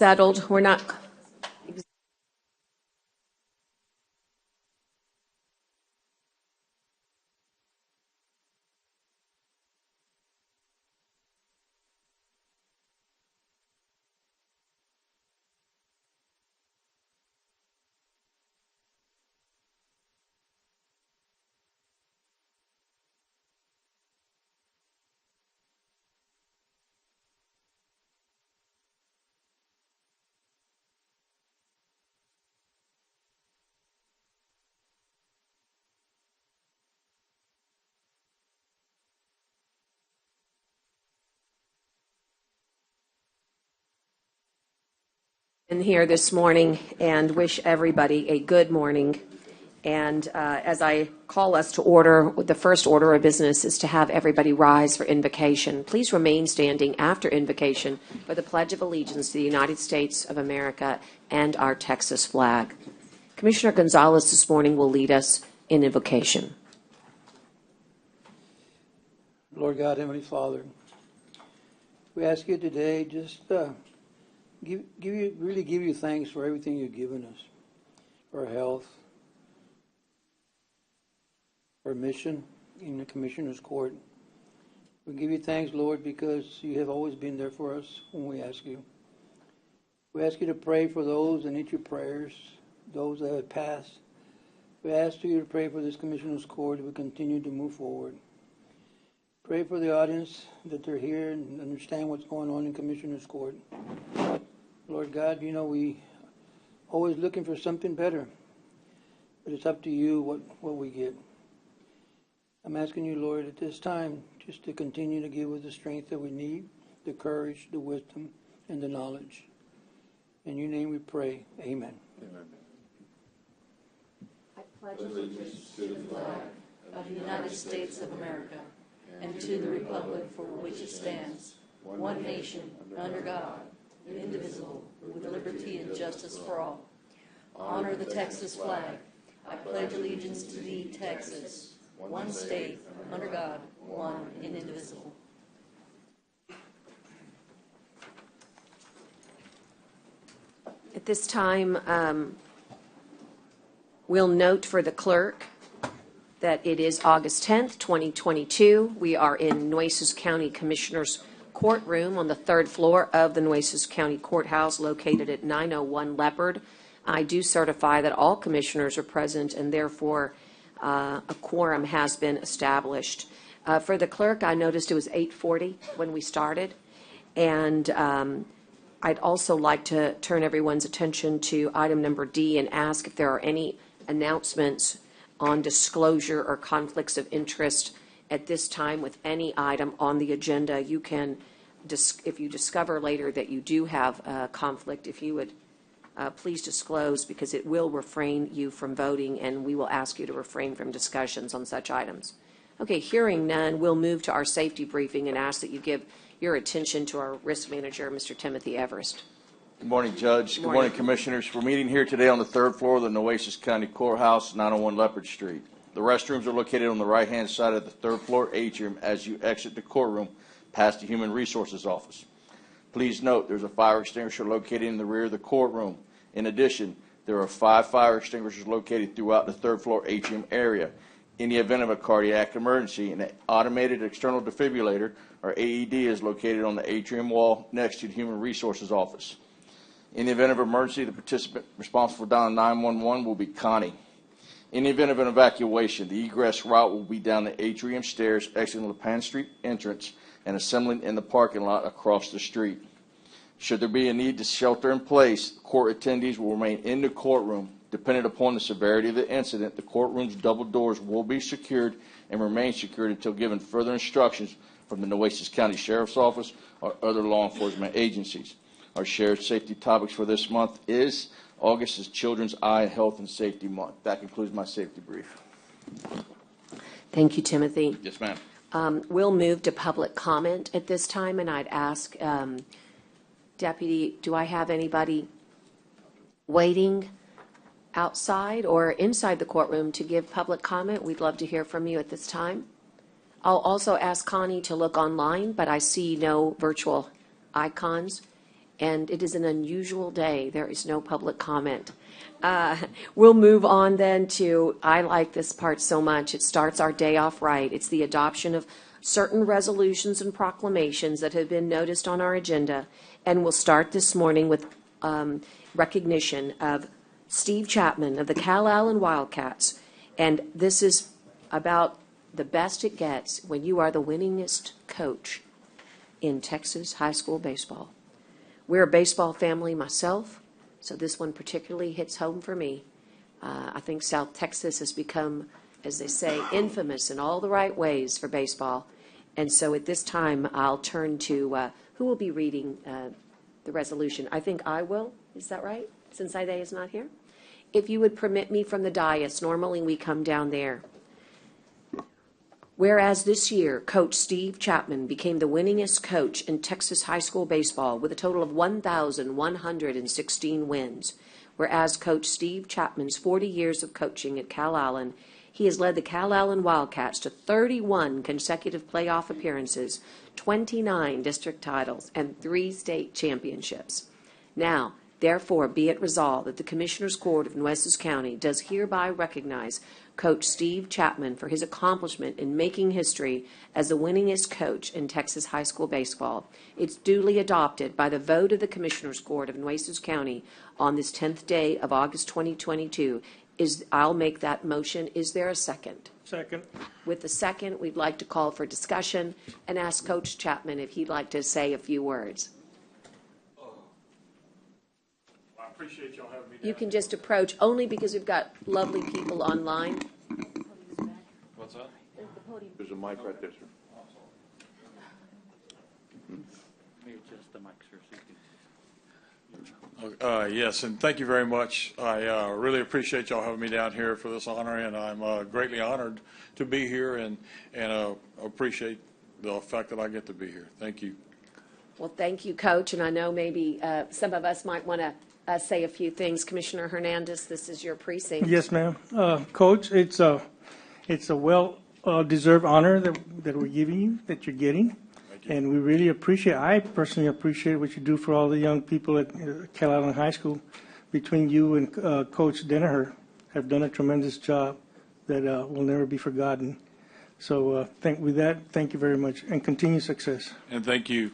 Settled. We're not. In here this morning and wish everybody a good morning. And as I call us to order, the first order of business is to have everybody rise for invocation. Please remain standing after invocation for the Pledge of Allegiance to the United States of America and our Texas flag. Commissioner Gonzalez this morning will lead us in invocation. Lord God, Heavenly Father, we ask you today just give you thanks for everything you've given us, for our health, our mission in the Commissioner's Court. We give you thanks, Lord, because you have always been there for us when we ask you. We ask you to pray for those that need your prayers, those that have passed. We ask you to pray for this Commissioner's Court as we continue to move forward. Pray for the audience that they're here and understand what's going on in Commissioner's Court. Lord God, you know we always looking for something better, but it's up to you what we get. I'm asking you, Lord, at this time, just to continue to give us the strength that we need, the courage, the wisdom, and the knowledge. In your name we pray. Amen. Amen. I pledge allegiance to the flag of the United States of America and to the republic for which it stands, one nation, under God, indivisible, with liberty and justice for all. Honor the Texas flag. I pledge allegiance to thee, Texas, one state, under God, one and indivisible. At this time, we'll note for the clerk that it is August 10th, 2022. We are in Nueces County Commissioner's Courtroom on the third floor of the Nueces County Courthouse located at 901 Leopard. I do certify that all commissioners are present and therefore a quorum has been established. For the clerk, I noticed it was 8:40 when we started, and I'd also like to turn everyone's attention to item number D and ask if there are any announcements on disclosure or conflicts of interest at this time with any item on the agenda. You can, if you discover later that you do have a conflict, if you would please disclose, because it will refrain you from voting and we will ask you to refrain from discussions on such items. Okay, hearing none, we'll move to our safety briefing and ask that you give your attention to our risk manager, Mr. Timothy Everest. Good morning, Judge. Good morning, Commissioners. We're meeting here today on the third floor of the Nueces County Courthouse, 901 Leopard Street. The restrooms are located on the right-hand side of the third floor atrium as you exit the courtroom past the Human Resources Office. Please note there's a fire extinguisher located in the rear of the courtroom. In addition, there are 5 fire extinguishers located throughout the third floor atrium area. In the event of a cardiac emergency, an automated external defibrillator, or AED, is located on the atrium wall next to the Human Resources Office. In the event of emergency, the participant responsible for dialing 911 will be Connie. In the event of an evacuation, the egress route will be down the atrium stairs, exiting the Pan Street entrance, and assembling in the parking lot across the street. Should there be a need to shelter in place, court attendees will remain in the courtroom. Depending upon the severity of the incident, the courtroom's double doors will be secured and remain secured until given further instructions from the Nueces County Sheriff's Office or other law enforcement agencies. Our shared safety topics for this month is August is Children's Eye, Health, and Safety Month. That concludes my safety brief. Thank you, Timothy. Yes, ma'am. We'll move to public comment at this time, and I'd ask, Deputy, do I have anybody waiting outside or inside the courtroom to give public comment? We'd love to hear from you at this time. I'll also ask Connie to look online, but I see no virtual icons. and it is an unusual day. There is no public comment. We'll move on then to, I like this part so much. It starts our day off right. It's the adoption of certain resolutions and proclamations that have been noticed on our agenda. And we'll start this morning with recognition of Steve Chapman of the Calallen Wildcats. And this is about the best it gets when you are the winningest coach in Texas high school baseball. We're a baseball family myself, so this one particularly hits home for me. I think South Texas has become, as they say, infamous in all the right ways for baseball. And so at this time, I'll turn to who will be reading the resolution. I think I will. Is that right? Since Ida is not here? If you would permit me from the dais, normally we come down there. Whereas this year, Coach Steve Chapman became the winningest coach in Texas high school baseball with a total of 1,116 wins. Whereas Coach Steve Chapman's 40 years of coaching at Calallen, he has led the Calallen Wildcats to 31 consecutive playoff appearances, 29 district titles, and 3 state championships. Now, therefore, be it resolved that the Commissioners Court of Nueces County does hereby recognize Coach Steve Chapman for his accomplishment in making history as the winningest coach in Texas high school baseball. It's duly adopted by the vote of the Commissioners Court of Nueces County on this 10th day of August 2022. I'll make that motion. Is there a second? Second. With the second, we'd like to call for discussion and ask Coach Chapman if he'd like to say a few words. I appreciate y'all having me down. You can just approach, only because we've got lovely people online. What's that? There's a mic right there, sir. Maybe just the mic, sir. Yes, and thank you very much. I really appreciate y'all having me down here for this honor, and I'm greatly honored to be here and appreciate the fact that I get to be here. Thank you. Well, thank you, Coach, and I know maybe some of us might want to say a few things. Commissioner Hernandez, this is your precinct. Yes, ma'am. Coach, it's a well-deserved honor that we're giving you, that you're getting. And we really I personally appreciate what you do for all the young people at Calallen High School. Between you and Coach Denneher have done a tremendous job that will never be forgotten. So with that, thank you very much, and continued success. And thank you.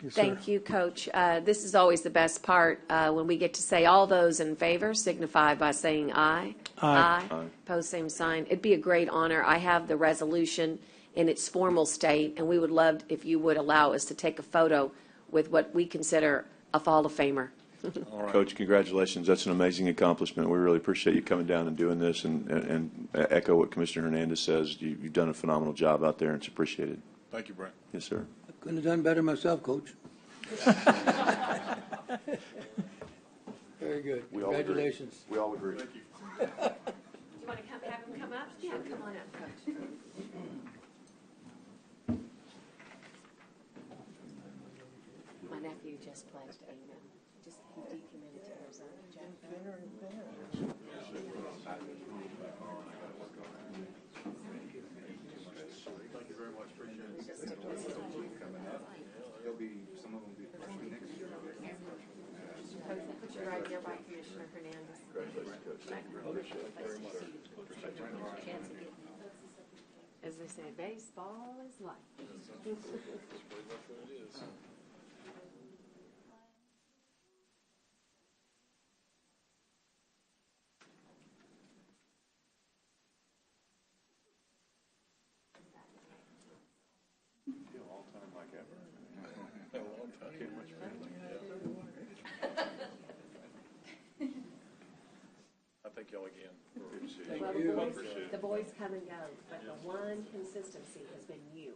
Yes, sir. Thank you, Coach. This is always the best part when we get to say all those in favor signify by saying aye. Aye. Aye. Pose same sign. It'd be a great honor. I have the resolution in its formal state, and we would love if you would allow us to take a photo with what we consider a Hall of Famer. All right. Coach, congratulations. That's an amazing accomplishment. We really appreciate you coming down and doing this, and echo what Commissioner Hernandez says. You've done a phenomenal job out there, and it's appreciated. Thank you, Brent. Yes, sir. Couldn't have done better myself, Coach. Very good. Congratulations. We all agree. Thank you. Do you want to have him come up? Yeah, come on up, Coach. My nephew just pledged Aetna. He decommitted to Arizona. Thank you very much. Appreciate it. There'll be, some of them will be freshmen next year. Put your right there by Commissioner Hernandez. As they say, baseball is life. Thank y'all again. Well, the boys come and go, but the one consistency has been you.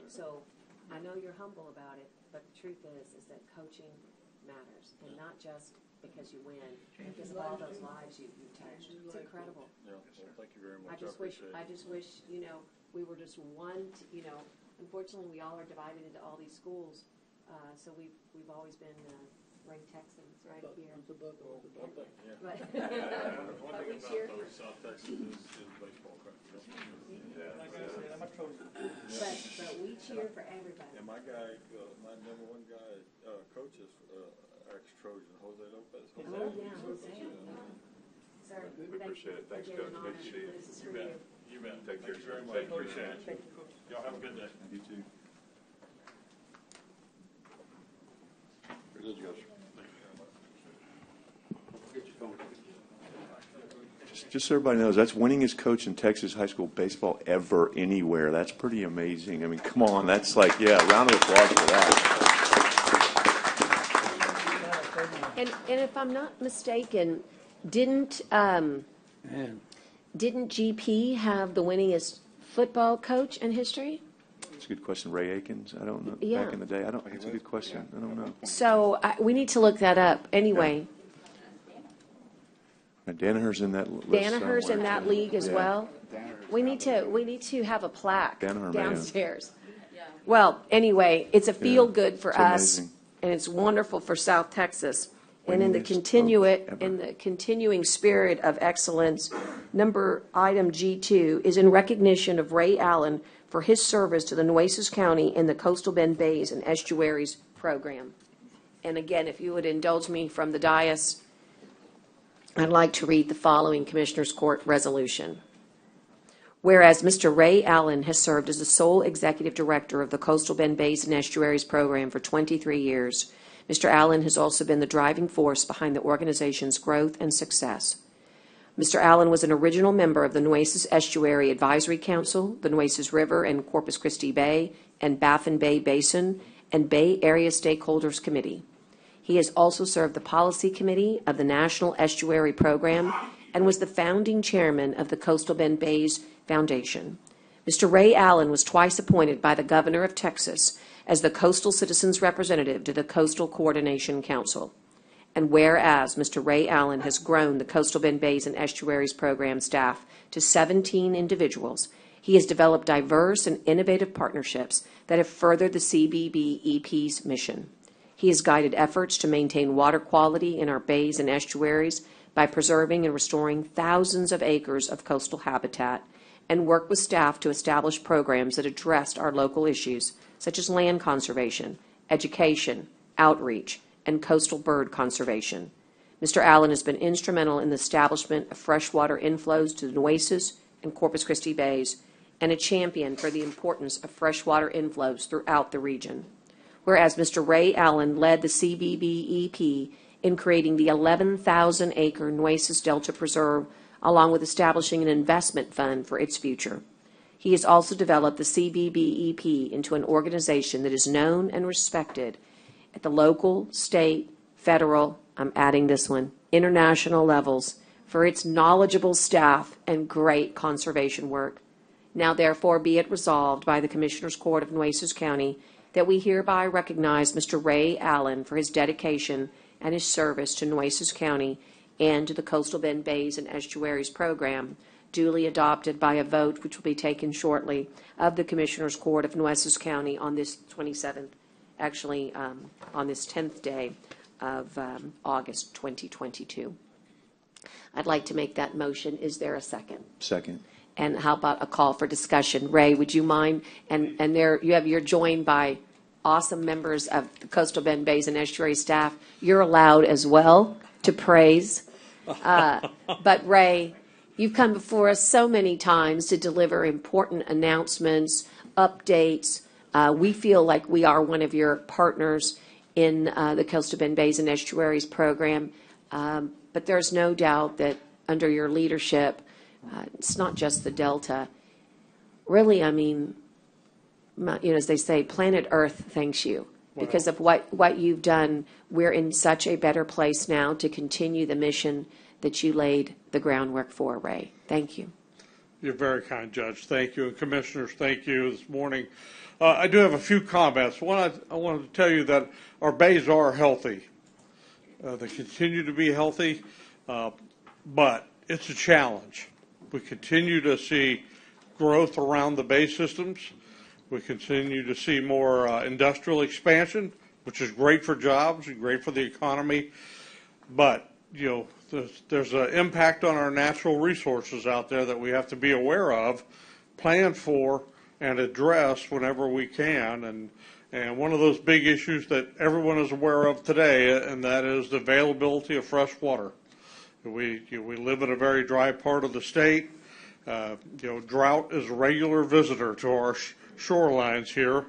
So I know you're humble about it, but the truth is that coaching matters, and not just because you win, because of all those lives you've touched. It's incredible. Yeah, well, thank you very much. I just wish, we were just one, unfortunately, we all are divided into all these schools, so we've always been Ray Texans right here. One thing about South Texas is baseball country. But we cheer for everybody. And my guy, my number one guy, coach is ex-Trojan, Jose Lopez. Oh, yeah, Jose. Sir, We appreciate it. Thanks, Coach. Good to see you. This is for You bet. You bet. Take care. Thank you very much. Take care. Appreciate it. Y'all have a good day. You too. Just so everybody knows, that's winningest coach in Texas high school baseball ever anywhere. That's pretty amazing. I mean, come on. That's like, yeah, round of applause for that. And if I'm not mistaken, didn't Man, GP have the winningest football coach in history? It's a good question. Ray Akins? I don't know. Yeah. Back in the day, it's a good question. I don't know. So we need to look that up. Anyway, Danaher's in that list. Danaher's in somewhere, that too. league as Yeah. well. We need to have a plaque Danaher may have. downstairs. Well, anyway, it's a feel good for It's us, amazing. and it's wonderful for South Texas. And Winningest in the continuing spirit of excellence, item G2 is in recognition of Ray Allen for his service to the Nueces County in the Coastal Bend Bays and Estuaries program. And again, if you would indulge me from the dais, I'd like to read the following Commissioners Court resolution. Whereas Mr. Ray Allen has served as the sole executive director of the Coastal Bend Bays and Estuaries program for 23 years, Mr. Allen has also been the driving force behind the organization's growth and success. Mr. Allen was an original member of the Nueces Estuary Advisory Council, the Nueces River and Corpus Christi Bay and Baffin Bay Basin, and Bay Area Stakeholders Committee. He has also served the Policy Committee of the National Estuary Program and was the founding chairman of the Coastal Bend Bays Foundation. Mr. Ray Allen was twice appointed by the Governor of Texas as the Coastal Citizens Representative to the Coastal Coordination Council. And whereas Mr. Ray Allen has grown the Coastal Bend Bays and Estuaries program staff to 17 individuals, he has developed diverse and innovative partnerships that have furthered the CBBEP's mission. He has guided efforts to maintain water quality in our bays and estuaries by preserving and restoring thousands of acres of coastal habitat, and worked with staff to establish programs that addressed our local issues, such as land conservation, education, outreach, and coastal bird conservation. Mr. Allen has been instrumental in the establishment of freshwater inflows to the Nueces and Corpus Christi Bays, and a champion for the importance of freshwater inflows throughout the region. Whereas Mr. Ray Allen led the CBBEP in creating the 11,000-acre Nueces Delta Preserve, along with establishing an investment fund for its future. He has also developed the CBBEP into an organization that is known and respected at the local, state, federal, I'm adding this one, international levels for its knowledgeable staff and great conservation work. Now therefore be it resolved by the Commissioners Court of Nueces County that we hereby recognize Mr. Ray Allen for his dedication and his service to Nueces County and to the Coastal Bend Bays and Estuaries program, duly adopted by a vote which will be taken shortly of the Commissioners Court of Nueces County on this 27th, actually on this 10th day of August 2022. I'd like to make that motion. Is there a second? Second. And how about a call for discussion? Ray, would you mind? And there you're joined by awesome members of the Coastal Bend Bays and Estuary staff. You're allowed as well to praise. But Ray, you've come before us so many times to deliver important announcements, updates. We feel like we are one of your partners in the Coastal Bend Bays and Estuaries program. But there's no doubt that under your leadership, it's not just the Delta. Really, I mean, as they say, planet Earth thanks you. Because of what you've done, we're in such a better place now to continue the mission that you laid the groundwork for, Ray. Thank you. You're very kind, Judge. Thank you. And Commissioners, thank you this morning. I do have a few comments. One, I wanted to tell you that our bays are healthy. They continue to be healthy, but it's a challenge. We continue to see growth around the bay systems. We continue to see more industrial expansion, which is great for jobs and great for the economy. But, there's an impact on our natural resources out there that we have to be aware of, plan for, and address whenever we can. And one of those big issues that everyone is aware of today, and that is the availability of fresh water. We live in a very dry part of the state. Drought is a regular visitor to our shorelines here,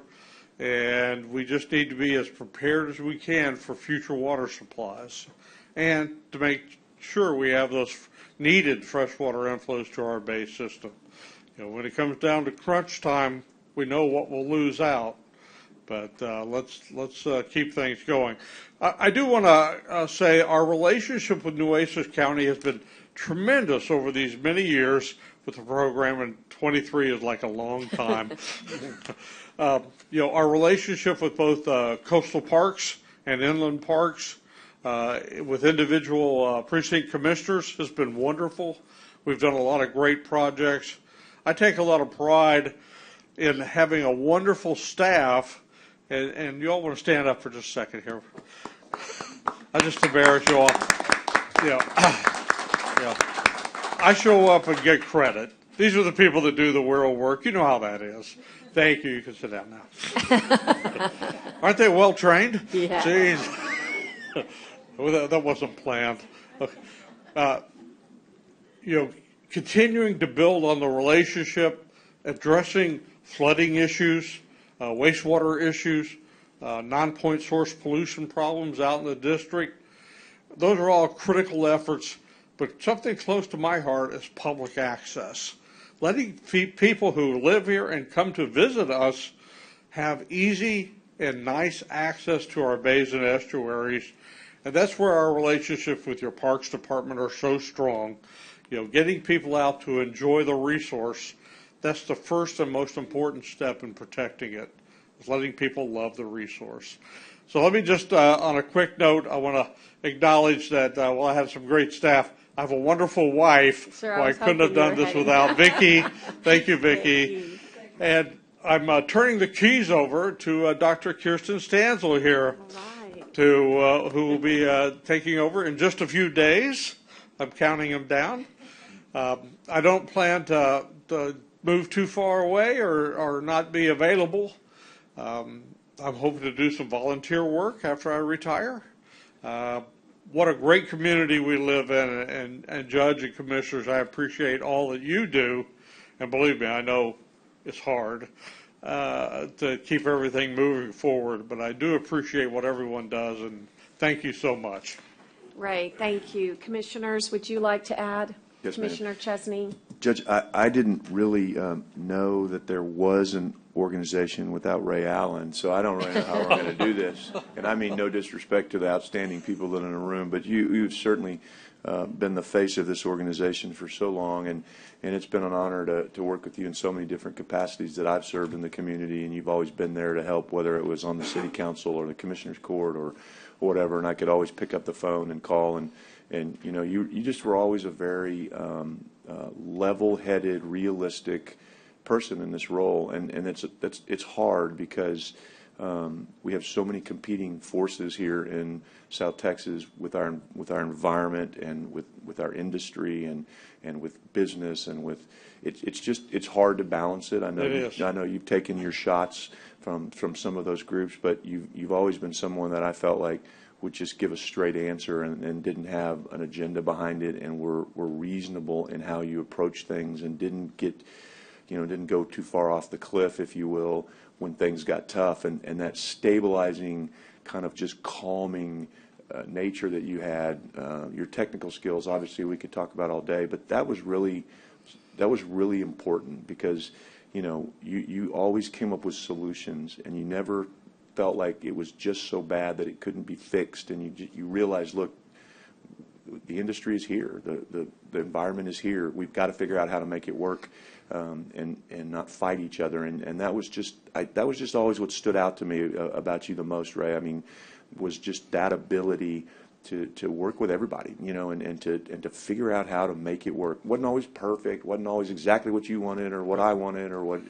and we just need to be as prepared as we can for future water supplies, and to make sure we have those needed freshwater inflows to our bay system. When it comes down to crunch time, we know what we'll lose out. But let's keep things going. I do want to say our relationship with Nueces County has been tremendous over these many years with the program, and 23 is like a long time. Our relationship with both coastal parks and inland parks with individual precinct commissioners has been wonderful. We've done a lot of great projects. I take a lot of pride in having a wonderful staff. And you all want to stand up for just a second here. I just embarrass you all. I show up and get credit. These are the people that do the real work. You know how that is. Thank you. You can sit down now. Aren't they well trained? Yeah. Jeez. Well, that wasn't planned. Continuing to build on the relationship, addressing flooding issues, wastewater issues, non-point source pollution problems out in the district. Those are all critical efforts, but something close to my heart is public access. Letting people who live here and come to visit us have easy and nice access to our bays and estuaries, and that's where our relationships with your Parks Department are so strong. Getting people out to enjoy the resource, that's the first and most important step in protecting it, is letting people love the resource. So let me just, on a quick note, I want to acknowledge that while I have some great staff, I have a wonderful wife. Sir, who I couldn't have done this without. Vicki. Thank you, Vicki. And I'm turning the keys over to Dr. Kirsten Stanzel here, who will be taking over in just a few days. I'm counting them down. I don't plan to move too far away or not be available. I'm hoping to do some volunteer work after I retire. What a great community we live in, and Judge and Commissioners, I appreciate all that you do, and believe me, I know it's hard to keep everything moving forward, but I do appreciate what everyone does, and thank you so much. Right, thank you. Commissioners, would you like to add? Yes, ma'am. Commissioner Chesney? Judge, I didn't really know that there was an organization without Ray Allen, so I don't really know how we're going to do this. And I mean no disrespect to the outstanding people that are in the room, but you've certainly been the face of this organization for so long, and it's been an honor to work with you in so many different capacities that I've served in the community, and you've always been there to help, whether it was on the city council or the commissioner's court or whatever, and I could always pick up the phone and call, and you just were always a very level-headed, realistic person in this role, and it's hard because we have so many competing forces here in South Texas with our environment and with our industry and with business and with it's hard to balance it. I know you've taken your shots from some of those groups, but you've always been someone that I felt like would just give a straight answer and didn't have an agenda behind it, and were reasonable in how you approach things and didn't go too far off the cliff, if you will, when things got tough, and that stabilizing, kind of just calming nature that you had. Your technical skills, obviously, we could talk about all day, but that was really important because you always came up with solutions, and you never felt like it was just so bad that it couldn't be fixed, and you realized, look, the industry is here, the environment is here. We've got to figure out how to make it work, and not fight each other. And that was just always what stood out to me about you the most, Ray. I mean, was just that ability to work with everybody, and to figure out how to make it work. Wasn't always perfect, wasn't always exactly what you wanted or what I wanted or what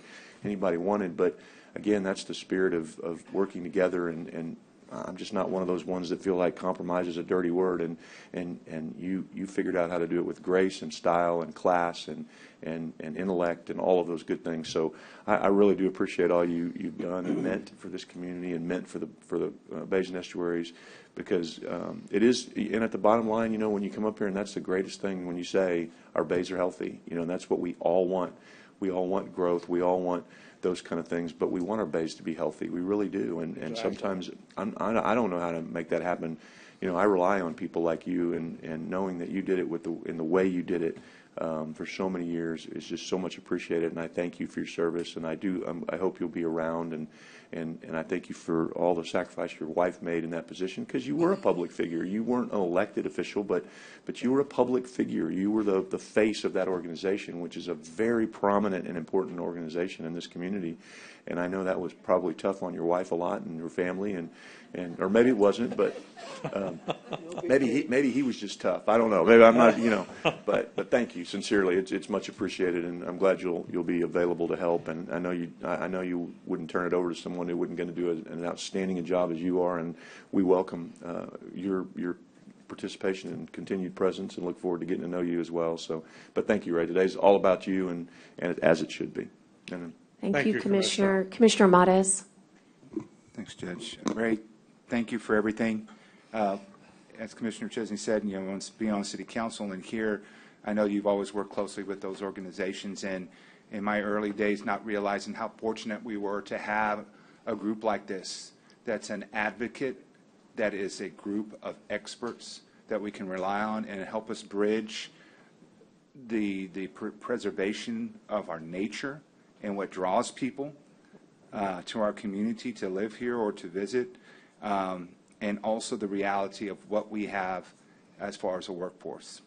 anybody wanted, but again, that's the spirit of working together and I'm just not one of those ones that feel like compromise is a dirty word, and you figured out how to do it with grace and style and class and intellect and all of those good things. So I really do appreciate all you've done and meant for this community and meant for the bays and estuaries, because it is, and at the bottom line, you know, when you come up here, and that's the greatest thing when you say our bays are healthy, you know, and that's what we all want. We all want growth. We all want those kind of things, but we want our bays to be healthy. We really do, and sometimes I don't know how to make that happen. You know, I rely on people like you, and knowing that you did it in the way you did it for so many years is just so much appreciated, and I thank you for your service, and I hope you'll be around, and I thank you for all the sacrifice your wife made in that position, because you were a public figure. You weren't an elected official, but you were a public figure. You were the face of that organization, which is a very prominent and important organization in this community. And I know that was probably tough on your wife a lot and your family, and or maybe it wasn't, but maybe he was just tough. I don't know. Maybe I'm not, you know. But thank you sincerely. It's much appreciated, and I'm glad you'll be available to help. And I know you wouldn't turn it over to someone who wasn't going to do an outstanding job as you are, and we welcome your participation and continued presence, and look forward to getting to know you as well. So, but thank you, Ray. Today's all about you, and as it should be. And Thank you, Commissioner. Commissioner Mates. Thanks, Judge. Ray, thank you for everything. As Commissioner Chesney said, you know, once being on City Council and here, I know you've always worked closely with those organizations, and in my early days, not realizing how fortunate we were to have a group like this that's an advocate, that is a group of experts that we can rely on and help us bridge the preservation of our nature and what draws people to our community to live here or to visit, and also the reality of what we have as far as a workforce.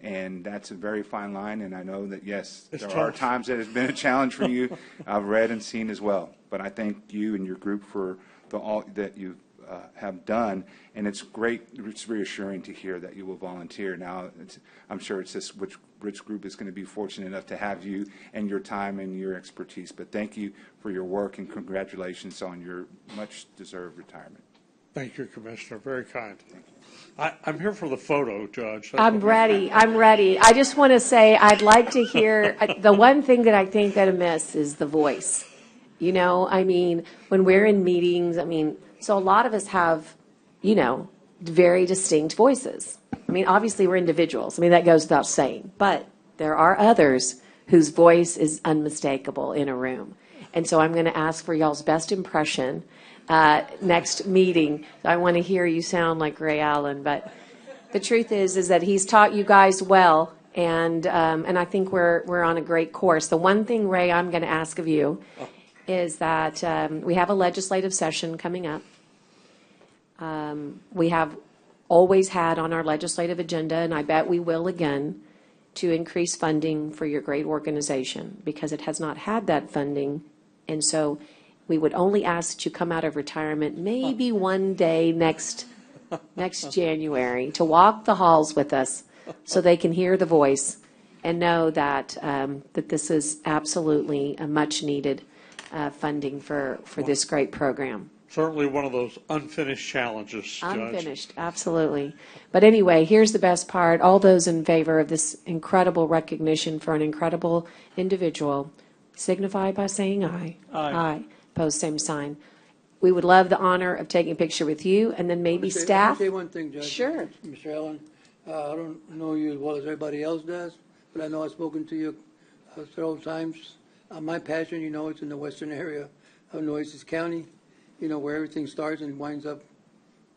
And that's a very fine line, and I know that, yes, there are times that it's been a challenge for you. I've read and seen as well. But I thank you and your group for all that you have done, and it's great, it's reassuring to hear that you will volunteer. Now, I'm sure it's just which group is going to be fortunate enough to have you and your time and your expertise. But thank you for your work, and congratulations on your much-deserved retirement. Thank you, Commissioner. Very kind. I'm here for the photo, Judge. I'm ready. I just want to say I'd like to hear, the one thing that I think that I miss is the voice. You know, I mean, when we're in meetings, I mean, so a lot of us have, you know, very distinct voices. I mean, obviously we're individuals. I mean, that goes without saying. But there are others whose voice is unmistakable in a room. And so I'm going to ask for y'all's best impression next meeting. I want to hear you sound like Ray Allen. But the truth is that he's taught you guys well, and I think we're on a great course. The one thing, Ray, I'm going to ask of you is that we have a legislative session coming up. We have always had on our legislative agenda, and I bet we will again, to increase funding for your great organization, because it has not had that funding. And so we would only ask that you come out of retirement maybe one day next January to walk the halls with us so they can hear the voice and know that that this is absolutely a much needed funding for this great program. Certainly one of those unfinished challenges, Judge. Unfinished, absolutely. But anyway, here's the best part. All those in favor of this incredible recognition for an incredible individual, signify by saying aye. Aye. Opposed, same sign. We would love the honor of taking a picture with you, and then maybe staff. Let me say one thing, Judge. Sure. Mr. Allen, I don't know you as well as everybody else does, but I know I've spoken to you several times. My passion, you know, it's in the western area of Nueces County, you know, where everything starts and winds up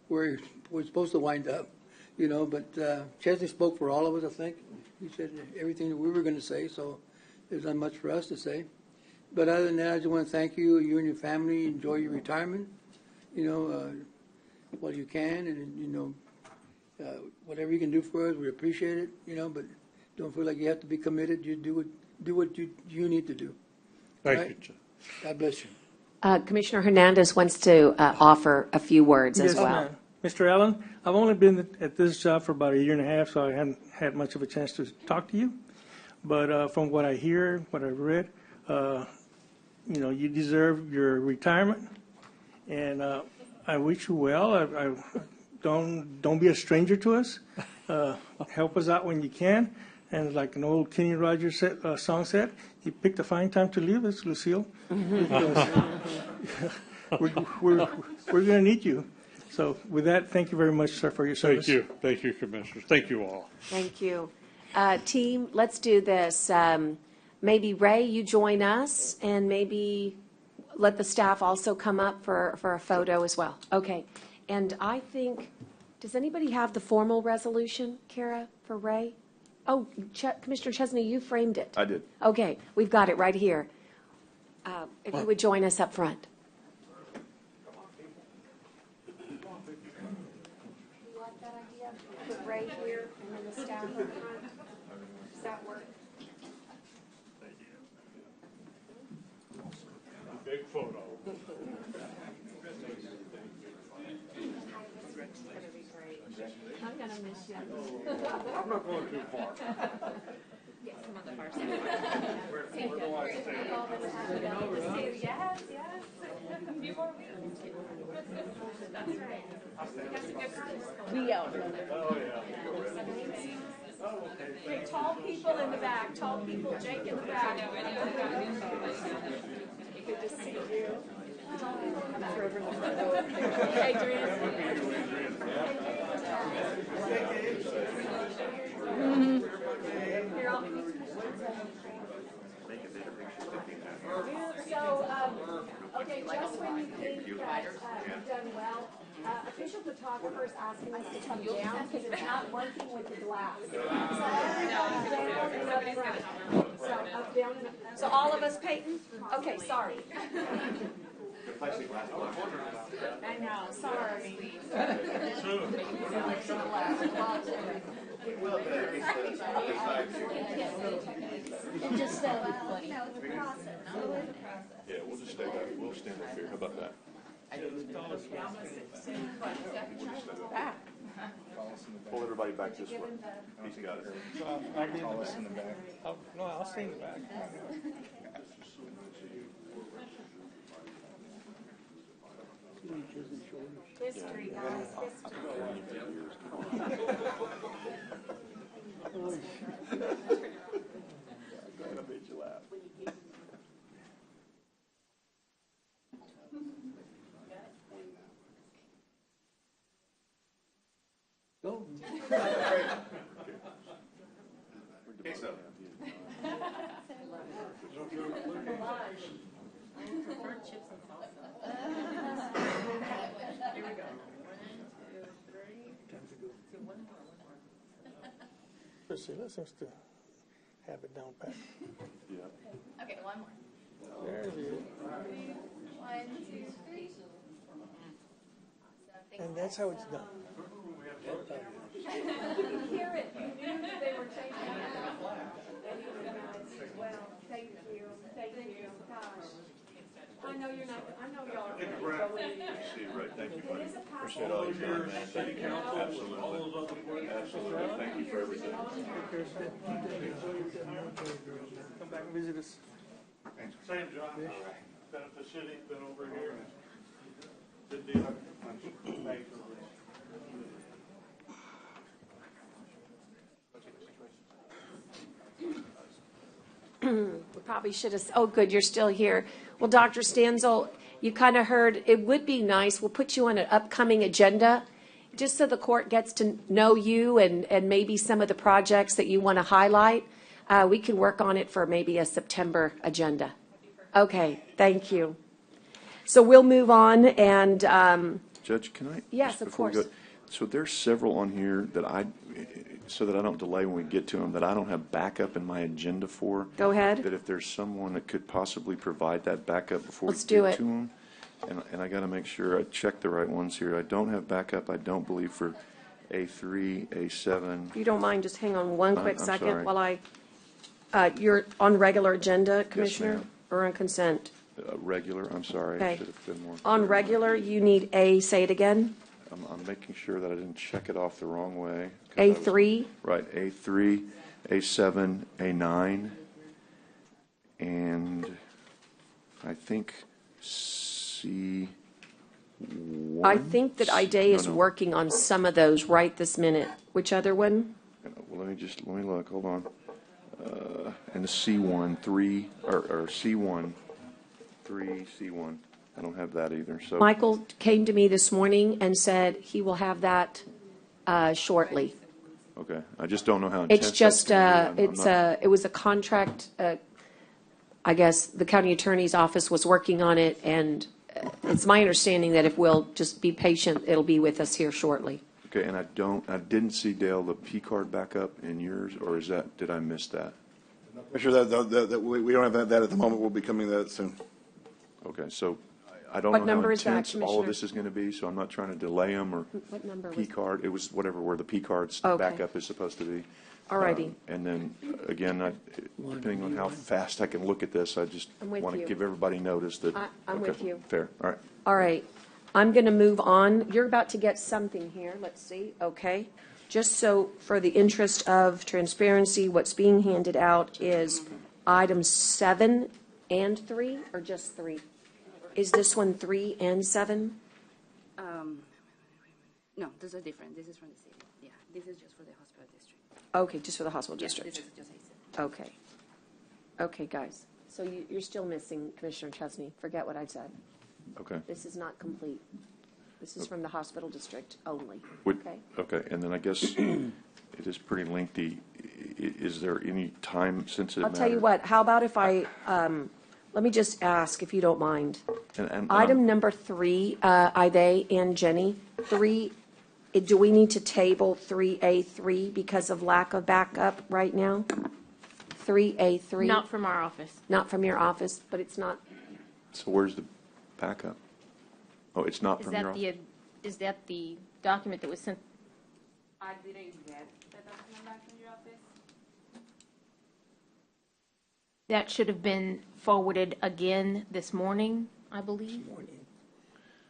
where we're supposed to wind up, you know. But Chesney spoke for all of us, I think. He said everything that we were going to say, so there's not much for us to say. But other than that, I just want to thank you. You and your family enjoy your retirement, you know, while you can, and you know, whatever you can do for us, we appreciate it, you know. But don't feel like you have to be committed. You do what you need to do. Thank you, Judge. God bless you. Commissioner Hernandez wants to offer a few words as well. Ma'am. Mr. Allen, I've only been at this job for about 1.5 years, so I hadn't had much of a chance to talk to you. But from what I hear, what I've read, you know, you deserve your retirement. And I wish you well. Don't be a stranger to us. Help us out when you can. And like an old Kenny Rogers song said, you picked a fine time to leave us, Lucille. We're going to need you. So with that, thank you very much, sir, for your service. Thank you. Thank you, Commissioners. Thank you all. Thank you. Team, let's do this. Maybe Ray, you join us, and maybe let the staff also come up for a photo as well. Okay. And I think, does anybody have the formal resolution, Kara, for Ray? Oh, Commissioner Chesney, you framed it. I did. Okay, we've got it right here. If you would join us up front. You like that idea? Put Ray here and then the staff up front. Does that work? Big photo. I'm going to miss you. I'm not going too far. Yes, I'm on the far side. Where do I stand? Yes, yes. A few more weeks. That's right. We got some good friends. Be out. Oh, yeah. Okay, tall people in the back. Tall people. Jake in the back. Good to see you. Tall people in the back. Adrian. Here, I'll okay, just when you think that you've done well, official photographer's asking us to come down because it's not working with the glass. So everybody's down and up front. So up, down, and up. So all of us, Peyton? Okay, sorry. I know, sorry. Just so, you know, it's a process. Yeah, we'll just stay back. We'll stand up here. How about that? Pull everybody back this way. He's got it. I'll be in the back. No, I'll stay in the back. History, guys, I made you laugh. Go. Priscilla seems to have it down pat. Yeah. Okay, one more. There it is. 1, 2, 3. And that's how it's done. You could hear it. You knew that they were changing it. Well, thank you. Thank you. Gosh. I know you're not, I know y'all are going to See you, right. Thank you, buddy. It is a pass. Appreciate all you've done, man. Thank you. Absolutely. Absolutely. Thank you for everything. Come back and visit us. Same job. Been at the city, been over here. Good deal. Thank you. We probably should have, oh, good, you're still here. Well, Dr. Stanzel, you kind of heard, it would be nice, we'll put you on an upcoming agenda, just so the court gets to know you and maybe some of the projects that you want to highlight. We can work on it for maybe a September agenda. Okay, thank you. So we'll move on and, Judge, can I? Yes, just of before we course. go- So there's several on here that so that I don't delay when we get to them, that I don't have backup in my agenda for. Go ahead. That if there's someone that could possibly provide that backup before we Let's do get it. to them. And I got to make sure I check the right ones here. I don't have backup, I don't believe, for A3, A7. if you don't mind, just hang on one quick I'm second sorry. while you're on regular agenda, Commissioner, ma'am. or on consent? Regular, I'm sorry, Okay. I should have been more. On clear. regular, you need A, say it again, I'm making sure that I didn't check it off the wrong way. 'cause I was- A3. Right, A3, A7, A9, and I think C, I think that IDA is No. working on some of those right this minute. Which other one? Well, let me look, hold on. And the C1, 3, or C1, 3, C1. I don't have that either, so. Michael came to me this morning and said he will have that shortly. Okay, I just don't know how intense It's just, that's gonna be. it was a contract, I guess the county attorney's office was working on it, and it's my understanding that if we'll just be patient, it'll be with us here shortly. Okay, and I didn't see, Dale, the P card backup in yours, or did I miss that? Make sure that we don't have that at the moment. We'll be coming to that soon. Okay, so I don't What know how number is that, intense all of Commissioner? this is going to be, so I'm not trying to delay them or What number P was? card. It was whatever where the P card's Okay. backup is supposed to be. All righty. And then, again, depending on how fast I can look at this, I just I'm with want to you. give everybody notice that. I'm okay, with you. Fair, all right. All right, I'm going to move on. You're about to get something here, let's see, okay? Just so, for the interest of transparency, what's being handed out is items 7 and 3, or just 3? Is this one 3 and 7? No, those are different. This is from the city. Yeah, this is just for the hospital district. Okay, just for the hospital Yes, district. this is just I said. Okay. Okay, guys, so you're still missing Commissioner Chesney. Forget what I said. Okay. This is not complete. This is from the hospital district only, Would- okay? Okay, and then I guess it is pretty lengthy. Is there any time-sensitive I'll matter? tell you what, how about if I, let me just ask, if you don't mind. And Item number 3, Ida and Jenny, 3, do we need to table 3A3 because of lack of backup right now? 3A3? Not from our office. Not from your office, but it's not, So where's the backup? Oh, it's not Is from your that office? is that the document that was sent? I didn't get the document back from your office. That should have been forwarded again this morning, I believe.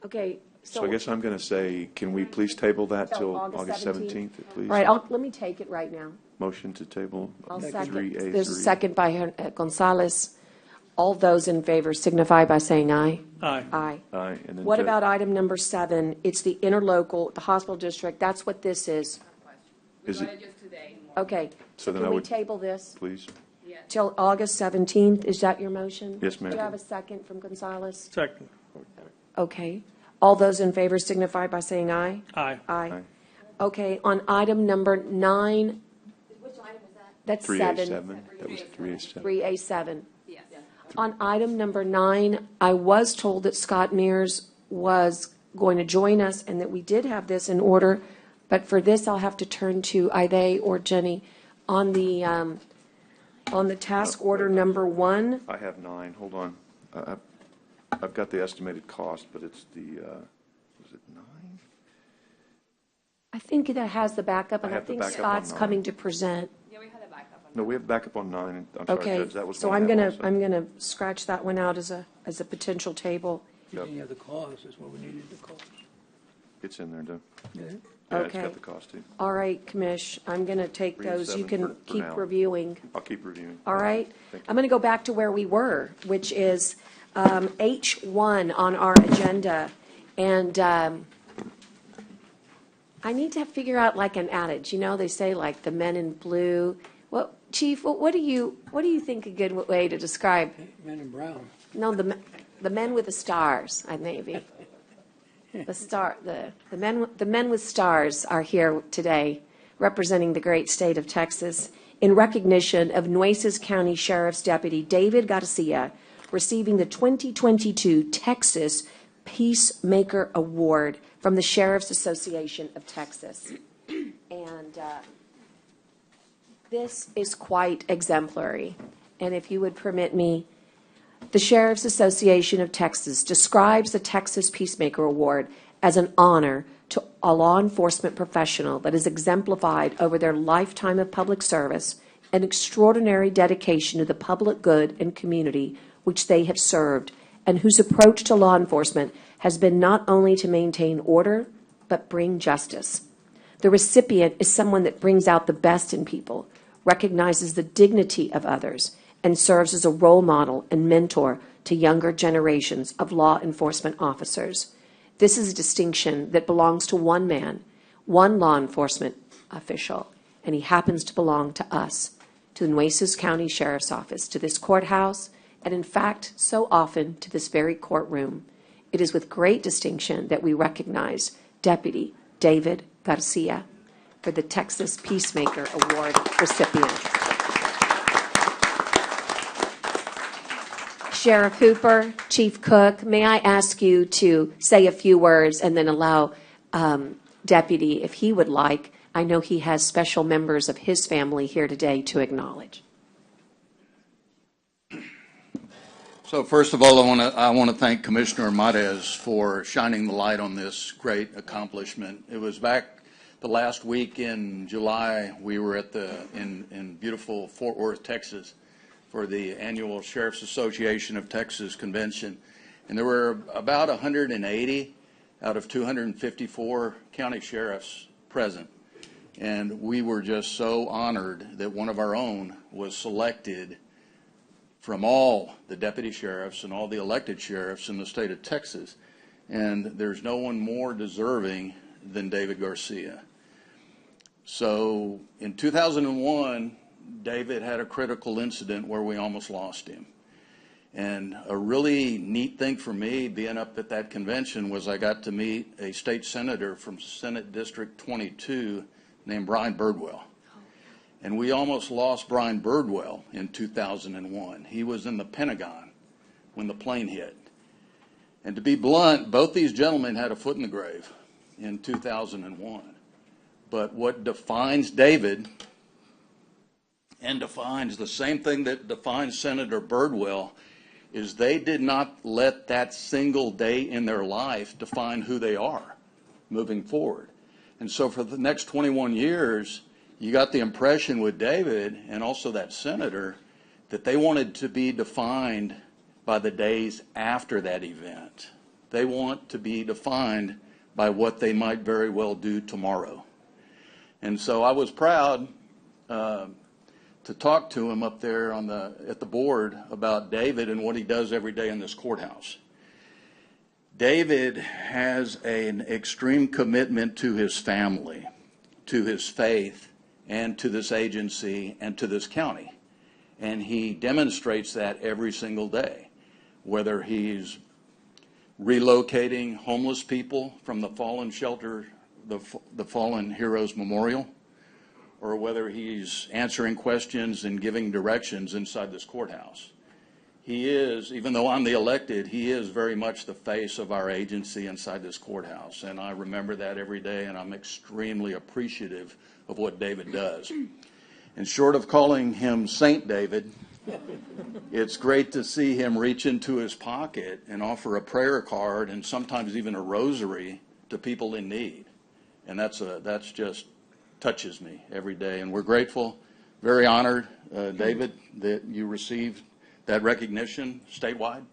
okay, So I guess I'm going to say, can we please table that Till till August August 17th? 17th, please? All right, let me take it right now. Motion to table I'll 3A3. second. There's a second by Gonzalez. All those in favor signify by saying aye. Aye. Aye. Aye, and then. What Judge- about item number 7? It's the interlocal, the hospital district. That's what this is. Is Got it, it just today. Okay. So then can I we would- table this please? till August 17th? Is that your motion? Yes, ma'am. Do you have a second from Gonzalez? Second. Okay. All those in favor signify by saying aye. Aye. Aye. Aye. Okay, on item number 9. Which item is that? That's 7. 3A7, that was 3A7. 3A7. Yes. On item number 9, I was told that Scott Mears was going to join us and that we did have this in order, but for this, I'll have to turn to Ida or Jenny. On the task order number 1, I have 9, hold on. I've got the estimated cost, but it's the, was it 9? I think that has the backup, and I I have the think backup on Scott's 9. coming to present. Yeah, we had a backup on No, we have backup on 9. I'm sorry, Okay, Judge, that was so one I I'm have gonna, also. I'm gonna scratch that one out as a potential table. You didn't have the cause, that's what we needed, the cause. It's in there, though. Yeah. Yeah, it's Okay. got the cost, too. All right, Commish, I'm gonna take 3 and those. You 7 can for keep now. reviewing. I'll keep reviewing. All right? Thank you. I'm going to go back to where we were, which is H1 on our agenda. And I need to figure out like an adage. You know, they say like the men in blue. Well, Chief, what do you think a good way to describe? Men in brown. No, the men with the stars, maybe. The men with stars are here today, representing the great state of Texas, in recognition of Nueces County Sheriff's Deputy David Garcia receiving the 2022 Texas Peacemaker Award from the Sheriff's Association of Texas. And this is quite exemplary. And if you would permit me, the Sheriff's Association of Texas describes the Texas Peacemaker Award as an honor to a law enforcement professional that is exemplified over their lifetime of public service and extraordinary dedication to the public good and community which they have served, and whose approach to law enforcement has been not only to maintain order, but bring justice. The recipient is someone that brings out the best in people, recognizes the dignity of others, and serves as a role model and mentor to younger generations of law enforcement officers. This is a distinction that belongs to one man, one law enforcement official, and he happens to belong to us, to the Nueces County Sheriff's Office, to this courthouse, and in fact, so often to this very courtroom. It is with great distinction that we recognize Deputy David Garcia for the Texas Peacemaker Award recipient. Sheriff Hooper, Chief Cook, may I ask you to say a few words and then allow Deputy, if he would like, I know he has special members of his family here today to acknowledge. So first of all, I want to thank Commissioner Matez for shining the light on this great accomplishment. It was back the last week in July. We were at in beautiful Fort Worth, Texas, for the annual Sheriff's Association of Texas convention, and there were about 180 out of 254 county sheriffs present, and we were just so honored that one of our own was selected from all the deputy sheriffs and all the elected sheriffs in the state of Texas. And there's no one more deserving than David Garcia. So in 2001, David had a critical incident where we almost lost him. And a really neat thing for me being up at that convention was I got to meet a state senator from Senate District 22 named Brian Birdwell. And we almost lost Brian Birdwell in 2001. He was in the Pentagon when the plane hit. And to be blunt, both these gentlemen had a foot in the grave in 2001. But what defines David and defines the same thing that defines Senator Birdwell is they did not let that single day in their life define who they are moving forward. And so for the next 21 years, you got the impression with David and also that senator that they wanted to be defined by the days after that event. They want to be defined by what they might very well do tomorrow. And so I was proud to talk to him up there at the board about David and what he does every day in this courthouse. David has an extreme commitment to his family, to his faith, and to this agency and to this county. And he demonstrates that every single day, whether he's relocating homeless people from the fallen shelter, the Fallen Heroes Memorial, or whether he's answering questions and giving directions inside this courthouse. He is, even though I'm the elected, he is very much the face of our agency inside this courthouse. And I remember that every day, and I'm extremely appreciative of what David does. And short of calling him Saint David, it's great to see him reach into his pocket and offer a prayer card and sometimes even a rosary to people in need. And that's just touches me every day. And we're grateful, very honored, David, that you received that recognition statewide,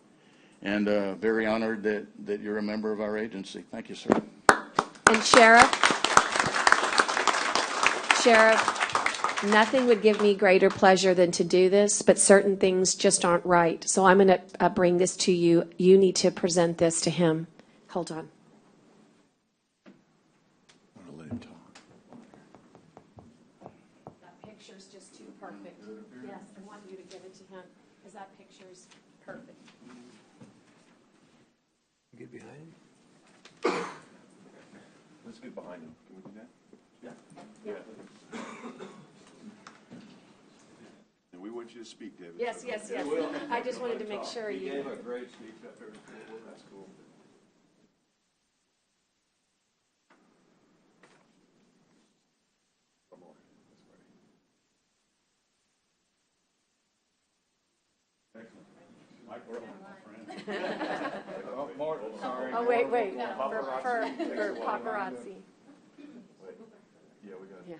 and very honored that you're a member of our agency. Thank you, sir. And Sheriff, nothing would give me greater pleasure than to do this, but certain things just aren't right. So I'm going to bring this to you. You need to present this to him. Hold on. I'm going to let him talk. That picture's just too perfect. Yes, I want you to give it to him, because that picture's perfect. Get behind him. Let's get behind him. Can we do that? Yeah. And we want you to speak, David. Yes. I just wanted to make sure you. He gave a great speech up there. That's cool. Come on. Oh, wait. For paparazzi. Yeah, we got. Yeah.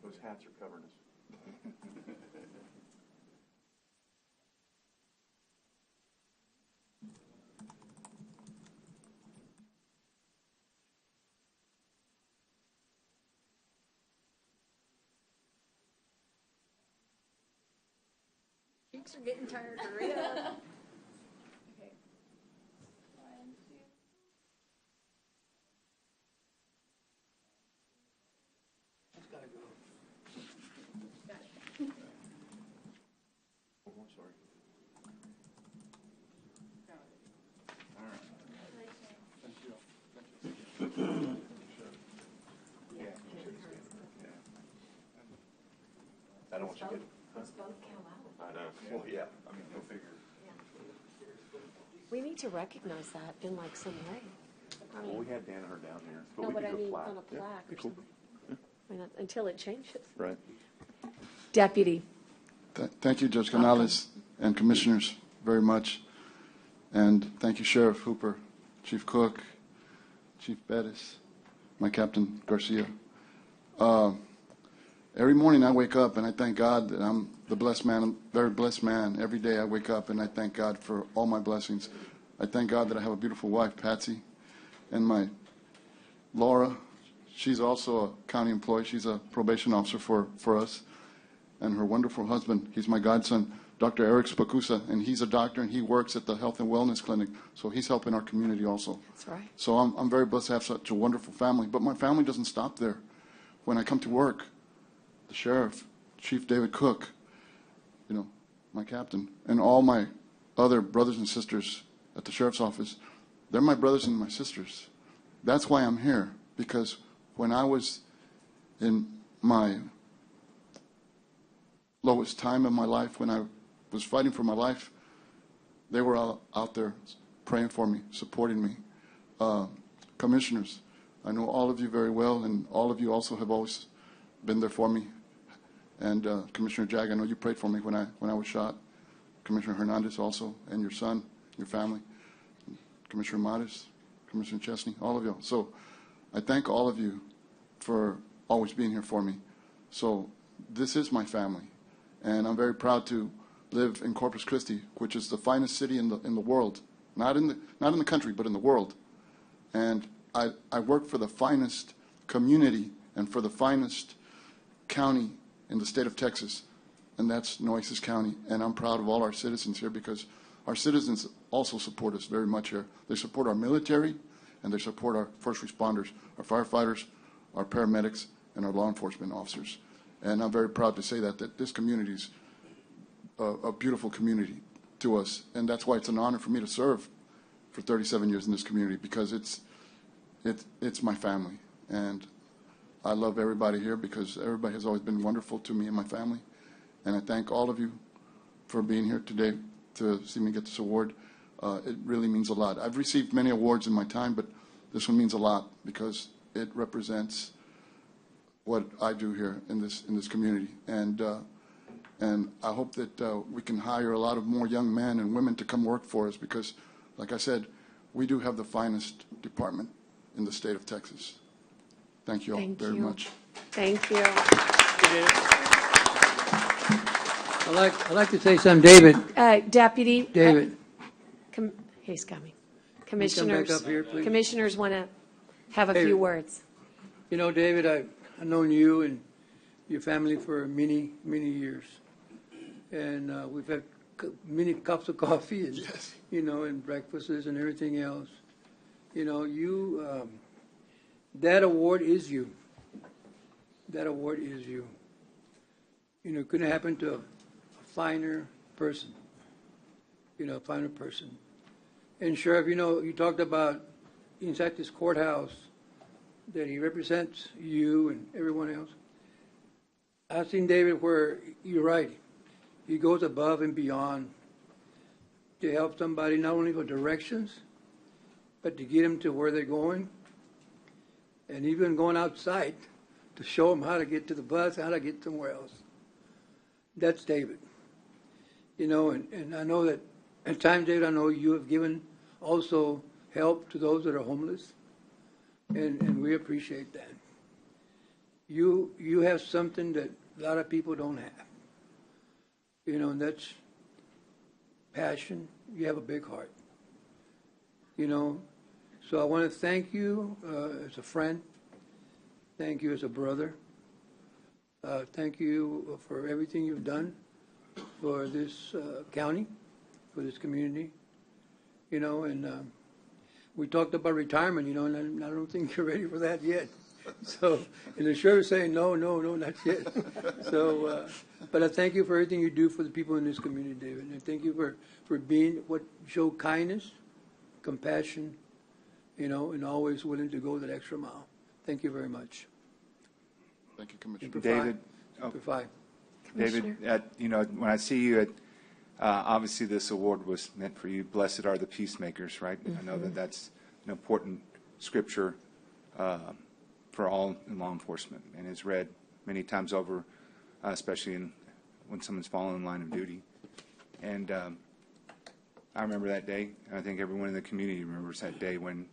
Those hats are covering us. Cheeks are getting tired. Hurry up. don't want you to get. I know. Well, yeah. I mean, go figure. We need to recognize that in like some way. Well, we had Danaher down here, but No, we but could I go mean flat. on a Yeah, plaque be or cool. something. I mean, until it changes. Right. Deputy. Thank you, Judge Canales and Commissioners, very much. And thank you, Sheriff Hooper, Chief Cook, Chief Bettis, my Captain Garcia. Every morning I wake up and I thank God that I'm the blessed man, I'm a very blessed man. Every day I wake up and I thank God for all my blessings. I thank God that I have a beautiful wife, Patsy, and my Laura. She's also a county employee. She's a probation officer for us. And her wonderful husband, he's my godson, Dr. Eric Spacusa, and he's a doctor and he works at the Health and Wellness Clinic. So he's helping our community also. That's right. So I'm very blessed to have such a wonderful family. But my family doesn't stop there. When I come to work, the sheriff, Chief David Cook, my captain, and all my other brothers and sisters at the sheriff's office, they're my brothers and my sisters. That's why I'm here, because when I was in my lowest time of my life, when I was fighting for my life, they were all out there praying for me, supporting me. Commissioners, I know all of you very well, and all of you also have always been there for me. And Commissioner Jag, I know you prayed for me when I was shot. Commissioner Hernandez also, and your son, your family. Commissioner Mares, Commissioner Chesney, all of you. So I thank all of you for always being here for me. So this is my family, and I'm very proud to live in Corpus Christi, which is the finest city in the world, not in the country, but in the world. And I work for the finest community and for the finest county in the state of Texas, and that's Nueces County. And I'm proud of all our citizens here because our citizens also support us very much here. They support our military, and they support our first responders, our firefighters, our paramedics, and our law enforcement officers. And I'm very proud to say that this community is a beautiful community to us, and that's why it's an honor for me to serve for 37 years in this community, because it's my family. And I love everybody here because everybody has always been wonderful to me and my family. And I thank all of you for being here today to see me get this award. It really means a lot. I've received many awards in my time, but this one means a lot because it represents what I do here in this community. And I hope that we can hire a lot of more young men and women to come work for us because, like I said, we do have the finest department in the state of Texas. Thank you all very much. Thank you. I'd like to say something, David. Deputy. David. He's coming. Come back Commissioners. up here, please. Commissioners want to have a David. few words. You know, David, I've known you and your family for many, many years. And we've had many cups of coffee and, and breakfasts and everything else. That award is you. That award is you. It couldn't happen to a finer person. A finer person. And Sheriff, you talked about inside this courthouse that he represents you and everyone else. I've seen David where you're right. He goes above and beyond to help somebody not only for directions, but to get them to where they're going, and even going outside to show them how to get to the bus, how to get somewhere else. That's David. And I know that at times, David, I know you have given also help to those that are homeless, and we appreciate that. You have something that a lot of people don't have. And that's passion. You have a big heart. So I want to thank you as a friend. Thank you as a brother. Thank you for everything you've done for this county, for this community. And we talked about retirement, and I don't think you're ready for that yet. So, and the sheriff is saying, no, not yet. So, but I thank you for everything you do for the people in this community, David. And thank you for being show kindness, compassion, and always willing to go that extra mile. Thank you very much. Thank you, Commissioner. Number David. five. Number 5. David, when I see you obviously this award was meant for you. Blessed are the peacemakers, right? I know that that's an important scripture for all in law enforcement and is read many times over, especially when someone's fallen in line of duty. And I remember that day, and I think everyone in the community remembers that day when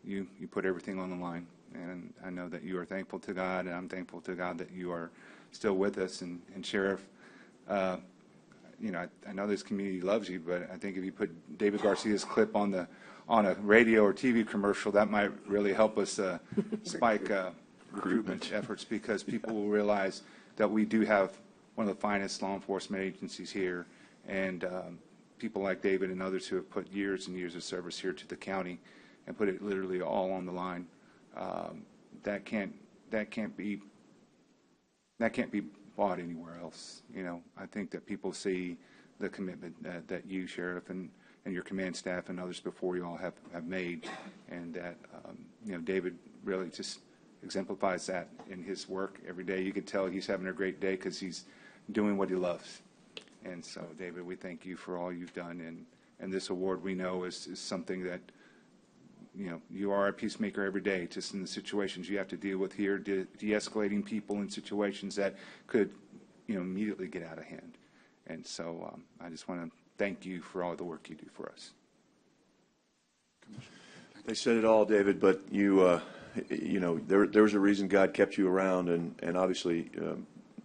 you put everything on the line. And I know that you are thankful to God, and I'm thankful to God that you are still with us. And Sheriff, I know this community loves you, but I think if you put David Garcia's clip on a radio or TV commercial, that might really help us spike recruitment efforts, because people will realize that we do have one of the finest law enforcement agencies here, and people like David and others who have put years and years of service here to the county and put it literally all on the line. That can't be bought anywhere else. I think that people see the commitment that you, Sheriff, and your command staff and others before you all have made, and that David really just exemplifies that in his work every day. You can tell he's having a great day because he's doing what he loves. And so, David, we thank you for all you've done, and this award we know is something that you are a peacemaker every day, just in the situations you have to deal with here, de-escalating people in situations that could, immediately get out of hand. And so I just want to thank you for all the work you do for us. They said it all, David, but there was a reason God kept you around, and obviously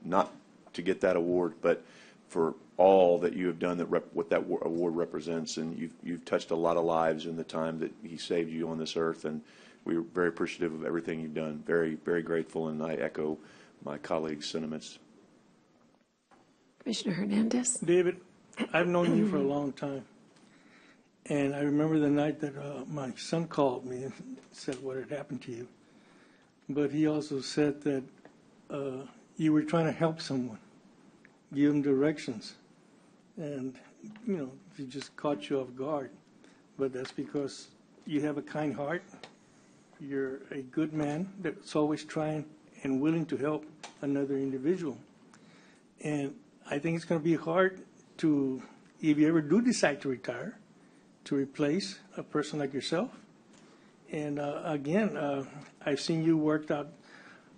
not to get that award, but for all that you have done, what that award represents, and you've touched a lot of lives in the time that He saved you on this earth, and we're very appreciative of everything you've done. Very, very grateful, and I echo my colleagues' sentiments. Commissioner Hernandez. David, I've known you for a long time, and I remember the night that my son called me and said what had happened to you, but he also said that you were trying to help someone, give them directions. And, he just caught you off guard. But that's because you have a kind heart. You're a good man that's always trying and willing to help another individual. And I think it's going to be hard to, if you ever do decide to retire, to replace a person like yourself. And again, I've seen you worked out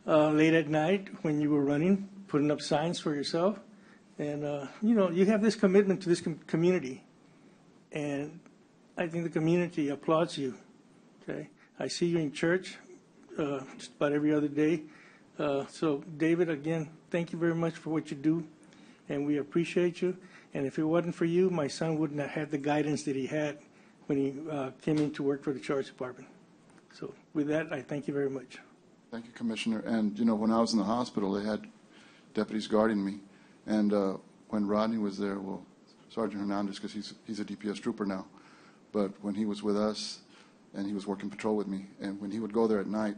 late at night when you were running, putting up signs for yourself. And, you have this commitment to this community, and I think the community applauds you, okay? I see you in church just about every other day. So, David, again, thank you very much for what you do, and we appreciate you. And if it wasn't for you, my son wouldn't have had the guidance that he had when he came in to work for the Sheriff's Department. So, with that, I thank you very much. Thank you, Commissioner. And, when I was in the hospital, they had deputies guarding me. And when Rodney was there, well, Sergeant Hernandez, because he's a DPS trooper now, but when he was with us and he was working patrol with me, and when he would go there at night,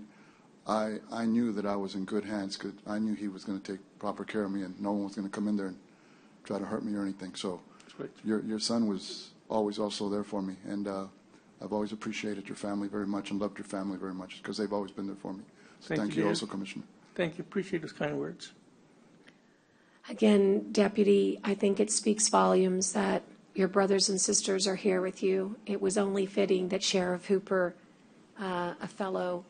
I knew that I was in good hands, because I knew he was going to take proper care of me, and no one was going to come in there and try to hurt me or anything. So your son was always also there for me, and I've always appreciated your family very much and loved your family very much, because they've always been there for me. So thank you also, Commissioner. Thank you. Appreciate those kind words. Again, Deputy, I think it speaks volumes that your brothers and sisters are here with you. It was only fitting that Sheriff Hooper, a fellow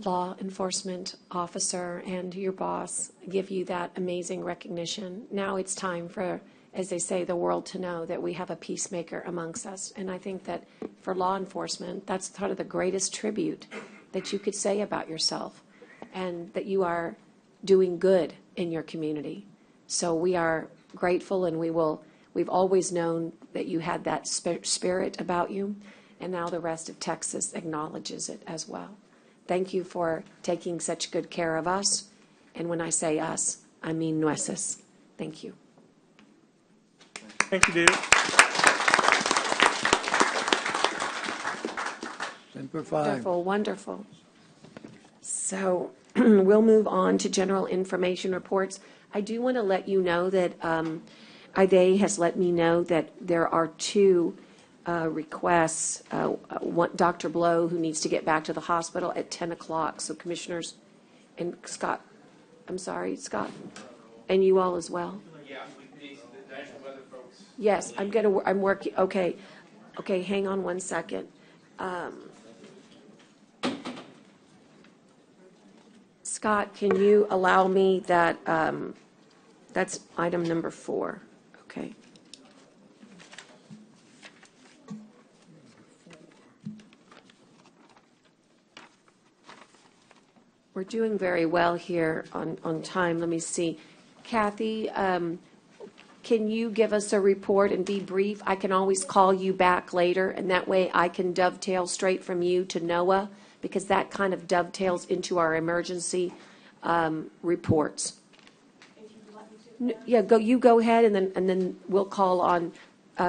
law enforcement officer, and your boss give you that amazing recognition. Now it's time for, as they say, the world to know that we have a peacemaker amongst us. And I think that for law enforcement, that's sort of the greatest tribute that you could say about yourself, and that you are doing good in your community. So we are grateful, and we've always known that you had that spirit about you, and now the rest of Texas acknowledges it as well. Thank you for taking such good care of us, and when I say us, I mean Nueces. Thank you. Thank you, David. Semper Fi. Wonderful, wonderful. So we'll move on to general information reports. I do want to let you know that IDA has let me know that there are two requests. Dr. Blow, who needs to get back to the hospital at 10 o'clock. So commissioners and Scott, I'm sorry, Scott. And you all as well? Yeah, with the National Weather folks. Yes, I'm working, okay. Okay, hang on one second. Scott, can you allow me that, that's item number 4, okay? We're doing very well here on time. Let me see. Kathy, can you give us a report and be brief? I can always call you back later, and that way I can dovetail straight from you to Noah, because that kind of dovetails into our emergency reports. Yeah, you go ahead, and then we'll call on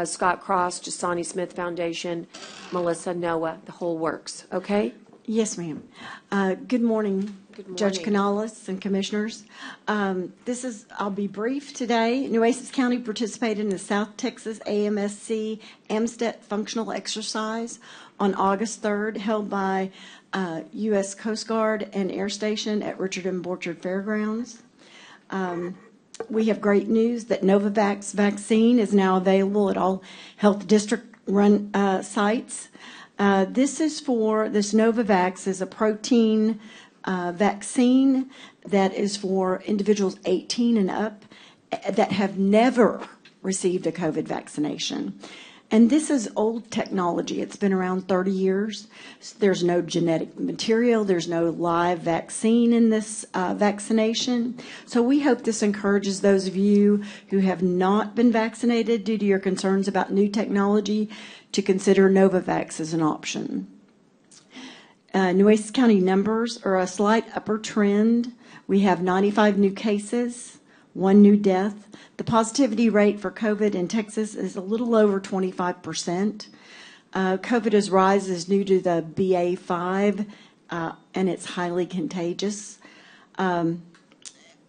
Scott Cross, Jasani Smith Foundation, Melissa, Noah, the whole works. Okay? Yes, ma'am. Good morning, Judge Canales and Commissioners. I'll be brief today. Nueces County participated in the South Texas AMSC AMSTET functional exercise on August 3rd, held by U.S. Coast Guard and Air Station at Richard M. Borchard Fairgrounds. We have great news that Novavax Vaccine is now available at all health district-run sites. This Novavax is a protein vaccine that is for individuals 18 and up that have never received a COVID vaccination. And this is old technology. It's been around 30 years. There's no genetic material. There's no live vaccine in this vaccination. So we hope this encourages those of you who have not been vaccinated due to your concerns about new technology to consider Novavax as an option. Nueces County numbers are a slight upper trend. We have 95 new cases, 1 new death. The positivity rate for COVID in Texas is a little over 25%. COVID is rises due to the BA.5, and it's highly contagious. On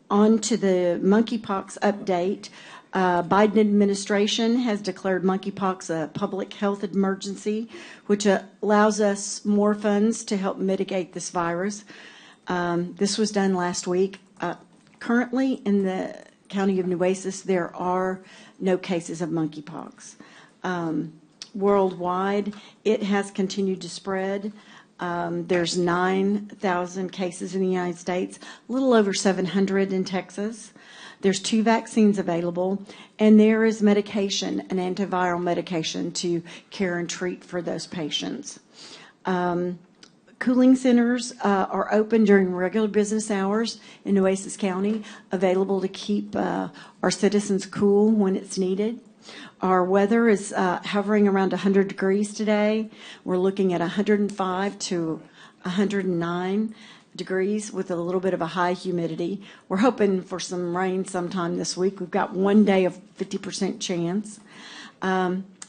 to the monkeypox update. Biden administration has declared monkeypox a public health emergency, which allows us more funds to help mitigate this virus. This was done last week. Currently, in the county of Nueces, there are no cases of monkeypox. Worldwide, it has continued to spread. There's 9,000 cases in the United States, a little over 700 in Texas. There's 2 vaccines available, and there is medication, an antiviral medication, to care and treat for those patients. Cooling centers are open during regular business hours in Nueces County, available to keep our citizens cool when it's needed. Our weather is hovering around 100 degrees today. We're looking at 105 to 109 degrees with a little bit of a high humidity. We're hoping for some rain sometime this week. We've got 1 day of 50% chance.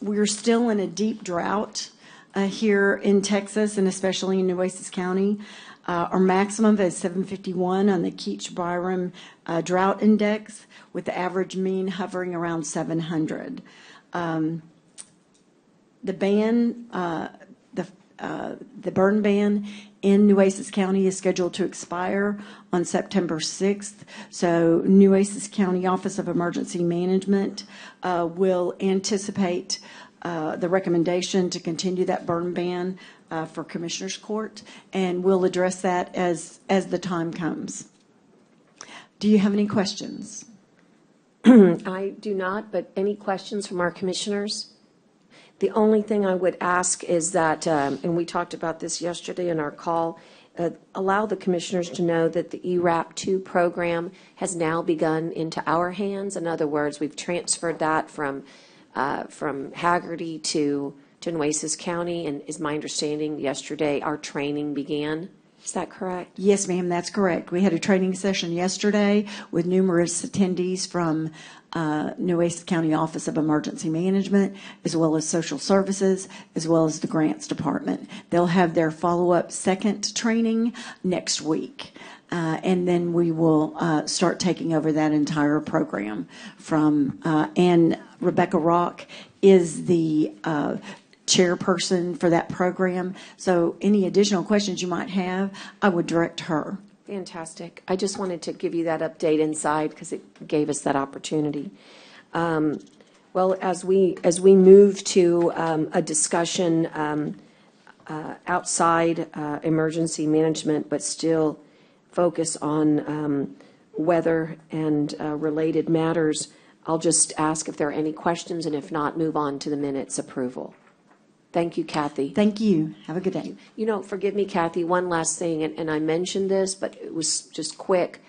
We're still in a deep drought here in Texas, and especially in Nueces County. Our maximum is 751 on the Keach-Byram drought index, with the average mean hovering around 700. The burn ban in Nueces County is scheduled to expire on September 6th. So Nueces County Office of Emergency Management will anticipate the recommendation to continue that burn ban for Commissioners Court, and we'll address that as the time comes. Do you have any questions? I do not, but any questions from our commissioners? The only thing I would ask is that, and we talked about this yesterday in our call, allow the commissioners to know that the ERAP 2 program has now begun into our hands. In other words, we've transferred that from Hagerty to Nueces County, and is my understanding yesterday our training began. Is that correct? Yes, ma'am, that's correct. We had a training session yesterday with numerous attendees from Nueces County Office of Emergency Management, as well as Social Services, as well as the Grants Department. They'll have their follow-up second training next week. And then we will start taking over that entire program from, and Rebecca Rock is the chairperson for that program. So any additional questions you might have, I would direct her. Fantastic. I just wanted to give you that update inside because it gave us that opportunity. Well, as we move to a discussion outside emergency management, but still focus on weather and related matters, I'll just ask if there are any questions, and if not, move on to the minutes approval. Thank you, Kathy. Thank you. Have a good day. You know, forgive me, Kathy, one last thing, and I mentioned this, but it was just quick.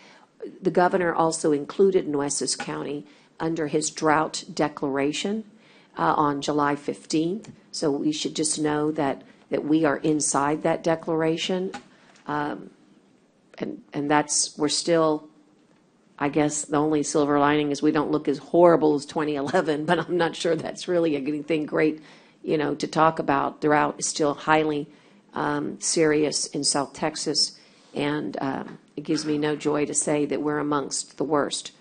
The governor also included Nueces County under his drought declaration on July 15th. So we should just know that we are inside that declaration. And we're still, I guess, the only silver lining is we don't look as horrible as 2011, but I'm not sure that's really anything great, to talk about. Drought is still highly serious in South Texas, and it gives me no joy to say that we're amongst the worst.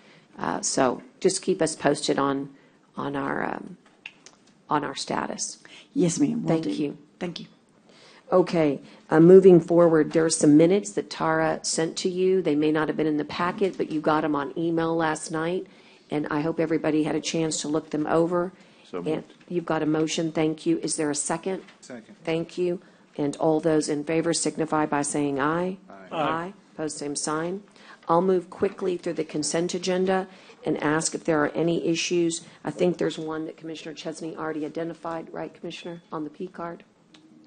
So just keep us posted on our status. Yes, ma'am. Thank you. Thank you. Okay, moving forward, there are some minutes that Tara sent to you. They may not have been in the packet, but you got them on email last night, and I hope everybody had a chance to look them over. So moved. And you've got a motion. Thank you. Is there a second? Second. Thank you. And all those in favor signify by saying aye. Aye. Opposed, same sign. I'll move quickly through the consent agenda and ask if there are any issues. I think there's one that Commissioner Chesney already identified, right, Commissioner, on the P card?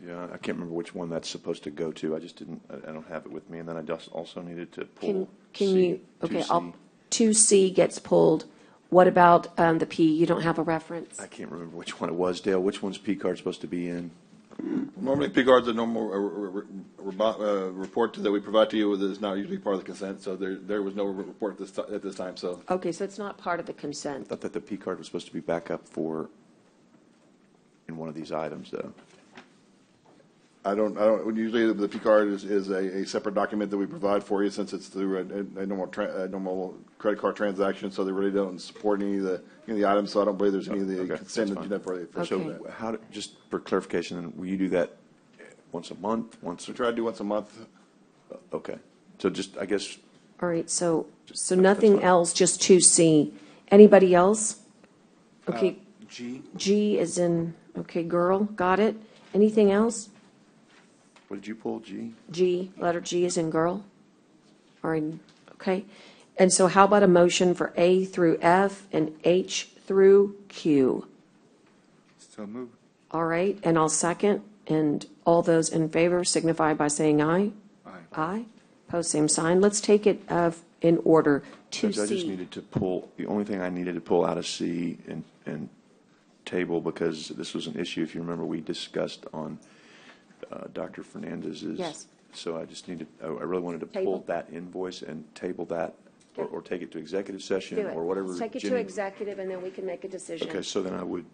Yeah, I can't remember which one that's supposed to go to. I just didn't, I don't have it with me. And then I just also needed to pull Can C, you, okay, 2C. 2C gets pulled. What about the P? You don't have a reference? I can't remember which one it was, Dale. Which one's P card supposed to be in? Normally, P cards are normal report that we provide to you that is not usually part of the consent, so there was no report at this time, so. Okay, so it's not part of the I consent. thought that the P card was supposed to be back up in one of these items, though. I don't, usually the P card is a separate document that we provide for you since it's through a normal credit card transaction, so they really don't support any of the items, so I don't believe there's any of the Okay, consent that's agenda for Okay. So just for clarification, will you do that once a month, We try to do once a month. Okay. So just, I guess, All right, so nothing else, just 2C. Anybody else? Okay, G. G is in, okay, girl, got it. Anything else? what did you pull, G? G, letter G is in girl? Or in, okay. And so how about a motion for A through F and H through Q? So moved. All right, and I'll second. And all those in favor signify by saying aye. Aye. Aye. Post same sign. Let's take it in order. Judge, I just 2C. needed to pull, the only thing I needed to pull out of C and table, because this was an issue, if you remember, we discussed on Dr. Fernandez's. Yes. So I just needed, I really wanted to Table. pull that invoice and table that, or take it to executive session, Do it. or whatever. Let's take it to Jimmy- executive, and then we can make a decision. Okay, so then I would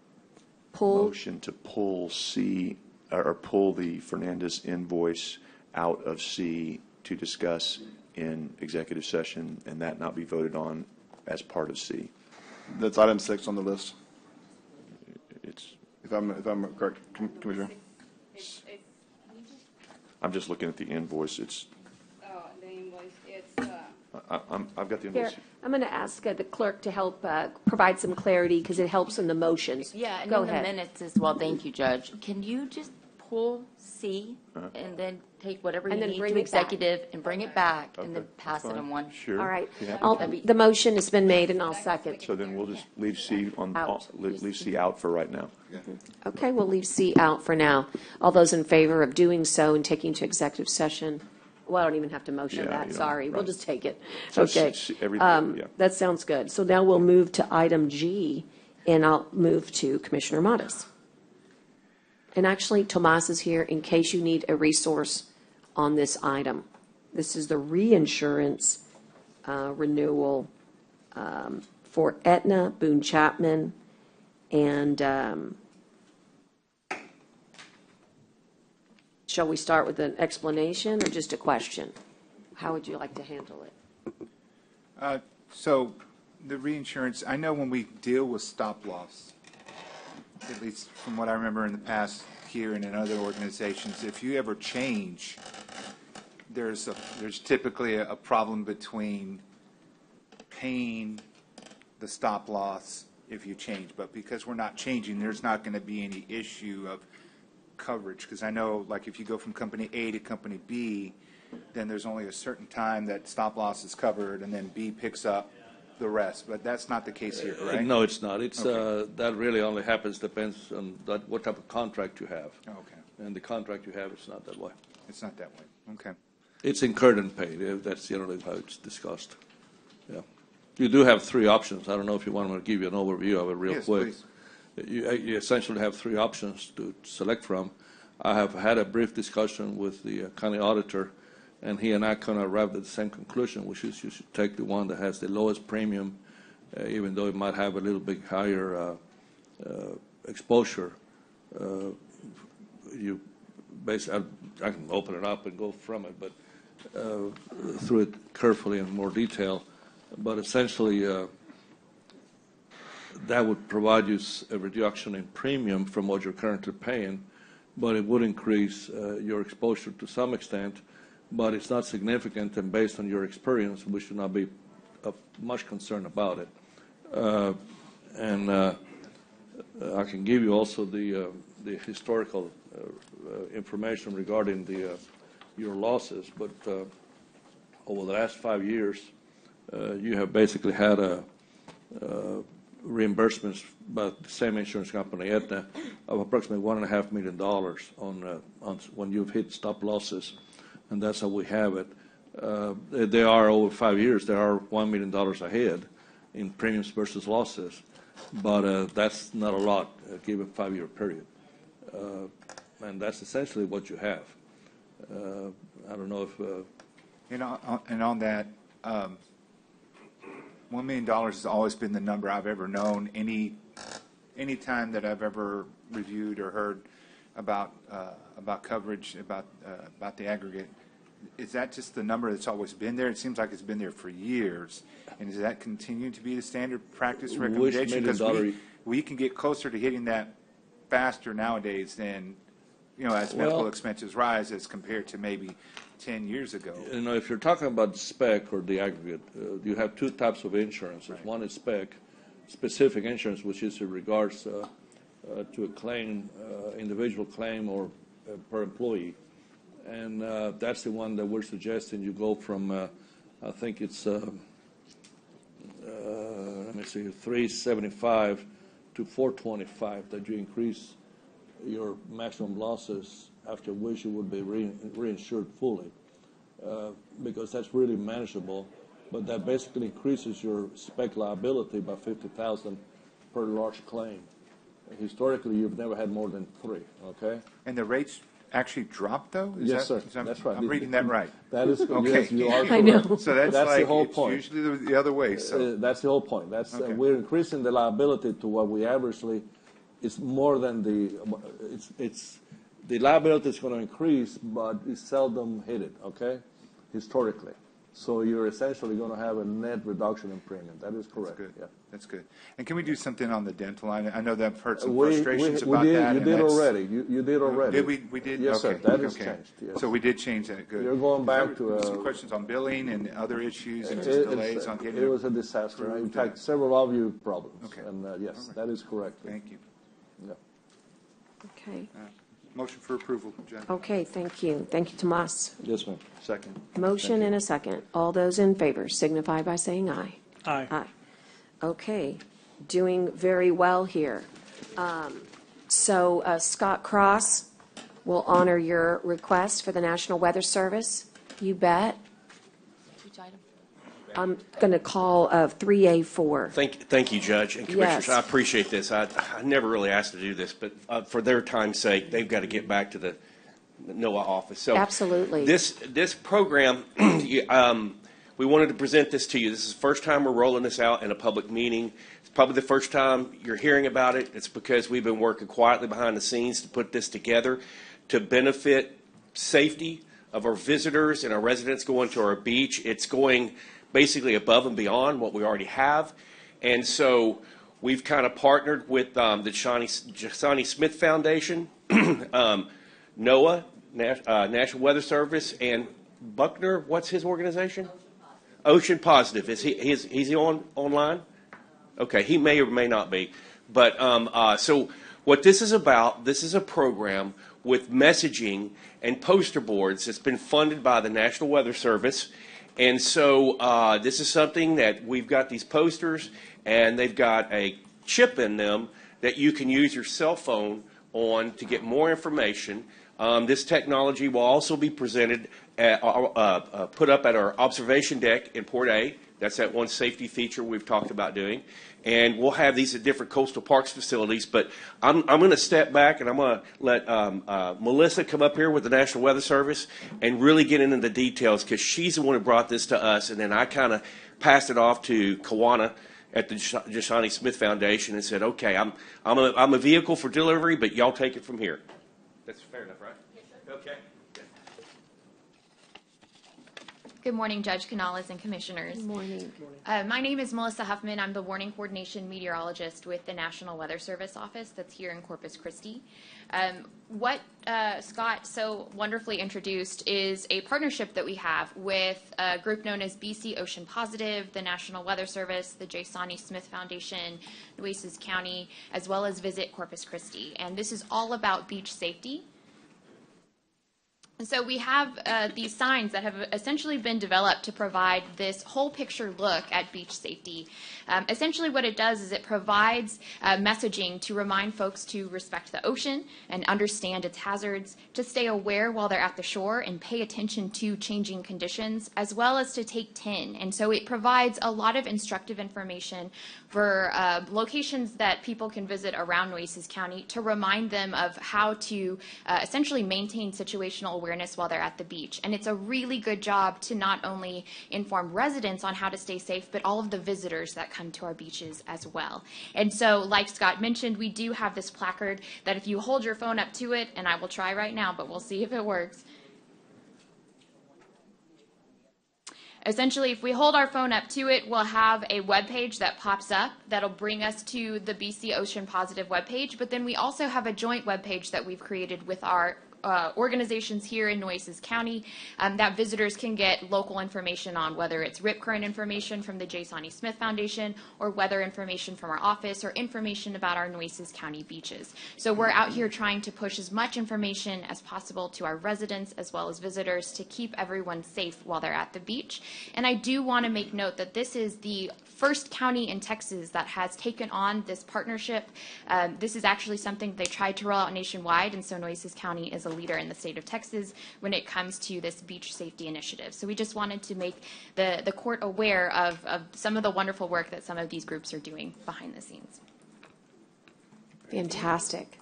Pull, motion to pull C, or pull the Fernandez invoice out of C to discuss in executive session, and that not be voted on as part of C. That's item 6 on the list, It's, if I'm correct, Commissioner. I'm just looking at the invoice. It's, The invoice, it's, I've got the here, invoice. I'm going to ask the clerk to help provide some clarity, because it helps in the motions. Yeah, and Go in the ahead. minutes as well, thank you, Judge. Can you just pull C and then take whatever you And then need bring to it back. executive and bring it back and then Okay, pass it fine. in one? Sure. All right. Be happy I'll- to. The motion has been made, and I'll second. So then we'll just leave C Out. leave C out for right now. Okay, we'll leave C out for now. All those in favor of doing so and taking to executive session? Well, I don't even have to motion Yeah, that, you don't, sorry. We'll right. just take it. So Okay. yeah. That sounds good. So now we'll move to item G, and I'll move to Commissioner Modis. And actually, Tomas is here in case you need a resource on this item. This is the reinsurance renewal for Aetna, Boone, Chapman, and shall we start with an explanation or just a question? How would you like to handle it? So the reinsurance, I know when we deal with stop loss, at least from what I remember in the past here and in other organizations, if you ever change there's typically a problem between paying the stop loss if you change, but because we're not changing, there's not going to be any issue of coverage, because I know, like, if you go from company A to company B, then there's only a certain time that stop loss is covered, and then B picks up the rest. But that's not the case here, right? No, it's not. It's Okay. that really only happens, depends on what type of contract you have. Okay. And the contract you have, it's not that way. It's not that way. Okay. It's incurred and paid. That's generally how it's discussed. Yeah. You do have three options. I don't know if you want me to give you an overview of it real Yes, quick. please. You essentially have three options to select from. I have had a brief discussion with the county auditor, and he and I kind of arrived at the same conclusion, which is you should take the one that has the lowest premium, even though it might have a little bit higher exposure. You basically, I can open it up and go from it, but through it carefully in more detail. But essentially, that would provide you a reduction in premium from what you're currently paying, but it would increase your exposure to some extent, but it's not significant, and based on your experience, we should not be of much concern about it. I can give you also the historical information regarding your losses, but over the last 5 years, you have basically had reimbursements by the same insurance company, Aetna, of approximately $1.5 million on when you've hit stop losses, and that's how we have it. They are over 5 years. They are $1 million ahead in premiums versus losses, but that's not a lot given 5-year period, and that's essentially what you have. I don't know if. And on that. $1 million has always been the number I've ever known. Any time that I've ever reviewed or heard about coverage, about the aggregate, is that just the number that's always been there? It seems like it's been there for years. And does that continue to be the standard practice recommendation? Because we can get closer to hitting that faster nowadays than, as medical expenses rise as compared to maybe 10 years ago. If you're talking about the spec or the aggregate, you have two types of insurances. Right. One is specific insurance, which is in regards to a claim, individual claim or per employee. And that's the one that we're suggesting you go from, I think it's, let me see, 375 to 425, that you increase your maximum losses, after which you would be reinsured fully, because that's really manageable. But that basically increases your spec liability by $50,000 per large claim. Historically, you've never had more than 3. Okay. And the rates actually dropped, though? Yes, sir. That's right. I'm reading that right. That is okay. Yes, you are correct. I know. So that's like, the whole point. It's usually the other way. So that's the whole point. That's okay. We're increasing the liability to what we averagely. It's more than the liability is going to increase, but it's seldom hit it, okay, historically. So you're essentially going to have a net reduction in premium. That is correct. That's good. Yeah. That's good. And can we do something on the dental line? I know that I've heard some frustrations about that. You did already. You did already. Did we? We did? Yes, okay. sir. That has changed. Yes. So we did change that. Good. You're going back to some questions on billing and other issues and just delays on getting it was a disaster. In fact, several of you problems. Okay. And yes, right. That is correct. Thank you. Yeah. Okay. Motion for approval, Jen. Okay, thank you. Thank you, Tomas. Yes, ma'am. Second. Motion and a second. All those in favor signify by saying aye. Aye. Aye. Okay, doing very well here. So Scott Cross will honor your request for the National Weather Service. You bet. Which item? I'm going to call 3A4. Thank you, Judge and Commissioners. Yes. I appreciate this. I never really asked to do this, but for their time's sake, they've got to get back to the NOAA office. So absolutely. This program, we wanted to present this to you. This is the first time we're rolling this out in a public meeting. It's probably the first time you're hearing about it. It's because we've been working quietly behind the scenes to put this together to benefit safety of our visitors and our residents going to our beach. It's going basically above and beyond what we already have. And so we've kind of partnered with the Johnny Smith Foundation, NOAA, National Weather Service, and Buckner, what's his organization? Ocean Positive. Is he online? Okay, he may or may not be. But so what this is about, this is a program with messaging and poster boards that's been funded by the National Weather Service. And so this is something that we've got these posters, and they've got a chip in them that you can use your cell phone on to get more information. This technology will also be presented, put up at our observation deck in Port A. That's that one safety feature we've talked about doing. And we'll have these at different coastal parks facilities. But I'm going to step back, and I'm going to let Melissa come up here with the National Weather Service and really get into the details, because she's the one who brought this to us. And then I kind of passed it off to Kawana at the Jashani Smith Foundation and said, okay, I'm a vehicle for delivery, but y'all take it from here. That's fair enough, right? Okay. Good morning, Judge Canales and Commissioners. Good morning. My name is Melissa Huffman. I'm the Warning Coordination Meteorologist with the National Weather Service office that's here in Corpus Christi. What Scott so wonderfully introduced is a partnership that we have with a group known as BC Ocean Positive, the National Weather Service, the Jashani Smith Foundation, Nueces County, as well as Visit Corpus Christi. And this is all about beach safety. And so we have these signs that have essentially been developed to provide this whole picture look at beach safety. Essentially what it does is it provides messaging to remind folks to respect the ocean and understand its hazards, to stay aware while they're at the shore and pay attention to changing conditions, as well as to take 10. And so it provides a lot of instructive information for locations that people can visit around Nueces County to remind them of how to essentially maintain situational awareness while they're at the beach. And it's a really good job to not only inform residents on how to stay safe, but all of the visitors that come to our beaches as well. And so, like Scott mentioned, we do have this placard that if you hold your phone up to it, and I will try right now, but we'll see if it works. Essentially, if we hold our phone up to it, we'll have a web page that pops up that'll bring us to the BC Ocean Positive webpage, but then we also have a joint webpage that we've created with our organizations here in Nueces County that visitors can get local information on, whether it's rip current information from the Jashani Smith Foundation or weather information from our office or information about our Nueces County beaches. So we're out here trying to push as much information as possible to our residents as well as visitors to keep everyone safe while they're at the beach. And I do want to make note that this is the first county in Texas that has taken on this partnership. This is actually something they tried to roll out nationwide, and so Nueces County is a leader in the state of Texas when it comes to this beach safety initiative. So we just wanted to make the court aware of some of the wonderful work that some of these groups are doing behind the scenes. Fantastic.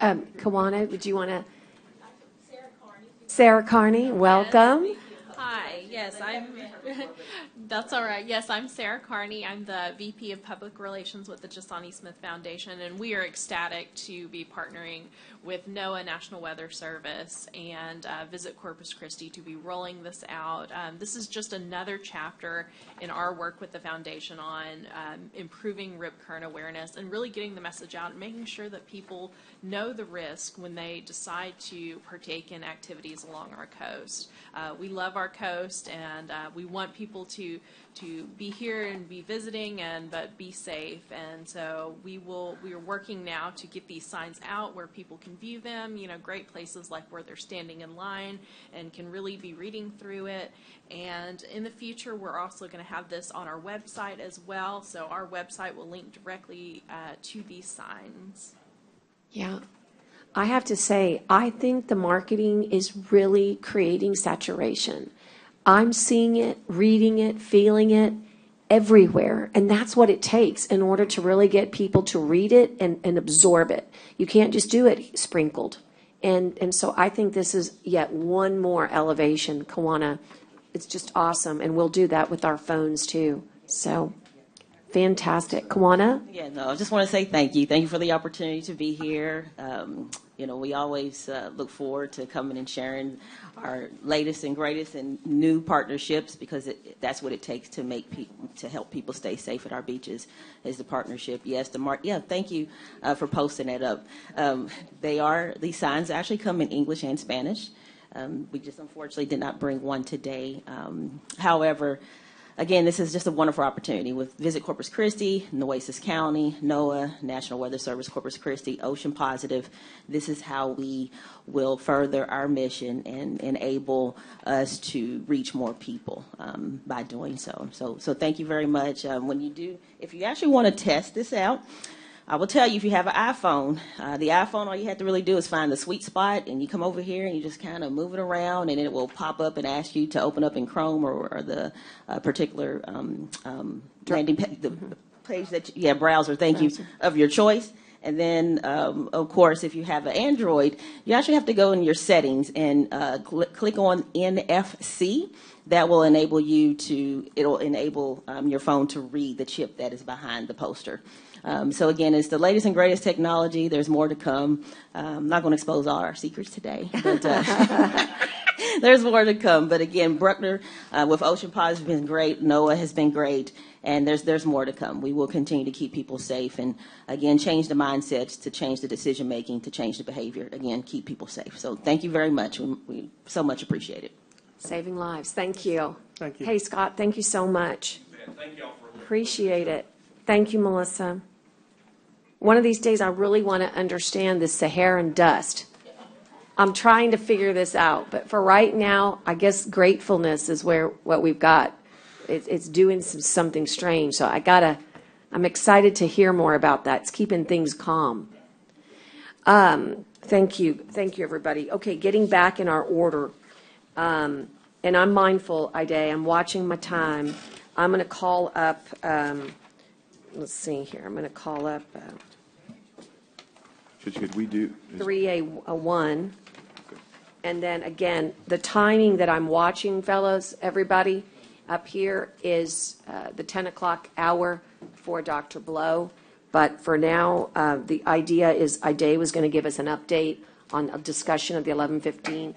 Kawana, would you want to? Sarah Carney, welcome. Hi, yes, that's all right. Yes, I'm Sarah Carney. I'm the VP of Public Relations with the Jashani Smith Foundation, and we are ecstatic to be partnering with NOAA, National Weather Service, and Visit Corpus Christi to be rolling this out. This is just another chapter in our work with the foundation on improving rip current awareness and really getting the message out and making sure that people know the risk when they decide to partake in activities along our coast. We love our coast, and we want people to be here and be visiting, but be safe. And so we are working now to get these signs out where people can view them. You know, great places like where they're standing in line and can really be reading through it. And in the future, we're also going to have this on our website as well. So our website will link directly to these signs. Yeah. I have to say, I think the marketing is really creating saturation. I'm seeing it, reading it, feeling it everywhere. And that's what it takes in order to really get people to read it and absorb it. You can't just do it sprinkled. And so I think this is yet one more elevation, Kawana. It's just awesome. And we'll do that with our phones too. So fantastic. Kawana? Yeah, no, I just want to say thank you. Thank you for the opportunity to be here. We always look forward to coming and sharing our latest and greatest and new partnerships, because that's what it takes to help people stay safe at our beaches is the partnership. Yes, thank you for posting that up. These signs actually come in English and Spanish. We just unfortunately did not bring one today. However, again, this is just a wonderful opportunity with Visit Corpus Christi, Nueces County, NOAA, National Weather Service Corpus Christi, Ocean Positive. This is how we will further our mission and enable us to reach more people by doing so. So thank you very much. If you actually want to test this out, I will tell you, if you have an iPhone, the iPhone, all you have to really do is find the sweet spot, and you come over here and you just kind of move it around, and it will pop up and ask you to open up in Chrome or the particular landing the page that browser, thank you, of your choice. And then, of course, if you have an Android, you actually have to go in your settings and click on NFC. That will enable it'll enable your phone to read the chip that is behind the poster. So again, it's the latest and greatest technology. There's more to come. I'm not going to expose all our secrets today, but there's more to come. But again, Bruckner with Ocean Positive has been great. NOAA has been great. And there's more to come. We will continue to keep people safe and, again, change the mindsets, to change the decision-making, to change the behavior. Again, keep people safe. So thank you very much. We so much appreciate it. Saving lives. Thank you. Thank you. Hey, Scott, thank you so much. Thank y'all for Appreciate it. Thank you, Melissa. One of these days, I really want to understand this Saharan dust. I'm trying to figure this out. But for right now, I guess gratefulness is what we've got. It's doing something strange. So I'm excited to hear more about that. It's keeping things calm. Thank you. Thank you, everybody. Okay, getting back in our order. And I'm mindful, Ide, I'm watching my time. I'm going to call up, let's see here. I'm going to call up Could we do? 3A1. And then, again, the timing that I'm watching, fellows, everybody, up here is the 10 o'clock hour for Dr. Blow. But for now, the idea is Ide was going to give us an update on a discussion of the 1115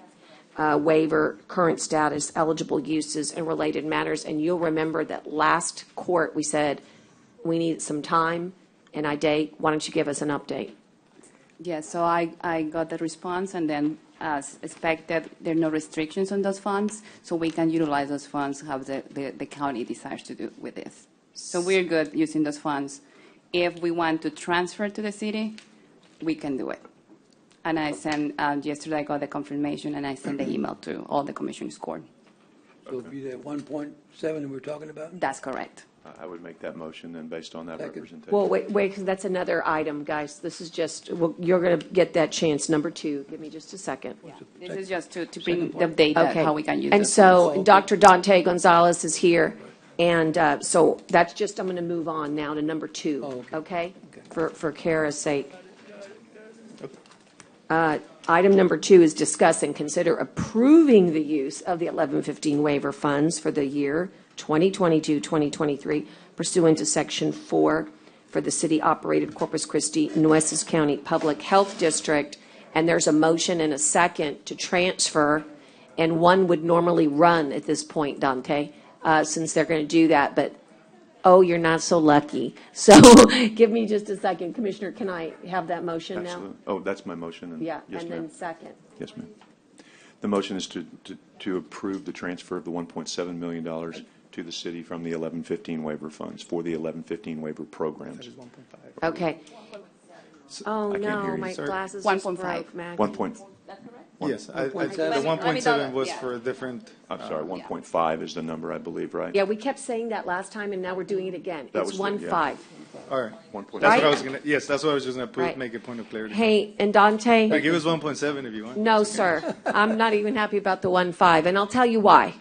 waiver, current status, eligible uses, and related matters. And you'll remember that last court we said we need some time. And Ide, why don't you give us an update? Yes, so I got the response, and then as expected, there are no restrictions on those funds, so we can utilize those funds how the county desires to do with this. So we're good using those funds. If we want to transfer to the city, we can do it. And I sent, yesterday I got the confirmation, and I sent the email to all the commissioners court. So it'd be that 1.7 that we're talking about? That's correct. I would make that motion then based on that representation. Well, wait, because that's another item, guys. This is just, you're going to get that chance. Number 2, give me just a second. Yeah. This is just to bring the data, Okay. how we can use And those so funds. Dr. Dante Gonzalez is here. And so that's just, I'm going to move on now to number 2, okay? For Kara's sake. Item number 2 is discuss and consider approving the use of the 1115 waiver funds for the year 2022-2023 pursuant to Section 4 for the city-operated Corpus Christi, Nueces County Public Health District. And there's a motion and a second to transfer, and one would normally run at this point, Dante, since they're going to do that. But, oh, you're not so lucky. So give me just a second. Commissioner, can I have that motion now? Absolutely. Oh, that's my motion. Yeah, Yes, and ma'am. then second. Yes, ma'am. The motion is to approve the transfer of the $1.7 million to the city from the 1115 waiver funds for the 1115 waiver programs. Okay. Oh, I can't hear no, you. my Sorry. glasses 1.5. just broke, Maggie. 1 point. Yes, the 1.7. 1.7 was for a different. I'm sorry, 1.5 is the number, I believe, right? Yeah, we kept saying that last time, and now we're doing it again. That It's was the- 1.5. All right. 1.5. That's what I was gonna. Yes, that's what I was just gonna Right. make a point of clarity. Hey, and Dante? Like, give us 1.7 if you want. No, sir. I'm not even happy about the 1.5, and I'll tell you why.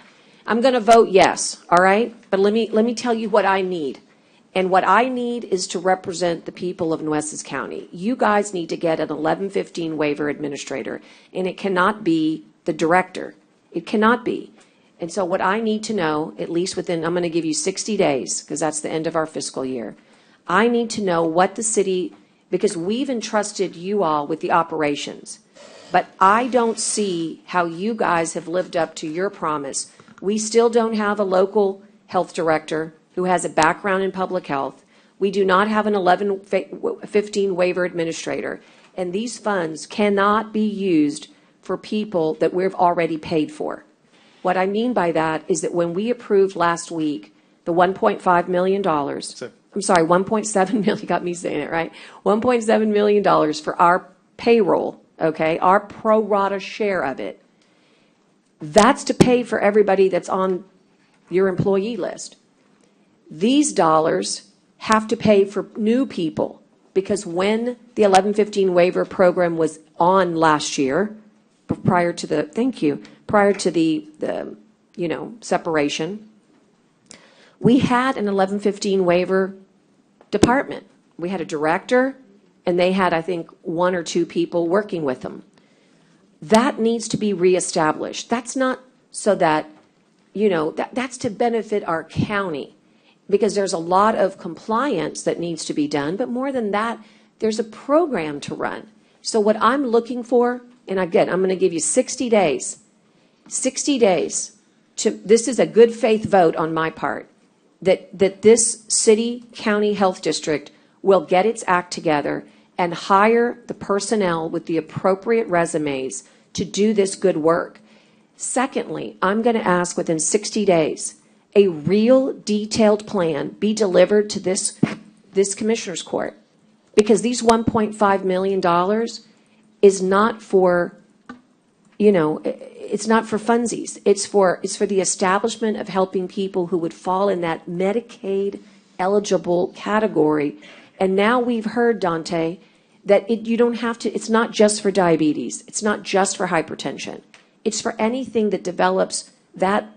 I'm going to vote yes, all right? But let me tell you what I need. And what I need is to represent the people of Nueces County. You guys need to get an 1115 waiver administrator, and it cannot be the director. It cannot be. And so what I need to know, at least within, I'm going to give you 60 days, because that's the end of our fiscal year. I need to know what the city, because we've entrusted you all with the operations, but I don't see how you guys have lived up to your promise. We still don't have a local health director who has a background in public health. We do not have an 1115 waiver administrator. And these funds cannot be used for people that we've already paid for. What I mean by that is that when we approved last week the $1.5 million, I'm sorry, 1.7 million, got me saying it right, $1.7 million for our payroll, okay, our pro rata share of it, that's to pay for everybody that's on your employee list. These dollars have to pay for new people, because when the 1115 waiver program was on last year, prior to the separation, we had an 1115 waiver department. We had a director, and they had, I think, 1 or 2 people working with them. That needs to be reestablished. That's not so that, that's to benefit our county, because there's a lot of compliance that needs to be done, but more than that, there's a program to run. So what I'm looking for, and again, I'm going to give you 60 days. 60 days this is a good faith vote on my part, that this city, county health district will get its act together and hire the personnel with the appropriate resumes to do this good work. Secondly, I'm going to ask within 60 days, a real detailed plan be delivered to this commissioner's court, because these $1.5 million is not for, it's not for funsies. It's for the establishment of helping people who would fall in that Medicaid eligible category. And now we've heard, Dante, that you don't have to, it's not just for diabetes. It's not just for hypertension. It's for anything that develops that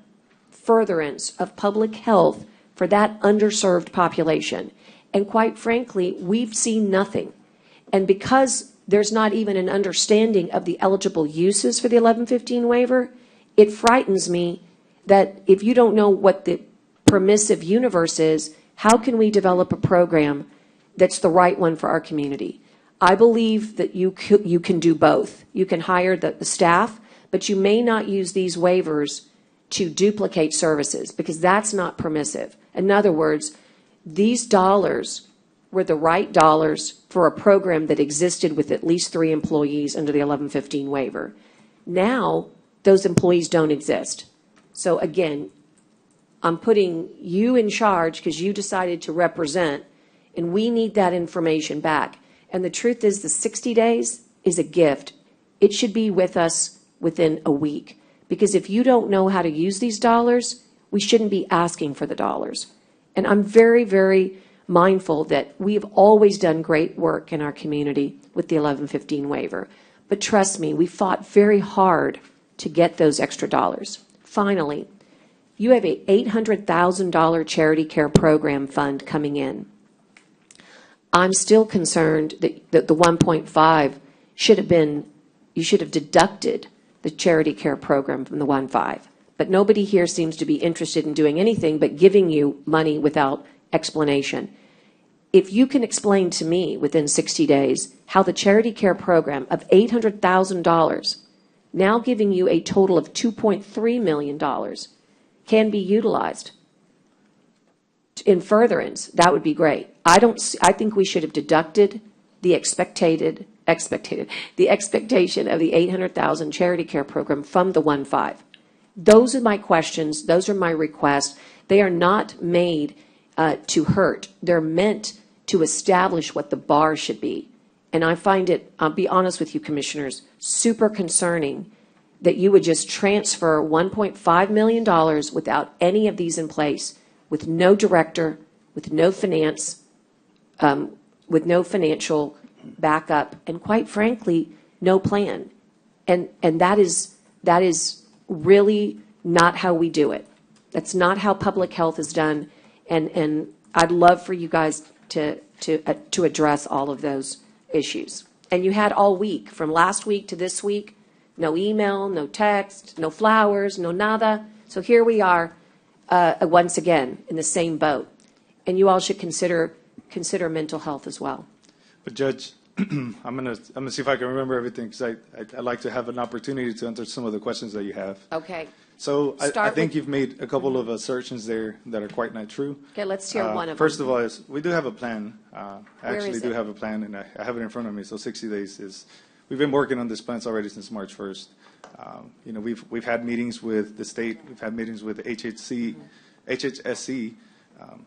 furtherance of public health for that underserved population. And quite frankly, we've seen nothing. And because there's not even an understanding of the eligible uses for the 1115 waiver, it frightens me that if you don't know what the permissive universe is, how can we develop a program that's the right one for our community? I believe that you can do both. You can hire the staff, but you may not use these waivers to duplicate services, because that's not permissive. In other words, these dollars were the right dollars for a program that existed with at least 3 employees under the 1115 waiver. Now, those employees don't exist. So again, I'm putting you in charge because you decided to represent, and we need that information back. And the truth is, the 60 days is a gift. It should be with us within a week. Because if you don't know how to use these dollars, we shouldn't be asking for the dollars. And I'm very, very mindful that we've always done great work in our community with the 1115 waiver. But trust me, we fought very hard to get those extra dollars. Finally, you have a $800,000 charity care program fund coming in. I'm still concerned that the 1.5 should have been, you should have deducted the charity care program from the 1.5. But nobody here seems to be interested in doing anything but giving you money without explanation. If you can explain to me within 60 days how the charity care program of $800,000, now giving you a total of $2.3 million, can be utilized in furtherance, that would be great. I think we should have deducted the expectation of the 800,000 charity care program from the 1.5. Those are my questions. Those are my requests. They are not made to hurt. They're meant to establish what the bar should be. And I find it, I'll be honest with you, commissioners, super concerning that you would just transfer $1.5 million without any of these in place, with no director, with no finance, with no financial backup, and quite frankly, no plan. And that is really not how we do it. That's not how public health is done. And I'd love for you guys to address all of those issues. And you had all week, from last week to this week, no email, no text, no flowers, no nada. So here we are once again in the same boat. And you all should consider mental health as well. But Judge, I'm gonna see if I can remember everything, because I'd like to have an opportunity to answer some of the questions that you have. Okay. So I think you've made a couple of assertions there that are quite not true. Okay, let's hear one of them. First of all, we do have a plan. I actually have it? a plan, and I have it in front of me. So 60 days is, we've been working on this plan already since March 1st. We've had meetings with the state, we've had meetings with HHSC,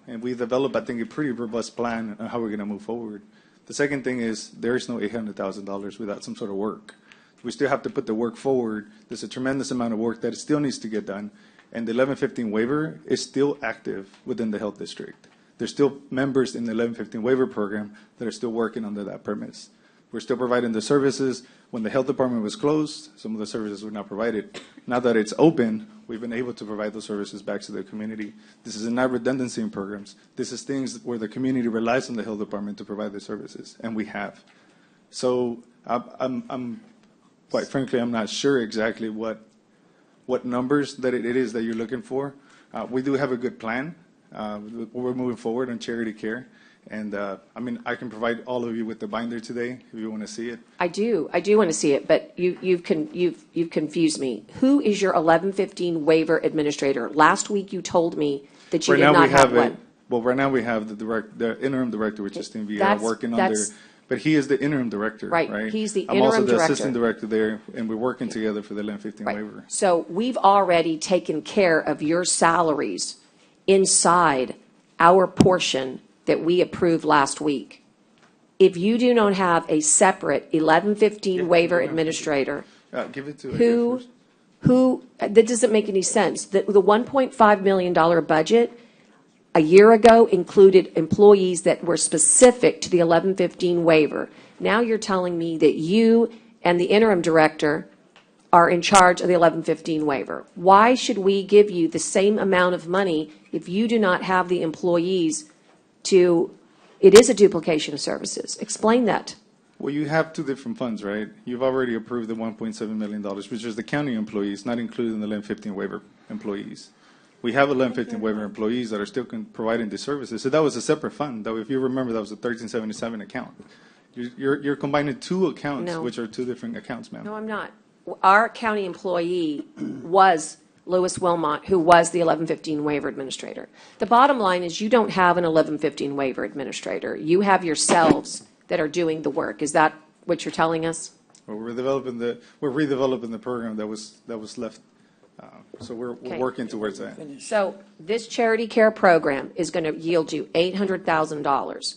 and we've developed, I think, a pretty robust plan on how we're going to move forward. The second thing is there is no $800,000 without some sort of work. We still have to put the work forward. There's a tremendous amount of work that still needs to get done, and the 1115 waiver is still active within the health district. There's still members in the 1115 waiver program that are still working under that premise. We're still providing the services. When the health department was closed, some of the services were not provided. Now that it's open, we've been able to provide those services back to the community. This is not redundancy in programs. This is things where the community relies on the health department to provide the services, and we have. So I'm quite frankly, I'm not sure exactly what numbers that it is that you're looking for. We do have a good plan. We're moving forward on charity care. And I can provide all of you with the binder today if you want to see it. I do want to see it, but you've confused me. Who is your 1115 waiver administrator? Last week you told me that you did not have one. Well, right now we have the interim director, which is Steve Vieira, working under. But he is the interim director, right? He's the I'm interim also the director. assistant director there, and we're working together for the 1115 waiver. So we've already taken care of your salaries inside our portion that we approved last week. If you do not have a separate 1115 waiver administrator, give it to who that doesn't make any sense. The $1.5 million budget a year ago included employees that were specific to the 1115 waiver. Now you're telling me that you and the interim director are in charge of the 1115 waiver. Why should we give you the same amount of money if you do not have the employees it is a duplication of services? Explain that. Well, you have two different funds, right? You've already approved the $1.7 million, which is the county employees, not including the 1115 waiver employees. We have 1115 waiver employees that are still providing the services. So that was a separate fund. That, if you remember, that was a 1377 account. You're combining two accounts, which are two different accounts, ma'am. No, I'm not. Our county employee was Louis Wilmot, who was the 1115 waiver administrator. The bottom line is you don't have an 1115 waiver administrator. You have yourselves that are doing the work. Is that what you're telling us? Well, we're redeveloping the program that was left. So we're working towards that. So this charity care program is going to yield you $800,000.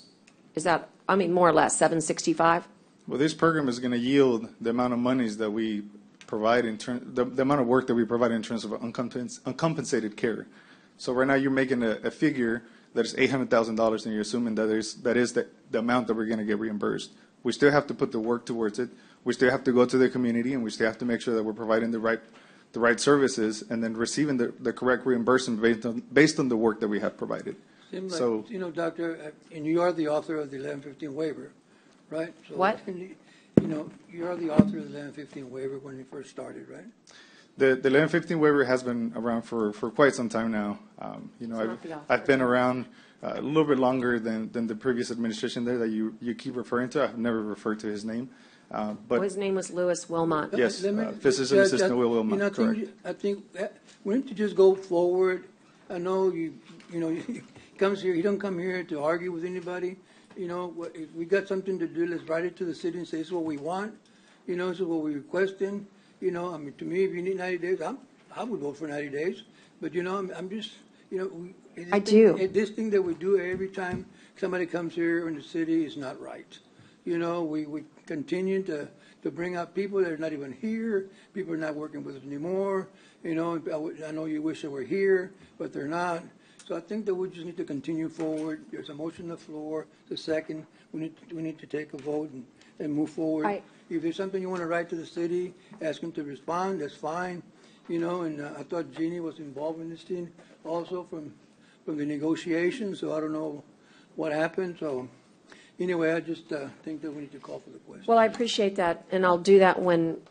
Is that, more or less, $765,000? Well, this program is going to yield the amount of monies that we provide the amount of work that we provide in terms of uncompensated care. So right now you're making a figure that is $800,000, and you're assuming that is the amount that we're going to get reimbursed. We still have to put the work towards it. We still have to go to the community, and we still have to make sure that we're providing the right services and then receiving the correct reimbursement based on the work that we have provided. Seems like, Doctor, and you are the author of the 1115 waiver, right? So, what? You are the author of the 1115 waiver when you first started, right? The 1115 waiver has been around for quite some time now. I've been around a little bit longer than the previous administration there that you keep referring to. I've never referred to his name. But his name was Louis Wilmot. Yes, physician assistant Will Wilmot, correct. I think we need to just go forward. I know he comes here. He don't come here to argue with anybody. If we got something to do, let's write it to the city and say, this is what we want. This is what we're requesting. To me, if you need 90 days, I would vote for 90 days. But, I'm just, this thing that we do every time somebody comes here in the city is not right. We continue to bring out people that are not even here. People are not working with us anymore. I know you wish they were here, but they're not. So I think that we just need to continue forward. There's a motion on the floor. The second, we need to take a vote and move forward. If there's something you want to write to the city, ask them to respond. That's fine. And I thought Jeannie was involved in this thing also from the negotiations. So I don't know what happened. So anyway, I just think that we need to call for the question. Well, I appreciate that, and I'll do that when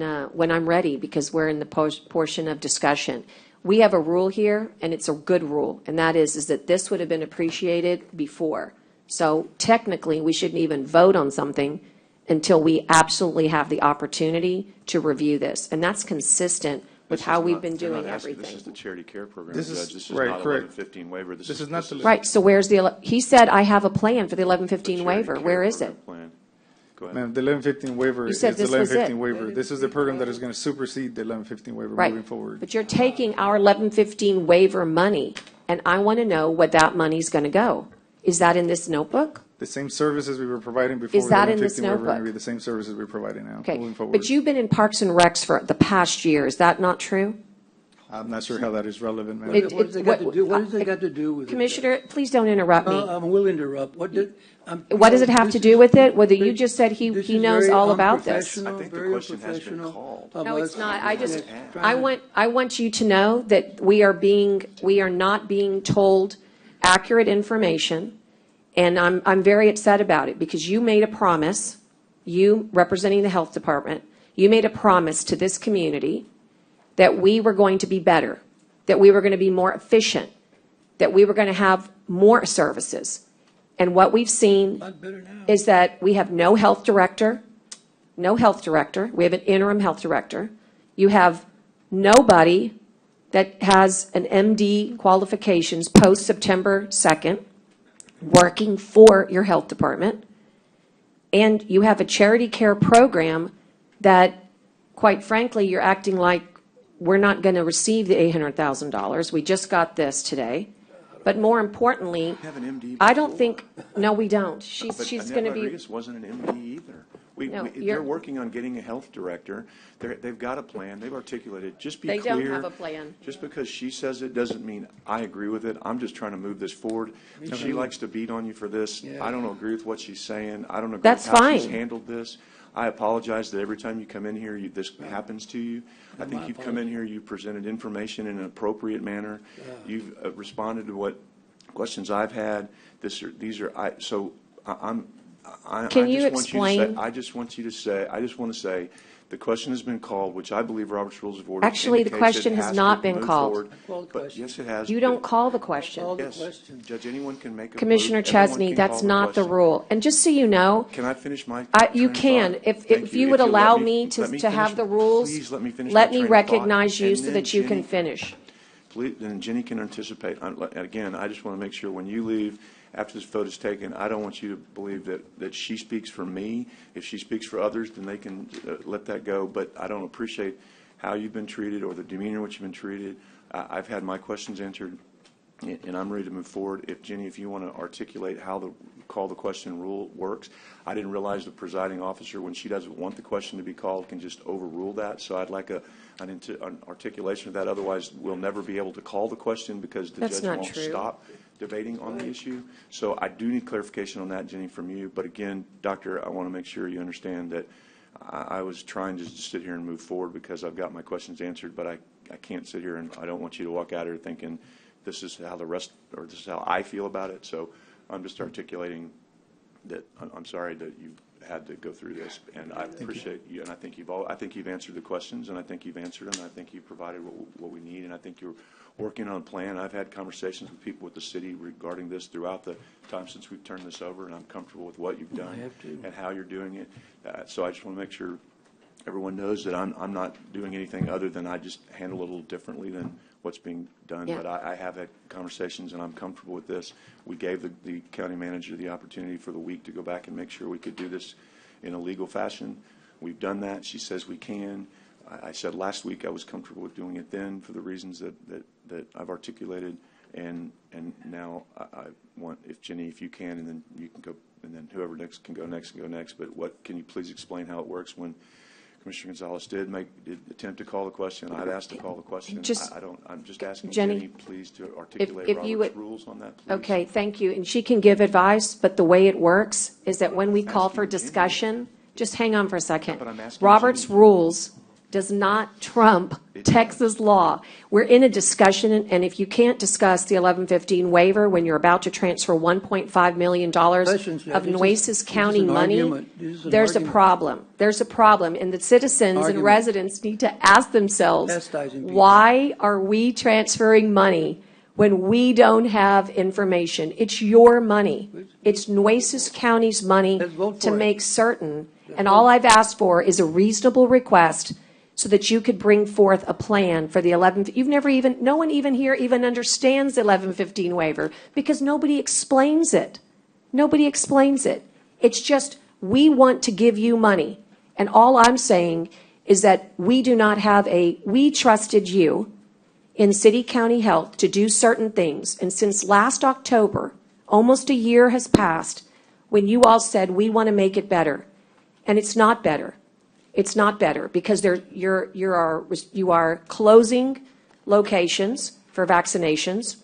I'm ready, because we're in the portion of discussion. We have a rule here, and it's a good rule, and that is that this would have been appreciated before. So technically, we shouldn't even vote on something until we absolutely have the opportunity to review this, and that's consistent with how we've been doing everything. This is the charity care program, This Judge. is This is right, not correct. 1115 waiver. This is not the Right. So where's he said I have a plan for the 1115 waiver. Where is it? Plan. Go ahead. Ma'am, the 1115 waiver You is said the this was it. 1115 waiver. This is the program that is going to supersede the 1115 waiver Right. moving forward. But you're taking our 1115 waiver money, and I want to know what that money's going to go. Is that in this notebook? The same services we were providing before Is the that in this 1115 waiver are going to notebook? be the same services we're providing now Okay, moving forward. but you've been in Parks and Recs for the past year. Is that not true? I'm not sure how that is relevant, ma'am. It- What does it got to do, what does it got to do with it? Commissioner, please don't interrupt me. I'm willing to interrupt. What does it have to do with it? Whether you just said he This he is knows very all about this. unprofessional, I think the very question has been unprofessional called. of No, it's us. not. I just, Yes, I want you to know that we are not being told accurate information, and I'm very upset about it, because you made a promise, you representing the health department, you made a promise to this community that we were going to be better, that we were going to be more efficient, that we were going to have more services. And what we've seen is that we have no health director. We have an interim health director. You have nobody that has an MD qualifications post September 2nd working for your health department. And you have a charity care program that, quite frankly, you're acting like we're not going to receive the $800,000. We just got this today. But more importantly, Have an MD I don't think, no, we don't. She's But going to Annette be. Rodriguez wasn't an MD either. No, They're you're- working on getting a health director. They've got a plan. They've articulated. Just be They clear. don't have a plan. Just because she says it doesn't mean I agree with it. I'm just trying to move this forward. She likes to beat on you for this. Yeah. I don't agree with what she's saying. I don't agree That's with how she's fine. handled this. I apologize that every time you come in here, this happens to you. I think you've come in here, you presented information in an appropriate manner. You've responded to what questions I've had. Can you explain? I just want to say, the question has been called, which I believe Robert's Rules of Order Actually, the indicates question it has has not to been move called. forward. Call the But question. yes, it has. You don't call the question. Call the Yes, question. Judge, anyone can make a. Commissioner everyone Chesney, can that's call not the question. rule. And just so you know, Can I finish my? you train of can. thought? If Thank you would you'll allow let me let to finish- have the rules, Please let me finish. let my me train of recognize thought, you and so then that you can Jenny- finish. Please, and Jenny can anticipate. Again, I just want to make sure when you leave, after this vote is taken, I don't want you to believe that she speaks for me. If she speaks for others, then they can let that go. But I don't appreciate how you've been treated or the demeanor in which you've been treated. I've had my questions answered, and I'm ready to move forward. If Jenny, if you want to articulate how the call the question rule works, I didn't realize the presiding officer, when she doesn't want the question to be called, can just overrule that. So I'd like an articulation of that. Otherwise, we'll never be able to call the question because the That's judge not won't true. stop debating on the issue. So I do need clarification on that, Jenny, from you. But again, Doctor, I want to make sure you understand that I was trying to just sit here and move forward because I've got my questions answered, but I can't sit here and I don't want you to walk out here thinking this is how the rest, or this is how I feel about it. So I'm just articulating that I'm sorry that you had to go through this, and I appreciate you, and I think you've answered the questions, and I think you've answered them, and I think you've provided what we need, and I think you're working on a plan. I've had conversations with people with the city regarding this throughout the time since we've turned this over, and I'm comfortable with what you've done and how you're doing it. So I just want to make sure everyone knows that I'm not doing anything other than I just handle it a little differently than what's being done. Yeah. But I have had conversations, and I'm comfortable with this. We gave the county manager the opportunity for the week to go back and make sure we could do this in a legal fashion. We've done that. She says we can. I said last week I was comfortable with doing it then for the reasons that I've articulated. And now I want, if Jenny, if you can, and then you can go, and then whoever next can go next and go next. But can you please explain how it works when Commissioner Gonzalez did attempt to call the question? I've asked to call the question. I'm just asking Jenny, please, to articulate Robert's rules on that, please. Okay, thank you. And she can give advice, but the way it works is that when we call for discussion, just hang on for a second. But I'm asking Robert's Jenny. rules does not trump Texas law. We're in a discussion, and if you can't discuss the 1115 waiver when you're about to transfer $1.5 million of Nueces County money, there's a problem. There's a problem, and the citizens and residents need to ask themselves, why are we transferring money when we don't have information? It's your money. It's Nueces County's money to make certain, and all I've asked for is a reasonable request so that you could bring forth a plan for the 11. No one even here even understands the 1115 waiver because nobody explains it. Nobody explains it. It's just We want to give you money. And all I'm saying is that we trusted you in city county health to do certain things. And since last October, almost a year has passed when you all said, we want to make it better. And it's not better. It's not better because you are closing locations for vaccinations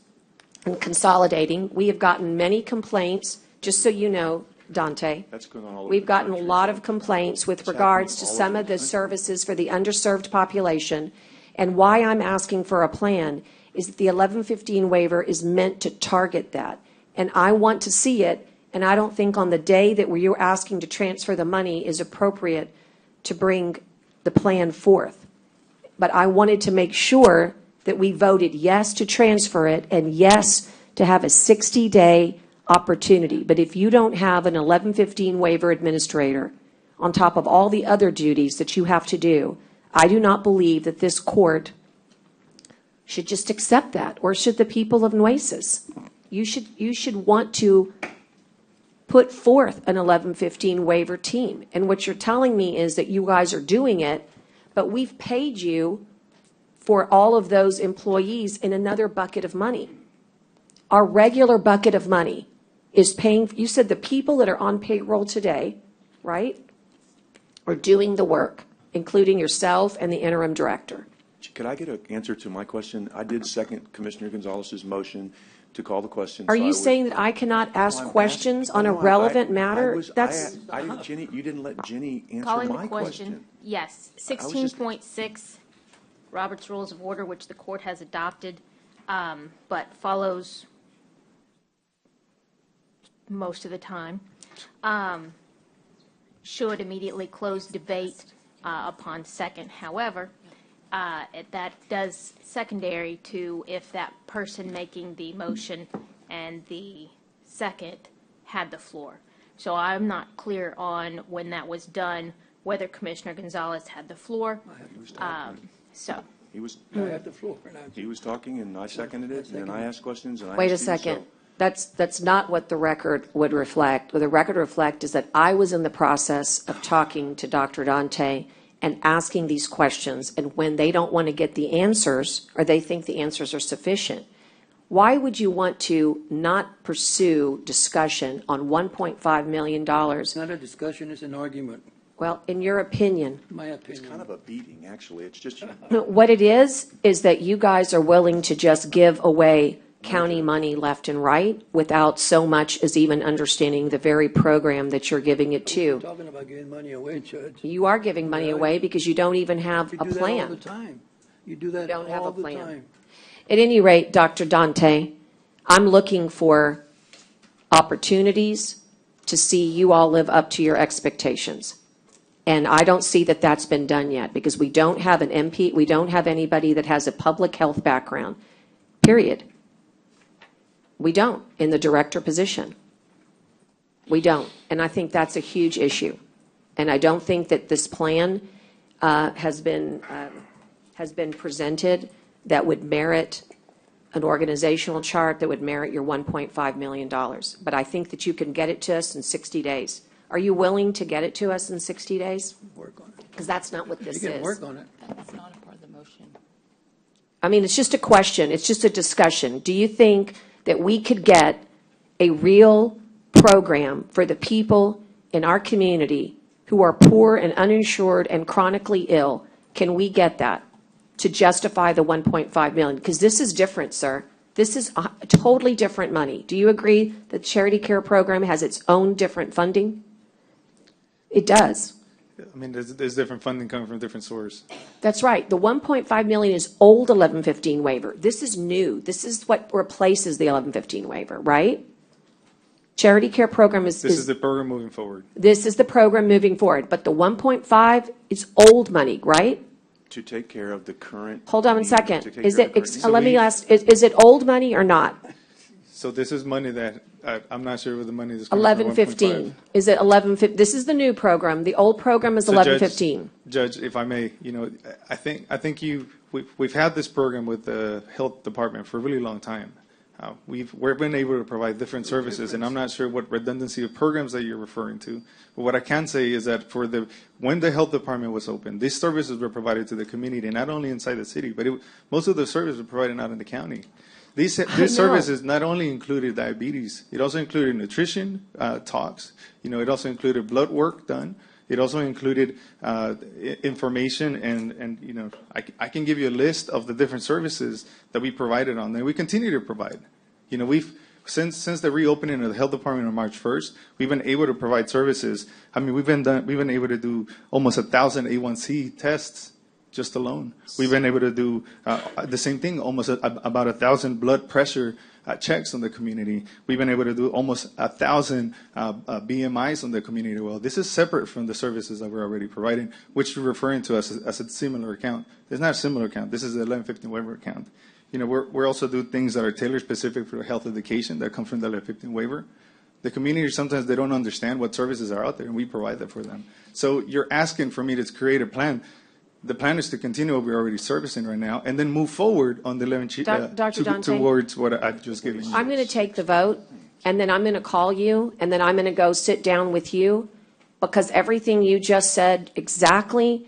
and consolidating. We have gotten many complaints, just so you know, Dante. That's going on all over We've the gotten a country. lot of complaints with regards to some of the services for the underserved population. And why I'm asking for a plan is that the 1115 waiver is meant to target that. And I want to see it, and I don't think on the day that you're asking to transfer the money is appropriate to bring the plan forth. But I wanted to make sure that we voted yes to transfer it and yes to have a 60-day opportunity. But if you don't have an 1115 waiver administrator on top of all the other duties that you have to do, I do not believe that this court should just accept that, or should the people of Nueces. You should want to put forth an 1115 waiver team. And what you're telling me is that you guys are doing it, but we've paid you for all of those employees in another bucket of money. Our regular bucket of money is paying, you said the people that are on payroll today, right, are doing the work, including yourself and the interim director. Could I get an answer to my question? I did second Commissioner Gonzalez's motion to call the question. Are you saying that I cannot ask questions on a relevant matter? Jenny, you didn't let Jenny answer Calling my the question, yes. 16.6, Robert's Rules of Order, which the court has adopted, but follows most of the time, should immediately close debate upon second. However, that does secondary to if that person making the motion and the second had the floor. So I'm not clear on when that was done, whether Commissioner Gonzalez had the floor. He was. I had the floor. He was talking, and I seconded it, and then I asked questions, and I Wait a asked you, second. so- That's not what the record would reflect. What the record reflect is that I was in the process of talking to Dr. Dante and asking these questions, and when they don't want to get the answers, or they think the answers are sufficient, why would you want to not pursue discussion on $1.5 million? It's not a discussion, it's an argument. Well, in your opinion. My opinion. It's kind of a beating, actually. It's just. What it is that you guys are willing to just give away county money left and right without so much as even understanding the very program that you're giving it to. You're talking about giving money away, Judge. You are giving money away because you don't even have a You do that plan. all the time. You do that don't have all a plan. the time. At any rate, Dr. Dante, I'm looking for opportunities to see you all live up to your expectations. And I don't see that that's been done yet because we don't have an MP, we don't have anybody that has a public health background, period. We don't in the director position. We don't. And I think that's a huge issue. And I don't think that this plan has been presented that would merit an organizational chart that would merit your $1.5 million. But I think that you can get it to us in 60 days. Are you willing to get it to us in 60 days? Work on it. Because that's not what this is. You can work on it. That's not a part of the motion. I mean, it's just a question. It's just a discussion. Do you think that we could get a real program for the people in our community who are poor and uninsured and chronically ill? Can we get that to justify the $1.5 million? Because this is different, sir. This is a totally different money. Do you agree that the Charity Care Program has its own different funding? It does. I mean, there's different funding coming from different sources. That's right. The $1.5 million is old 1115 waiver. This is new. This is what replaces the 1115 waiver, right? Charity Care Program is. This is the program moving forward. This is the program moving forward. But the 1.5 is old money, right? To take care of the current. Hold on a need, second. to take Is care it? of current needs. Let me ask. Is it old money or not? So this is money that I'm not sure where the money is coming from. 1115. Is it 1115? This is the new program. The old program is 1115. Judge, if I may, I think we've had this program with the health department for a really long time. We've been able to provide different services, and I'm not sure what redundancy of programs that you're referring to. But what I can say is that when the health department was open, these services were provided to the community, not only inside the city, but most of the services were provided out in the county. These services not only included diabetes, it also included nutrition talks. It also included blood work done. It also included information, and I can give you a list of the different services that we provided on there. We continue to provide. Since the reopening of the health department on March 1st, we've been able to provide services. I mean, we've been able to do almost 1,000 A1C tests just alone. We've been able to do the same thing, almost about 1,000 blood pressure checks on the community. We've been able to do almost 1,000 BMIs on the community. Well, this is separate from the services that we're already providing, which you're referring to as a similar account. It's not a similar account. This is the 1115 waiver account. We're also do things that are tailored specific for health education that come from the 1115 waiver. The community, sometimes they don't understand what services are out there, and we provide that for them. So you're asking for me to create a plan. The plan is to continue what we're already servicing right now, and then move forward on the 11 towards what I've just given you. I'm going to take the vote, and then I'm going to call you, and then I'm going to go sit down with you, because everything you just said exactly,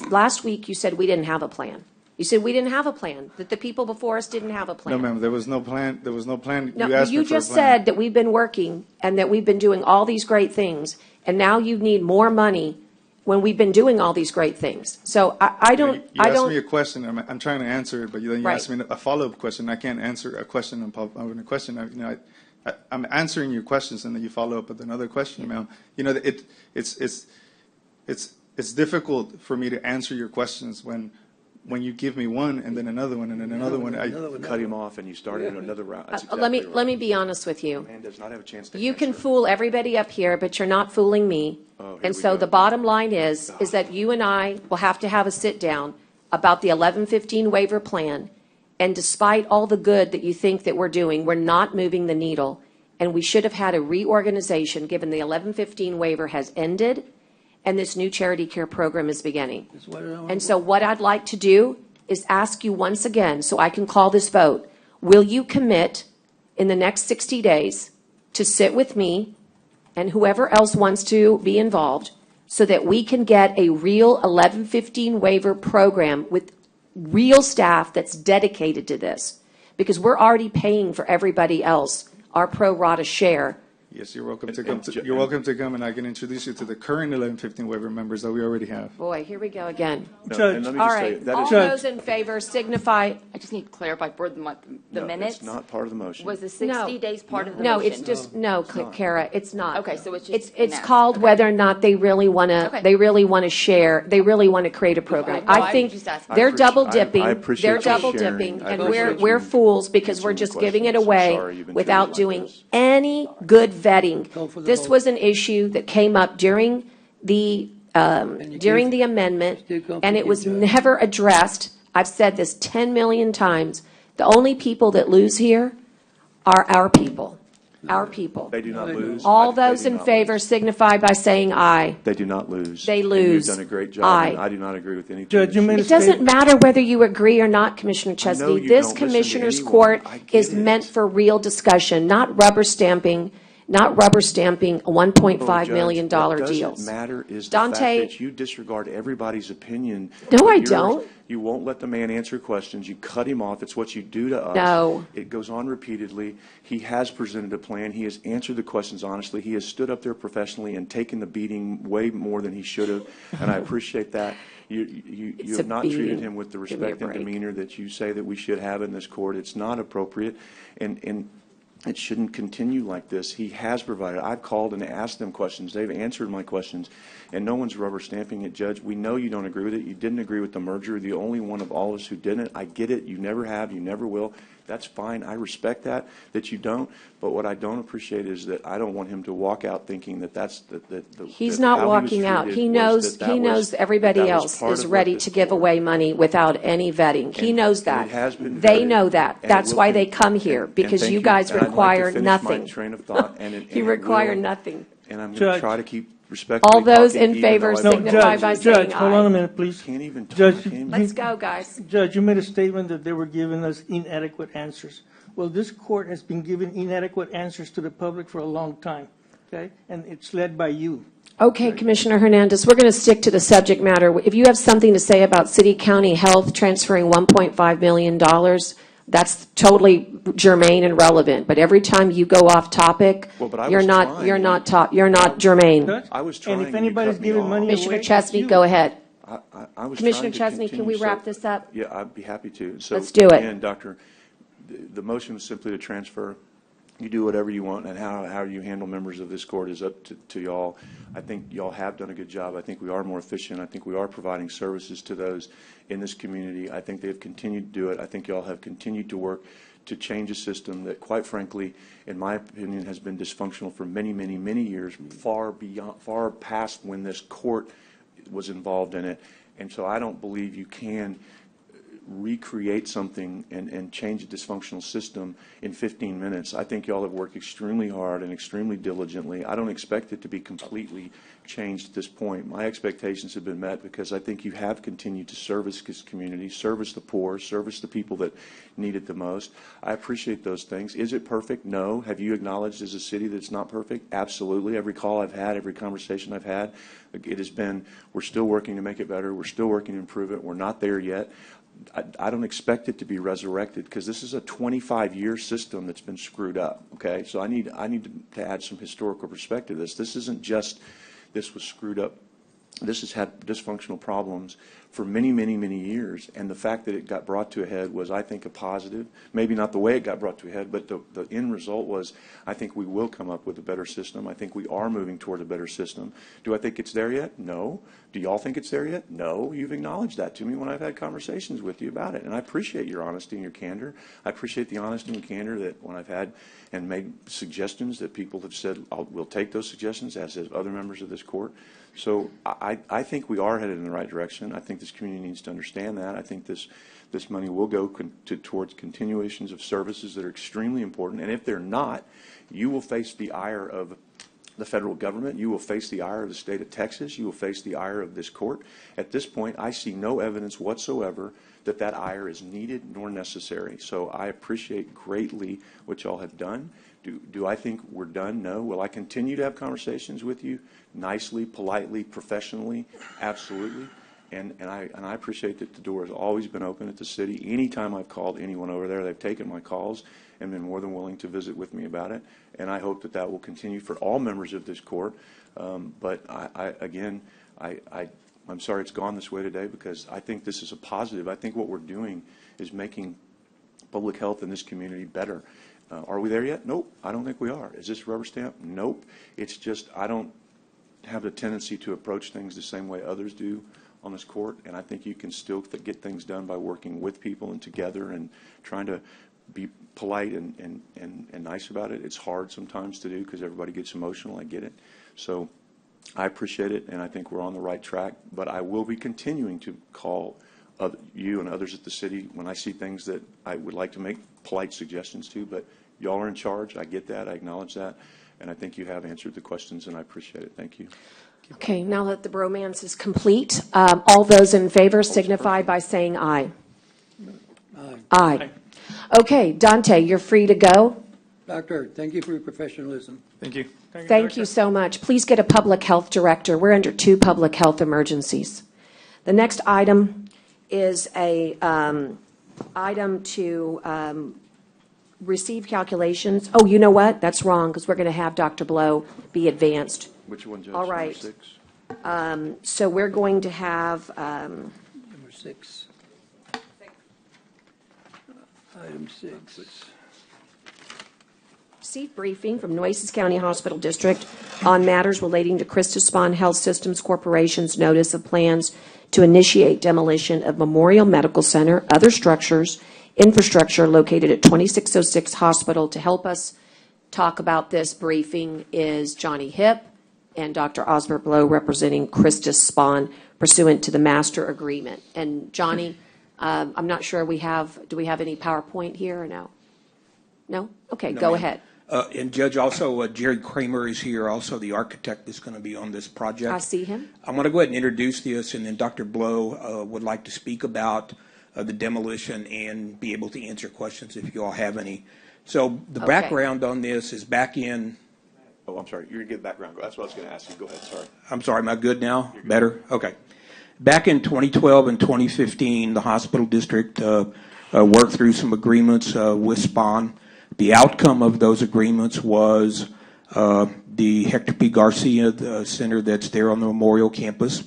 last week you said we didn't have a plan. You said we didn't have a plan, that the people before us didn't have a plan. No, ma'am, there was no plan. There was no plan. No, you asked you me for a just plan. said that we've been working and that we've been doing all these great things, and now you need more money when we've been doing all these great things. So I don't. You asked me a question. I'm trying to answer it, but then you Right. asked me a follow-up question. I can't answer a question on a question. I'm answering your questions, and then you follow up with another question, ma'am. It's difficult for me to answer your questions when you give me one and then another one and then another one. I cut him off and you started another round. That's exactly let right. me be honest with you. Man does not have a chance to You can answer. fool everybody up here, but you're not fooling me. Oh, here And we so go. the bottom line is that you and I will have to have a sit-down about the 1115 waiver plan. And despite all the good that you think that we're doing, we're not moving the needle. And we should have had a reorganization, given the 1115 waiver has ended and this new charity care program is beginning. And so what I'd like to do is ask you once again, so I can call this vote, will you commit in the next 60 days to sit with me and whoever else wants to be involved so that we can get a real 1115 waiver program with real staff that's dedicated to this? Because we're already paying for everybody else our pro rata share. Yes, you're welcome to come. You're welcome to come, and I can introduce you to the current 1115 waiver members that we already have. Boy, here we go again. No, and let me All just say, right, that all is- those in favor signify. I just need to clarify for the No, minutes. It's not part of the motion. Was the 60 days part of the No, motion? it's just, no, Kara, it's not. Okay, so it's just It's announced. called whether or not they really want to, Okay. they really want to share, they really want to create a program. Okay, no, I I think was just asking. they're I double appreciate- dipping. I appreciate They're you double sharing. dipping, I and appreciate we're you fools because we're answering just the giving it questions. away Sorry you've been without treated like doing this. any good vetting. Go for the This vote. was an issue that came up during the amendment, still come and for it was you, Judge. never addressed. I've said this 10 million times. The only people that lose here are our people. Our people. They do not lose. All They those do in not favor lose. signify by saying aye. They do not lose. They And lose. you've done a great job. Aye. And I do not agree with anything. Judge, you that made you a It doesn't matter whether you agree or not, Commissioner I know Chesney. you This don't listen to Commissioners anyone. Court I get is it. meant for real discussion, not rubber stamping $1.5 million What deals. doesn't matter is the Dante- fact that you disregard everybody's opinion. No, but I yours- don't. You won't let the man answer questions. You cut him off. It's what you do to us. No. It goes on repeatedly. He has presented a plan. He has answered the questions honestly. He has stood up there professionally and taken the beating way more than he should have, and I appreciate that. You It's have a not beating. treated him with the Give me a respect and break. demeanor that you say that we should have in this court. It's not appropriate, and it shouldn't continue like this. He has provided. I've called and asked them questions. They've answered my questions, and no one's rubber stamping it, Judge. We know you don't agree with it. You didn't agree with the merger. The only one of all of us who didn't. I get it. You never have. You never will. That's fine. I respect that you don't. But what I don't appreciate is that I don't want him to walk out thinking that that's the. He's that not how he was walking out. treated He was knows, that that he was- knows that everybody that was else part is of what ready this to give court- away money without any vetting. He And- knows and that. it has been They vetted, know that. and it That's will why con- they come here, and because thank you guys And I'd like to require finish nothing. my train of thought, and it- You and it require will- nothing. And I'm going Judge. to try to keep respectfully All those talking, in even favor though I No, don't signify Judge, by Judge, saying hold on aye. a minute, please. Can't even talk. Judge, I can't even- Let's go, guys. Judge, you made a statement that they were giving us inadequate answers. Well, this court has been giving inadequate answers to the public for a long time, okay? And it's led by you. Okay, Commissioner Hernandez, we're going to stick to the subject matter. If you have something to say about city-county health transferring $1.5 million, that's totally germane and relevant. But every time you go off topic, you're not germane. I was trying. And if anybody's giving money away, Commissioner Chesney, go ahead. I was Commissioner trying to Chesney, can we continue, wrap so- this up? Yeah, I'd be happy to. So Let's do it. Again, Doctor, the motion was simply to transfer. You do whatever you want, and how you handle members of this court is up to y'all. I think y'all have done a good job. I think we are more efficient. I think we are providing services to those in this community. I think they've continued to do it. I think y'all have continued to work to change a system that, quite frankly, in my opinion, has been dysfunctional for many, many, many years, far past when this court was involved in it. And so I don't believe you can recreate something and change a dysfunctional system in 15 minutes. I think y'all have worked extremely hard and extremely diligently. I don't expect it to be completely changed at this point. My expectations have been met because I think you have continued to service this community, service the poor, service the people that need it the most. I appreciate those things. Is it perfect? No. Have you acknowledged as a city that it's not perfect? Absolutely. Every call I've had, every conversation I've had, it has been, we're still working to make it better. We're still working to improve it. We're not there yet. I don't expect it to be resurrected because this is a 25-year system that's been screwed up, okay? So I need to add some historical perspective to this. This isn't just this was screwed up. This has had dysfunctional problems for many, many, many years, and the fact that it got brought to a head was, I think, a positive. Maybe not the way it got brought to a head, but the end result was, I think we will come up with a better system. I think we are moving toward a better system. Do I think it's there yet? No. Do y'all think it's there yet? No. You've acknowledged that to me when I've had conversations with you about it, and I appreciate your honesty and your candor. I appreciate the honesty and candor that when I've had and made suggestions that people have said, we'll take those suggestions, as have other members of this court. So I think we are headed in the right direction. I think this community needs to understand that. I think this money will go towards continuations of services that are extremely important. And if they're not, you will face the ire of the federal government. You will face the ire of the state of Texas. You will face the ire of this court. At this point, I see no evidence whatsoever that that ire is needed nor necessary. So I appreciate greatly what y'all have done. Do I think we're done? No. Will I continue to have conversations with you nicely, politely, professionally? Absolutely. And I appreciate that the door has always been open at the city. Anytime I've called anyone over there, they've taken my calls and been more than willing to visit with me about it. And I hope that that will continue for all members of this court. But I'm sorry it's gone this way today because I think this is a positive. I think what we're doing is making public health in this community better. Are we there yet? Nope. I don't think we are. Is this rubber stamp? Nope. It's just I don't have the tendency to approach things the same way others do on this court, and I think you can still get things done by working with people and together and trying to be polite and nice about it. It's hard sometimes to do because everybody gets emotional. I get it. So I appreciate it, and I think we're on the right track, but I will be continuing to call you and others at the city when I see things that I would like to make polite suggestions to, but y'all are in charge. I get that. I acknowledge that. And I think you have answered the questions, and I appreciate it. Thank you. Okay, now that the bromance is complete, all those in favor signify by saying aye. Aye. Okay, Dante, you're free to go. Doctor, thank you for your professionalism. Thank you. Thank you so much. Please get a public health director. We're under 2 public health emergencies. The next item is a item to receive calculations. Oh, you know what? That's wrong because we're going to have Dr. Blow be advanced. Which one, Judge? All right. Number 6? So we're going to have Number 6. Item 6. received briefing from Nueces County Hospital District on matters relating to Christus Health Systems Corporation's notice of plans to initiate demolition of Memorial Medical Center, other structures, infrastructure located at 2606 Hospital. To help us talk about this briefing is Johnny Hipp and Dr. Osbert Blow representing Christus Spawn pursuant to the master agreement. And Johnny, I'm not sure do we have any PowerPoint here or no? No? Okay, go ahead. And Judge, also Jerry Kramer is here, also the architect that's going to be on this project. I see him. I'm going to go ahead and introduce this, and then Dr. Blow would like to speak about the demolition and be able to answer questions if you all have any. So the Okay. background on this is back in, Oh, I'm sorry. You're good background. That's what I was going to ask you. Go ahead. Sorry. I'm sorry, am I good now? Better? Okay. Back in 2012 and 2015, the hospital district worked through some agreements with SPAWN. The outcome of those agreements was the Hector P. Garcia Center that's there on the Memorial campus.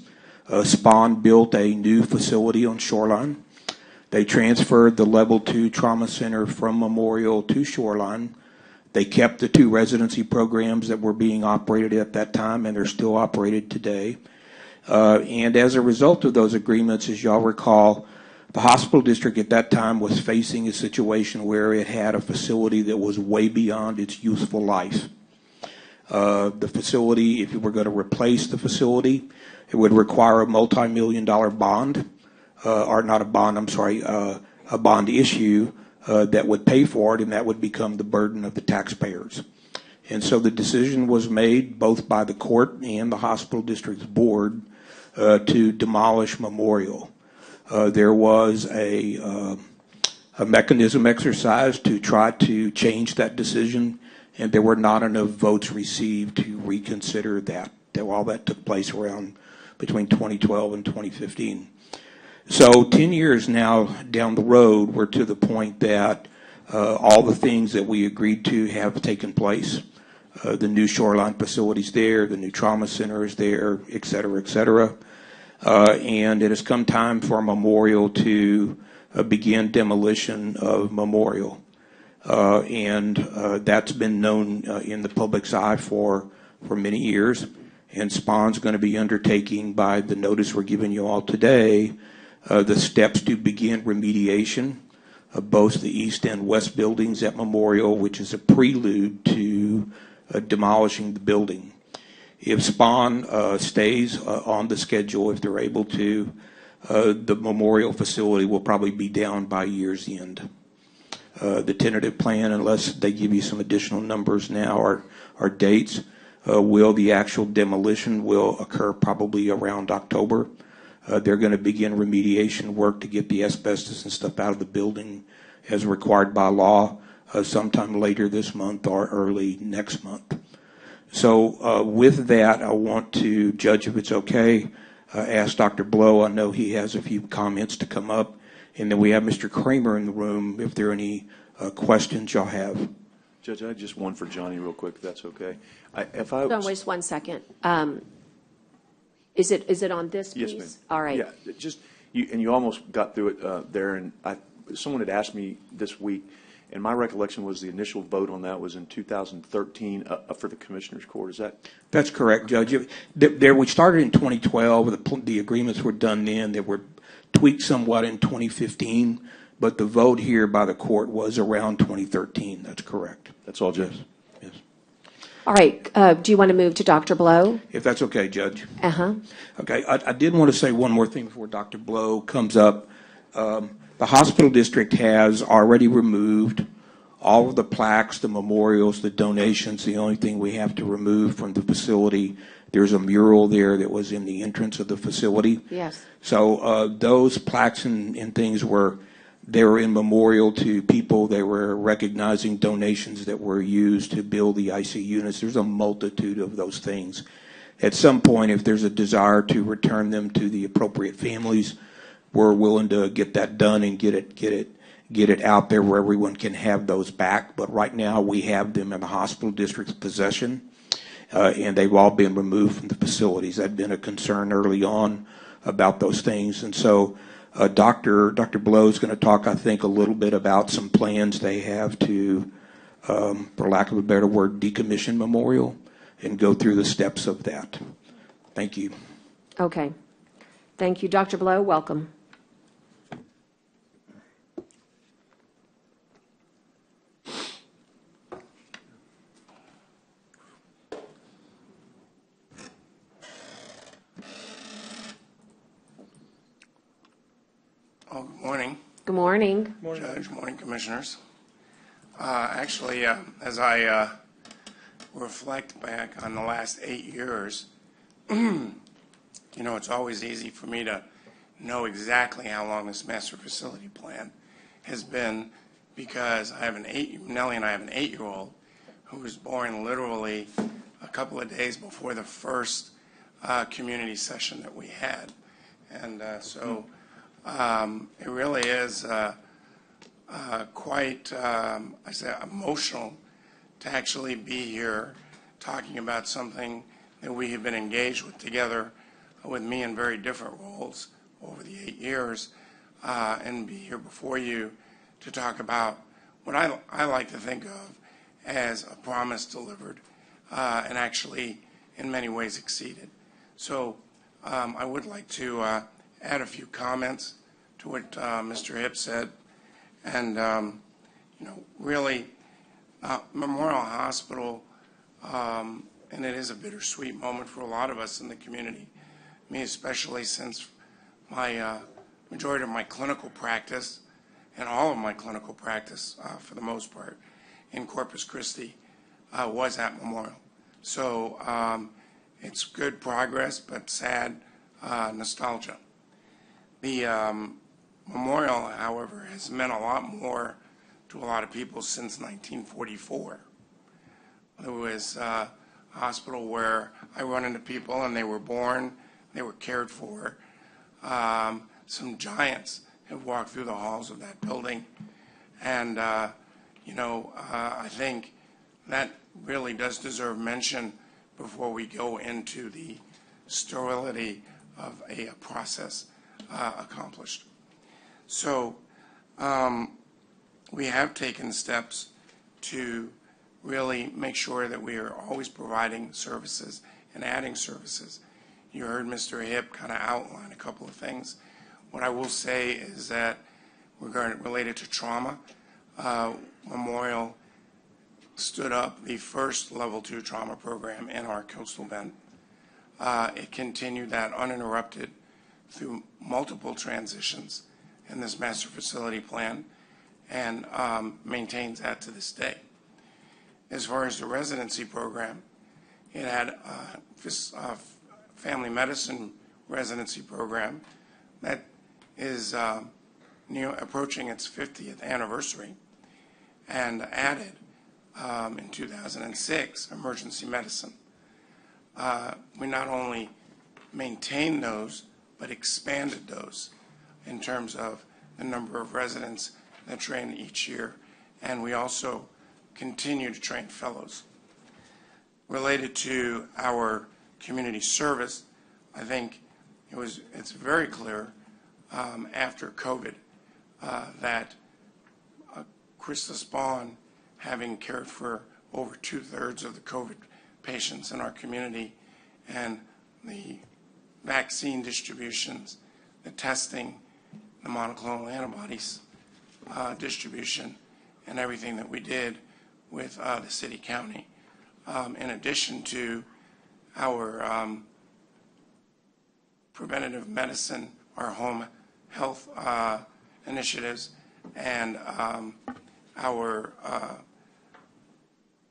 SPAWN built a new facility on Shoreline. They transferred the Level 2 Trauma Center from Memorial to Shoreline. They kept the 2 residency programs that were being operated at that time, and they're still operated today. And as a result of those agreements, as y'all recall, the hospital district at that time was facing a situation where it had a facility that was way beyond its useful life. The facility, if you were going to replace the facility, it would require a multi-million-dollar bond, or not a bond, I'm sorry, a bond issue that would pay for it, and that would become the burden of the taxpayers. And so the decision was made both by the court and the hospital district's board to demolish Memorial. There was a mechanism exercised to try to change that decision, and there were not enough votes received to reconsider that. All that took place around between 2012 and 2015. So 10 years now down the road, we're to the point that all the things that we agreed to have taken place. The new Shoreline facility's there, the new trauma center is there, et cetera, et cetera. And it has come time for Memorial to begin demolition of Memorial. And that's been known in the public's eye for many years. And SPAWN's going to be undertaking, by the notice we're giving you all today, the steps to begin remediation of both the east and west buildings at Memorial, which is a prelude to demolishing the building. If SPAWN stays on the schedule, if they're able to, the Memorial facility will probably be down by year's end. The tentative plan, unless they give you some additional numbers now or dates, the actual demolition will occur probably around October. They're going to begin remediation work to get the asbestos and stuff out of the building as required by law sometime later this month or early next month. So with that, I want to, Judge, if it's okay, ask Dr. Blow. I know he has a few comments to come up. And then we have Mr. Kramer in the room if there are any questions y'all have. Judge, I just one for Johnny real quick, if that's okay. Hold on, wait 1 second. Is it on this piece? Yes, ma'am. All right. Yeah, just you almost got through it there, and someone had asked me this week, and my recollection was the initial vote on that was in 2013 for the Commissioner's Court. Is that? That's correct, Judge. We started in 2012. The agreements were done then. They were tweaked somewhat in 2015, but the vote here by the court was around 2013. That's correct. That's all, Judge. Yes. All right. Do you want to move to Dr. Blow? If that's okay, Judge. Uh-huh. Okay. I did want to say one more thing before Dr. Blow comes up. The hospital district has already removed all of the plaques, the memorials, the donations. The only thing we have to remove from the facility, there's a mural there that was in the entrance of the facility. Yes. So those plaques and things were in memorial to people. They were recognizing donations that were used to build the IC units. There's a multitude of those things. At some point, if there's a desire to return them to the appropriate families, we're willing to get that done and get it out there where everyone can have those back. But right now, we have them in the hospital district's possession, and they've all been removed from the facilities. That'd been a concern early on about those things. And so Dr. Blow is going to talk, I think, a little bit about some plans they have to, for lack of a better word, decommission Memorial and go through the steps of that. Thank you. Okay. Thank you. Dr. Blow, welcome. Oh, good morning. Good morning. Judge, morning, Commissioners. Actually, as I reflect back on the last 8 years, it's always easy for me to know exactly how long this master facility plan has been, because Nellie and I have an 8-year-old who was born literally a couple of days before the first community session that we had. And so it really is quite, I say, emotional to actually be here talking about something that we have been engaged with together, with me in very different roles over the 8 years, and be here before you to talk about what I like to think of as a promise delivered, and actually in many ways exceeded. So I would like to add a few comments to what Mr. Hipp said. And, really, Memorial Hospital, and it is a bittersweet moment for a lot of us in the community, me especially, since my majority of my clinical practice and all of my clinical practice, for the most part, in Corpus Christi, was at Memorial. So it's good progress, but sad nostalgia. The Memorial, however, has meant a lot more to a lot of people since 1944. It was a hospital where I run into people and they were born, they were cared for. Some giants have walked through the halls of that building. And, I think that really does deserve mention before we go into the sterility of a process accomplished. So we have taken steps to really make sure that we are always providing services and adding services. You heard Mr. Hipp kind of outline a couple of things. What I will say is that related to trauma, Memorial stood up the first level 2 trauma program in our coastal bend. It continued that uninterrupted through multiple transitions in this master facility plan, and maintains that to this day. As far as the residency program, it had a family medicine residency program that is approaching its 50th anniversary, and added in 2006 emergency medicine. We not only maintained those, but expanded those in terms of the number of residents that train each year, and we also continue to train fellows. Related to our community service, I think it's very clear after COVID that Christus Boone, having cared for over 2/3 of the COVID patients in our community, and the vaccine distributions, the testing, the monoclonal antibodies distribution, and everything that we did with the city county, in addition to our preventative medicine, our home health initiatives, and our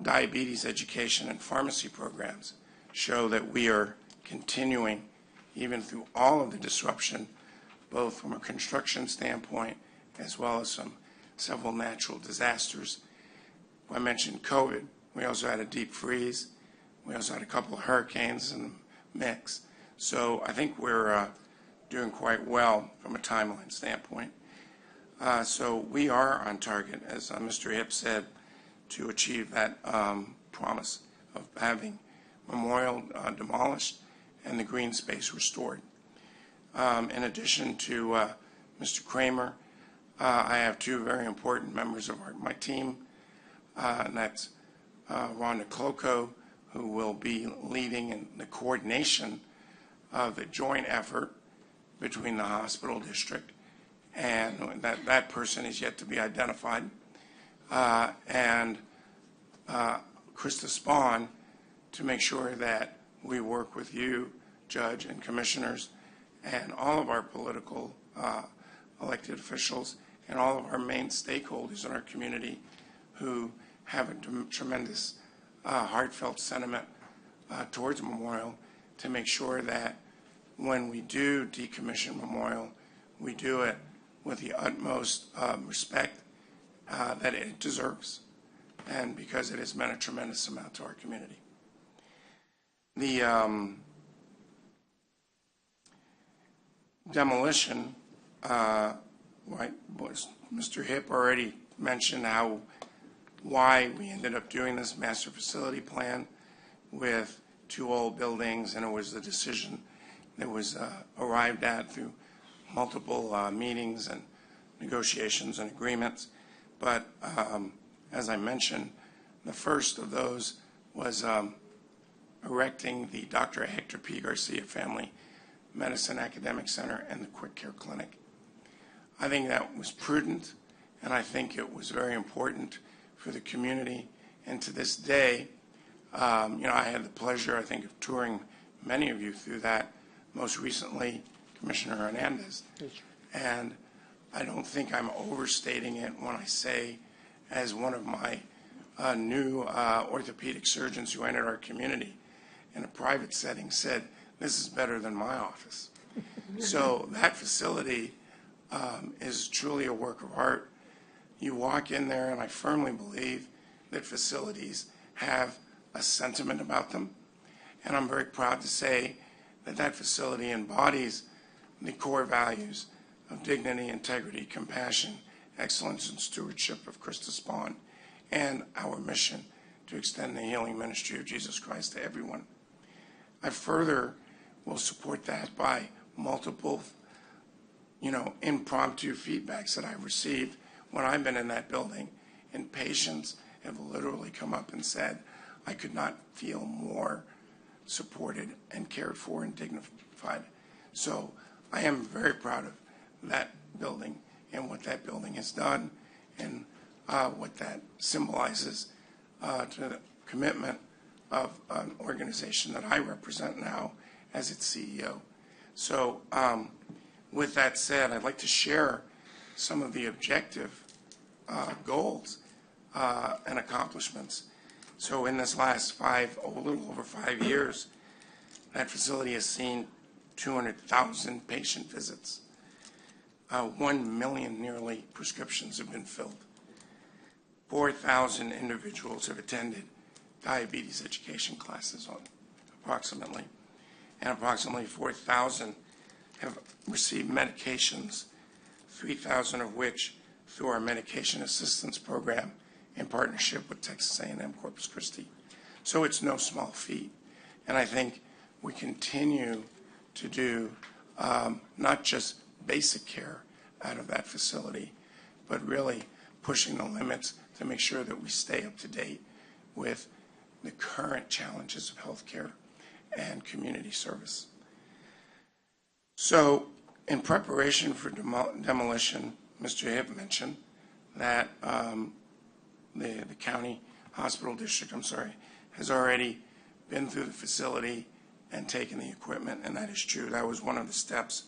diabetes education and pharmacy programs, show that we are continuing, even through all of the disruption, both from a construction standpoint as well as several natural disasters. I mentioned COVID. We also had a deep freeze. We also had a couple of hurricanes in the mix. So I think we're doing quite well from a timeline standpoint. So we are on target, as Mr. Hipp said, to achieve that promise of having Memorial demolished and the green space restored. In addition to Mr. Kramer, I have two very important members of my team, and that's Rhonda Cloco, who will be leading in the coordination of the joint effort between the hospital district, and that person is yet to be identified, and Christus Boone, to make sure that we work with you, Judge and Commissioners, and all of our political elected officials, and all of our main stakeholders in our community who have a tremendous heartfelt sentiment towards Memorial, to make sure that when we do decommission Memorial, we do it with the utmost respect that it deserves, and because it has meant a tremendous amount to our community. The demolition, Mr. Hipp already mentioned why we ended up doing this master facility plan with 2 old buildings, and it was the decision that was arrived at through multiple meetings and negotiations and agreements. But as I mentioned, the first of those was erecting the Dr. Hector P. Garcia Family Medicine Academic Center and the Quick Care Clinic. I think that was prudent, and I think it was very important for the community. And to this day, I had the pleasure, I think, of touring many of you through that, most recently Commissioner Hernandez. And I don't think I'm overstating it when I say, as one of my new orthopedic surgeons who entered our community in a private setting said, "This is better than my office." So that facility is truly a work of art. You walk in there, and I firmly believe that facilities have a sentiment about them. And I'm very proud to say that that facility embodies the core values of dignity, integrity, compassion, excellence, and stewardship of Christus Bond, and our mission to extend the healing ministry of Jesus Christ to everyone. I further will support that by multiple, impromptu feedbacks that I've received when I've been in that building, and patients have literally come up and said, "I could not feel more supported and cared for and dignified." So I am very proud of that building and what that building has done, and what that symbolizes to the commitment of an organization that I represent now as its CEO. So with that said, I'd like to share some of the objective goals and accomplishments. So in this last a little over 5 years, that facility has seen 200,000 patient visits. 1 million nearly prescriptions have been filled. 4,000 individuals have attended diabetes education classes approximately, and approximately 4,000 have received medications, 3,000 of which through our medication assistance program in partnership with Texas A&M Corpus Christi. So it's no small feat. And I think we continue to do not just basic care out of that facility, but really pushing the limits to make sure that we stay up to date with the current challenges of healthcare and community service. So in preparation for demolition, Mr. Hipp mentioned that the county hospital district, has already been through the facility and taken the equipment, and that is true. That was one of the steps.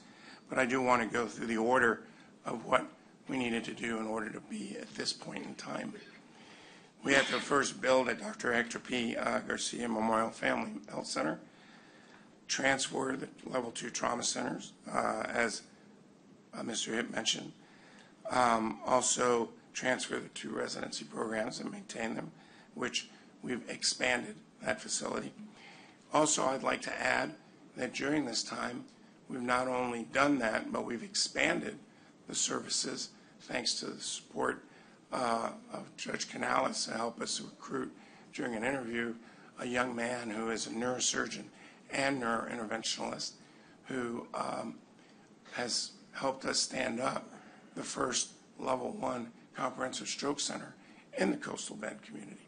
But I do want to go through the order of what we needed to do in order to be at this point in time. We had to first build a Dr. Hector P. Garcia Memorial Family Health Center, transfer the level 2 trauma centers, as Mr. Hipp mentioned. Also transfer the 2 residency programs and maintain them, which we've expanded that facility. Also, I'd like to add that during this time, we've not only done that, but we've expanded the services thanks to the support of Judge Calallen to help us recruit during an interview a young man who is a neurosurgeon and neurointerventionalist who has helped us stand up the first level 1 comprehensive stroke center in the Coastal Bend community.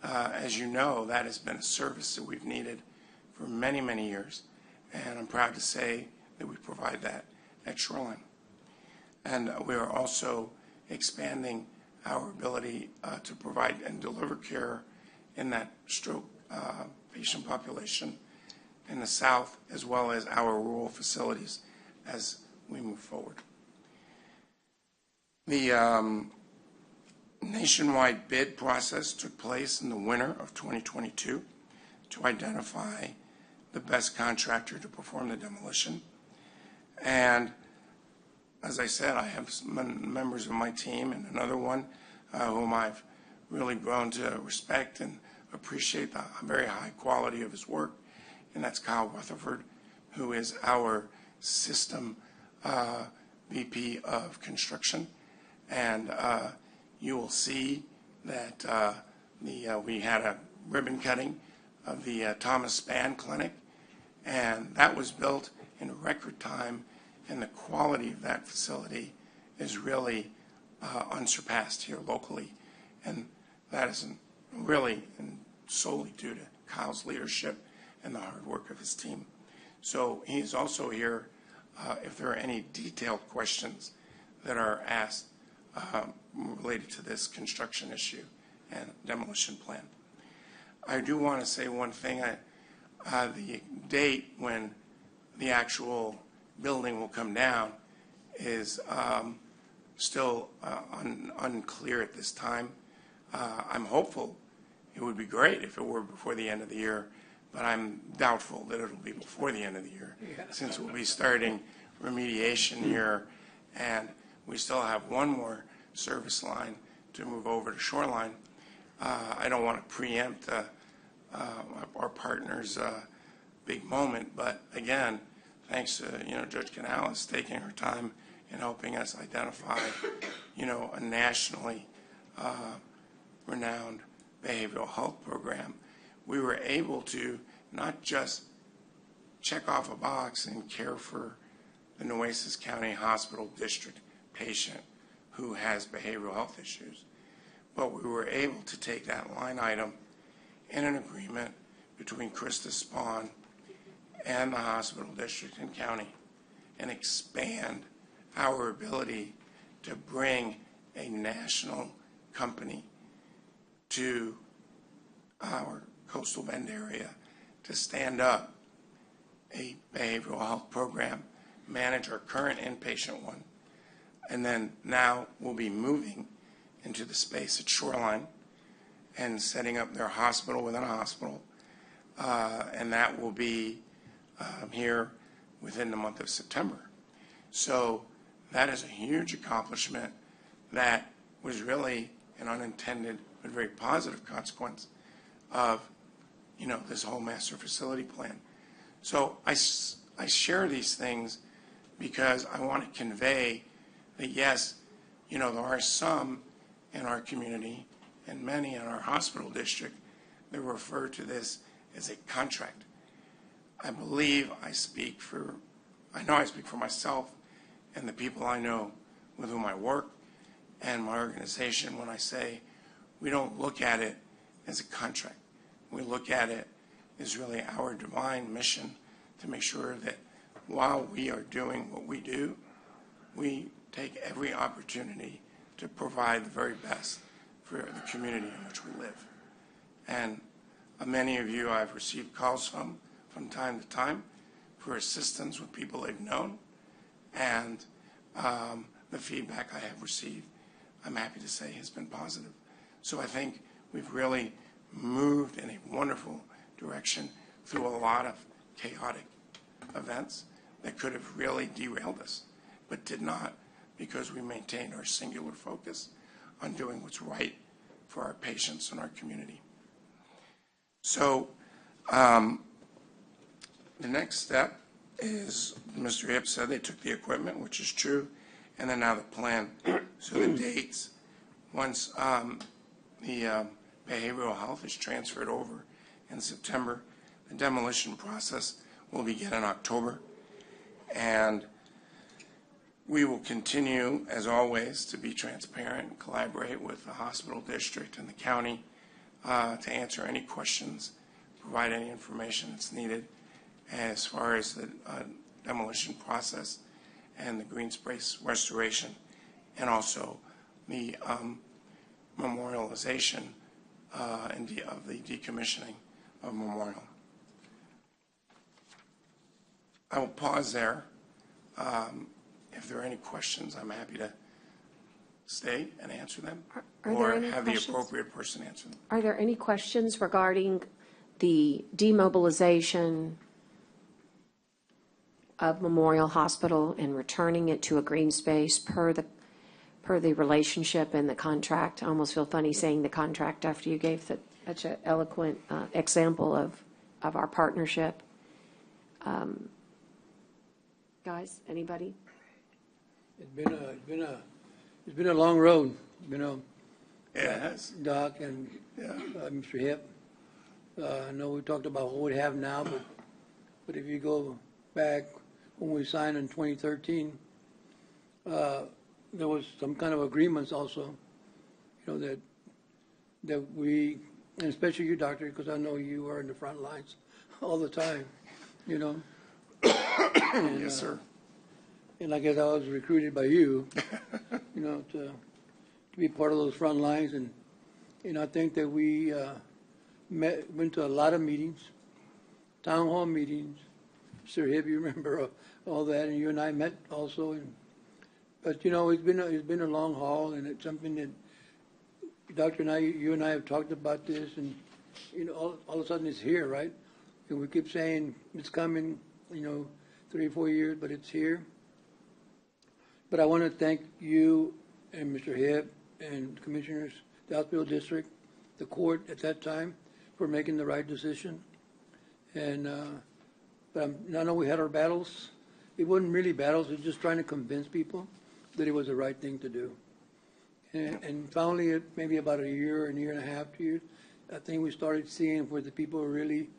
As you know, that has been a service that we've needed for many, many years, and I'm proud to say that we provide that at Shoreline. And we are also expanding our ability to provide and deliver care in that stroke patient population in the South, as well as our rural facilities as we move forward. The nationwide bid process took place in the winter of 2022 to identify the best contractor to perform the demolition. And as I said, I have some members of my team and another one whom I've really grown to respect and appreciate the very high quality of his work, and that's Kyle Rutherford, who is our system VP of construction. And you will see that we had a ribbon cutting of the Thomas Spann Clinic, and that was built in record time, and the quality of that facility is really unsurpassed here locally. And that is really and solely due to Kyle's leadership and the hard work of his team. So he's also here if there are any detailed questions that are asked related to this construction issue and demolition plan. I do want to say one thing. The date when the actual building will come down is still unclear at this time. I'm hopeful it would be great if it were before the end of the year, but I'm doubtful that it'll be before the end of the year, since we'll be starting remediation here, and we still have one more service line to move over to Shoreline. I don't want to preempt our partner's big moment, but again, thanks to Judge Canales taking her time and helping us identify a nationally renowned behavioral health program, we were able to not just check off a box and care for the Nueces County Hospital District patient who has behavioral health issues, but we were able to take that line item in an agreement between Christus Spawn and the hospital district and county and expand our ability to bring a national company to our coastal bend area to stand up a behavioral health program, manage our current inpatient one, and then now we'll be moving into the space at Shoreline and setting up their hospital within a hospital, and that will be here within the month of September. So that is a huge accomplishment that was really an unintended but very positive consequence of this whole master facility plan. So I share these things because I want to convey that yes, there are some in our community and many in our hospital district that refer to this as a contract. I believe I know I speak for myself and the people I know with whom I work and my organization when I say we don't look at it as a contract. We look at it as really our divine mission to make sure that while we are doing what we do, we take every opportunity to provide the very best for the community in which we live. And many of you I've received calls from time to time for assistance with people they've known, and the feedback I have received, I'm happy to say, has been positive. So I think we've really moved in a wonderful direction through a lot of chaotic events that could have really derailed us, but did not, because we maintained our singular focus on doing what's right for our patients and our community. So the next step is, Mr. Hipp said they took the equipment, which is true, and then now the plan. So the dates, once the behavioral health is transferred over in September, the demolition process will begin in October, and we will continue, as always, to be transparent and collaborate with the hospital district and the county to answer any questions, provide any information that's needed as far as the demolition process and the green space restoration, and also the memorialization of the decommissioning of Memorial. I will pause there. If there are any questions, I'm happy to stay and answer them, or have the appropriate person answer them. Are there any questions regarding the demobilization of Memorial Hospital and returning it to a green space per the relationship and the contract. I almost feel funny saying the contract after you gave such an eloquent example of our partnership. Guys, anybody? It's been a long road, you know. Yes. Doc and Mr. Hip. I know we talked about what we have now, but if you go back when we signed in 2013, there was some kind of agreements also, you know, that we, and especially you, Doctor, because I know you are in the front lines all the time, you know. And, yes, sir. And I guess I was recruited by you, you know, to be part of those front lines. And I think that we went to a lot of meetings, town hall meetings. Sir Hib, you remember all that, and you and I met also. But you know, it's been a long haul, and it's something that Doctor and you and I have talked about this, and you know, all of a sudden it's here, right? And we keep saying it's coming, you know, 3 or 4 years, but it's here. But I want to thank you and Mr. Hib and Commissioners, the hospital district, the court at that time, for making the right decision. And but I know we had our battles. It wasn't really battles. It was just trying to convince people that it was the right thing to do. And finally, maybe about a year and a half, 2 years, I think we started seeing where the people really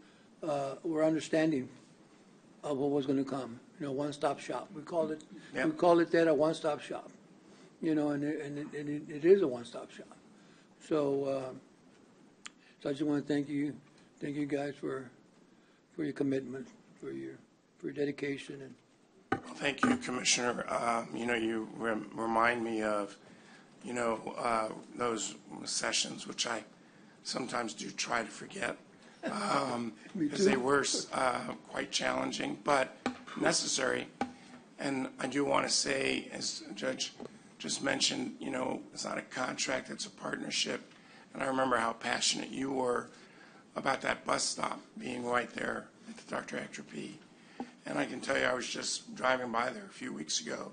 were understanding of what was going to come. You know, one-stop shop. We called it. Yep. We called it that, a one-stop shop. You know, and it is a one-stop shop. So, so I just want to thank you guys for your commitment, for your dedication. And well, thank you, Commissioner. You know, you remind me of, you know, those sessions, which I sometimes do try to forget, because they were quite challenging, but necessary. And I do want to say, as the Judge just mentioned, you know, it's not a contract, it's a partnership. And I remember how passionate you were about that bus stop being right there at the Dr. Hector P. And I can tell you, I was just driving by there a few weeks ago,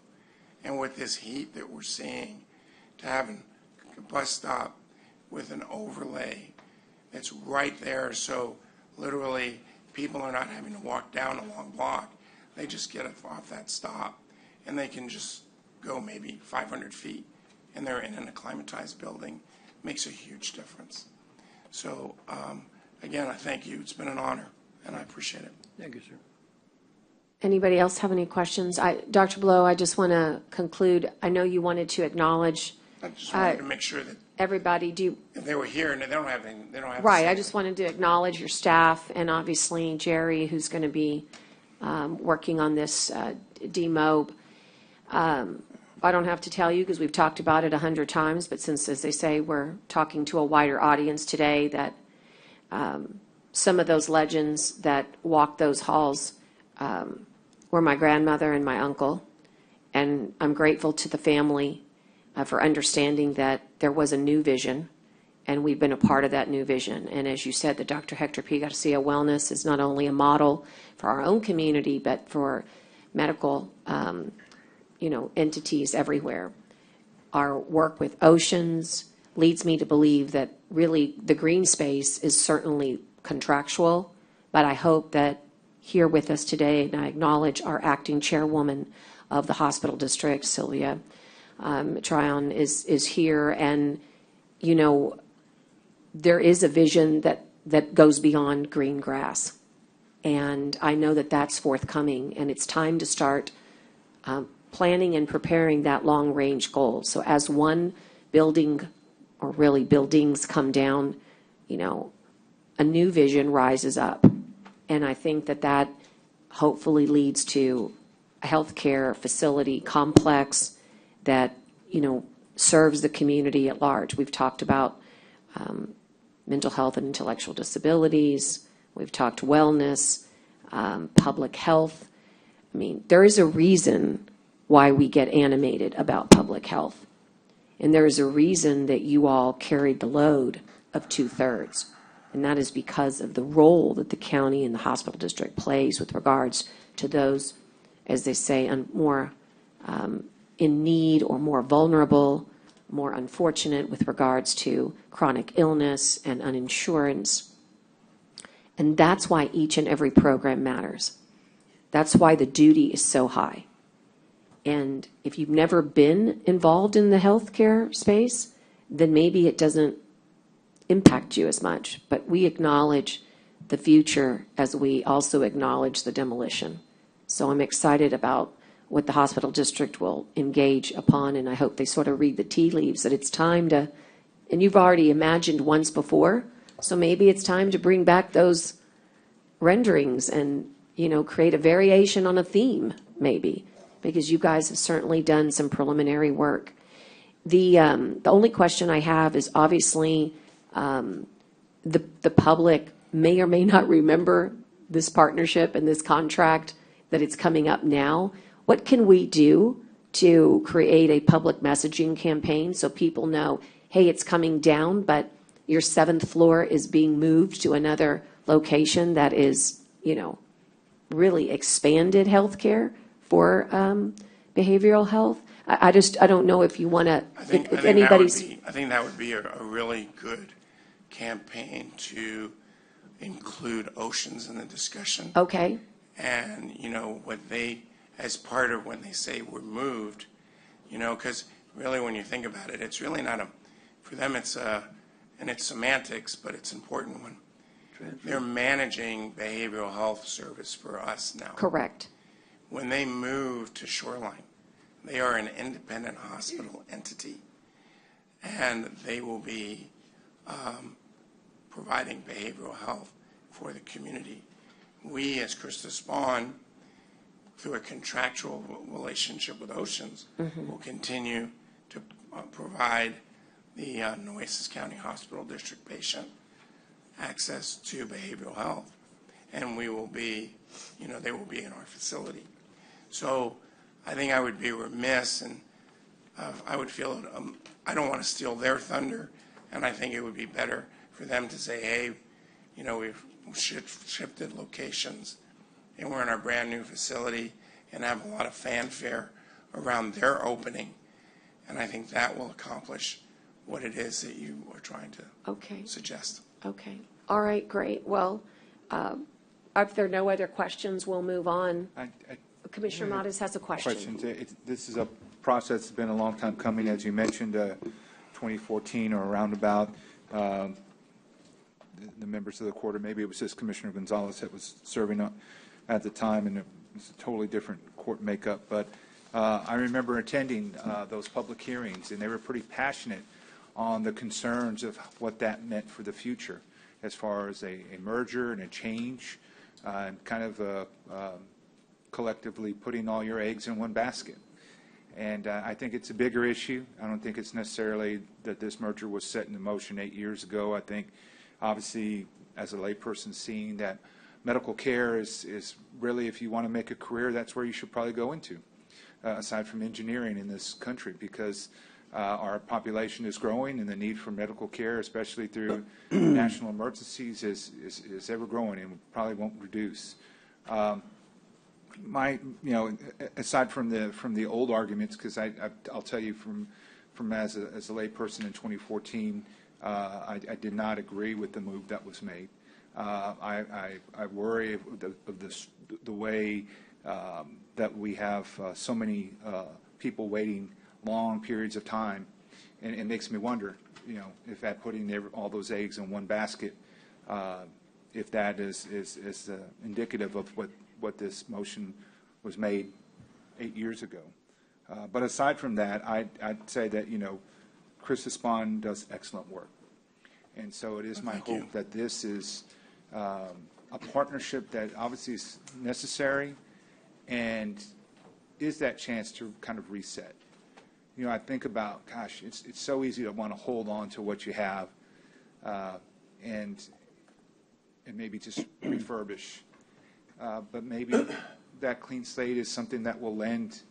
and with this heat that we're seeing, to have a bus stop with an overlay that's right there, so literally people are not having to walk down a long block. They just get off that stop, and they can just go maybe 500 feet, and they're in an acclimatized building. Makes a huge difference. So, again, I thank you. It's been an honor, and I appreciate it. Thank you, sir. Anybody else have any questions? Dr. Blow, I just want to conclude. I know you wanted to acknowledge. I just wanted to make sure that everybody, if they were here and they don't have anything, they don't have. Right. I just wanted to acknowledge your staff and obviously Jerry, who's going to be working on this demob. I don't have to tell you because we've talked about it 100 times, but since, as they say, we're talking to a wider audience today, that some of those legends that walked those halls were my grandmother and my uncle. And I'm grateful to the family for understanding that there was a new vision, and we've been a part of that new vision. And as you said, the Dr. Hector P. Garcia Wellness is not only a model for our own community, but for medical entities everywhere. Our work with oceans leads me to believe that really the green space is certainly contractual, but I hope that here with us today, and I acknowledge our acting chairwoman of the hospital district, Sylvia Tryon, is here, and you know, there is a vision that goes beyond green grass, and I know that that's forthcoming, and it's time to start planning and preparing that long-range goal. So as one building, or really buildings, come down, you know, a new vision rises up. And I think that hopefully leads to a healthcare facility complex that, you know, serves the community at large. We've talked about mental health and intellectual disabilities. We've talked wellness, public health. I mean, there is a reason why we get animated about public health. And there is a reason that you all carried the load of 2/3. And that is because of the role that the county and the hospital district plays with regards to those as they say, more in need or more vulnerable, more unfortunate with regards to chronic illness and uninsurance. And that's why each and every program matters. That's why the duty is so high. And if you've never been involved in the healthcare space, then maybe it doesn't impact you as much. But we acknowledge the future as we also acknowledge the demolition. So I'm excited about what the hospital district will engage upon, and I hope they sort of read the tea leaves, that it's time to, and you've already imagined once before, so maybe it's time to bring back those renderings and, create a variation on a theme, maybe, because you guys have certainly done some preliminary work. The only question I have is obviously the public may or may not remember this partnership and this contract, that it's coming up now. What can we do to create a public messaging campaign so people know, hey, it's coming down, but your 7th floor is being moved to another location that is, really expanded healthcare for behavioral health? I don't know if you want to, if anybody's. I think that would be a really good campaign to include Oceans in the discussion. Okay. And, what they, as part of when they say we're moved, because really when you think about it, it's really not for them and it's semantics, but it's important when they're managing behavioral health service for us now. Correct. When they move to Shoreline, they are an independent hospital entity, and they will be providing behavioral health for the community. We, as Christus Bond, through a contractual relationship with Oceans, will continue to provide the Nueces County Hospital District patient access to behavioral health. And we will be, they will be in our facility. So I think I would be remiss, and I would feel, I don't want to steal their thunder, and I think it would be better for them to say, hey, we've shifted locations, and we're in our brand new facility, and have a lot of fanfare around their opening. And I think that will accomplish what it is that you are trying to suggest. Okay. All right, great. Well, if there are no other questions, we'll move on. Commissioner Mottes has a question. This is a process that's been a long time coming, as you mentioned, 2014 or around about. The members of the court, or maybe it was just Commissioner Gonzalez that was serving at the time, and it was a totally different court makeup. But I remember attending those public hearings, and they were pretty passionate on the concerns of what that meant for the future, as far as a merger and a change, and kind of collectively putting all your eggs in one basket. And I think it's a bigger issue. I don't think it's necessarily that this merger was set into motion 8 years ago. I think, obviously, as a layperson, seeing that medical care is really, if you want to make a career, that's where you should probably go into, aside from engineering in this country, because our population is growing, and the need for medical care, especially through national emergencies, is ever growing and probably won't reduce. Aside from the old arguments, because I'll tell you from as a layperson in 2014, I did not agree with the move that was made. I worry of the way that we have so many people waiting long periods of time, and it makes me wonder, if that putting all those eggs in one basket, if that is indicative of what this motion was made 8 years ago. But aside from that, I'd say that Christus Bond does excellent work, and so it is my hope that this is a partnership that obviously is necessary, and is that chance to kind of reset. I think about, gosh, it's so easy to want to hold on to what you have, and maybe just refurbish. But maybe that clean slate is something that will lend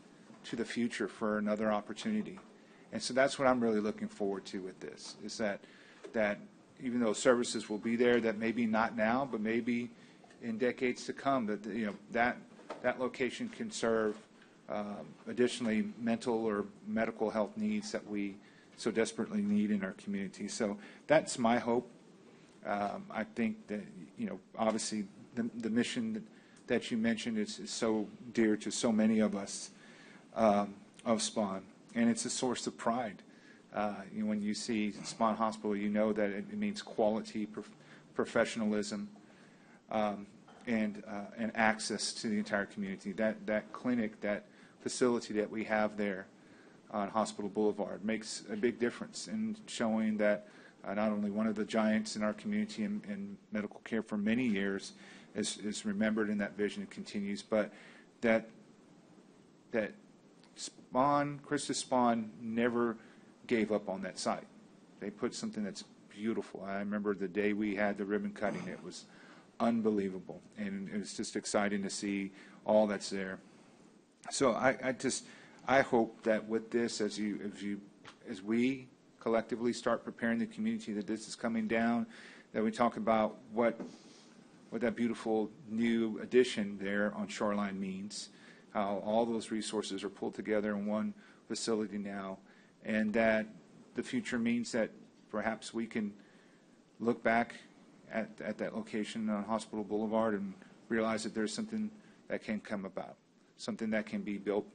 to the future for another opportunity. And so that's what I'm really looking forward to with this, is that even though services will be there, that maybe not now, but maybe in decades to come, that that location can serve additionally mental or medical health needs that we so desperately need in our community. So that's my hope. I think that, obviously the mission that you mentioned is so dear to so many of us of Spawn, and it's a source of pride. When you see Spawn Hospital, you know that it means quality, professionalism, and access to the entire community. That clinic, that facility that we have there on Hospital Boulevard makes a big difference in showing that not only one of the giants in our community in medical care for many years is remembered in that vision and continues, but that Christus Spawn never gave up on that site. They put something that's beautiful. I remember the day we had the ribbon cutting, it was unbelievable, and it was just exciting to see all that's there. So I hope that with this, as we collectively start preparing the community that this is coming down, that we talk about what that beautiful new addition there on Shoreline means, how all those resources are pulled together in one facility now, and that the future means that perhaps we can look back at that location on Hospital Boulevard and realize that there's something that can come about, something that can be built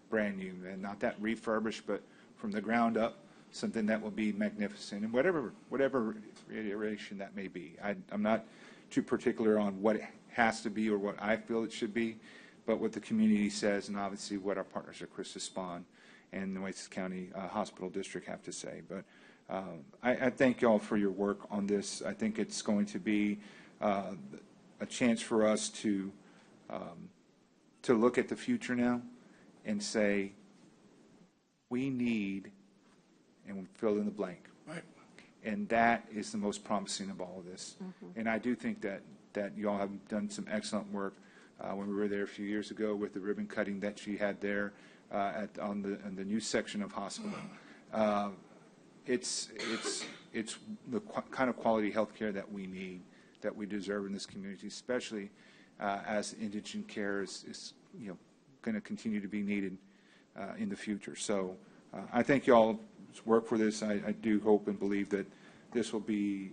brand new, and not that refurbished, but from the ground up, something that will be magnificent, and whatever iteration that may be. I'm not too particular on what it has to be or what I feel it should be, but what the community says, and obviously what our partners at Christus Spawn and the Nueces County Hospital District have to say. But I thank you all for your work on this. I think it's going to be a chance for us to look at the future now and say, we need, and we fill in the blank. Right. And that is the most promising of all of this. Mm-hmm. And I do think that you all have done some excellent work when we were there a few years ago with the ribbon cutting that she had there on the new section of hospital. It's the kind of quality health care that we need, that we deserve in this community, especially as indigent care is going to continue to be needed in the future. So I thank you all work for this. I do hope and believe that this will be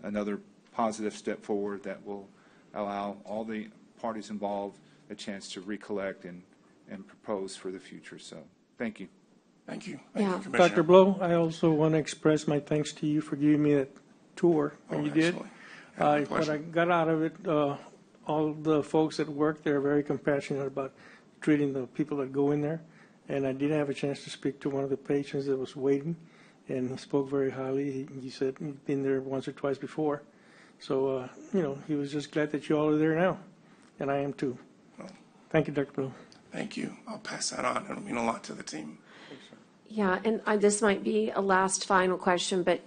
another positive step forward that will allow all the parties involved a chance to recollect and propose for the future. So thank you. Thank you. Yeah. Dr. Blow, I also want to express my thanks to you for giving me that tour when you did. What I got out of it, all the folks that work there are very compassionate about treating the people that go in there. And I did have a chance to speak to one of the patients that was waiting, and he spoke very highly. He said he'd been there once or twice before. So, he was just glad that you all are there now, and I am too. Thank you, Dr. Blow. Thank you. I'll pass that on. It'll mean a lot to the team. Yeah, and this might be a last final question, but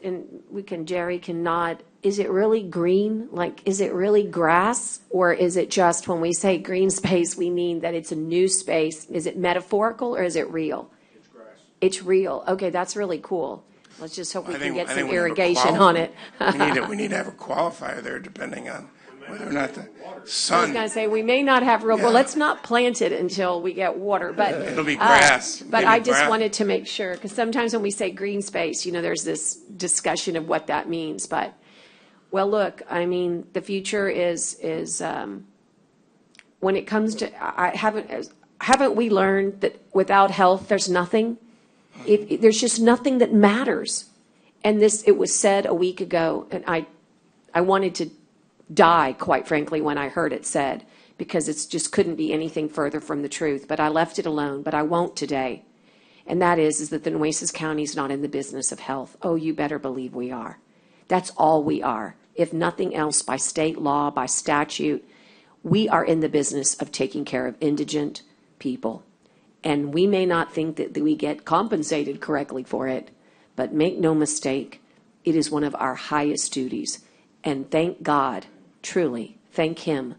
Jerry can nod. Is it really green? Like, is it really grass? Or is it just when we say green space, we mean that it's a new space? Is it metaphorical or is it real? It's grass. It's real. Okay, that's really cool. Let's just hope we can get some irrigation on it. we need to have a qualifier there depending on whether or not the sun. I was going to say, we may not have real, well, let's not plant it until we get water, but. It'll be grass. But I just wanted to make sure, because sometimes when we say green space, there's this discussion of what that means, but, well, look, I mean, the future is when it comes to, haven't we learned that without health, there's nothing? There's just nothing that matters. And it was said a week ago, and I wanted to die, quite frankly, when I heard it said, because it just couldn't be anything further from the truth. But I left it alone, but I won't today. And that is that the Nueces County is not in the business of health. Oh, you better believe we are. That's all we are. If nothing else, by state law, by statute, we are in the business of taking care of indigent people. And we may not think that we get compensated correctly for it, but make no mistake, it is one of our highest duties. And thank God, truly, thank Him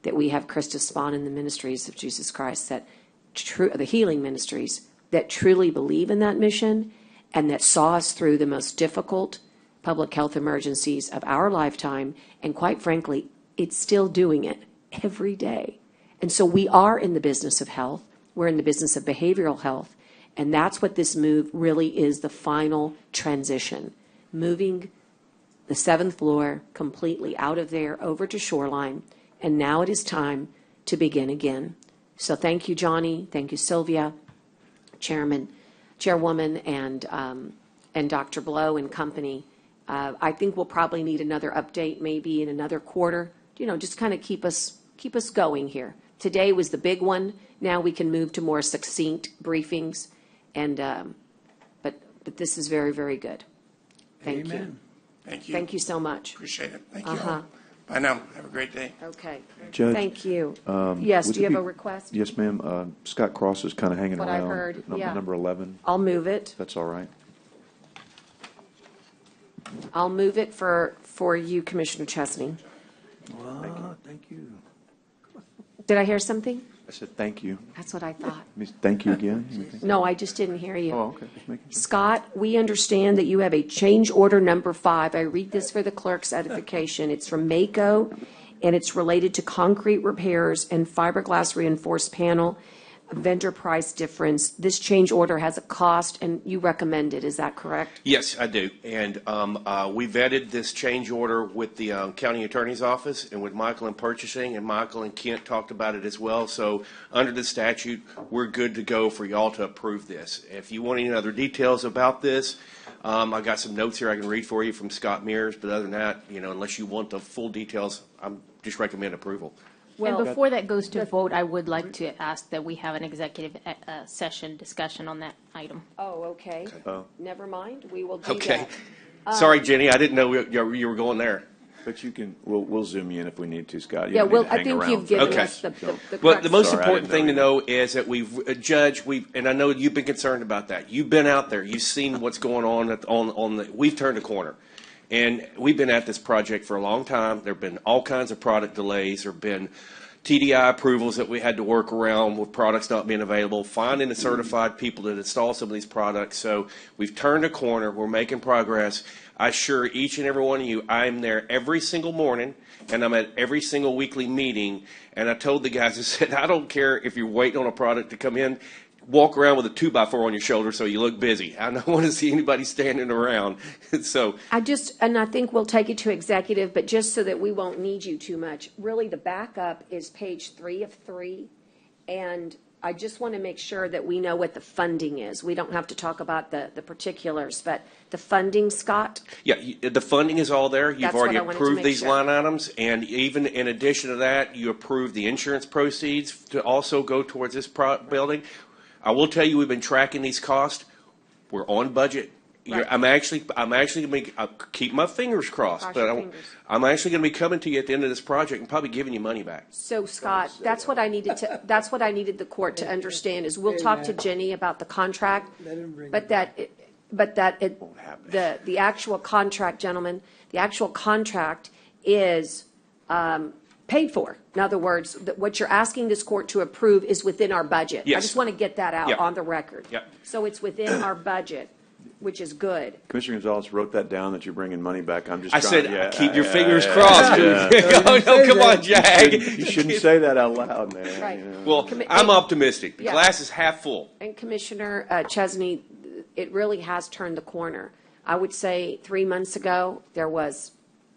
that we have Christus Spawn and the ministries of Jesus Christ, the healing ministries, that truly believe in that mission and that saw us through the most difficult public health emergencies of our lifetime. And quite frankly, it's still doing it every day. And so we are in the business of health. We're in the business of behavioral health. And that's what this move really is, the final transition. Moving the 7th floor completely out of there over to Shoreline. And now it is time to begin again. So thank you, Johnny. Thank you, Sylvia, Chairwoman, and Dr. Blow and company. I think we'll probably need another update maybe in another quarter, just kind of keep us going here. Today was the big one. Now we can move to more succinct briefings, and but this is very, very good. Thank you. Thank you. Thank you so much. Appreciate it. Thank you all. Bye now. Have a great day. Okay. Judge, thank you. Yes, do you have a request? Yes, ma'am. Scott Cross is kind of hanging What I around. heard, yeah. Number 11. I'll move it. That's all right. I'll move it for you, Commissioner Chesney. Thank you. Did I hear something? I said thank you. That's what I thought. Thank you again. No, I just didn't hear you. Oh, okay. Just making sure. Scott, we understand that you have a change order number 5. I read this for the clerk's edification. It's from Mako, and it's related to concrete repairs and fiberglass reinforced panel, vendor price difference. This change order has a cost, and you recommend it. Is that correct? Yes, I do. And we vetted this change order with the county attorney's office and with Michael in purchasing, and Michael and Kent talked about it as well. So under the statute, we're good to go for y'all to approve this. If you want any other details about this, I got some notes here I can read for you from Scott Mears. But other than that, unless you want the full details, I'm just recommend approval. And before that goes to vote, I would like to ask that we have an executive session discussion on that item. Oh, okay. Never mind. We will do Okay. that. Sorry, Jenny. I didn't know you were going there. But you can. We'll zoom you in if we need to, Scott. You Yeah, don't well, need to I hang think around. you've given Okay. us the Well, correct. the most Sorry, I important didn't thing to know know is that Judge, and I know you've been concerned about that. You've been out there. You've seen what's going on we've turned a corner. And we've been at this project for a long time. There have been all kinds of product delays. There have been TDI approvals that we had to work around with products not being available, finding the certified people that install some of these products. So we've turned a corner. We're making progress. I assure each and every one of you, I'm there every single morning, and I'm at every single weekly meeting. And I told the guys, I said, I don't care if you're waiting on a product to come in. Walk around with a 2x4 on your shoulder so you look busy. I don't want to see anybody standing around. So I think we'll take it to executive, but just so that we won't need you too much, really the backup is page 3 of 3. And I just want to make sure that we know what the funding is. We don't have to talk about the particulars, but the funding, Scott? yeah, the funding is all there. You've That's already what I wanted to approved make these sure. line items. And even in addition to that, you approved the insurance proceeds to also go towards this building. I will tell you, we've been tracking these costs. We're on budget. Right. I'm actually going to be, I'll keep my fingers crossed, Cross but your fingers. I'm actually going to be coming to you at the end of this project and probably giving you money back. So Scott, that's what I needed the court to understand is we'll talk to Jenny about the contract, but the actual contract, gentlemen, the actual contract is paid for. In other words, what you're asking this court to approve is within our budget. I Yes. just want to get that out Yep. on the record. Yep. So it's within our budget, which is good. Commissioner Gonzalez wrote that down that you're bringing money back. I'm just. I trying, said, keep your fingers crossed. Yeah. Oh, no, come on, Jag. You shouldn't say that out loud, man. Right. You know. Well, I'm optimistic. The Yeah. glass is half full. And Commissioner Chesney, it really has turned the corner. I would say 3 months ago,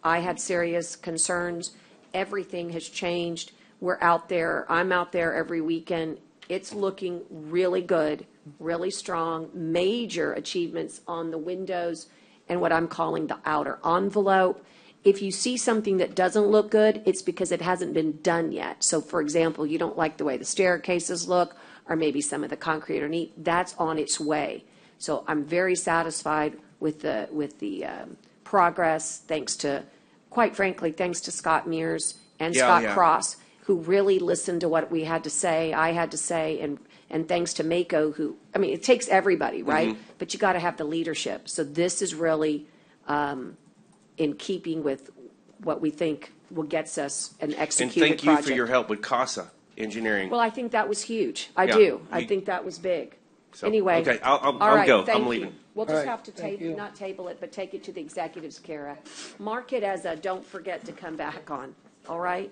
I had serious concerns. Everything has changed. We're out there. I'm out there every weekend. It's looking really good, really strong, major achievements on the windows and what I'm calling the outer envelope. If you see something that doesn't look good, it's because it hasn't been done yet. So, for example, you don't like the way the staircases look, or maybe some of the concrete underneath. That's on its way. So I'm very satisfied with the progress, quite frankly, thanks to Scott Mears and Scott Cross, who really listened to what we had to say, I had to say, and thanks to Mako, it takes everybody, right? Mm-hmm. But you got to have the leadership. So this is really in keeping with what we think will get us an And executed thank you project. for your help with CASA engineering. Well, I think that was huge. I Yeah. do. I think that was big. So, Anyway. okay, I'll All right, go. thank I'm you. leaving. We'll All just right, have to thank you. not table it, but take it to the executives, Kara. Mark it as a don't forget to come back on, all right?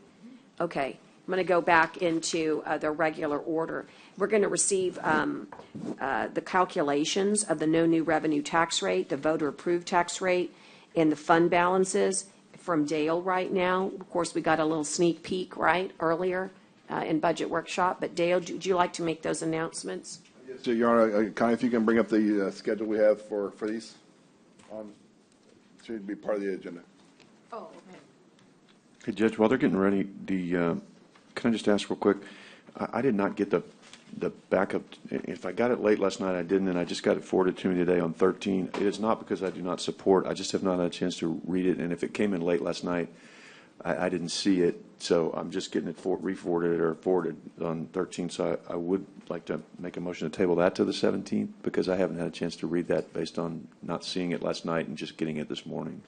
Okay. I'm going to go back into the regular order. We're going to receive the calculations of the no new revenue tax rate, the voter-approved tax rate, and the fund balances from Dale right now. Of course, we got a little sneak peek, right, earlier in budget workshop. But Dale, would you like to make those announcements? Yes, Your Honor, Connie, if you can bring up the schedule we have for these. Should be part of the agenda. Oh, okay. Hey, Judge, while they're getting ready, can I just ask real quick? I did not get the backup. If I got it late last night, I didn't, and I just got it forwarded to me today on 13. It is not because I do not support. I just have not had a chance to read it, and if it came in late last night, I didn't see it, so I'm just getting it re-forwarded or forwarded on 13. So I would like to make a motion to table that to the 17th because I haven't had a chance to read that based on not seeing it last night and just getting it this morning.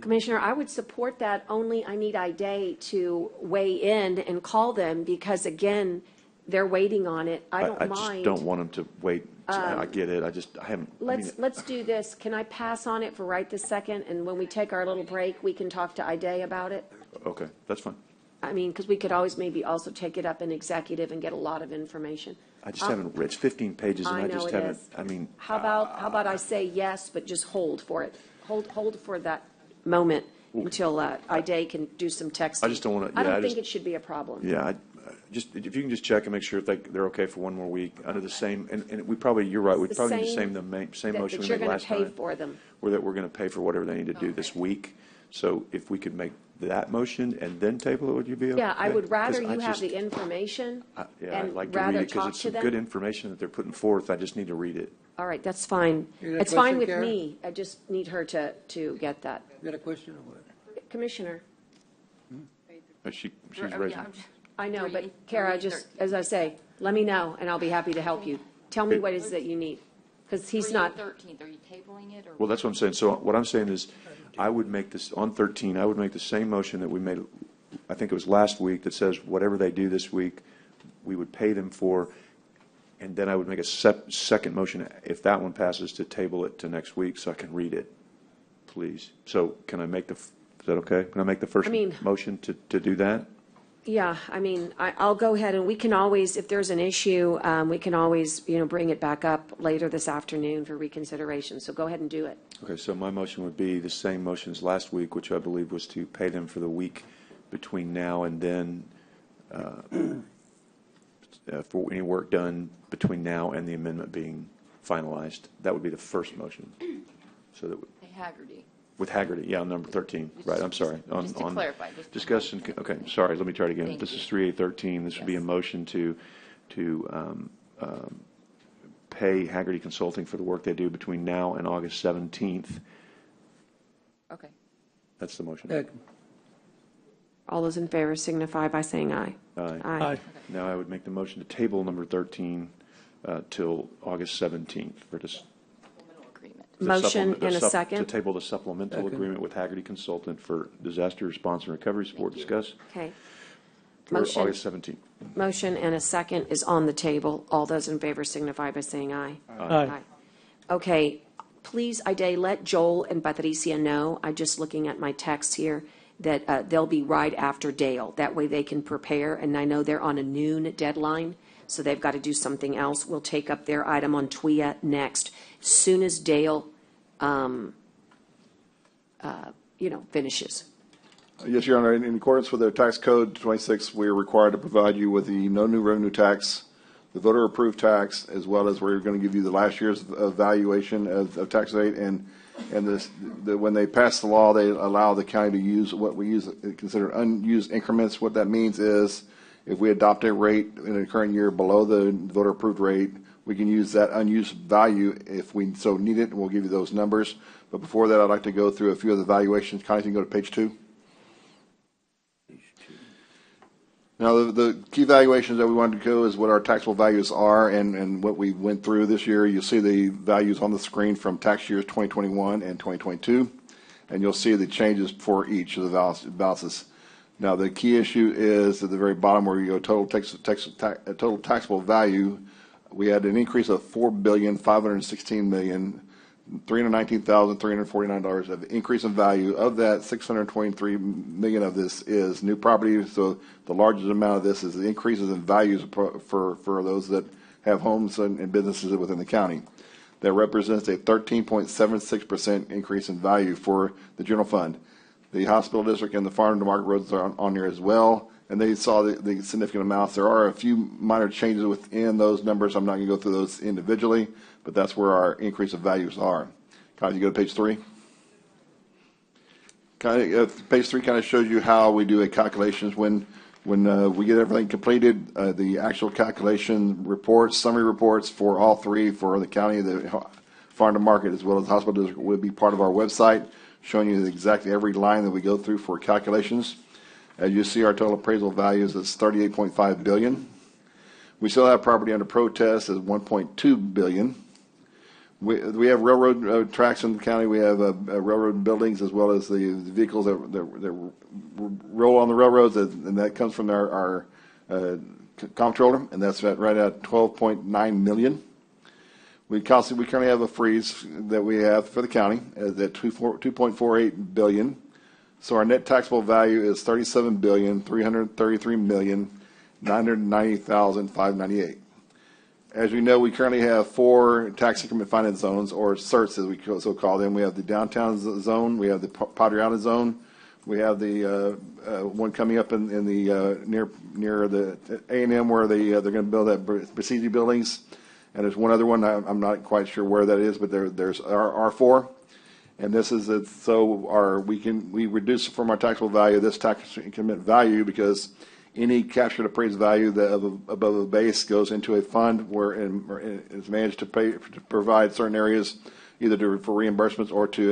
Commissioner, I would support that, only I need IDA to weigh in and call them because, again, they're waiting on it. I don't mind. I just don't want them to wait. I get it. I haven't. Let's do this. Can I pass on it for right this second? And when we take our little break, we can talk to IDA about it? Okay, that's fine. I mean, because we could always maybe also take it up in executive and get a lot of information. I just haven't read. It's 15 pages, and I just haven't. I mean, how about I say yes, but just hold for it. Hold for that moment until IDA can do some texting. I just don't want to. I don't think it should be a problem. Yeah, just if you can just check and make sure if they're okay for one more week under the same. And we probably, you're right. We probably need the same motion we made last time. That you're going to pay for them. Or that we're going to pay for whatever they need to do this week. So if we could make that motion and then table it, would you be okay? Yeah, I would rather you have the information I'd like to read it because it's some good information that they're putting forth. I just need to read it. All right, that's fine. It's fine with me. I just need her to get that. You got a question or what? Commissioner. She's raising. I know, but Kara, just, as I say, let me know, and I'll be happy to help you. Tell me what it is that you need, because he's not. 13th, are you tabling it? Or Well, that's what I'm saying. So what I'm saying is, I would make this, on 13, I would make the same motion that we made, I think it was last week, that says whatever they do this week, we would pay them for, and then I would make a second motion, if that one passes, to table it to next week so I can read it, please. So can I make is that okay? Can I make the first motion to do that? Yeah, I mean, I'll go ahead, and we can always, if there's an issue, we can always, bring it back up later this afternoon for reconsideration. So go ahead and do it. Okay, so my motion would be the same motion as last week, which I believe was to pay them for the week between now and then, for any work done between now and the amendment being finalized. That would be the first motion. So that Haggerty. with Haggerty, yeah, on number 13, right, I'm sorry. Just to clarify. Discussion, okay, sorry, let me try it again. This is 3813. This would be a motion to pay Haggerty Consulting for the work they do between now and August 17th. Okay. That's the motion. All those in favor signify by saying aye. Aye. Aye. Now I would make the motion to table number 13 till August 17th for this. Motion and a second. To table the supplemental agreement with Haggerty Consultant for disaster response and recovery support. Discuss. Okay. For August 17th. Motion and a second is on the table. All those in favor signify by saying aye. Aye. Okay, please, Ida, let Joel and Patricia know, I'm just looking at my text here, that they'll be right after Dale. That way they can prepare, and I know they're on a noon deadline, so they've got to do something else. We'll take up their item on TWIA next. Soon as Dale, finishes. Yes, Your Honor. In accordance with their tax code 26, we are required to provide you with the no new revenue tax, the voter approved tax, as well as we're going to give you the last year's valuation of tax rate. And when they pass the law, they allow the county to use what we consider unused increments. What that means is if we adopt a rate in the current year below the voter approved rate, we can use that unused value if we so need it, and we'll give you those numbers. But before that, I'd like to go through a few of the valuations. Connie, you can go to page 2. Now, the key valuations that we wanted to go is what our taxable values are and what we went through this year. You'll see the values on the screen from tax years 2021 and 2022, and you'll see the changes for each of the balances. Now, the key issue is at the very bottom where you go total taxable value. We had an increase of $4,516,000,000. $319,349 of increase in value. Of that, $623 million of this is new property. So the largest amount of this is the increases in values for those that have homes and businesses within the county. That represents a 13.76% increase in value for the general fund. The hospital district and the farm to market roads are on here as well, and they saw the significant amounts. There are a few minor changes within those numbers. I'm not going to go through those individually, but that's where our increase of values are. Kind of, you go to page 3. Page 3 kind of shows you how we do a calculations when we get everything completed. The actual calculation reports, summary reports for all three, for the county, the farm to market, as well as the hospital district, will be part of our website, showing you exactly every line that we go through for calculations. As you see, our total appraisal values is $38.5 billion. We still have property under protest as $1.2 billion. We have railroad tracks in the county. We have railroad buildings, as well as the vehicles that roll on the railroads, and that comes from our comptroller, and that's right at $12.9 million. We currently have a freeze that we have for the county at $2.48 billion. So our net taxable value is $37,333,990,598. As you know, we currently have 4 tax increment finance zones, or CERTs as we so call them. We have the downtown zone, we have the Padre Island zone, we have the one coming up in the near the A&M where they're going to build that Besiege buildings, and there's one other one I'm not quite sure where that is, but there's R4, and this is we reduce from our taxable value this tax increment value because any captured appraised value above the base goes into a fund where it's managed to provide certain areas either for reimbursements or to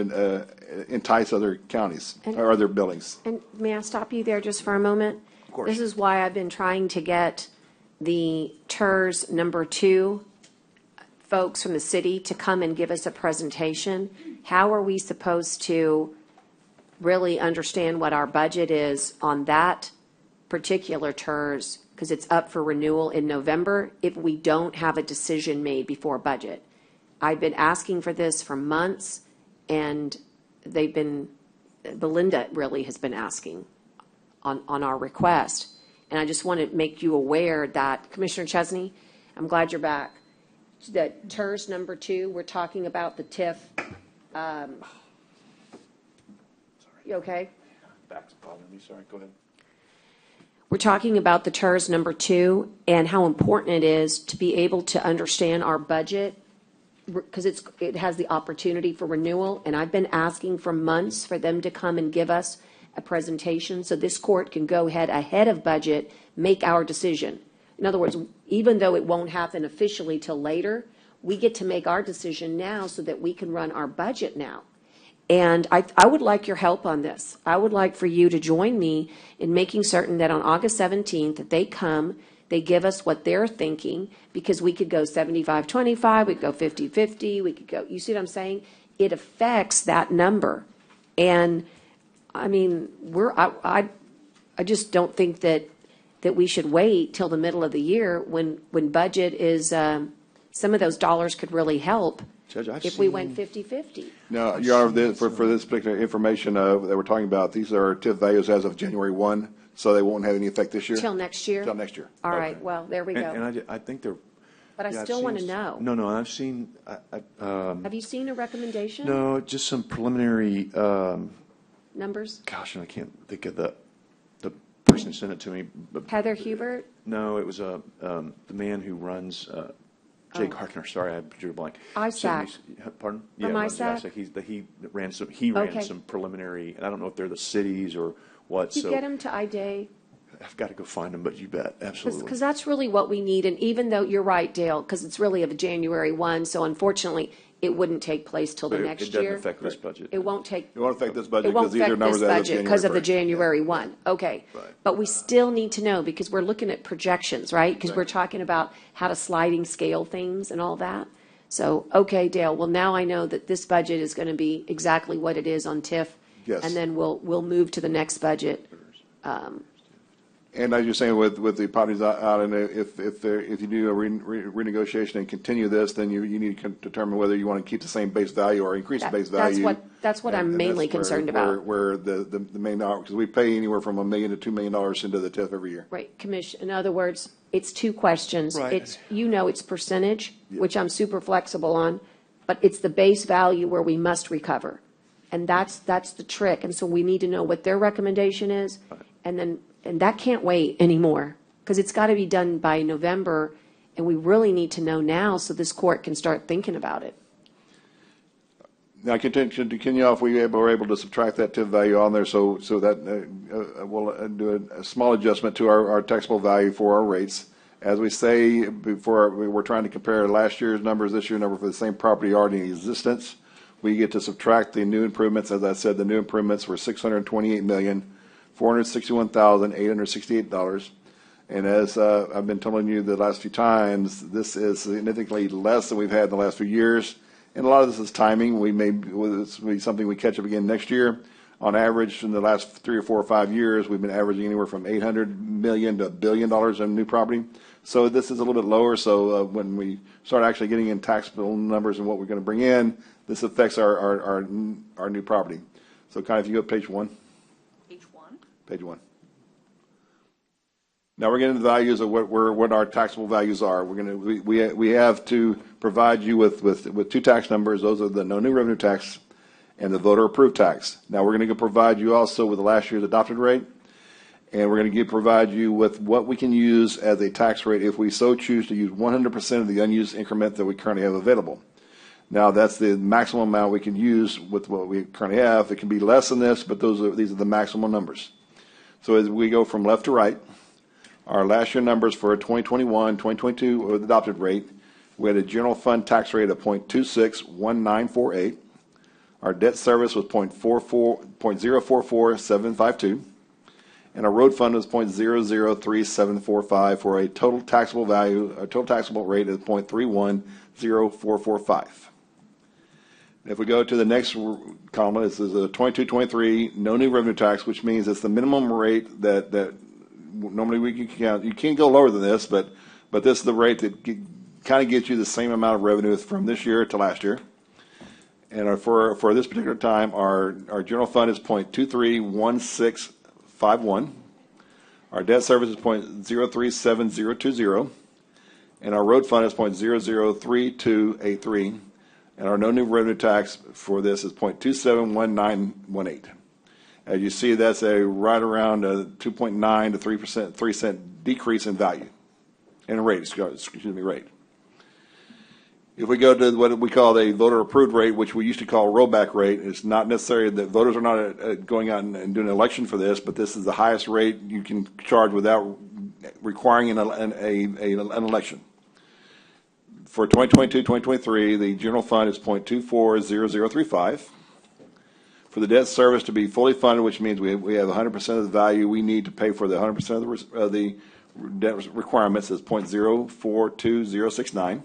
entice other counties or other buildings. And may I stop you there just for a moment? Of course. This is why I've been trying to get the TERS number 2 folks from the city to come and give us a presentation. How are we supposed to really understand what our budget is on that particular TERS, because it's up for renewal in November, if we don't have a decision made before budget? I've been asking for this for months, and Belinda really has been asking on our request. And I just want to make you aware that, Commissioner Chesney, I'm glad you're back. That TERS number 2, we're talking about the TIF. You okay? Back's bothering me. Sorry, go ahead. We're talking about the TERS number 2 and how important it is to be able to understand our budget, because it has the opportunity for renewal. And I've been asking for months for them to come and give us a presentation so this court can go ahead of budget, make our decision. In other words, even though it won't happen officially till later, we get to make our decision now so that we can run our budget now. And I would like your help on this. I would like for you to join me in making certain that on August 17th that they come, they give us what they're thinking, because we could go 75-25, we could go 50-50, we could go, you see what I'm saying? It affects that number. And I mean, I just don't think that we should wait till the middle of the year when budget is, some of those dollars could really help. Judge, if we went 50-50. No, Your Honor, for this particular information that we're talking about, these are TIF values as of January 1, so they won't have any effect this year? Till next year? Till next year. All right, well, there we go. And I think they're... But I still want to know. No, I've seen... Have you seen a recommendation? No, just some preliminary... numbers? Gosh, and I can't think of the person who sent it to me. Heather Hubert? No, it was the man who runs... Jay Gardner, sorry, I drew a blank. ISAC. Pardon? From ISAC. He ran some preliminary, and I don't know if they're the cities or what. You get them to IDA? I've got to go find them, but you bet, absolutely. Because that's really what we need, and even though you're right, Dale, because it's really of January 1, so unfortunately, it wouldn't take place till the next year. It doesn't affect this budget. It won't affect this budget because these are numbers as of January 1. Because of the January 1. Okay. Right. But we still need to know, because we're looking at projections, right? Because we're talking about how to sliding scale things and all that. So, okay, Dale, well, now I know that this budget is going to be exactly what it is on TIF. Yes. And then we'll move to the next budget And as you're saying, with the properties out, and if you do a renegotiation and continue this, then you need to determine whether you want to keep the same base value or increase the base value. That's what I'm mainly concerned about. Where the main, because we pay anywhere from $1 million to $2 million into the TIF every year. Right, Commission. In other words, it's two questions. Right. It's percentage, which I'm super flexible on, but it's the base value where we must recover. And that's the trick. And so we need to know what their recommendation is, and that can't wait anymore, because it's got to be done by November, and we really need to know now so this court can start thinking about it. Now, continue off, we were able to subtract that TIF value on there, so that we'll do a small adjustment to our taxable value for our rates. As we say before, we're trying to compare last year's numbers, this year's number for the same property already in existence. We get to subtract the new improvements. As I said, the new improvements were $628,461,868. And as I've been telling you the last few times, this is significantly less than we've had in the last few years. And a lot of this is timing. This will be something we catch up again next year. On average, in the last 3 or 4 or 5 years, we've been averaging anywhere from $800 million to $1 billion in new property. So this is a little bit lower. So when we start actually getting in taxable numbers and what we're going to bring in, this affects our new property. So kind of if you go to page 1. Page 1. Now we're getting the values of what our taxable values are. We have to provide you with two tax numbers. Those are the no new revenue tax and the voter approved tax. Now we're going to provide you also with the last year's adopted rate, and we're going to provide you with what we can use as a tax rate if we so choose to use 100% of the unused increment that we currently have available. Now that's the maximum amount we can use with what we currently have. It can be less than this, but these are the maximum numbers. So as we go from left to right, our last year numbers for 2021, 2022 with adopted rate, we had a general fund tax rate of 0.261948. Our debt service was 0.044752, and our road fund was 0.003745 for a total taxable rate of 0.310445. If we go to the next column, this is a 22-23 no new revenue tax, which means it's the minimum rate that normally we can count. You can't go lower than this, but this is the rate that kind of gets you the same amount of revenue from this year to last year. And for this particular time, our general fund is 0.231651. Our debt service is 0.037020, and our road fund is 0.003283. And our no new revenue tax for this is 0.271918. As you see, that's right around a 2.9 to 3 cent decrease in value, in rate, rate. If we go to what we call the voter approved rate, which we used to call rollback rate, it's not necessarily that voters are not going out and doing an election for this, but this is the highest rate you can charge without requiring an election. For 2022-2023, the general fund is 0.240035. For the debt service to be fully funded, which means we have 100% of the value we need to pay for the 100% of the debt requirements, is 0.042069.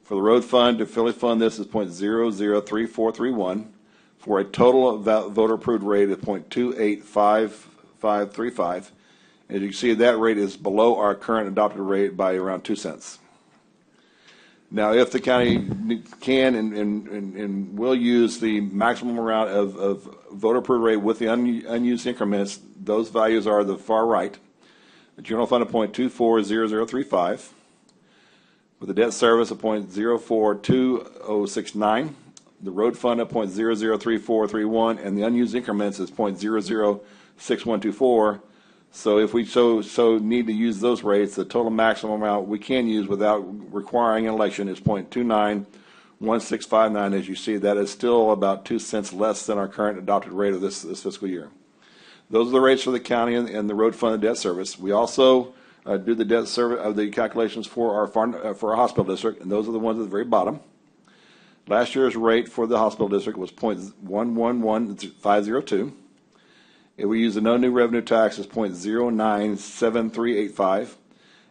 For the road fund, to fully fund this is 0.003431, for a total voter approved rate of 0.285535. As you can see, that rate is below our current adopted rate by around 2 cents. Now, if the county can and will use the maximum amount of voter approved rate with the unused increments, those values are the far right. The general fund of 0.240035. With the debt service of 0.042069, the road fund of 0.003431, and the unused increments is 0.006124. So if we so need to use those rates, the total maximum amount we can use without requiring an election is 0.291659. As you see, that is still about 2 cents less than our current adopted rate of this fiscal year. Those are the rates for the county and the road fund and debt service. We also do the debt service of the calculations for our hospital district, and those are the ones at the very bottom. Last year's rate for the hospital district was 0.111502. If we use the no new revenue tax, it's 0.097385.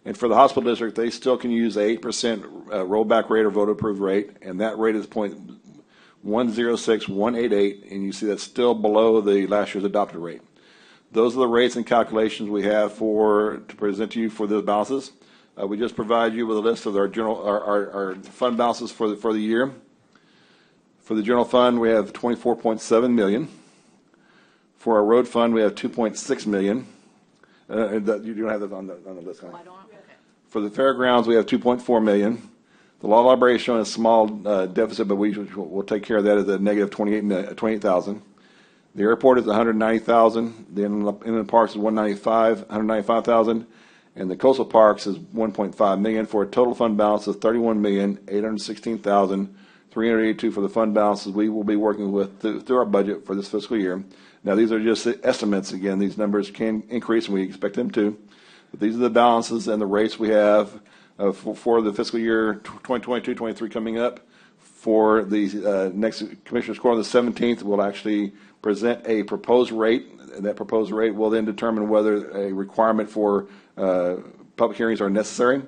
And for the hospital district, they still can use a 8% rollback rate or voter approved rate, and that rate is 0.106188, and you see that's still below the last year's adopted rate. Those are the rates and calculations we have to present to you for those balances. We just provide you with a list of our fund balances for the year. For the general fund, we have $24.7 million. For our road fund, we have $2.6 million. You don't have that on the list, huh? For the fairgrounds, we have $2.4 million. The law library is showing a small deficit, but we'll take care of that as a negative $28,000. The airport is $190,000. The inland parks is $195,000, and the coastal parks is $1.5 million for a total fund balance of $31,816,382 for the fund balances we will be working with through our budget for this fiscal year. Now, these are just estimates. Again, these numbers can increase, and we expect them to. But these are the balances and the rates we have for the fiscal year 2022-23 coming up. For the next Commissioners Court on the 17th, we'll actually present a proposed rate, and that proposed rate will then determine whether a requirement for public hearings are necessary.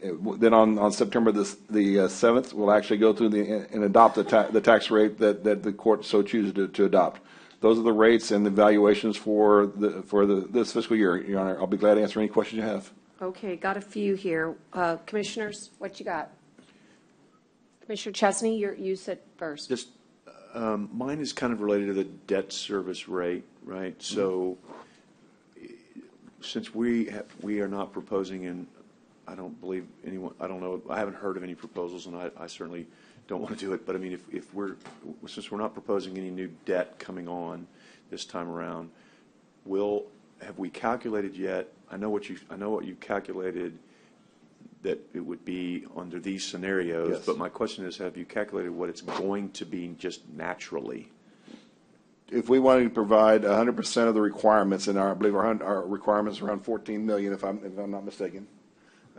Then on September the 7th, we'll actually go through and adopt the tax rate that the court so chooses to adopt. Those are the rates and the valuations for this fiscal year, Your Honor. I'll be glad to answer any questions you have. Okay, got a few here. Commissioners, what you got? Commissioner Chesney, you said first. Just mine is kind of related to the debt service rate, right? So since we are not proposing, and I don't believe anyone, I don't know, I haven't heard of any proposals, and I certainly don't want to do it. But I mean, since we're not proposing any new debt coming on this time around, have we calculated yet? I know what you calculated that it would be under these scenarios. Yes. But my question is, have you calculated what it's going to be just naturally? If we wanted to provide 100% of the requirements, and I believe our requirements are around $14 million, if I'm not mistaken,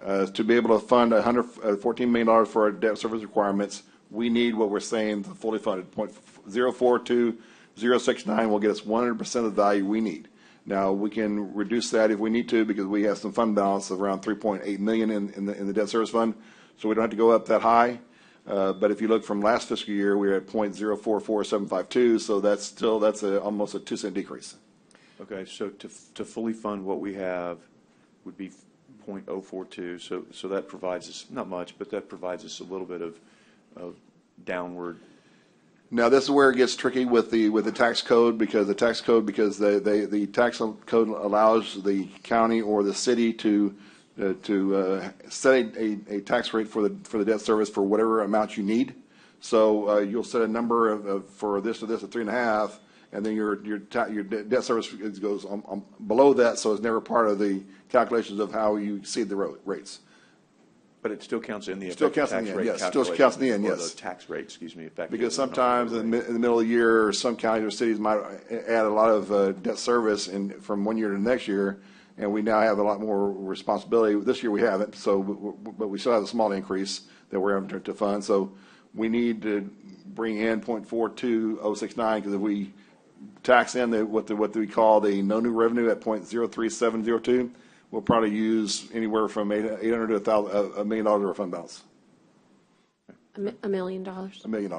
to be able to fund $14 million for our debt service requirements, we need what we're saying fully funded. 0.042069 will get us 100% of the value we need. Now, we can reduce that if we need to, because we have some fund balance of around $3.8 million in the debt service fund, so we don't have to go up that high. But if you look from last fiscal year, we were at 0.044752, so that's almost a 2-cent decrease. Okay, so to fully fund what we have would be 0.042. So that provides us not much, but that provides us a little bit of downward. Now, this is where it gets tricky with the tax code, because the tax code code allows the county or the city to set a tax rate for the debt service for whatever amount you need. So you'll set a number for this to this at 3.5, and then your debt service goes below that, so it's never part of the calculations of how you exceed the rates. But it still counts in the effective tax rate. Yes, still counts in the end, yes. The tax rate, excuse me. Because sometimes in the middle of the year, some counties or cities might add a lot of debt service from one year to the next year, and we now have a lot more responsibility. This year we haven't, but we still have a small increase that we're having to fund. So we need to bring in 0.42069, because if we tax in what we call the no new revenue at 0.03702, we'll probably use anywhere from $800 to $1 million of our fund balance. $1 million? $1 million.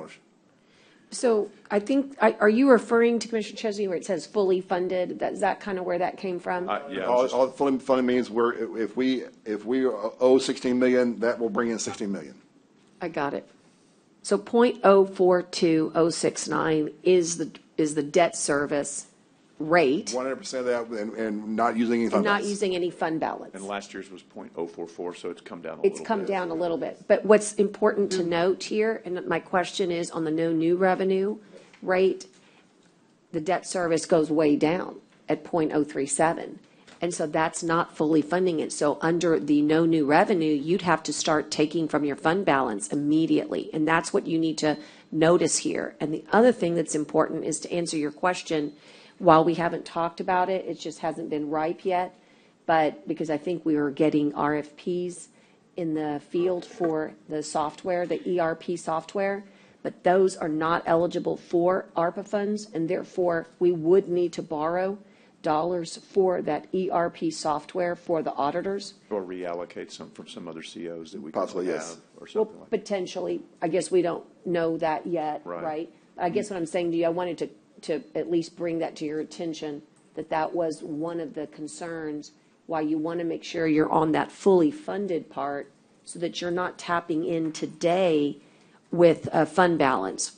So I think, are you referring to Commissioner Chesney where it says fully funded? Is that kind of where that came from? Yeah. All fully funded means if we owe $16 million, that will bring in $16 million. I got it. So 0.042069 is the debt service rate. 100% of that, and not using any fund balance. Not using any fund balance. And last year's was 0.044, so it's come down a little bit. It's come down a little bit. But what's important to note here, and my question is on the no new revenue rate, the debt service goes way down at 0.037. And so that's not fully funding it. So under the no new revenue, you'd have to start taking from your fund balance immediately. And that's what you need to notice here. And the other thing that's important is to answer your question. While we haven't talked about it, it just hasn't been ripe yet. But because I think we were getting RFPs in the field for the software, the ERP software, but those are not eligible for ARPA funds, and therefore we would need to borrow dollars for that ERP software for the auditors. Or reallocate some from some other COs that we possibly have, yes, or something like that. Potentially. I guess we don't know that yet, right? I guess what I'm saying to you, I wanted to at least bring that to your attention. that was one of the concerns, why you want to make sure you're on that fully funded part so that you're not tapping in today with a fund balance.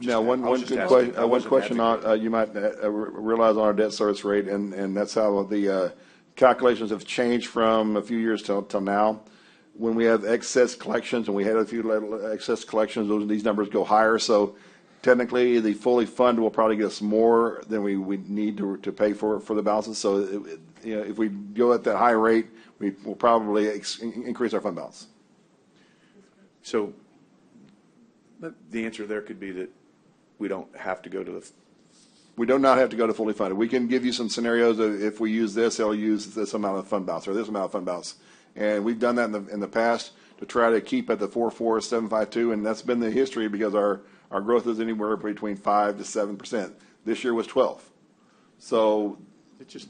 Now, one question on, you might realize on our debt service rate, and that's how the calculations have changed from a few years till now. When we have excess collections, and we had a few excess collections, these numbers go higher. So technically, the fully fund will probably get us more than we need to pay for the balances. So if we go at that high rate, we will probably increase our fund balance. So the answer there could be that we don't have to go to the. We do not have to go to fully funded. We can give you some scenarios of if we use this, it'll use this amount of fund balance or this amount of fund balance. And we've done that in the past to try to keep at the 4.4752, and that's been the history because our growth is anywhere between 5 to 7%. This year was 12. So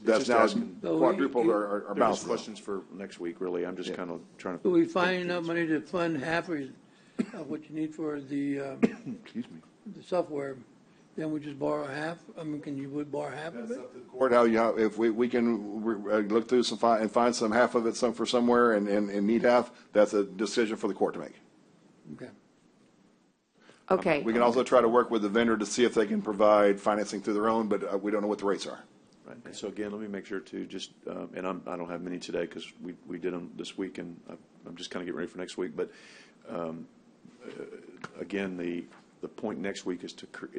that's now quadrupled our balance. Questions for next week, really. I'm just kind of trying to. So we find enough money to fund half of what you need for the excuse me, the software, then we just borrow half? I mean, would borrow half of it? Court, if we can look through some and find some half of it for somewhere and need half, that's a decision for the court to make. Okay. Okay. We can also try to work with the vendor to see if they can provide financing through their own, but we don't know what the rates are. Right. So again, let me make sure to just, and I don't have many today because we did them this week, and I'm just kind of getting ready for next week. But again, the point next week is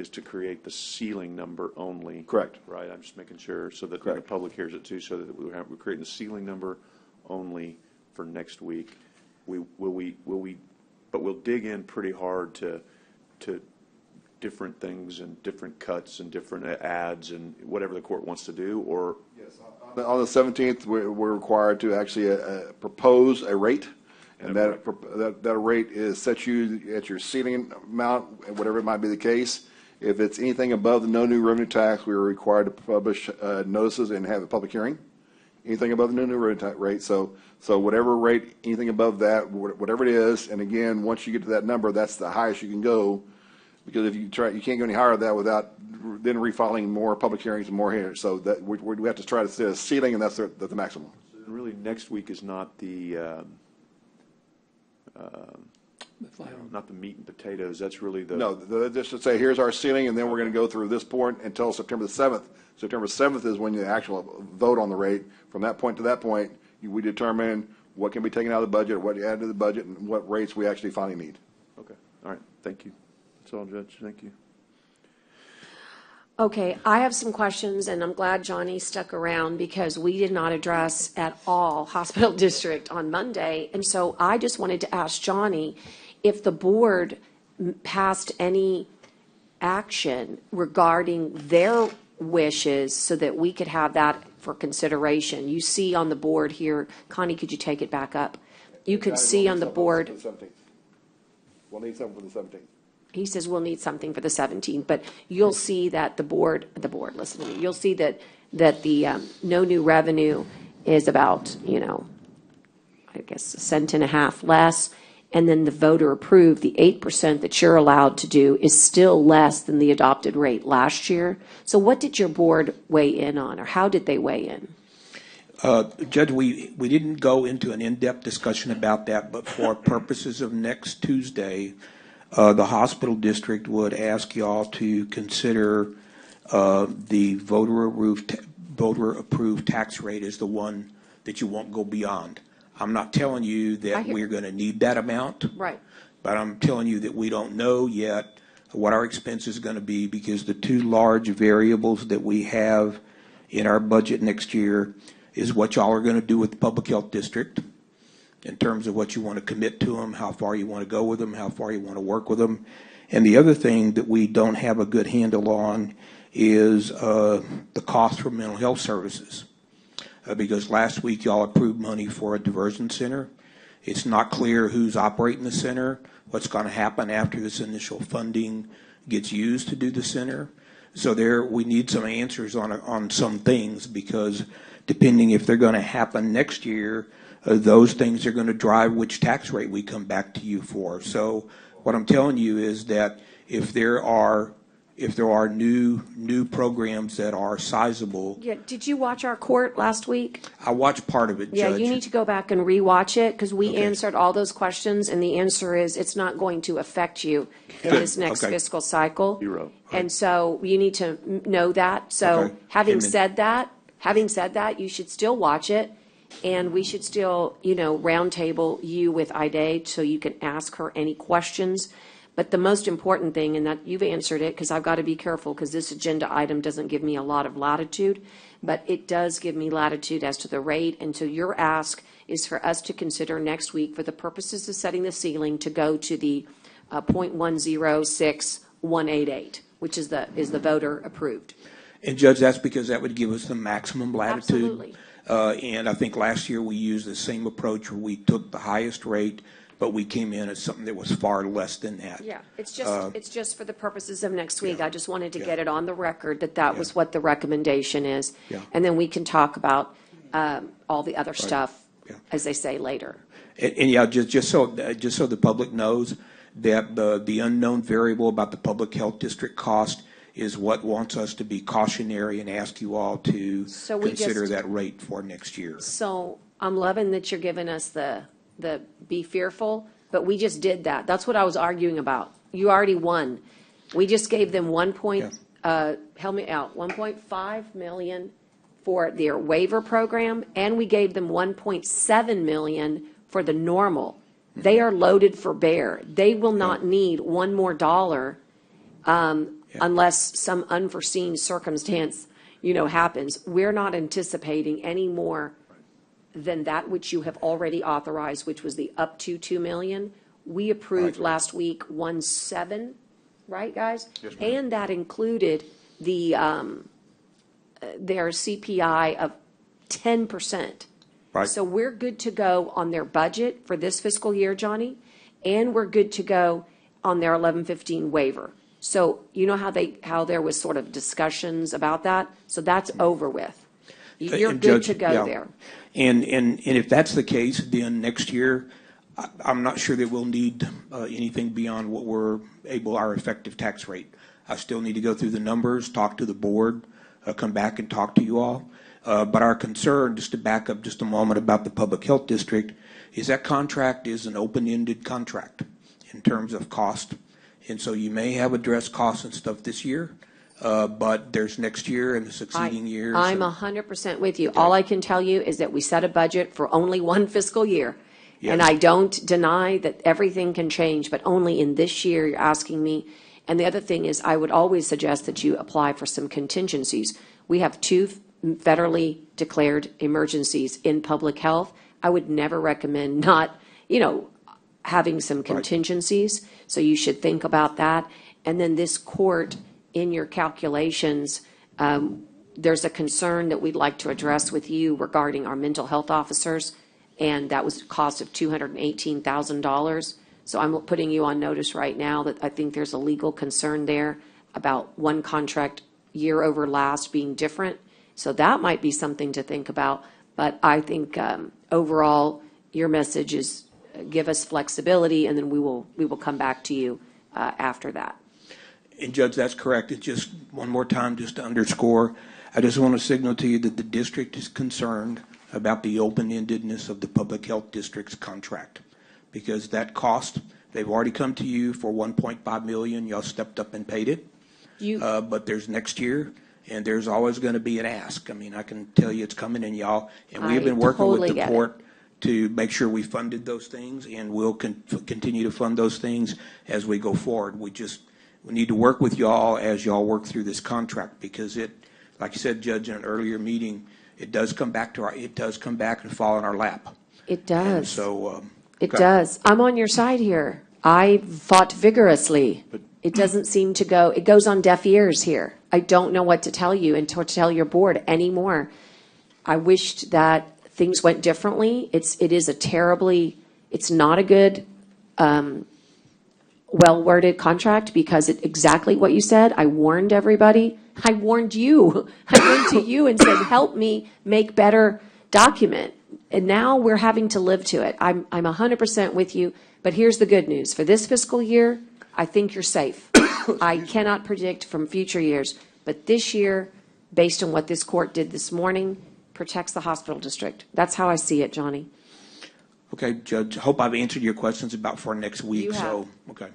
to create the ceiling number only. Correct. Right. I'm just making sure so that the public hears it too, so that we're creating the ceiling number only for next week. But we'll dig in pretty hard to different things and different cuts and different ads and whatever the court wants to do. Or yes, on the 17th, we're required to actually propose a rate. And that rate sets you at your ceiling amount, whatever it might be the case. If it's anything above the no new revenue tax, we are required to publish notices and have a public hearing. Anything above the no new revenue rate. So whatever rate, anything above that, whatever it is, and again, once you get to that number, that's the highest you can go. Because if you try, you can't go any higher than that without then refiling more public hearings and more hearings. So that we have to try to set a ceiling, and that's the maximum. So really, next week is not the. Not the meat and potatoes. That's really the. No, just to say, here's our ceiling, and then we're going to go through this point until September the 7th. September 7th is when you actual vote on the rate. From that point to that point, we determine what can be taken out of the budget, what you add to the budget, and what rates we actually finally need. Okay. All right. Thank you. That's all, Judge. Thank you. Okay, I have some questions, and I'm glad Johnny stuck around because we did not address at all Hospital District on Monday. And so I just wanted to ask Johnny if the board passed any action regarding their wishes so that we could have that for consideration. You see on the board here, Connie, could you take it back up? You could see on the board. We'll need something for the 17th. He says we'll need something for the 17th, but you'll see that the board, listen to me, you'll see that the no new revenue is about, I guess $0.015 less, and then the voter approved, the 8% that you're allowed to do is still less than the adopted rate last year. So what did your board weigh in on, or how did they weigh in? Judge, we didn't go into an in-depth discussion about that, but for purposes of next Tuesday, the hospital district would ask y'all to consider the voter-approved tax rate as the one that you won't go beyond. I'm not telling you that we're going to need that amount. Right. But I'm telling you that we don't know yet what our expense is going to be because the two large variables that we have in our budget next year is what y'all are going to do with the public health district in terms of what you want to commit to them, how far you want to go with them, how far you want to work with them. And the other thing that we don't have a good handle on is the cost for mental health services. Because last week y'all approved money for a diversion center. It's not clear who's operating the center, what's going to happen after this initial funding gets used to do the center. So we need some answers on some things because depending if they're going to happen next year, those things are going to drive which tax rate we come back to you for. So what I'm telling you is that if there are if there are new programs that are sizable. Yeah, did you watch our court last week? I watched part of it, Yeah, Judge. you need to go back and rewatch it because we answered all those questions, and the answer is it's not going to affect you in this next fiscal cycle. And so you need to know that. So having said that, you should still watch it, and we should still, roundtable you with Ida so you can ask her any questions. But the most important thing, and that you've answered it, because I've got to be careful because this agenda item doesn't give me a lot of latitude, but it does give me latitude as to the rate. And so your ask is for us to consider next week, for the purposes of setting the ceiling, to go to the 0.106188, which is the voter approved. And Judge, that's because that would give us the maximum latitude. Absolutely. And I think last year we used the same approach where we took the highest rate, but we came in at something that was far less than that. Yeah, it's just for the purposes of next week. I just wanted to get it on the record that was what the recommendation is. Yeah. And then we can talk about all the other stuff, as they say, later. And yeah, just so the public knows that the unknown variable about the public health district cost is what wants us to be cautionary and ask you all to consider that rate for next year. So I'm loving that you're giving us the be fearful, but we just did that. That's what I was arguing about. You already won. We just gave them help me out, 1.5 million for their waiver program, and we gave them 1.7 million for the normal. They are loaded for bear. They will not need one more dollar unless some unforeseen circumstance, happens. We're not anticipating any more than that which you have already authorized, which was the up to 2 million. We approved last week 1.7, right, guys? Yes, ma'am. And that included the their CPI of 10%. Right. So we're good to go on their budget for this fiscal year, Johnny, and we're good to go on their 1115 waiver. So you know how there was sort of discussions about that? So that's over with. You're good to go there. And if that's the case, then next year, I'm not sure that we'll need anything beyond what our effective tax rate. I still need to go through the numbers, talk to the board, come back and talk to you all. But our concern, just to back up just a moment about the public health district, is that contract is an open-ended contract in terms of cost. And so you may have addressed costs and stuff this year, but there's next year and the succeeding years. I'm 100% with you. All I can tell you is that we set a budget for only one fiscal year. Yes. And I don't deny that everything can change, but only in this year you're asking me. And the other thing is I would always suggest that you apply for some contingencies. We have 2 federally declared emergencies in public health. I would never recommend not, having some contingencies. So you should think about that. And then this court, in your calculations, there's a concern that we'd like to address with you regarding our mental health officers, and that was a cost of $218,000. So I'm putting you on notice right now that I think there's a legal concern there about one contract year over last being different. So that might be something to think about. But I think overall, your message is give us flexibility, and then we will come back to you after that. And Judge, that's correct. It's just one more time, just to underscore, I just want to signal to you that the district is concerned about the open-endedness of the public health district's contract, because that cost, they've already come to you for $1.5 million. Y'all stepped up and paid it. But there's next year, and there's always going to be an ask. I mean, I can tell you it's coming in, y'all. And we have been working with the court to make sure we funded those things, and we'll continue to fund those things as we go forward. We need to work with y'all as y'all work through this contract, because it, like you said, Judge, in an earlier meeting, it does come back and fall in our lap. It does. And so it does. I'm on your side here. I fought vigorously. It doesn't seem to go. It goes on deaf ears here. I don't know what to tell you and to tell your board anymore. I wished that things went differently. It's not a good, well-worded contract, because exactly what you said. I warned everybody. I warned you. I went to you and said, help me make better document. And now we're having to live to it. I'm 100% with you. But here's the good news. For this fiscal year, I think you're safe. I cannot predict from future years, but this year, based on what this court did this morning, protects the hospital district. That's how I see it, Johnny. Okay, Judge, I hope I've answered your questions about for next week. You have. So, okay.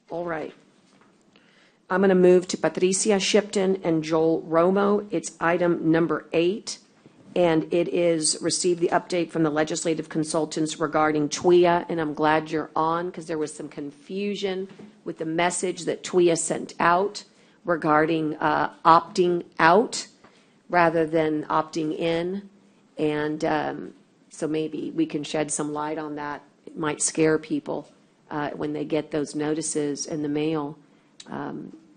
All right. I'm going to move to Patricia Shipton and Joel Romo. It's item number 8, and it is receive the update from the legislative consultants regarding TWIA, and I'm glad you're on because there was some confusion with the message that TWIA sent out regarding opting out rather than opting in, and so maybe we can shed some light on that. It might scare people when they get those notices in the mail.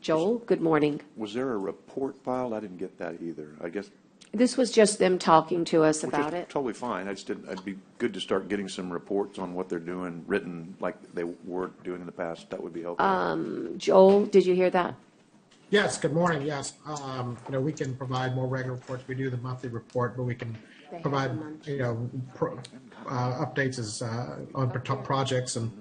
Joel, good morning. Was there a report filed? I didn't get that either. I guess. This was just them talking to us Which about is it. totally fine. I just didn't, it'd be good to start getting some reports on what they're doing, written like they were doing in the past. That would be helpful. Joel, did you hear that? Yes, good morning. Yes, we can provide more regular reports. We do the monthly report, but we can provide, updates as, on projects. And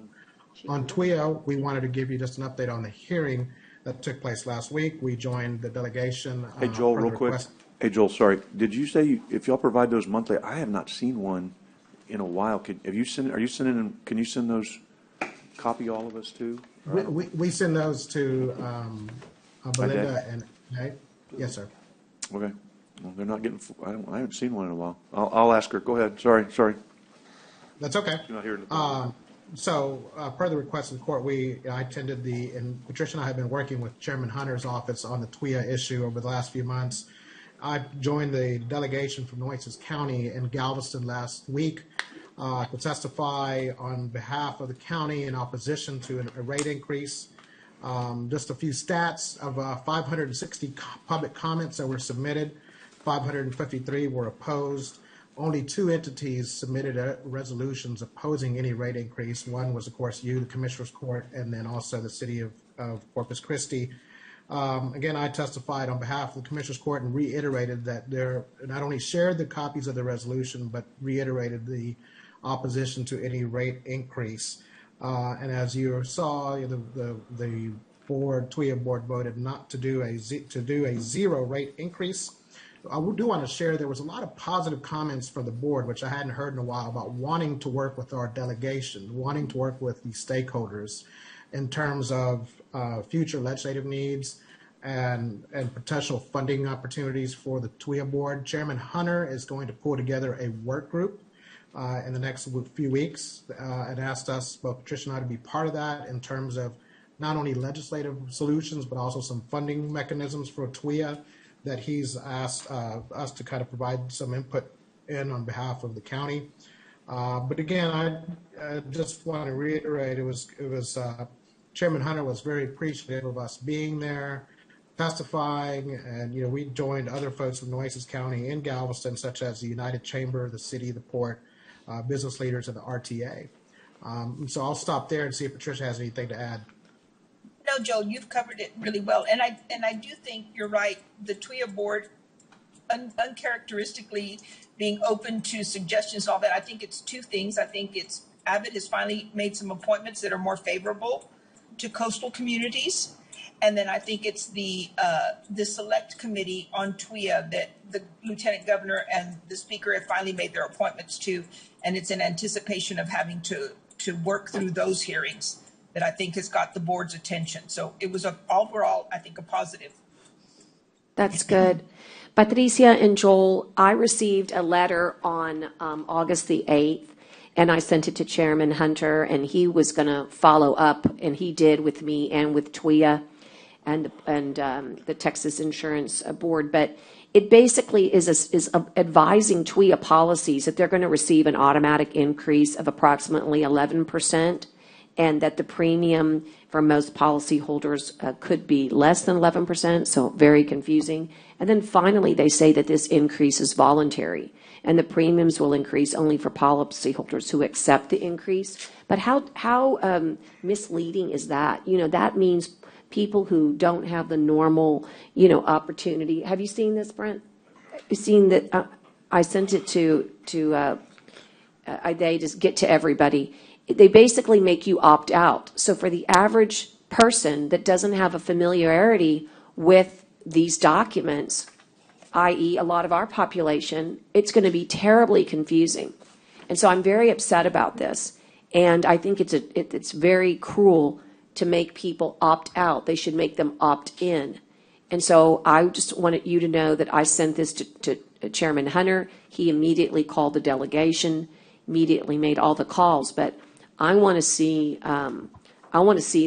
on TWIA, we wanted to give you just an update on the hearing that took place last week. We joined the delegation. Hey, Joel, real quick. Hey, Joel, sorry. Did you say if y'all provide those monthly? I have not seen one in a while. Are you sending them? Can you send those, copy all of us too? We send those to Belinda and Nate. Yes, sir. Okay. Well, they're not getting, I haven't seen one in a while. I'll ask her. Go ahead. Sorry. That's okay. You're not here in the So, per the request of the court, I attended and Patricia and I have been working with Chairman Hunter's office on the TWIA issue over the last few months. I joined the delegation from Nueces County in Galveston last week to testify on behalf of the county in opposition to a rate increase. Just a few stats of 560 public comments that were submitted, 553 were opposed. Only 2 entities submitted resolutions opposing any rate increase. One was, of course, the Commissioner's Court, and then also the City of Corpus Christi. Again, I testified on behalf of the Commissioner's Court and reiterated that they not only shared the copies of the resolution, but reiterated the opposition to any rate increase. And as you saw, the TWIA board voted not to do a zero rate increase. I do want to share there was a lot of positive comments from the board, which I hadn't heard in a while, about wanting to work with our delegation, wanting to work with the stakeholders in terms of future legislative needs and potential funding opportunities for the TWIA board. Chairman Hunter is going to pull together a work group in the next few weeks and asked us, both Patricia and I, to be part of that in terms of not only legislative solutions, but also some funding mechanisms for TWIA that he's asked us to kind of provide some input in on behalf of the county. But again, I just want to reiterate, it was Chairman Hunter was very appreciative of us being there, testifying, and we joined other folks from Nueces County in Galveston, such as the United Chamber, the city, the port, business leaders, and the RTA. So I'll stop there and see if Patricia has anything to add. No, Joe, you've covered it really well, and I do think you're right. The TWIA board, uncharacteristically being open to suggestions, all that. I think it's 2 things. I think Abbott has finally made some appointments that are more favorable to coastal communities, and then I think it's the select committee on TWIA that the lieutenant governor and the speaker have finally made their appointments to, and it's in anticipation of having to work through those hearings that I think has got the board's attention. So it was overall, I think, a positive. That's good. Patricia and Joel, I received a letter on August the 8th, and I sent it to Chairman Hunter, and he was going to follow up, and he did with me and with TWIA and the Texas Insurance Board. But it basically is advising TWIA policies that they're going to receive an automatic increase of approximately 11%. And that the premium for most policyholders could be less than 11%, so very confusing. And then finally, they say that this increase is voluntary, and the premiums will increase only for policyholders who accept the increase. But how misleading is that? That means people who don't have the normal, opportunity. Have you seen this, Brent? You've seen that? I sent it to they just get to everybody. they basically make you opt out. So for the average person that doesn't have a familiarity with these documents, i.e. a lot of our population, it's going to be terribly confusing. And so I'm very upset about this. And I think it's very cruel to make people opt out. They should make them opt in. And so I just wanted you to know that I sent this to Chairman Hunter. He immediately called the delegation, immediately made all the calls. But I want to see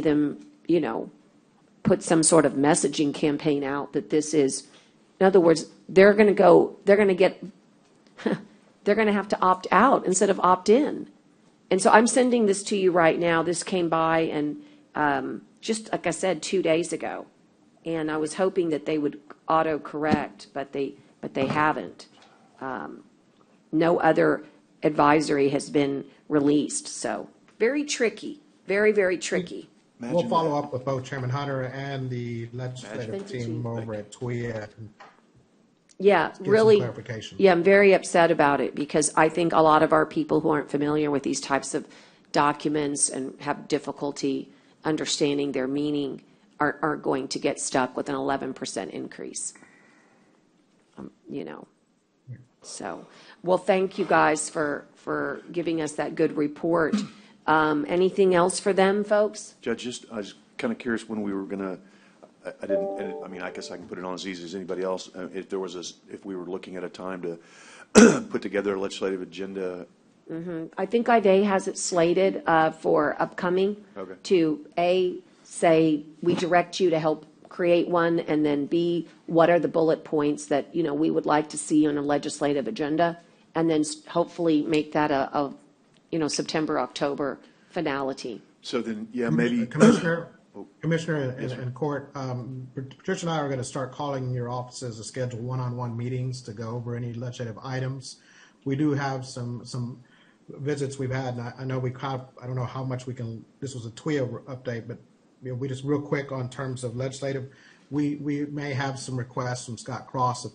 them, you know, put some sort of messaging campaign out that this is, in other words, they're going to have to opt out instead of opt in. And so I'm sending this to you right now. This came by and just like I said, 2 days ago. And I was hoping that they would auto-correct, but they haven't. No other advisory has been released. So very tricky, very, very tricky. We'll follow up with both Chairman Hunter and the legislative team over at TWIA. Yeah, Get really. some clarification. Yeah, I'm very upset about it because I think a lot of our people who aren't familiar with these types of documents and have difficulty understanding their meaning are going to get stuck with an 11% increase. You know, so, well, thank you guys for giving us that good report. Anything else for them, folks? Judge, I was kind of curious when we were going to, I mean, I guess I can put it on as easy as anybody else. If we were looking at a time to put together a legislative agenda. I think IDA has it slated for upcoming to say we direct you to help create one, and then B, what are the bullet points that, you know, we would like to see on a legislative agenda, and then hopefully make that a you know, September, October finality. So then, yeah, maybe. Commissioner and Court, Patricia and I are going to start calling your offices to schedule one-on-one meetings to go over any legislative items. We do have some visits we've had, and I know I don't know how much we can, this was a TWIA update, but you know, we just real quick on terms of legislative, we may have some requests from Scott Cross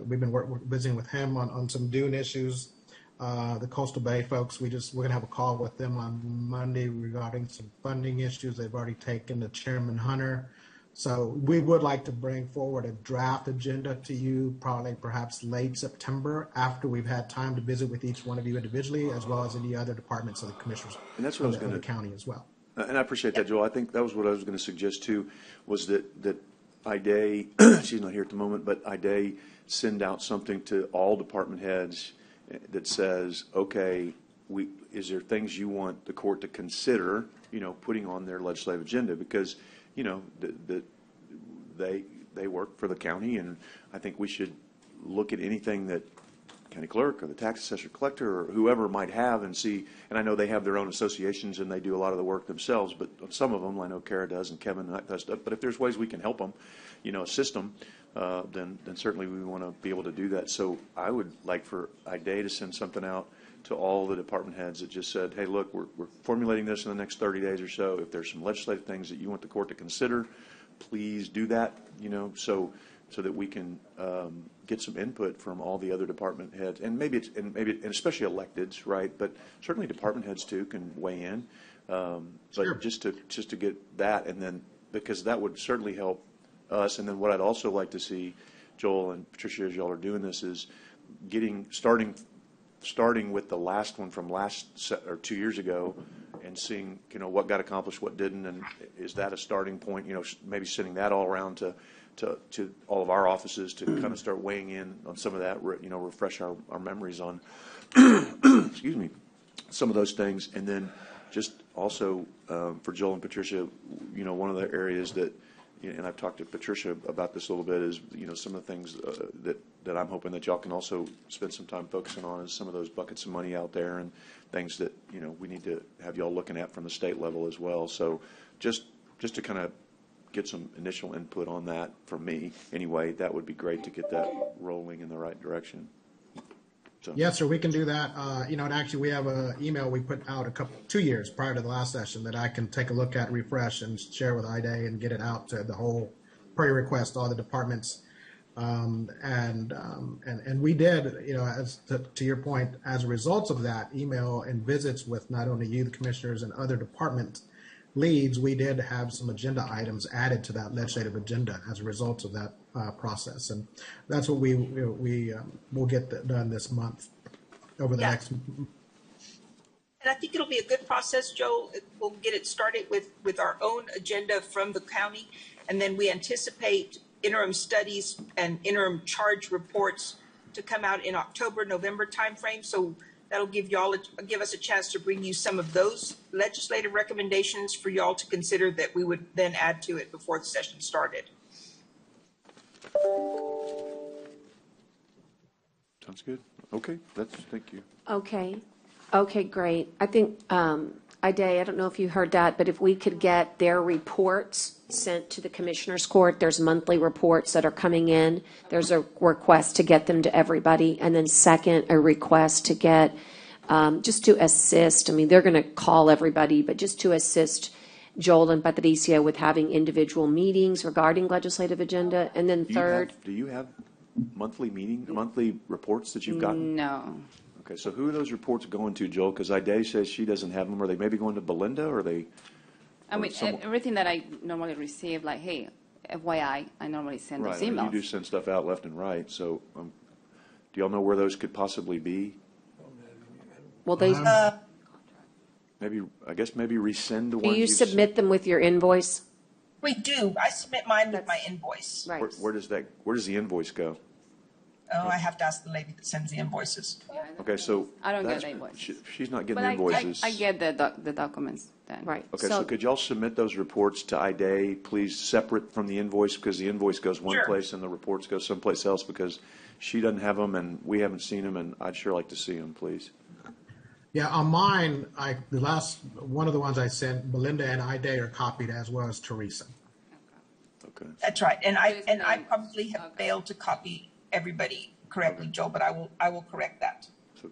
we've been visiting with him on some Dune issues. The Coastal Bay folks, we're going to have a call with them on Monday regarding some funding issues they've already taken to Chairman Hunter. So we would like to bring forward a draft agenda to you, perhaps late September, after we've had time to visit with each one of you individually, as well as any other departments of the commissioners and that's what I was going to the county as well. And I appreciate that, Joel. I think that was what I was going to suggest too, was that IDA, she's not here at the moment, but IDA send out something to all department heads that says, okay, is there things you want the court to consider, you know, putting on their legislative agenda? Because, you know, they work for the county, and I think we should look at anything that county clerk or the tax assessor collector or whoever might have and see. And I know they have their own associations and they do a lot of the work themselves, but some of them, I know Kara does and Kevin and that kind of stuff. But if there's ways we can help them, you know, assist them, then certainly we want to be able to do that. So I would like for IDA to send something out to all the department heads that just said, hey, look, we're formulating this in the next 30 days or so. If there's some legislative things that you want the court to consider, please do that, you know, so that we can get some input from all the other department heads, and maybe especially electeds, right? But certainly department heads too can weigh in. Sure. But just to get that, and then because that would certainly help us. And then what I'd also like to see, Joel and Patricia, as y'all are doing this, is starting with the last one from 2 years ago, and seeing, you know, what got accomplished, what didn't, and is that a starting point? You know, maybe sending that all around to all of our offices to kind of start weighing in on some of that, you know, refresh our memories on, excuse me, some of those things. And then just also for Joel and Patricia, you know, one of the areas that, and I've talked to Patricia about this a little bit, is, you know, some of the things that I'm hoping that y'all can also spend some time focusing on is some of those buckets of money out there and things that, you know, we need to have y'all looking at from the state level as well. So just to kind of get some initial input on that from me anyway, that would be great to get that rolling in the right direction. So. Yes, sir, we can do that. You know, and actually we have an email we put out 2 years prior to the last session that I can take a look at, refresh, and share with IDA and get it out to the whole, per your request, all the departments And we did, you know, as to your point, as a result of that email and visits with not only you, the commissioners, and other department leads, we did have some agenda items added to that legislative agenda as a result of that process, and that's what we will get done this month over the next. And I think it'll be a good process, Joe. We'll get it started with our own agenda from the county, and then we anticipate interim studies and interim charge reports to come out in October, November timeframe. So that'll give us a chance to bring you some of those legislative recommendations for y'all to consider that we would then add to it before the session started. Sounds good. Okay, thank you. Okay, great. I think, Ida, I don't know if you heard that, but if we could get their reports sent to the Commissioners Court, there's monthly reports that are coming in. There's a request to get them to everybody. And then second, a request to get, just to assist, I mean, they're going to call everybody, but just to assist Joel and Patricia with having individual meetings regarding legislative agenda. And then third. Do you have monthly reports that you've gotten? No. Okay, so who are those reports going to, Joel? Because Ida says she doesn't have them. Are they maybe going to Belinda, or are they? I mean, everything that I normally receive, like, hey, FYI, I normally send those emails. You do send stuff out left and right. So do y'all know where those could possibly be? Well, they. Maybe resend the ones. Do you submit them with your invoice? We do. I submit mine with my invoice. Right. Where does the invoice go? Oh, I have to ask the lady that sends the invoices. Okay, so I don't get the invoice. She's not getting But invoices. I get the documents then. Right. Okay, so could y'all submit those reports to IDA, please, separate from the invoice, because the invoice goes one place and the reports go someplace else, because she doesn't have them and we haven't seen them, and I'd sure like to see them, please. Yeah, on mine, the last one of the ones I sent, Belinda and Ida are copied, as well as Teresa. Okay. That's right, and I probably have failed to copy everybody correctly, Joe, but I will correct that. So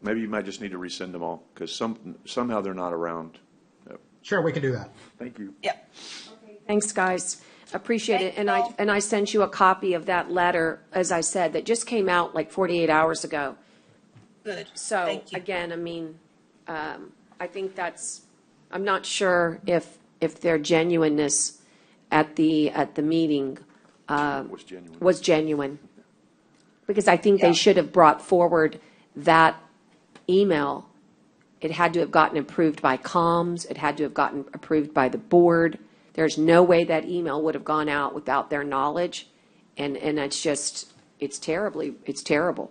maybe you might just need to resend them all, because somehow they're not around. Yep. Sure, we can do that. Thank you. Yep. Thanks, guys. Appreciate it. And I sent you a copy of that letter, as I said, that just came out like 48 hours ago. Good. So Thank you. again, I mean, I think I'm not sure if their genuineness at the meeting was genuine. Because I think they should have brought forward that email. It had to have gotten approved by comms. It had to have gotten approved by the board. There's no way that email would have gone out without their knowledge. And it's terrible.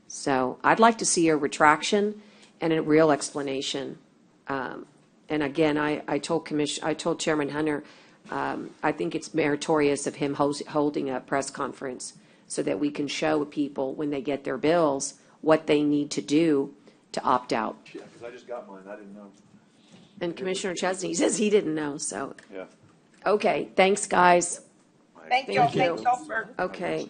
So I'd like to see a retraction and a real explanation. And again, I told Chairman Hunter, I think it's meritorious of him holding a press conference so that we can show people when they get their bills what they need to do to opt out. Yeah, because I just got mine. I didn't know. And Commissioner Chesney says he didn't know, so. Yeah. Okay, thanks, guys. Thank you. Thank y'all for. Okay.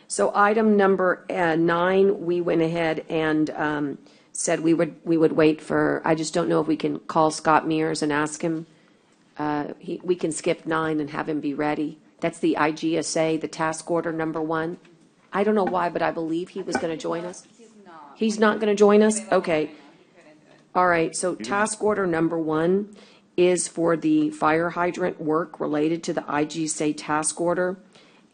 So item number 9, we went ahead and said we would wait for, I just don't know if we can call Scott Mears and ask him. We can skip 9 and have him be ready. That's the IGSA, the task order number 1. I don't know why, but I believe he was going to join us. He's not going to join us? Okay. All right, so task order number 1 is for the fire hydrant work related to the IGSA task order,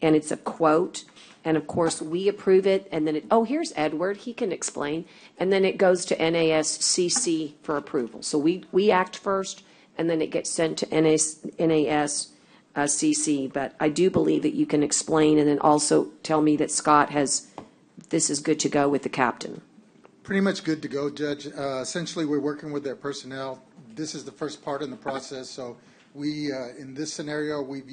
and it's a quote. And of course, we approve it, and then here's Edward, he can explain. And then it goes to NASCC for approval. So we act first, and then it gets sent to NASCC. But I do believe that you can explain and then also tell me that Scott this is good to go with the captain. Pretty much good to go, Judge. Essentially, we're working with their personnel. This is the first part in the process. So we, in this scenario, we've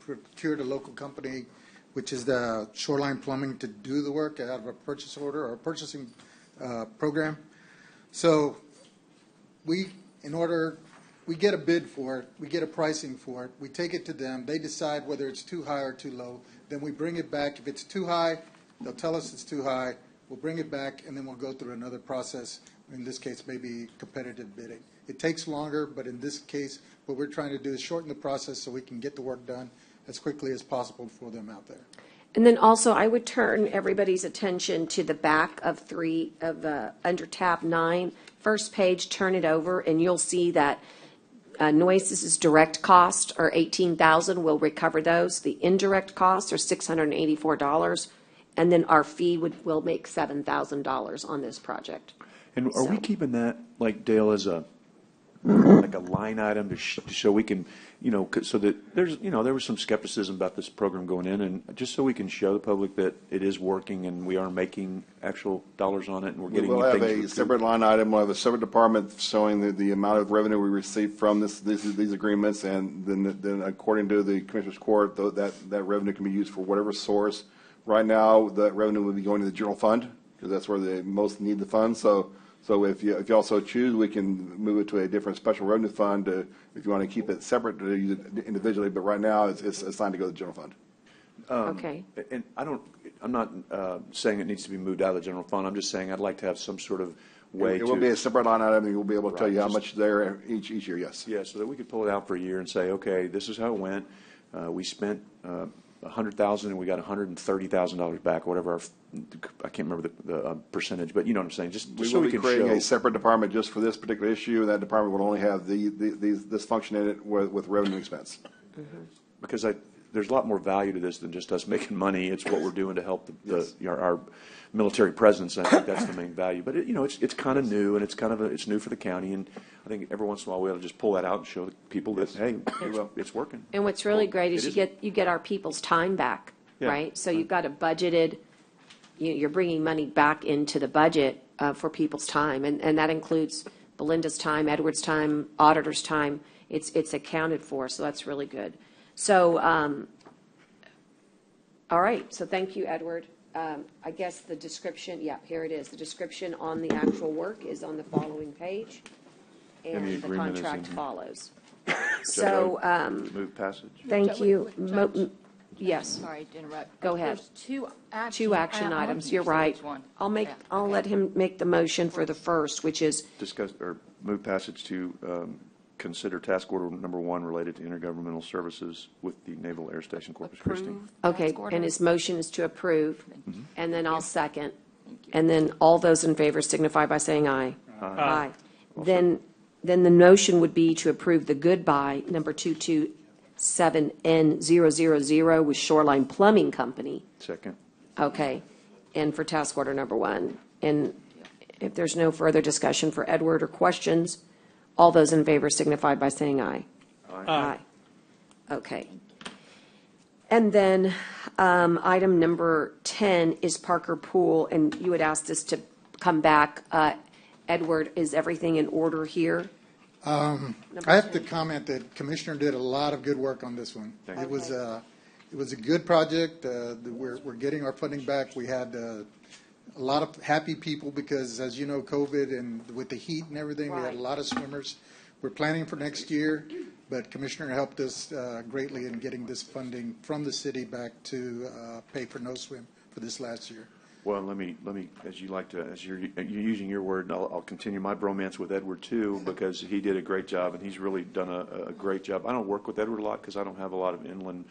procured a local company, which is the Shoreline Plumbing, to do the work out of a purchase order or a purchasing program. So we get a bid for it, we get a pricing for it, we take it to them, they decide whether it's too high or too low, then we bring it back. If it's too high, they'll tell us it's too high, we'll bring it back, and then we'll go through another process, in this case maybe competitive bidding. It takes longer, but in this case, what we're trying to do is shorten the process so we can get the work done as quickly as possible for them out there. And then also, I would turn everybody's attention to the back of under tab 9, first page, turn it over, and you'll see that Nueces' direct costs are $18,000. We'll recover those. The indirect costs are $684, and then our fee will make $7,000 on this project. And are we keeping that, like Dale, as a like a line item to show we can, so that there's, there was some skepticism about this program going in, and just so we can show the public that it is working and we are making actual dollars on it, and we're getting. We'll have a separate line item. We'll have a separate department showing the amount of revenue we receive from these agreements, and then according to the Commissioner's Court, that revenue can be used for whatever source. Right now, that revenue will be going to the general fund because that's where they most need the funds. So if you also choose, we can move it to a different special revenue fund if you want to keep it separate to use it individually. But right now, it's assigned to go to the general fund. Okay. And I'm not saying it needs to be moved out of the general fund. I'm just saying I'd like to have some sort of way It will be a separate line item, and we'll be able to tell you how much there each year, yes. Yeah, so that we could pull it out for a year and say, okay, this is how it went. We spent $100,000 and we got $130,000 back, whatever I can't remember the percentage, but you know what I'm saying. Just we so will we be can creating show. a separate department just for this particular issue. That department will only have this function in it with revenue expense. Because there's a lot more value to this than just us making money. It's what we're doing to help our military presence. I think that's the main value. But it's kind of new, and it's new for the county. And I think every once in a while we ought to just pull that out and show the people that hey, it's working. And what's really great is you get our people's time back, right? So you've got a budgeted. You're bringing money back into the budget for people's time, and that includes Belinda's time, Edward's time, auditor's time. It's accounted for, so that's really good. So, all right. So thank you, Edward. I guess the description, here it is. The description on the actual work is on the following page, and the contract follows. So, move passage. Thank you. Yes. Sorry to interrupt. Go ahead. There's two action items. You're right. I'll let him make the motion for the first, which is Discuss or move passage to consider task order number 1 related to intergovernmental services with the Naval Air Station Corpus Christi. okay. And his motion is to approve, and then I'll second, and then all those in favor signify by saying aye. Aye. Then the motion would be to approve the goodbye number 227N000 with Shoreline Plumbing Company. Second. Okay, and for task order number 1. And if there's no further discussion for Edward or questions, all those in favor signify by saying aye. Aye. Okay. And then item number 10 is Parker Pool, and you had asked us to come back. Edward, is everything in order here? I have to comment that Commissioner did a lot of good work on this one. It was a good project. We're getting our funding back. We had a lot of happy people because, as you know, COVID and with the heat and everything, we had a lot of swimmers. We're planning for next year, but Commissioner helped us greatly in getting this funding from the city back to pay for No Swim for this last year. Well, let me, as you're using your word, I'll continue my bromance with Edward too, because he did a great job and he's really done a great job. I don't work with Edward a lot because I don't have a lot of inland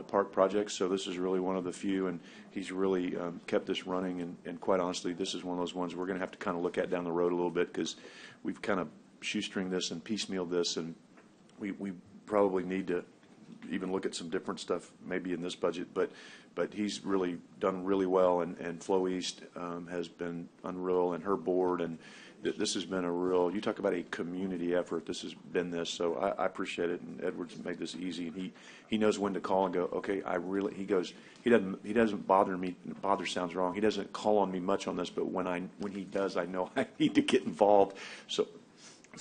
park projects, so this is really one of the few, and he's really kept this running, and quite honestly, this is one of those ones we're going to have to kind of look at down the road a little bit because we've kind of shoestring this and piecemeal this, and we probably need to even look at some different stuff maybe in this budget, but he's really done really well, and Flow East has been unreal, and her board, and this has been a real, you talk about a community effort, this has been this, so I appreciate it, and Edward's made this easy, and he knows when to call and go, okay, he doesn't bother sounds wrong, he doesn't call on me much on this, but when he does, I know I need to get involved, so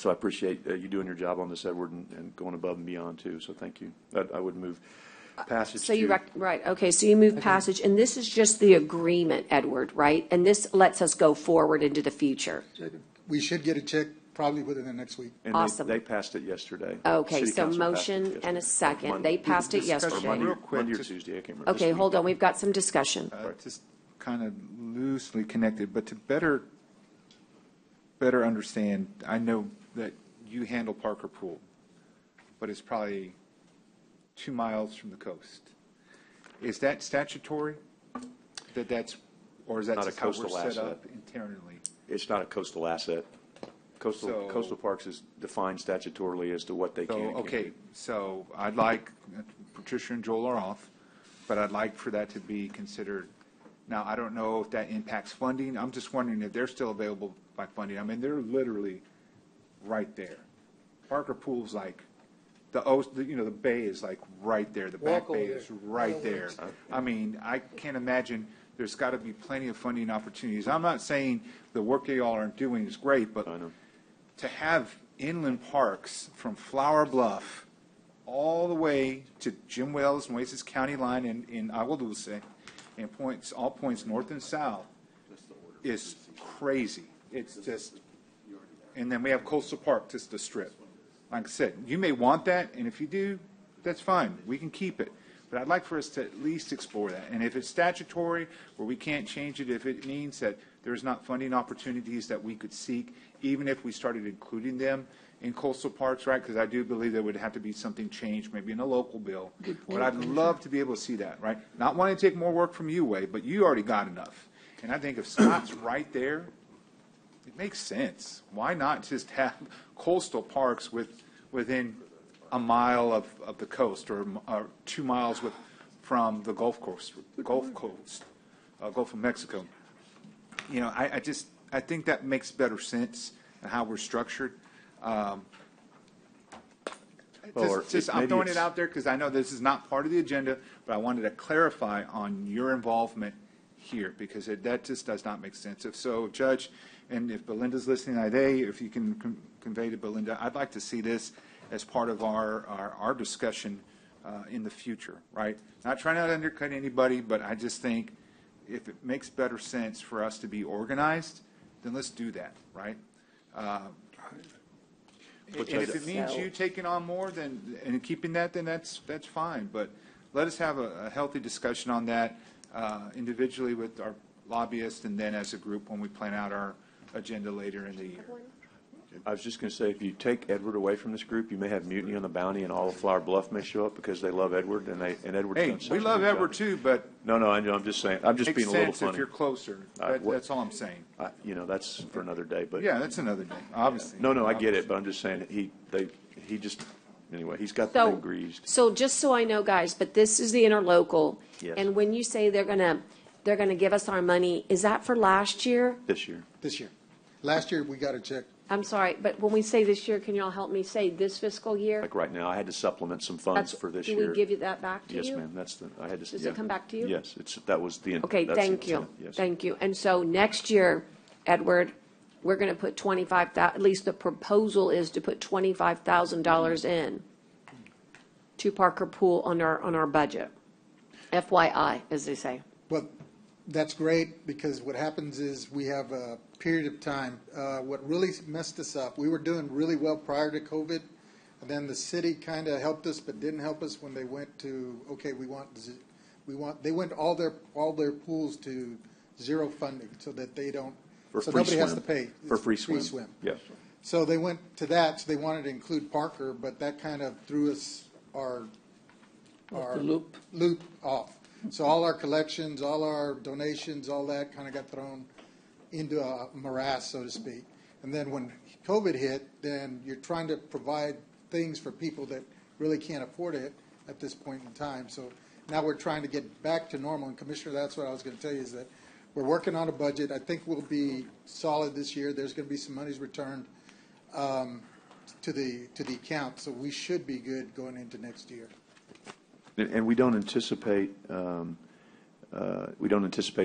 I appreciate you doing your job on this, Edward, and going above and beyond too, so thank you. I would move passage. So right, okay, so you move passage, and this is just the agreement, Edward, right? And this lets us go forward into the future. We should get a check probably within the next week. And awesome. They passed it yesterday. Okay, so motion and a second. They passed it yesterday. Real quick, Monday or Tuesday, I can't remember. Okay, hold on, we've got some discussion. Just kind of loosely connected, but to better understand, I know that you handle Parker Pool, but it's probably 2 miles from the coast. Is that statutory? Or is that Not a just how we're coastal set asset. up internally? It's not a coastal asset. Coastal parks is defined statutorily as to what they can and can't Okay, do. so I'd like, Patricia and Joel are off, but I'd like for that to be considered. Now, I don't know if that impacts funding. I'm just wondering if they're still available by funding. I mean, they're literally right there. Parker Pool's like, the bay is like right there. The back Walk over bay there. is right there. I mean, I can't imagine, there's got to be plenty of funding opportunities. I'm not saying the work that y'all are doing is great, but to have inland parks from Flower Bluff all the way to Jim Wells, Nueces County line in Agua Dulce, and all points north and south is crazy. It's just, and then we have Coastal Park, just the strip. Like I said, you may want that, and if you do, that's fine. We can keep it. But I'd like for us to at least explore that. And if it's statutory, where we can't change it, if it means that there's not funding opportunities that we could seek, even if we started including them in coastal parks, right? Because I do believe there would have to be something changed, maybe in a local bill. But I'd love to be able to see that, right? Not wanting to take more work from you, Wade, but you already got enough. And I think if Scott's right there, it makes sense. Why not just have coastal parks within a mile of the coast, or 2 miles from the Gulf of Mexico? You know, I think that makes better sense in how we're structured. I'm throwing it out there because I know this is not part of the agenda, but I wanted to clarify on your involvement here, because that just does not make sense. If so, Judge, and if Belinda's listening today, if you can convey to Belinda, I'd like to see this as part of our discussion in the future, right? Not trying to undercut anybody, but I just think if it makes better sense for us to be organized, then let's do that, right? And if it means you taking on more and keeping that, then that's fine. But let us have a healthy discussion on that individually with our lobbyists, and then as a group when we plan out our agenda later in the year. I was just going to say, if you take Edward away from this group, you may have mutiny on the Bounty, and all of Flower Bluff may show up because they love Edward, and Edward's done such we a love good Edward job. too, but No, I know. I'm just saying. I'm just being a little funny. If you're closer, that's all I'm saying. That's for another day. But yeah, that's another day. Obviously. No, I get it, but I'm just saying anyway, he's got the thing greased. So just so I know, guys, but this is the interlocal. Yes. And when you say they're gonna give us our money, is that for last year? This year. This year. Last year, we got a check. I'm sorry, but when we say this year, can you all help me say this fiscal year? Like right now, I had to supplement some funds for this year. Do we give you that back to you? Yes, ma'am. Does it come back to you? Yes, that was the. Okay, thank you. Thank you. And so next year, Edward, we're going to put at least the proposal is to put $25,000 in to Parker Pool on our budget. FYI, as they say. Well, that's great, because what happens is we have a period of time. What really messed us up, we were doing really well prior to COVID, and then the city kind of helped us but didn't help us when they went to, okay, they went all their pools to zero funding so that they don't, so nobody has to pay. For free swim. Yes. So they went to that, so they wanted to include Parker, but that kind of threw us our loop off. So all our collections, all our donations, all that kind of got thrown into a morass, so to speak. And then when COVID hit, then you're trying to provide things for people that really can't afford it at this point in time. So now we're trying to get back to normal. And Commissioner, that's what I was going to tell you, is that we're working on a budget. I think we'll be solid this year. There's going to be some monies returned to the account, so we should be good going into next year. And we don't anticipate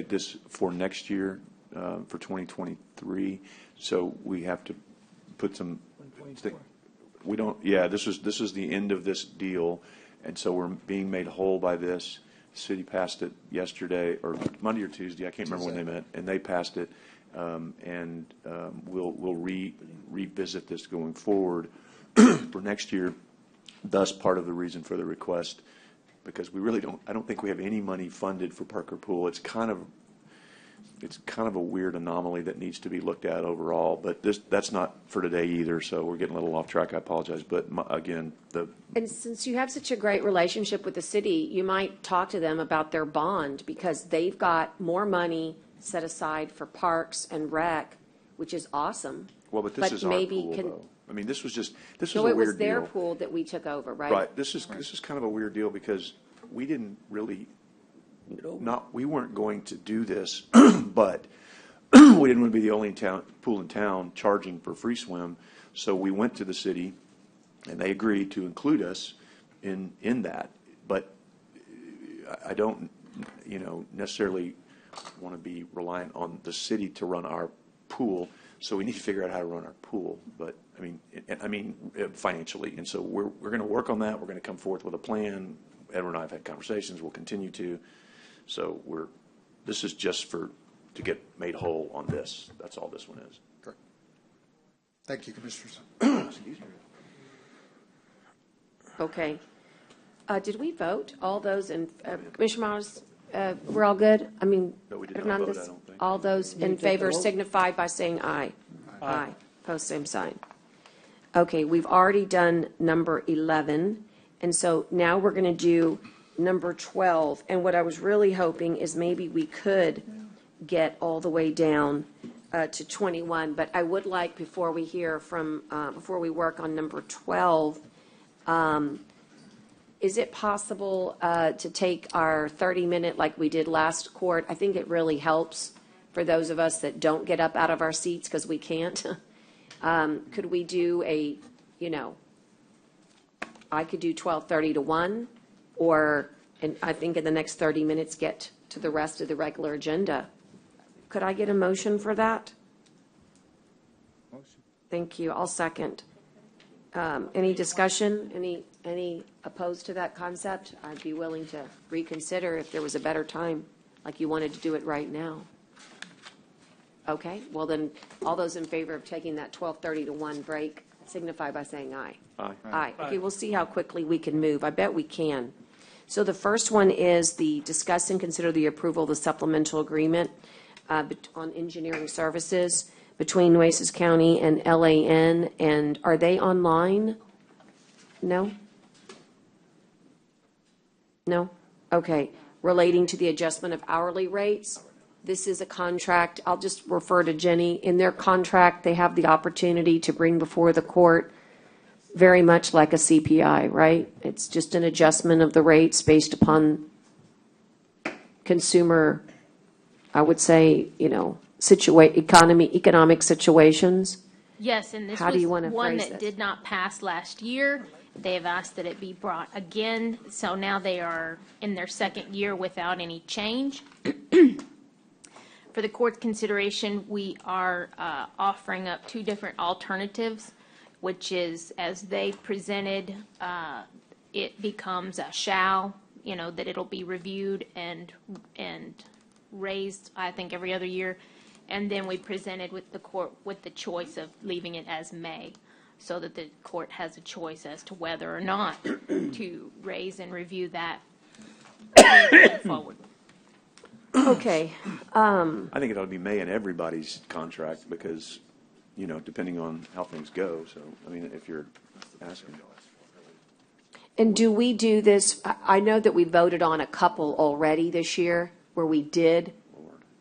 this for next year, for 2023. So we have to put some. We don't. Yeah, this is the end of this deal, and so we're being made whole by this. The city passed it yesterday or Monday or Tuesday. I can't remember when they met, and they passed it. We'll revisit this going forward for next year. Thus, part of the reason for the request, because we really don't. I don't think we have any money funded for Parker Pool. It's kind of it's kind of a weird anomaly that needs to be looked at overall. But that's not for today either. So we're getting a little off track. I apologize. But again, And since you have such a great relationship with the city, you might talk to them about their bond, because they've got more money set aside for parks and rec, which is awesome. well, but this is our pool, though. I mean, this was a weird deal. No, it was their pool that we took over, right? Right. This is kind of a weird deal because we didn't really we weren't going to do this, but we didn't want to be the only pool in town charging for free swim. So we went to the city, and they agreed to include us in that. But I don't, necessarily want to be reliant on the city to run our pool. So we need to figure out how to run our pool. But I mean financially. And so we're going to work on that. We're going to come forth with a plan. Edward and I have had conversations. We'll continue to. So this is just to get made whole on this. That's all this one is. Correct. Thank you, Commissioners. Excuse me. Okay. Did we vote? All those in, Commissioner Miles, we're all good? I mean, No, we did not vote, Hernandez, I don't think. all those in favor signify by saying aye. Aye. Post same sign. Okay, we've already done number 11, and so now we're going to do number 12. And what I was really hoping is maybe we could get all the way down to 21. But I would like, before we hear from, before we work on number 12, is it possible to take our 30-minute like we did last court? I think it really helps for those of us that don't get up out of our seats because we can't. Could we do I could do 12:30 to 1, and I think in the next 30 minutes get to the rest of the regular agenda. Could I get a motion for that? Motion. Thank you. I'll second. Any discussion? Any opposed to that concept? I'd be willing to reconsider if there was a better time, like you wanted to do it right now. Okay, well then, all those in favor of taking that 12:30 to 1 break signify by saying aye. Aye. Aye. Okay, we'll see how quickly we can move. I bet we can. So the first one is the discuss and consider the approval of the supplemental agreement on engineering services between Nueces County and LAN. And are they online? No? No? Okay. Relating to the adjustment of hourly rates. This is a contract. I'll just refer to Jenny. In their contract, they have the opportunity to bring before the court very much like a CPI, right? It's just an adjustment of the rates based upon consumer, I would say, economic situations. Yes, and this How do you was wanna one phrase that this? did not pass last year. They've asked that it be brought again, so now they are in their second year without any change. For the court's consideration, we are offering up two different alternatives, which is, as they presented, it becomes a shall, that it'll be reviewed and raised, I think, every other year. And then we presented with the court with the choice of leaving it as may, so that the court has a choice as to whether or not to raise and review that going forward. Okay. I think it ought to be May in everybody's contract because, depending on how things go. So, if you're asking. And do we do this? I know that we voted on a couple already this year where we did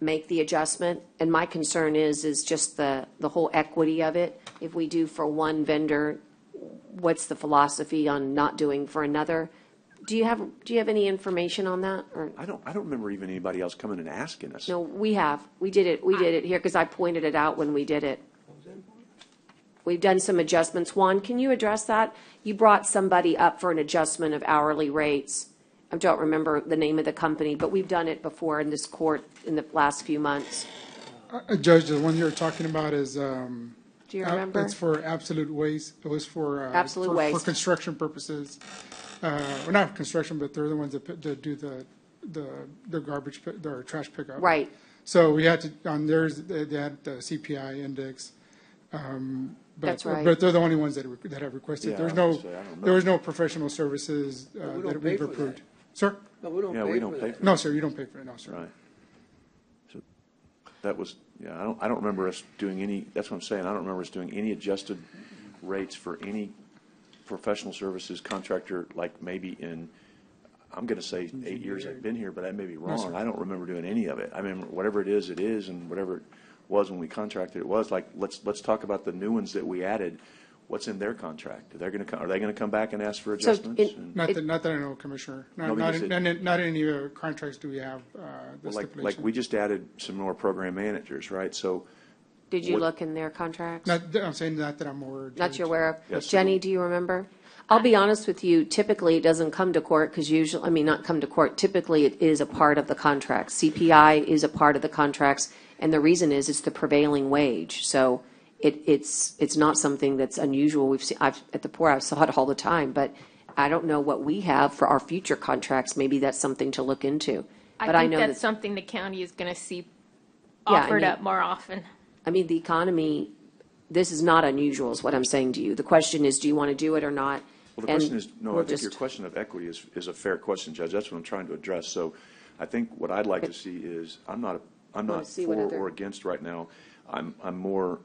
make the adjustment. And my concern is just the whole equity of it. If we do for one vendor, what's the philosophy on not doing for another? Do you have any information on that? Or? I don't remember even anybody else coming and asking us. No, we have. We did it here because I pointed it out when we did it. We've done some adjustments. Juan, can you address that? You brought somebody up for an adjustment of hourly rates. I don't remember the name of the company, but we've done it before in this court in the last few months. Judge, the one you're talking about is. Do you remember? It's for Absolute Waste. It was for Absolute Waste for construction purposes. Well, not construction, but they're the ones that do the garbage, their trash pickup. Right. So we had to on theirs. They had the CPI index. That's right. But they're the only ones that have requested. Yeah, There was no professional services that we've approved. Sir? No, we don't Yeah, pay we don't for pay that. for No, sir. You don't pay for it. No, sir. Right. That was, yeah, I don't remember us doing any, that's what I'm saying, I don't remember us doing any adjusted rates for any professional services contractor, like maybe in, I'm going to say 8 years I've been here, but I may be wrong. sir. I don't remember doing any of it. I mean, whatever it is, and whatever it was when we contracted, it was like, let's talk about the new ones that we added. What's in their contract? Are they going to come back and ask for adjustments? Not that I know, Commissioner. No, Not because in any contracts do we have the Well, like stipulation. we just added some more program managers, right? So Did you what- look in their contracts? I'm saying not that I'm aware. Not you're aware of? Yes. Jenny, do you remember? I'll be honest with you, typically it doesn't come to court because usually, I mean, not come to court, typically it is a part of the contract. CPI is a part of the contracts, and the reason is it's the prevailing wage. So it's not something that's unusual. We've seen, at the port, I saw it all the time, but I don't know what we have for our future contracts. Maybe that's something to look into. But I think know that's that, something the county is going to see Yeah, I offered mean- up more often. I mean, the economy, this is not unusual is what I'm saying to you. The question is, do you want to do it or not? Well, the And question is, no, we'll I think your just- question of equity is a fair question, Judge. That's what I'm trying to address. So I think what I'd like to see is, I'm not see for what other- or against right now. I'm more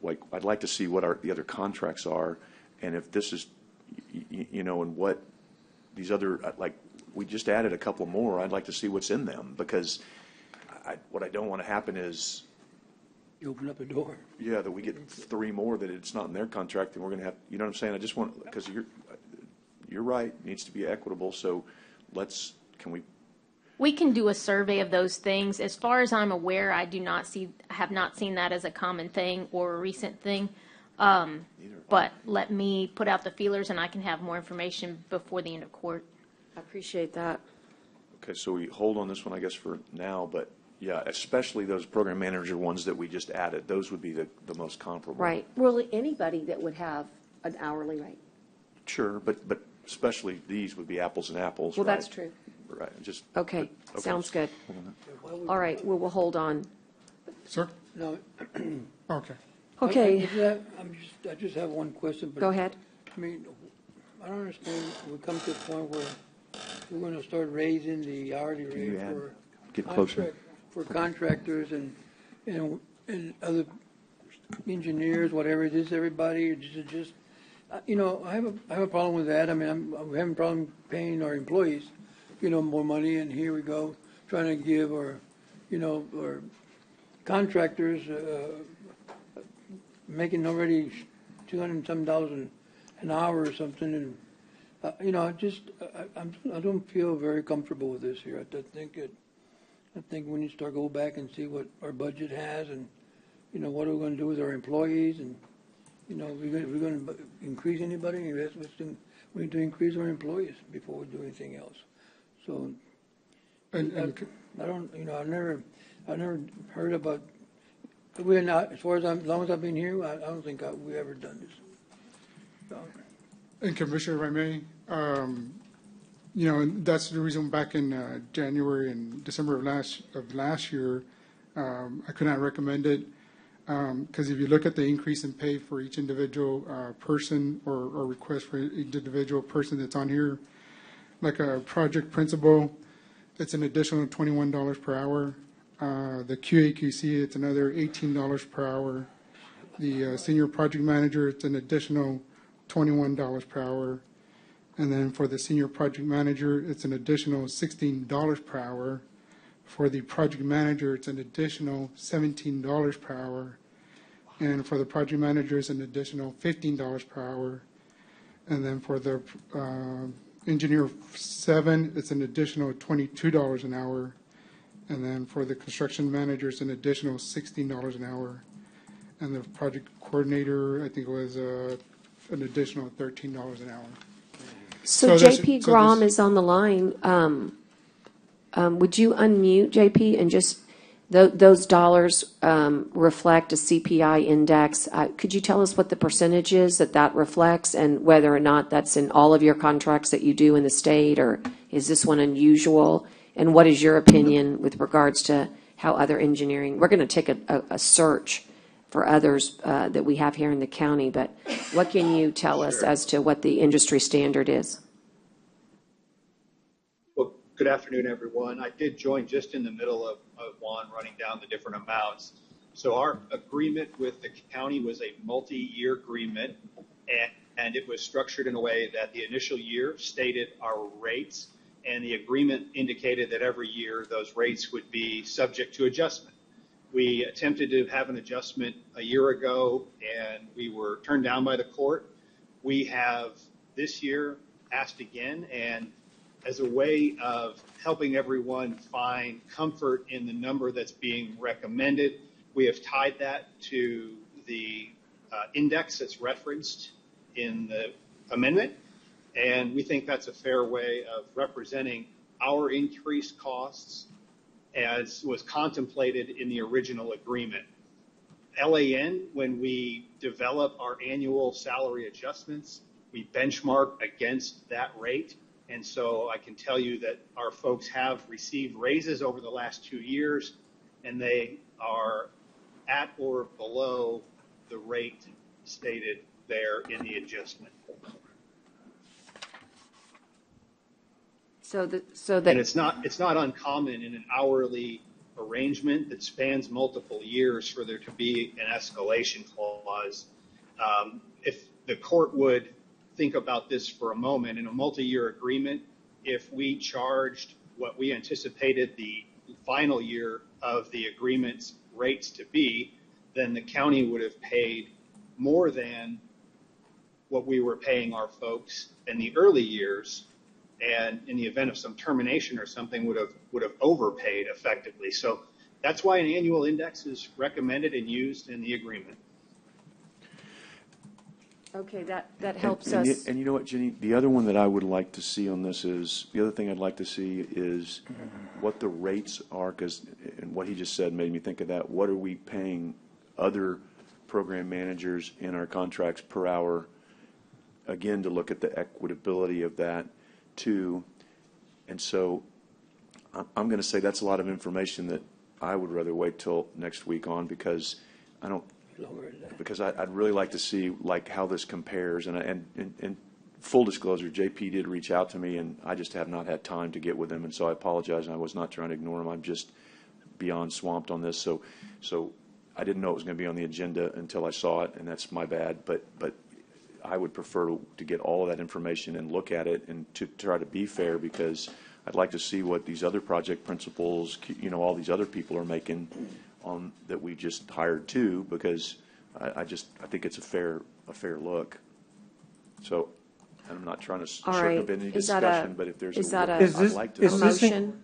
like, I'd like to see what the other contracts are, and if this is, and what these other, like, we just added a couple more. I'd like to see what's in them, because what I don't want to happen is, You open up a door. yeah, that we get 3 more that it's not in their contract, and we're going to have, you know what I'm saying? I just want, because you're right, it needs to be equitable, so can we? We can do a survey of those things. As far as I'm aware, I have not seen that as a common thing or a recent thing. But let me put out the feelers, and I can have more information before the end of court. I appreciate that. Okay, so we hold on this one, I guess, for now, but yeah, especially those program manager ones that we just added, those would be the most comparable. Right. Well, anybody that would have an hourly rate. Sure, but especially these would be apples and apples, Well, right? that's true. Right, just. Okay, but- sounds good. Hold on that. All right, well, we'll hold on. Sir? No. Okay. Okay. I just have one question. But Go ahead. I mean, I don't understand, we come to a point where we're going to start raising the hourly rate you add- for. get closer. For contractors and other engineers, whatever it is, everybody, just, I have a problem with that. I mean, I'm having a problem paying our employees, more money, and here we go, trying to give our contractors, making already $200 and some an hour or something, and, I don't feel very comfortable with this here. I think we need to start go back and see what our budget has, and, what are we going to do with our employees, and, we're going to increase anybody, we need to increase our employees before we do anything else. So, I don't, I've never heard about, we're not, as long as I've been here, I don't think we ever done this. So, And Commissioner, if I may, and that's the reason back in January and December of last year, I could not recommend it, because if you look at the increase in pay for each individual person or request for each individual person that's on here, like a project principal, it's an additional $21 per hour. The QAQC, it's another $18 per hour. The senior project manager, it's an additional $21 per hour. And then for the senior project manager, it's an additional $16 per hour. For the project manager, it's an additional $17 per hour. And for the project manager, it's an additional $15 per hour. And then for the engineer 7, it's an additional $22 an hour. And then for the construction manager, it's an additional $16 an hour. And the project coordinator, I think it was an additional $13 an hour. So JP Grom is on the line. Would you unmute, JP, and just, those dollars reflect a CPI index? Could you tell us what the percentage is that reflects, and whether or not that's in all of your contracts that you do in the state, or is this one unusual? And what is your opinion with regards to how other engineering, we're going to take a search for others that we have here in the county, but what can you tell us as to what the industry standard is? Well, Good afternoon, everyone. I did join just in the middle of Juan running down the different amounts. So our agreement with the county was a multi-year agreement, and it was structured in a way that the initial year stated our rates, and the agreement indicated that every year those rates would be subject to adjustment. We attempted to have an adjustment a year ago, and we were turned down by the court. We have this year asked again, and as a way of helping everyone find comfort in the number that's being recommended, we have tied that to the index that's referenced in the amendment, and we think that's a fair way of representing our increased costs as was contemplated in the original agreement. LAN, when we develop our annual salary adjustments, we benchmark against that rate. And so I can tell you that our folks have received raises over the last 2 years, and they are at or below the rate stated there in the adjustment. And it's not uncommon in an hourly arrangement that spans multiple years for there to be an escalation clause. If the court would think about this for a moment, in a multi-year agreement, if we charged what we anticipated the final year of the agreement's rates to be, then the county would have paid more than what we were paying our folks in the early years, and in the event of some termination or something would have overpaid effectively. So that's why an annual index is recommended and used in the agreement. Okay, that helps us. And you know what, Jenny? The other one that I would like to see on this is, the other thing I'd like to see is what the rates are, because, and what he just said made me think of that. What are we paying other program managers in our contracts per hour? Again, to look at the equitability of that too. And so I'm going to say that's a lot of information that I would rather wait till next week on, because I don't, because I'd really like to see like how this compares. And full disclosure, JP did reach out to me, and I just have not had time to get with him, and so I apologize. And I was not trying to ignore him. I'm just beyond swamped on this. So I didn't know it was going to be on the agenda until I saw it, and that's my bad. But I would prefer to get all of that information and look at it, and to try to be fair, because I'd like to see what these other project principals, you know, all these other people are making on that we just hired too, because I think it's a fair look. So I'm not trying to shorten up any discussion, but if there's I'd like to.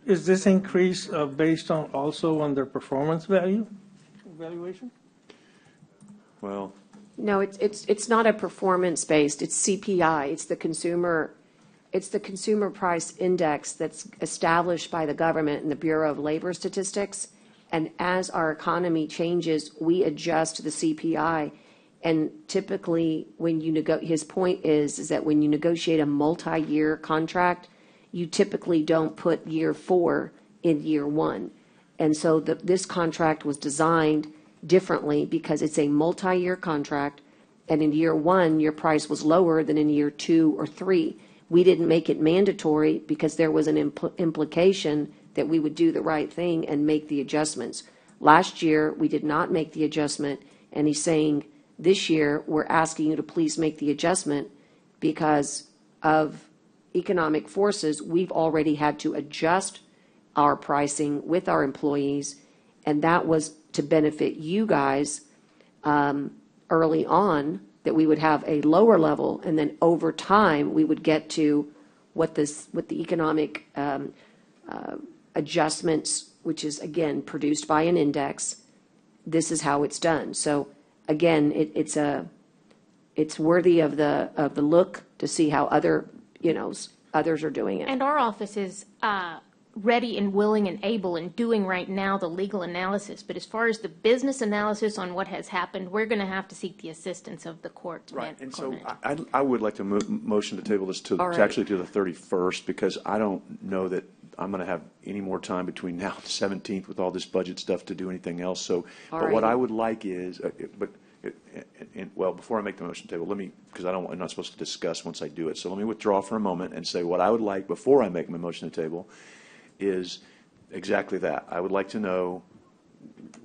Is this increase based on also on their performance evaluation? Well, No, it's not a performance based. It's CPI. It's the consumer price index that's established by the government and the Bureau of Labor Statistics. And as our economy changes, we adjust the CPI. And typically, when you his point is that when you negotiate a multi-year contract, you typically don't put year 4 in year 1. And so this contract was designed differently because it's a multi-year contract, and in year 1, your price was lower than in year 2 or 3. We didn't make it mandatory because there was an implication that we would do the right thing and make the adjustments. Last year, we did not make the adjustment, and he's saying this year, we're asking you to please make the adjustment because of economic forces. We've already had to adjust our pricing with our employees, and that was to benefit you guys early on, that we would have a lower level, and then over time, we would get to what the economic adjustments, which is, again, produced by an index. This is how it's done. So, again, it's worthy of the look to see how others are doing it. And our office is ready and willing and able and doing right now the legal analysis. But as far as the business analysis on what has happened, we're going to have to seek the assistance of the court. Right. And so I would like to motion to table this to actually to the 31st, because I don't know that I'm going to have any more time between now and the 17th with all this budget stuff to do anything else. So, what I would like is, well, before I make the motion table, let me, because I'm not supposed to discuss once I do it. So let me withdraw for a moment and say what I would like before I make my motion to table is exactly that. I would like to know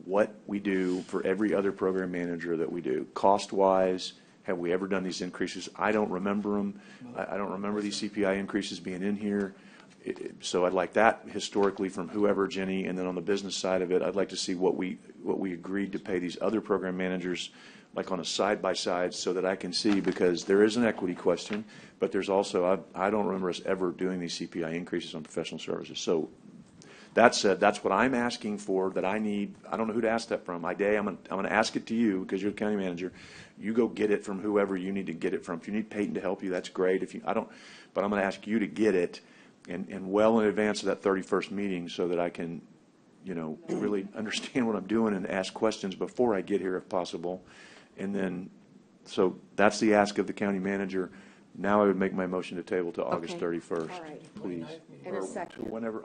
what we do for every other program manager that we do. Cost-wise, have we ever done these increases? I don't remember them. I don't remember these CPI increases being in here. So I'd like that historically from whoever, Jenny, and then on the business side of it, I'd like to see what we agreed to pay these other program managers, like on a side-by-side, so that I can see, because there is an equity question, but there's also, I don't remember us ever doing these CPI increases on professional services. So that said, that's what I'm asking for, that I need. I don't know who to ask that from. Day, I'm going to ask it to you, because you're the county manager. You go get it from whoever you need to get it from. If you need Peyton to help you, that's great. If you, I don't, but I'm going to ask you to get it, and well in advance of that 31st meeting, so that I can, really understand what I'm doing and ask questions before I get here if possible. And then, so that's the ask of the county manager. Now I would make my motion to table to August 31st, All right. please. And a second. Whenever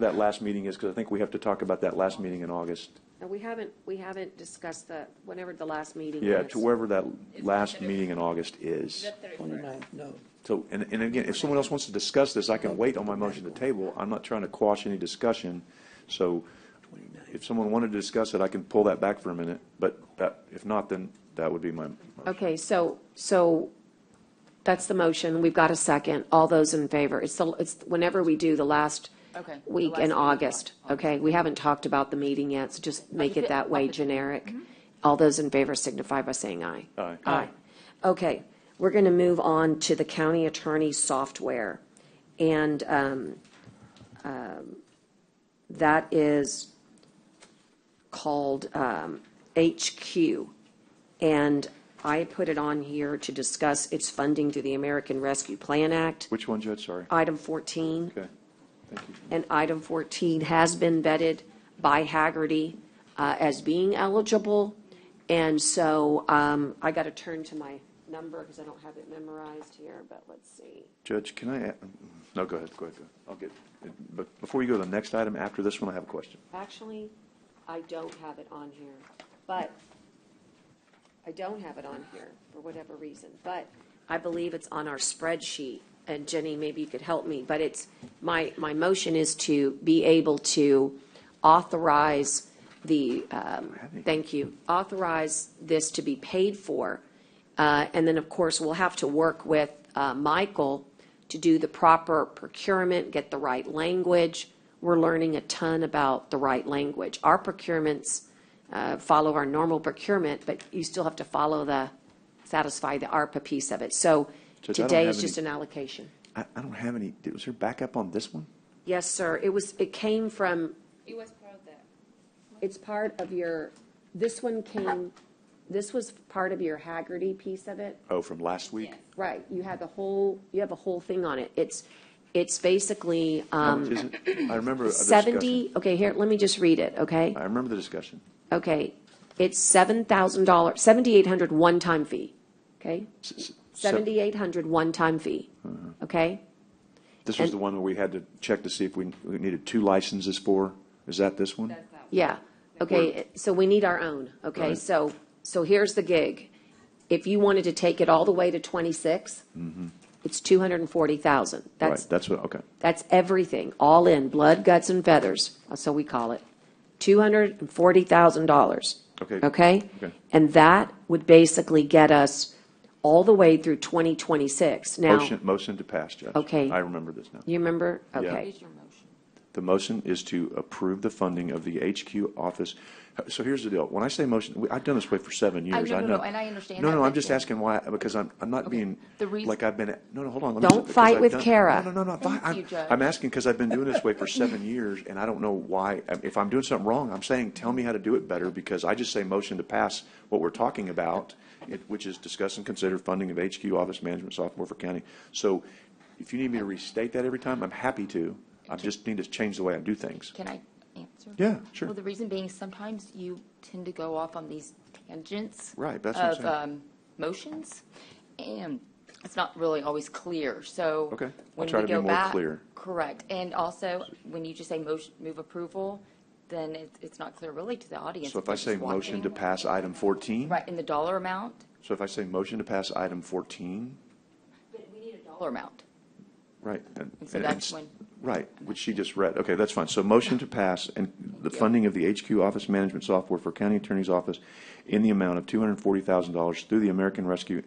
that last meeting is, because I think we have to talk about that last meeting in August. No, we haven't discussed whenever the last meeting Yeah, is. to wherever that last meeting in August is. 29th, no. So, and again, if someone else wants to discuss this, I can wait on my motion to table. I'm not trying to quash any discussion. So if someone wanted to discuss it, I can pull that back for a minute. But if not, then that would be my motion. Okay, so that's the motion. We've got a second. All those in favor? It's whenever we do the last week in August. Okay, we haven't talked about the meeting yet, so just make it that way, generic. All those in favor signify by saying aye. Aye. Aye. Okay, we're going to move on to the county attorney software. And that is called HQ. And I put it on here to discuss its funding through the American Rescue Plan Act. Which one, Judge? Sorry. Item 14. Okay. Thank you. And item 14 has been vetted by Haggerty as being eligible. And so I got to turn to my number because I don't have it memorized here, but let's see. Judge, can I? No, go ahead. I'll get. But before you go to the next item, after this one, I have a question. Actually, I don't have it on here, but I don't have it on here for whatever reason, but I believe it's on our spreadsheet. And Jenny, maybe you could help me, but it's my motion is to be able to authorize the, authorize this to be paid for. And then, of course, we'll have to work with Michael to do the proper procurement, get the right language. We're learning a ton about the right language. Our procurements follow our normal procurement, but you still have to satisfy the ARPA piece of it. So Judge, today is just an allocation. I don't have any. Was there backup on this one? Yes, sir. It came from. It was part of that. It's part of your. This one came. This was part of your Haggerty piece of it. Oh, from last week. Right. You have a whole thing on it. It's basically. How much is it? I remember the 70. discussion. Okay, here. Let me just read it. Okay. I remember the discussion. Okay, it's $7,000, $7,800 one-time fee. Okay. $7,800 one-time fee. Okay. This was the one where we had to check to see if we needed 2 licenses for. Is that this one? Yeah. Okay. So we need our own. Okay. Right. So here's the gig. If you wanted to take it all the way to 26, it's $240,000. Right. That's what. Okay. That's everything, all in, blood, guts, and feathers. So we call it $240,000. Okay. Okay. And that would basically get us all the way through 2026. Now, Motion to pass, Judge. Okay. I remember this now. You remember? Yeah. Okay. What is your motion? The motion is to approve the funding of the HQ office. So here's the deal. When I say motion, I've done this way for 7 years. No, I know. and I understand No, that, no, I'm but just then- asking why, because I'm not being, The reason- like I've been, no, hold on. Don't fight with Kara. No. Thank you, Judge. I'm asking because I've been doing this way for 7 years, and I don't know why. If I'm doing something wrong, I'm saying, tell me how to do it better, because I just say motion to pass what we're talking about, which is discuss and consider funding of HQ office management software for county. So if you need me to restate that every time, I'm happy to. I just need to change the way I do things. Can I answer? Yeah, sure. Well, the reason being, sometimes you tend to go off on these tangents. Right, that's what I'm of saying. motions, and it's not really always clear. So Okay, I'll when try we to be go more back, clear. correct. And also, when you just say move approval, then it's not clear really to the audience. So if I say motion to pass item 14? Right, in the dollar amount, So if I say motion to pass item 14, but we need a dollar amount. Right. So that's when. Right, which she just read. Okay, that's fine. So motion to pass and the funding of the HQ office management software for county attorney's office in the amount of $240,000 through the American Rescue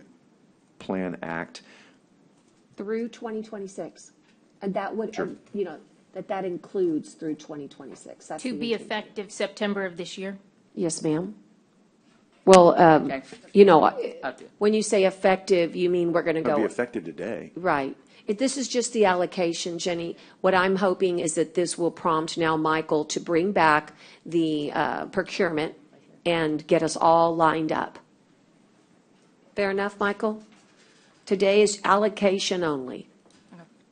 Plan Act. Through 2026. And that would, Sure. that includes through 2026. That's To the be intent. effective September of this year? Yes, ma'am. Well, Okay. when you say effective, you mean we're going to It'll go. be effective today. Right. This is just the allocation, Jenny. What I'm hoping is that this will prompt now Michael to bring back the procurement and get us all lined up. Fair enough, Michael? Today is allocation only.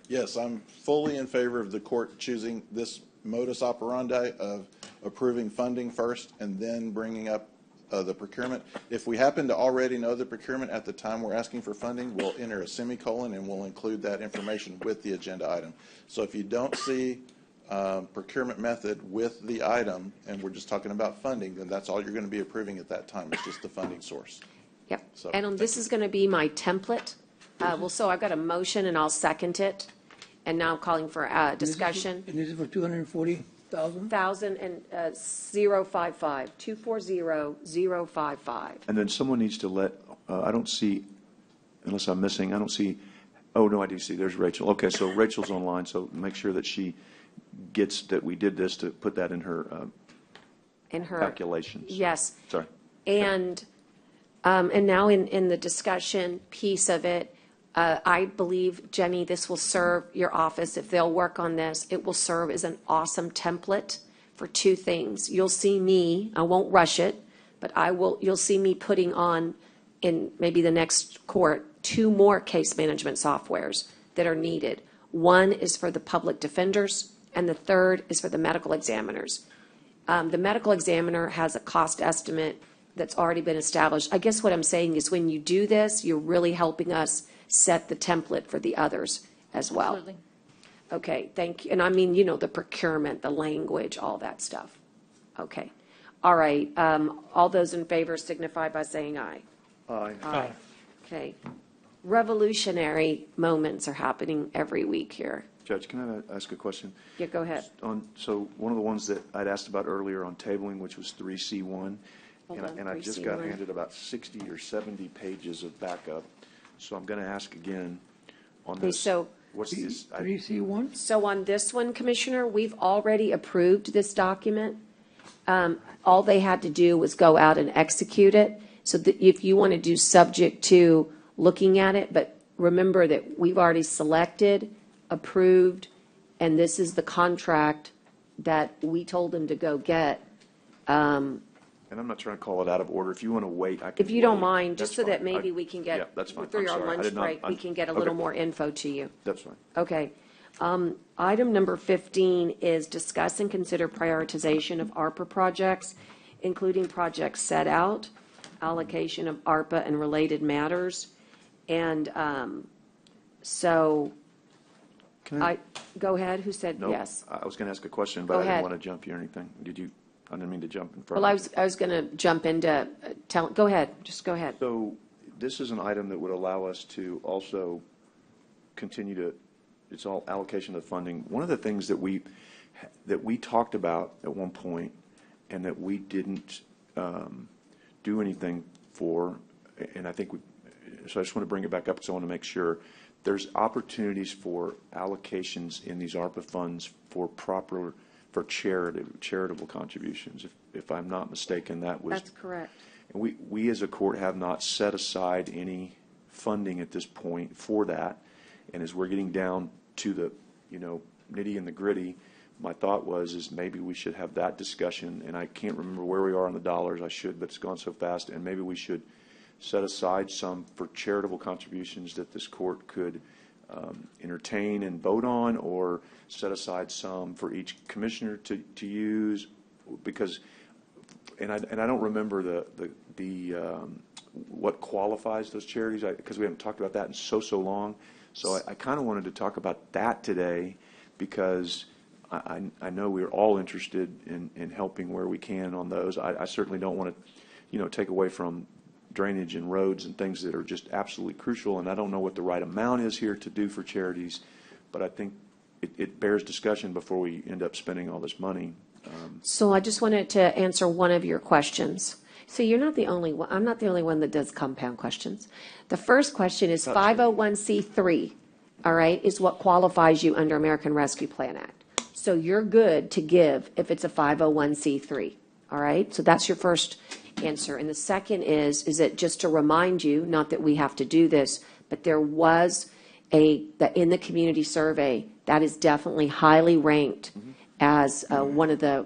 Yes, I'm fully in favor of the court choosing this modus operandi of approving funding first and then bringing up the procurement. If we happen to already know the procurement at the time we're asking for funding, we'll enter a semicolon and we'll include that information with the agenda item. So if you don't see procurement method with the item and we're just talking about funding, then that's all you're going to be approving at that time. It's just the funding source. Yep. So, And this is going to be my template. So I've got a motion and I'll second it. And now I'm calling for discussion. And this is for 240,000? 055, 240-055. And then someone needs to let, I don't see, unless I'm missing, I don't see, oh, no, I do see, there's Rachel. Okay, so Rachel's online, so make sure that she gets that we did this to put that in her calculations. Yes. Sorry. And now in the discussion piece of it, I believe, Jenny, this will serve your office. If they'll work on this, it will serve as an awesome template for two things. You'll see me, I won't rush it, but you'll see me putting on in maybe the next court 2 more case management softwares that are needed. One is for the public defenders, and the third is for the medical examiners. The medical examiner has a cost estimate that's already been established. I guess what I'm saying is when you do this, you're really helping us set the template for the others as well. Absolutely. Okay, thank you. And I mean, the procurement, the language, all that stuff. Okay. All right. All those in favor signify by saying aye. Aye. Aye. Okay. Revolutionary moments are happening every week here. Judge, can I ask a question? Yeah, go ahead. So one of the ones that I'd asked about earlier on tabling, which was 3C1, and I just got 3C1. handed about 60 or 70 pages of backup. So I'm going to ask again on Okay, this. so What's this? 3C1? So on this one, Commissioner, we've already approved this document. All they had to do was go out and execute it. So if you want to do subject to looking at it, but remember that we've already selected, approved, and this is the contract that we told them to go get. And I'm not trying to call it out of order. If you want to wait, I can. If you don't wait. mind, just That's so that fine. maybe we can get. Yeah, that's fine. Through I'm our sorry. I lunch did not- break, we can get a little more info to you. That's fine. Okay. Item number 15 is discuss and consider prioritization of ARPA projects, including projects set out, allocation of ARPA and related matters. And so, Can I? go ahead. Who said No, yes? I was going to ask a question, but Go I didn't ahead. want to jump you or anything. Did you? I didn't mean to jump in front Well, of you. I was going to jump into, go ahead. Just go ahead. So this is an item that would allow us to also continue to, it's all allocation of funding. One of the things that we talked about at one point and that we didn't do anything for, and I think so I just want to bring it back up because I want to make sure there's opportunities for allocations in these ARPA funds for charitable contributions. If I'm not mistaken, that was. That's correct. And we as a court have not set aside any funding at this point for that. And as we're getting down to the, nitty and the gritty, my thought is maybe we should have that discussion. And I can't remember where we are on the dollars. I should, but it's gone so fast. And maybe we should set aside some for charitable contributions that this court could entertain and vote on, or set aside some for each commissioner to use, because, and I don't remember the what qualifies those charities, because we haven't talked about that in so long. So I kind of wanted to talk about that today, because I know we're all interested in helping where we can on those. I certainly don't want to, take away from drainage and roads and things that are just absolutely crucial, and I don't know what the right amount is here to do for charities, but I think it bears discussion before we end up spending all this money. So I just wanted to answer one of your questions. So you're not the only one, I'm not the only one that does compound questions. The first question is 501c3, all right, is what qualifies you under American Rescue Plan Act. So you're good to give if it's a 501c3, all right? So that's your first answer. And the second is it just to remind you, not that we have to do this, but there was that in the community survey, that is definitely highly ranked as one of the,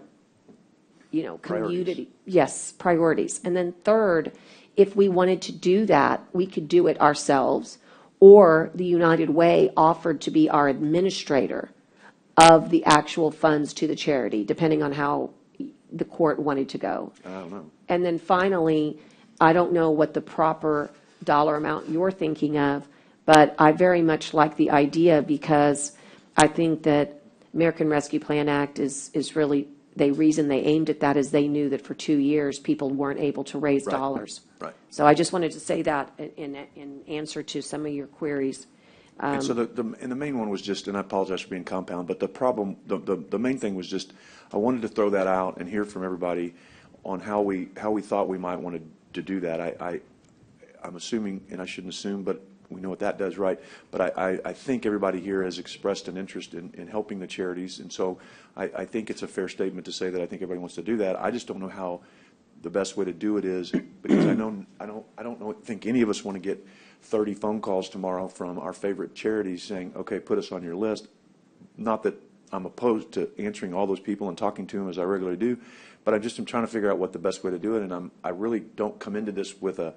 community, yes, priorities. And then third, if we wanted to do that, we could do it ourselves, or the United Way offered to be our administrator of the actual funds to the charity, depending on how the court wanted to go. I don't know. And then finally, I don't know what the proper dollar amount you're thinking of, but I very much like the idea, because I think that American Rescue Plan Act is really, the reason they aimed at that is they knew that for 2 years, people weren't able to raise dollars. Right. So I just wanted to say that in answer to some of your queries. And so the main one was just, and I apologize for being compound, but the problem, the main thing was just, I wanted to throw that out and hear from everybody on how we thought we might want to do that. I'm assuming, and I shouldn't assume, but we know what that does, right? But I think everybody here has expressed an interest in helping the charities, and so I think it's a fair statement to say that I think everybody wants to do that. I just don't know how the best way to do it is, because I don't think any of us want to get 30 phone calls tomorrow from our favorite charities saying, okay, put us on your list. Not that I'm opposed to answering all those people and talking to them as I regularly do, but I just am trying to figure out what the best way to do it, and I really don't come into this with an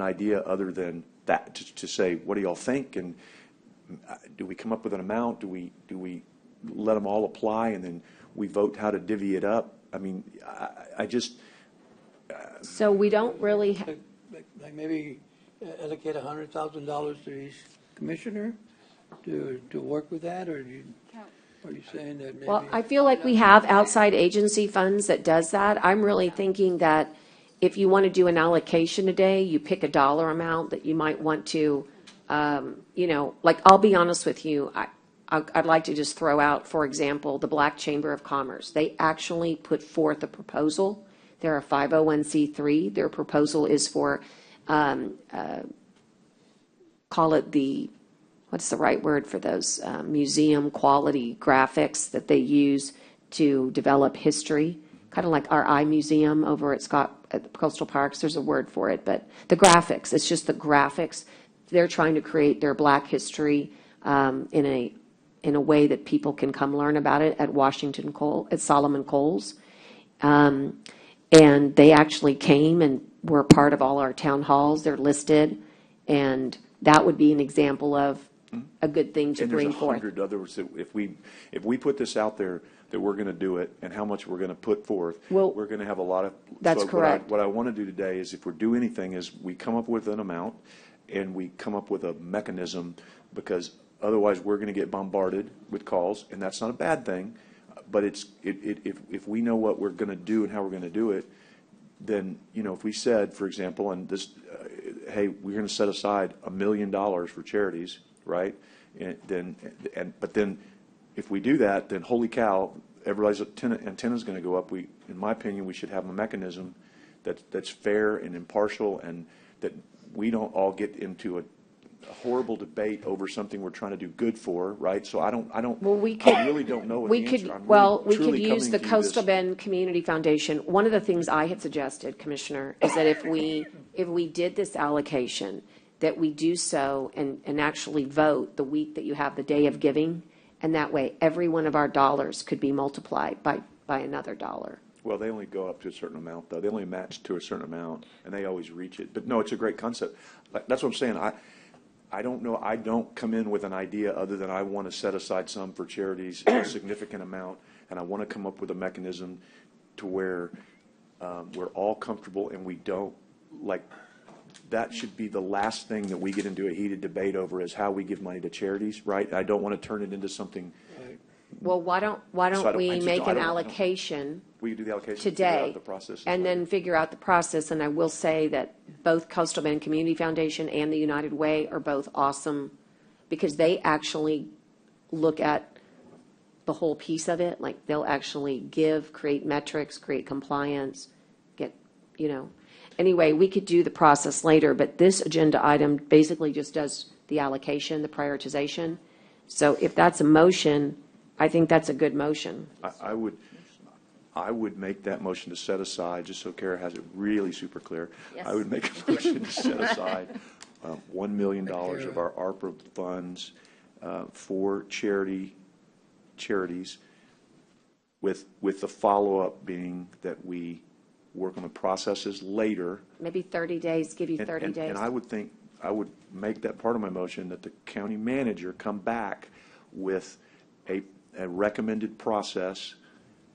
idea other than that to say, what do y'all think, and do we come up with an amount? Do we let them all apply and then we vote how to divvy it up? I mean, I just. So we don't really. Like maybe allocate $100,000 to each commissioner to work with that, or are you saying that maybe? Well, I feel like we have outside agency funds that does that. I'm really thinking that if you want to do an allocation today, you pick a dollar amount that you might want to, like, I'll be honest with you, I'd like to just throw out, for example, the Black Chamber of Commerce. They actually put forth a proposal. They're a 501c3. Their proposal is for, call it what's the right word for those, museum quality graphics that they use to develop history. Kind of like our iMuseum over at Coastal Parks. There's a word for it, but the graphics, it's just the graphics. They're trying to create their Black history in a way that people can come learn about it at Solomon Coles. And they actually came and were part of all our town halls. They're listed, and that would be an example of a good thing to bring forth. And there's 100 others that if we put this out there, that we're going to do it, and how much we're going to put forth, we're going to have a lot of. That's correct. What I want to do today is, if we do anything, is we come up with an amount, and we come up with a mechanism, because otherwise we're going to get bombarded with calls, and that's not a bad thing. But if we know what we're going to do and how we're going to do it, then if we said, for example, and this, hey, we're going to set aside $1 million for charities, right? But then. If we do that, then holy cow, everybody's antenna's going to go up. In my opinion, we should have a mechanism that's fair and impartial, and that we don't all get into a horrible debate over something we're trying to do good for, right? So I really don't know what the answer. We could use the Coastal Bend Community Foundation. One of the things I had suggested, Commissioner, is that if we did this allocation, that we do so and actually vote the week that you have the day of giving. And that way, every one of our dollars could be multiplied by another dollar. Well, they only go up to a certain amount, though. They only match to a certain amount, and they always reach it. But no, it's a great concept. That's what I'm saying. I don't know. I don't come in with an idea other than I want to set aside some for charities, a significant amount, and I want to come up with a mechanism to where we're all comfortable and we don't that should be the last thing that we get into a heated debate over, is how we give money to charities, right? I don't want to turn it into something. Well, why don't we make an allocation we do the allocation today, the process and then figure out the process? And I will say that both Coastal Bend Community Foundation and the United Way are both awesome, because they actually look at the whole piece of it, like they'll actually create metrics, create compliance, Anyway, we could do the process later, but this agenda item basically just does the allocation, the prioritization. So if that's a motion, I think that's a good motion. I would make that motion to set aside, just so Kara has it really super clear. Yes. I would make a motion to set aside $1 million of our ARPA funds for charities, with the follow-up being that we work on the processes later. Maybe 30 days, give you 30 days. And I would make that part of my motion, that the county manager come back with a recommended process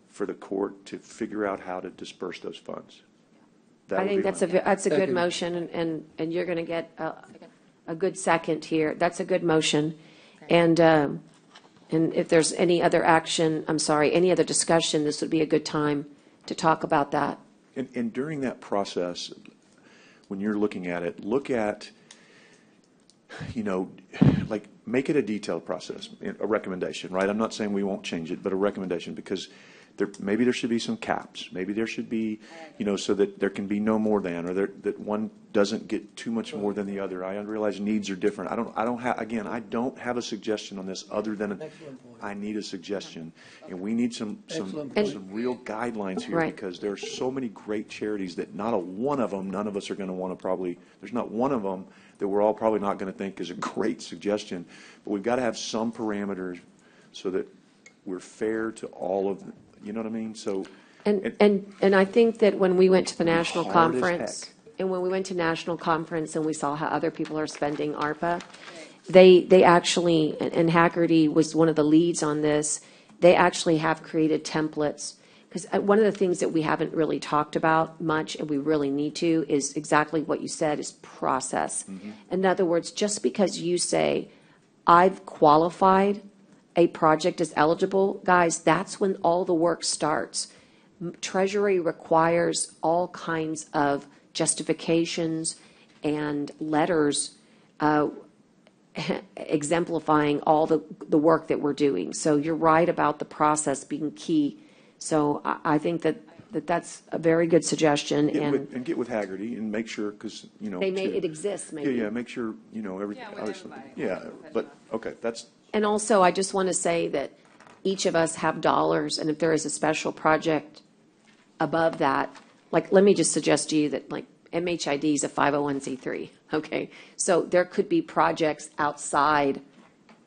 for the court to figure out how to disperse those funds. I think that's a good motion, and you're going to get a good second here. That's a good motion. And if there's any other any other discussion, this would be a good time to talk about that. And during that process, when you're looking at it, look at, like, make it a detailed process, a recommendation, right? I'm not saying we won't change it, but a recommendation, because maybe there should be some caps. Maybe there should be, so that there can be no more than, or that one doesn't get too much more than the other. I realize needs are different. I don't have a suggestion on this other than I need a suggestion. And we need some real guidelines here, Right. because there are so many great charities that none of us are going to want to there's not one of them that we're all probably not going to think is a great suggestion. But we've got to have some parameters so that we're fair to all of them. You know what I mean? So, and I think that when we went to the national hard as conference, heck. and when we went to national conference and we saw how other people are spending ARPA, they actually, and Haggerty was one of the leads on this, they actually have created templates. Because one of the things that we haven't really talked about much, and we really need to, is exactly what you said, is process. Mm-hmm. In other words, just because you say, I've qualified a project as eligible, guys, that's when all the work starts. Treasury requires all kinds of justifications and letters exemplifying all the work that we're doing. So you're right about the process being key. So I think that's a very good suggestion. And get with Haggerty and make sure, because, it exists, maybe. Yeah, make sure, everything. Yeah, but, okay, that's. And also, I just want to say that each of us have dollars, and if there is a special project above that, like, let me just suggest to you that, like, MHID is a 501c3, okay? So there could be projects outside,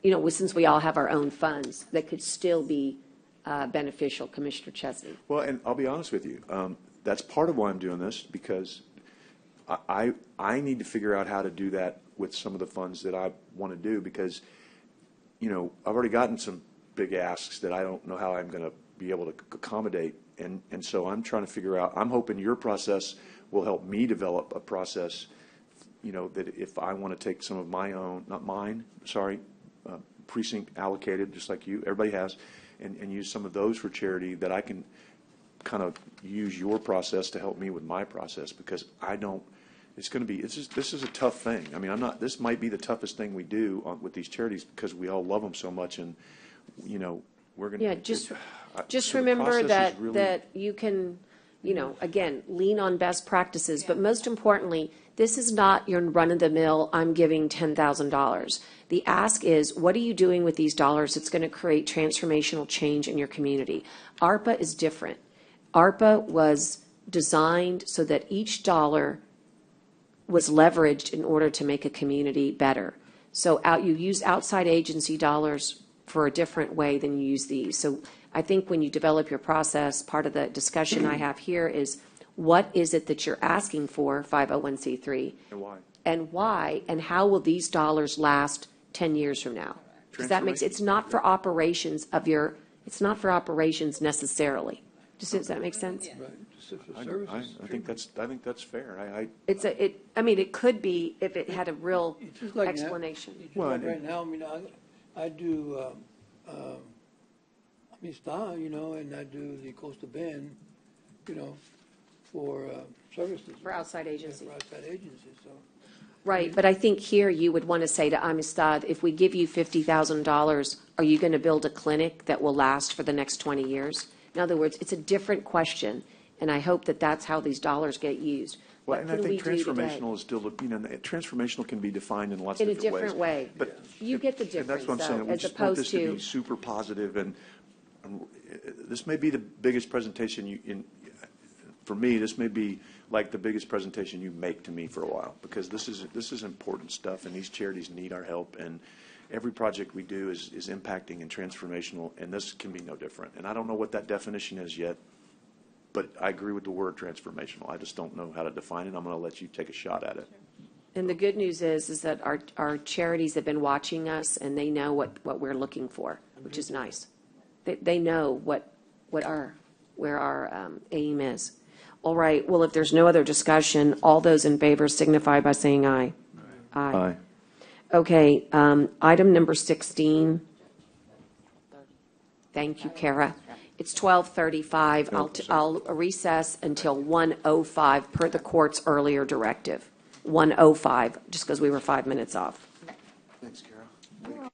since we all have our own funds, that could still be beneficial, Commissioner Chesney. Well, and I'll be honest with you, that's part of why I'm doing this, because I need to figure out how to do that with some of the funds that I want to do, because I've already gotten some big asks that I don't know how I'm going to be able to accommodate. And so I'm trying to figure out, I'm hoping your process will help me develop a process, that if I want to take some of my own, not mine, sorry, precinct allocated, just like you, everybody has, and use some of those for charity, that I can kind of use your process to help me with my process, because this is a tough thing. I mean, this might be the toughest thing we do with these charities, because we all love them so much, and, we're going to. Yeah, just remember that you can, again, lean on best practices, but most importantly, this is not your run-of-the-mill, I'm giving $10,000. The ask is, what are you doing with these dollars that's going to create transformational change in your community? ARPA is different. ARPA was designed so that each dollar was leveraged in order to make a community better. So you use outside agency dollars for a different way than you use these. So I think when you develop your process, part of the discussion I have here is, what is it that you're asking for, 501c3? And why? And how will these dollars last 10 years from now? Because it's not for operations necessarily. Does that make sense? I think that's fair. It could be if it had a real explanation. Right now, I do Amistad, and I do the Coastal Bend, for services. For outside agencies. For outside agencies, so. Right, but I think here you would want to say to Amistad, if we give you $50,000, are you going to build a clinic that will last for the next 20 years? In other words, it's a different question, and I hope that that's how these dollars get used. Well, What and I can think we do today? transformational is still, transformational can be defined in lots In of a different ways. different way. You get the And that's difference, what I'm saying. though, We as just want this opposed to to, be super positive, and this may be the biggest presentation for me, this may be like the biggest presentation you make to me for a while, because this is important stuff, and these charities need our help, and every project we do is impacting and transformational, and this can be no different. And I don't know what that definition is yet, but I agree with the word transformational. I just don't know how to define it. I'm going to let you take a shot at it. and the good news is that our charities have been watching us, and they know what we're looking for, which is nice. They know where our aim is. All right, well, if there's no other discussion, all those in favor signify by saying aye. Aye. Okay, item number 16. Thank you, Kara. It's 12:35. I'll recess until 1:05 per the court's earlier directive. 1:05, just because we were 5 minutes off. Thanks, Carol.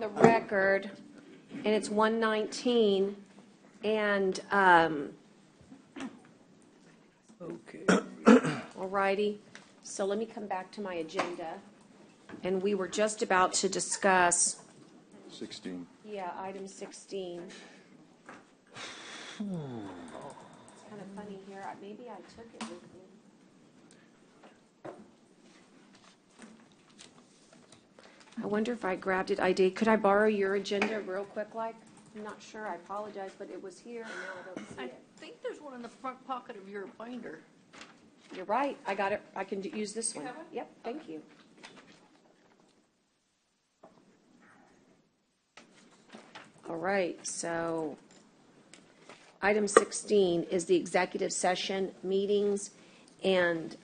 the record, and it's 119, and, Okay. all righty. So let me come back to my agenda, and we were just about to discuss, 16. yeah, item 16. It's kind of funny here, maybe I took it with me. I wonder if I grabbed it. I did. Could I borrow your agenda real quick, like? I'm not sure. I apologize, but it was here, and now I don't see I it. think there's one in the front pocket of your binder. You're right. I got it. I can use this one. have it? Yep, thank you. All right, so item 16 is the executive session meetings, and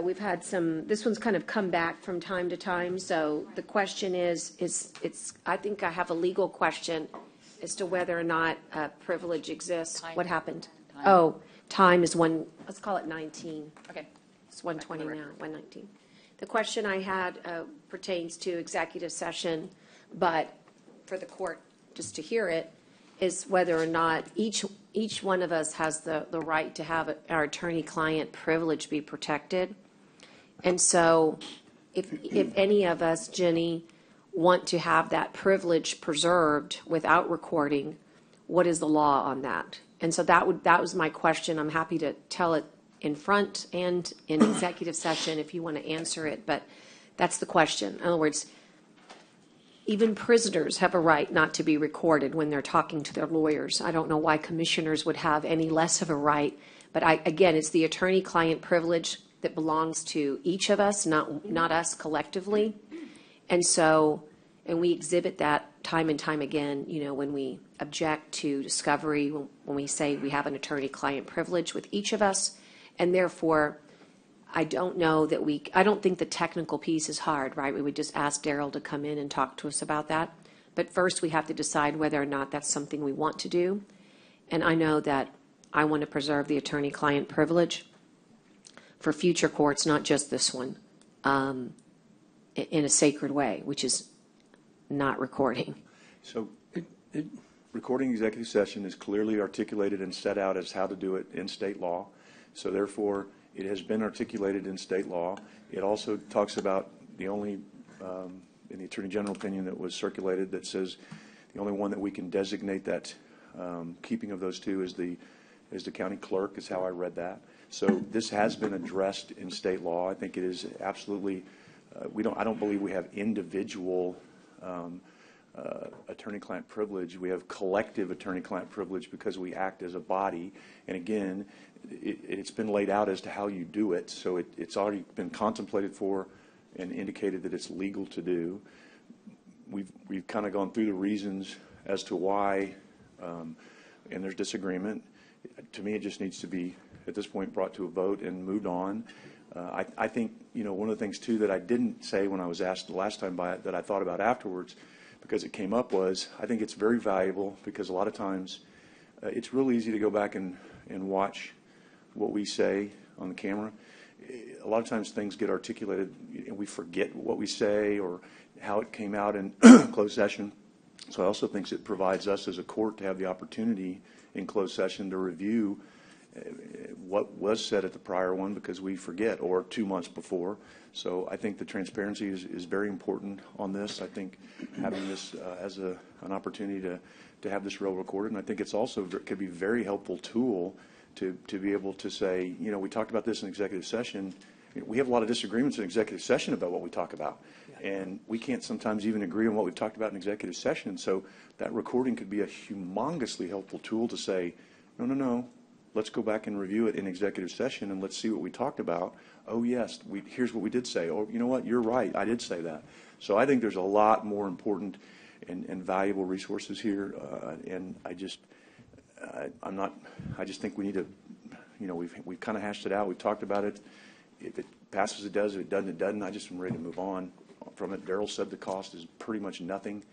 we've had this one's kind of come back from time to time, so the question is I think I have a legal question as to whether or not privilege exists. What happened? Oh, time is let's call it 19. Okay. It's 120 now, 119. The question I had pertains to executive session, but for the court just to hear it, is whether or not each one of us has the right to have our attorney-client privilege be protected. And so if any of us, Jenny, want to have that privilege preserved without recording, what is the law on that? And so that was my question. I'm happy to tell it in front and in executive session if you want to answer it, but that's the question. In other words, even prisoners have a right not to be recorded when they're talking to their lawyers. I don't know why commissioners would have any less of a right, but again, it's the attorney-client privilege that belongs to each of us, not us collectively. And so, and we exhibit that time and time again, when we object to discovery, when we say we have an attorney-client privilege with each of us, and therefore, I don't think the technical piece is hard, right? We would just ask Daryl to come in and talk to us about that. But first, we have to decide whether or not that's something we want to do. And I know that I want to preserve the attorney-client privilege for future courts, not just this one, in a sacred way, which is not recording. So recording executive session is clearly articulated and set out as how to do it in state law. So therefore, it has been articulated in state law. It also talks about the only, in the Attorney General opinion that was circulated, that says the only one that we can designate that keeping of those two is the county clerk, is how I read that. So this has been addressed in state law. I think it is absolutely, I don't believe we have individual attorney-client privilege. We have collective attorney-client privilege because we act as a body. And again, it's been laid out as to how you do it. So it's already been contemplated for and indicated that it's legal to do. We've kind of gone through the reasons as to why, and there's disagreement. To me, it just needs to be, at this point, brought to a vote and moved on. I think, one of the things, too, that I didn't say when I was asked the last time by it, that I thought about afterwards, because it came up, was I think it's very valuable, because a lot of times it's real easy to go back and watch what we say on the camera. A lot of times things get articulated and we forget what we say or how it came out in closed session. So I also think it provides us as a court to have the opportunity in closed session to review what was said at the prior one, because we forget, or 2 months before. So I think the transparency is very important on this. I think having this as an opportunity to have this real recorded, and I think it's also could be a very helpful tool to be able to say, we talked about this in executive session. We have a lot of disagreements in executive session about what we talk about. And we can't sometimes even agree on what we've talked about in executive session. So that recording could be a humongously helpful tool to say, no, let's go back and review it in executive session and let's see what we talked about. Oh, yes, here's what we did say. Oh, you know what, you're right, I did say that. So I think there's a lot more important and valuable resources here. And I just think we need to, we've kind of hashed it out. We've talked about it. If it passes, it does. If it doesn't, it doesn't. I just am ready to move on from it. Daryl said the cost is pretty much nothing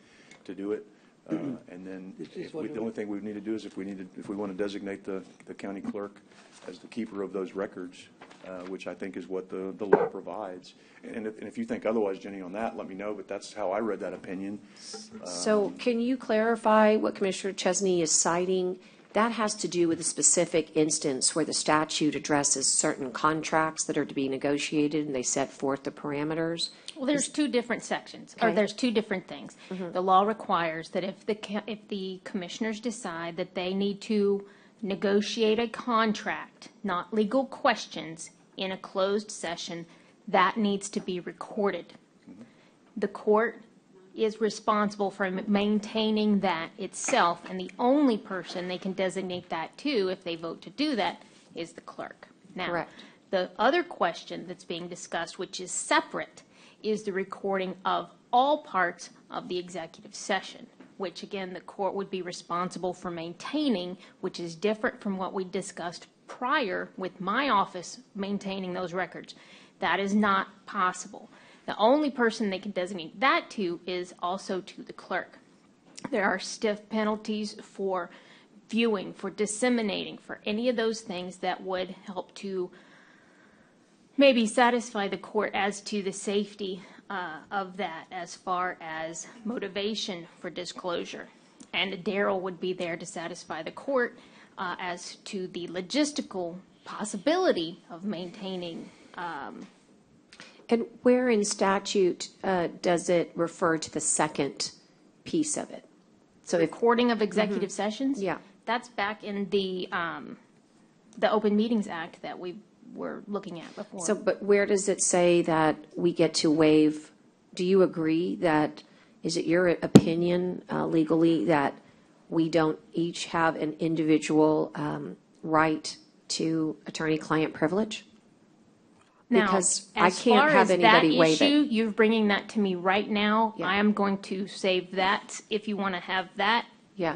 to do it. And then the only thing we need to do is if we want to designate the county clerk as the keeper of those records, which I think is what the law provides. And if you think otherwise, Jenny, on that, let me know, but that's how I read that opinion. So can you clarify what Commissioner Chesney is citing? That has to do with a specific instance where the statute addresses certain contracts that are to be negotiated, and they set forth the parameters. Well, there's two different sections, or Okay. there's two different things. The law requires that if the commissioners decide that they need to negotiate a contract, not legal questions, in a closed session, that needs to be recorded. The court is responsible for maintaining that itself, and the only person they can designate that to, if they vote to do that, is the clerk. Now, Correct. the other question that's being discussed, which is separate, is the recording of all parts of the executive session, which again, the court would be responsible for maintaining, which is different from what we discussed prior with my office maintaining those records. That is not possible. The only person they can designate that to is also to the clerk. There are stiff penalties for viewing, for disseminating, for any of those things that would help to maybe satisfy the court as to the safety of that, as far as motivation for disclosure. And Daryl would be there to satisfy the court as to the logistical possibility of maintaining. And where in statute does it refer to the second piece of it? So recording of executive sessions? Yeah. That's back in the Open Meetings Act that we were looking at before. So, but where does it say that we get to waive? Do you agree that, is it your opinion legally that we don't each have an individual right to attorney-client privilege? Now, Because I as can't far have as anybody that waive issue, it. you're bringing that to me right now. Yeah. I am going to save that if you want to have that. Yeah.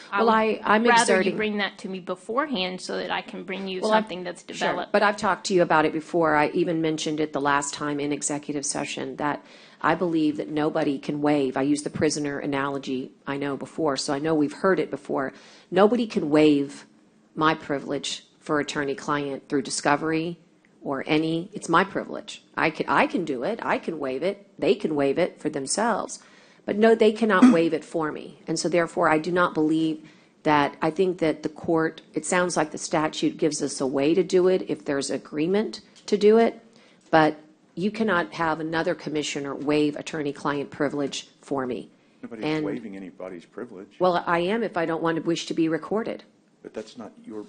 I Well, would I'm rather exerting. you bring that to me beforehand so that I can bring you Well, something that's Sure, developed. but I've talked to you about it before. I even mentioned it the last time in executive session, that I believe that nobody can waive. I used the prisoner analogy, I know, before, so I know we've heard it before. Nobody can waive my privilege for attorney-client through discovery or any, it's my privilege. I can do it, I can waive it, they can waive it for themselves. But no, they cannot waive it for me. And so therefore, I do not believe that, I think that the court, it sounds like the statute gives us a way to do it if there's agreement to do it, but you cannot have another commissioner waive attorney-client privilege for me. Nobody's waiving anybody's privilege. Well, I am if I don't want to wish to be recorded. But that's not your.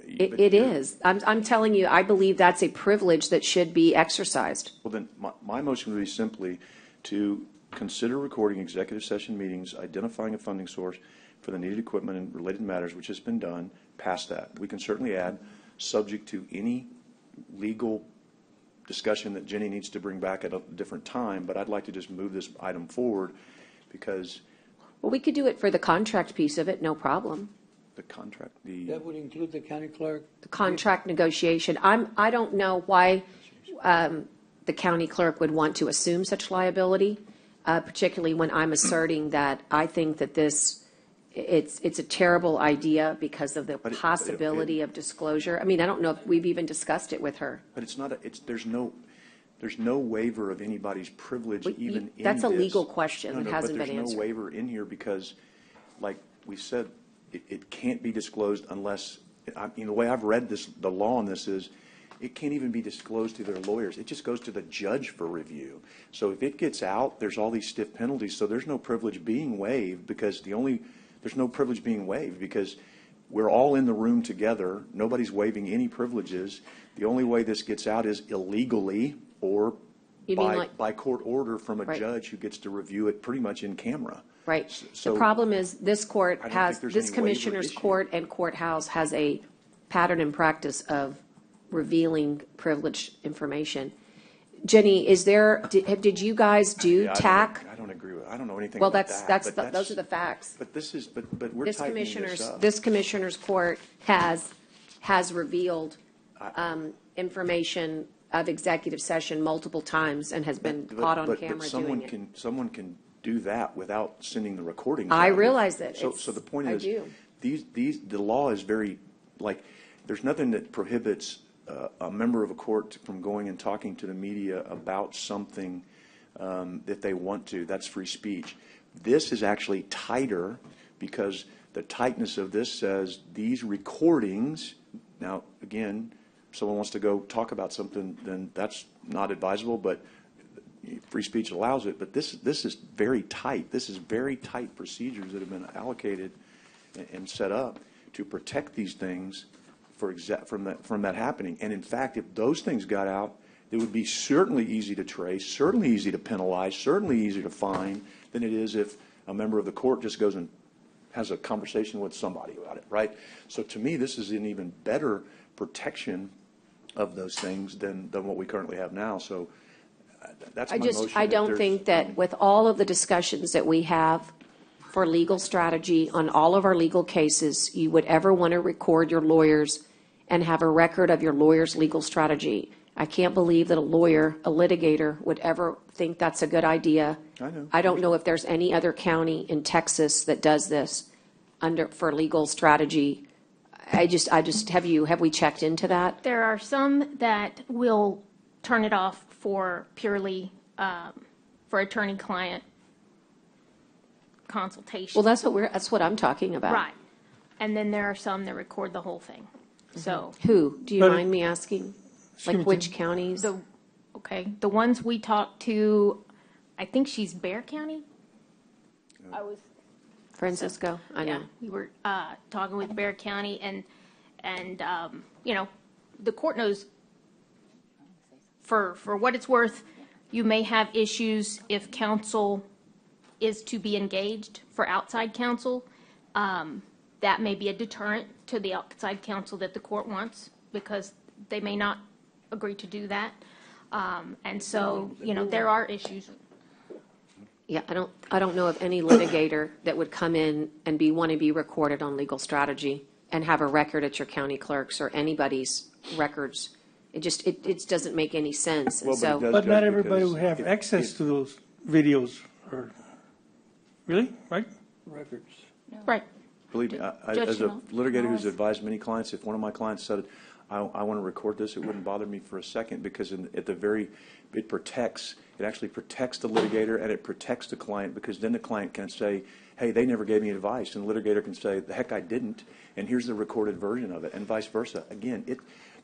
It is. I'm telling you, I believe that's a privilege that should be exercised. Well, then, my motion would be simply to consider recording executive session meetings, identifying a funding source for the needed equipment and related matters, which has been done. Past that, we can certainly add, subject to any legal discussion that Jenny needs to bring back at a different time, but I'd like to just move this item forward because. Well, we could do it for the contract piece of it, no problem. The contract, That would include the county clerk? The contract negotiation. I don't know why the county clerk would want to assume such liability, particularly when I'm asserting that I think that it's a terrible idea because of the possibility of disclosure. I mean, I don't know if we've even discussed it with her. But it's not, there's no waiver of anybody's privilege even in this. That's a legal question that No, hasn't been But there's answered. no waiver in here because, like we said, it can't be disclosed unless, the way I've read this, the law on this is, it can't even be disclosed to their lawyers. It just goes to the judge for review. So if it gets out, there's all these stiff penalties. So there's no privilege being waived because there's no privilege being waived because we're all in the room together. Nobody's waiving any privileges. The only way this gets out is illegally or by court order from a judge who gets to review it pretty much in camera. Right. So the problem is this court has, there's this any waiver commissioner's issue. court and courthouse has a pattern and practice of revealing privileged information. Jenny, did you guys do TAC? I don't agree with. I don't know anything Well, about that. those are the facts. But this is. But we're tightening this up. This commissioner's court has revealed information of executive session multiple times and has been caught on camera doing it. Someone can do that without sending the recordings. I realize that. So the point is, I do. the law is very there's nothing that prohibits a member of a court from going and talking to the media about something that they want to. That's free speech. This is actually tighter because the tightness of this says these recordings, now, again, if someone wants to go talk about something, then that's not advisable, but free speech allows it. But this is very tight. This is very tight procedures that have been allocated and set up to protect these things from that happening. And in fact, if those things got out, it would be certainly easy to trace, certainly easy to penalize, certainly easier to fine than it is if a member of the court just goes and has a conversation with somebody about it, right? So to me, this is an even better protection of those things than what we currently have now. So that's my motion. I don't think that with all of the discussions that we have for legal strategy on all of our legal cases, you would ever want to record your lawyers and have a record of your lawyer's legal strategy. I can't believe that a lawyer, a litigator, would ever think that's a good idea. I know. I don't know if there's any other county in Texas that does this for legal strategy. Have we checked into that? There are some that will turn it off for purely for attorney-client consultation. Well, that's what I'm talking about. Right. And then there are some that record the whole thing. So Who? Do you mind me asking? Like which counties? The ones we talked to, I think she's Bexar County. I was Francisco, I know. Yeah, we were talking with Bexar County, and you know, the court knows. For what it's worth, you may have issues if counsel is to be engaged for outside counsel. That may be a deterrent to the outside counsel that the court wants, because they may not agree to do that. And so, you know, there are issues. Yeah, I don't know of any litigator that would come in and want to be recorded on legal strategy and have a record at your county clerk's or anybody's records. It doesn't make any sense. Well, but not everybody will have access to those videos, or really, right? Records. Right. Believe me, as a litigator who's advised many clients, if one of my clients said, I want to record this, it wouldn't bother me for a second, because it actually protects the litigator, and it protects the client, because then the client can say, hey, they never gave me advice, and the litigator can say, the heck I didn't, and here's the recorded version of it, and vice versa. Again,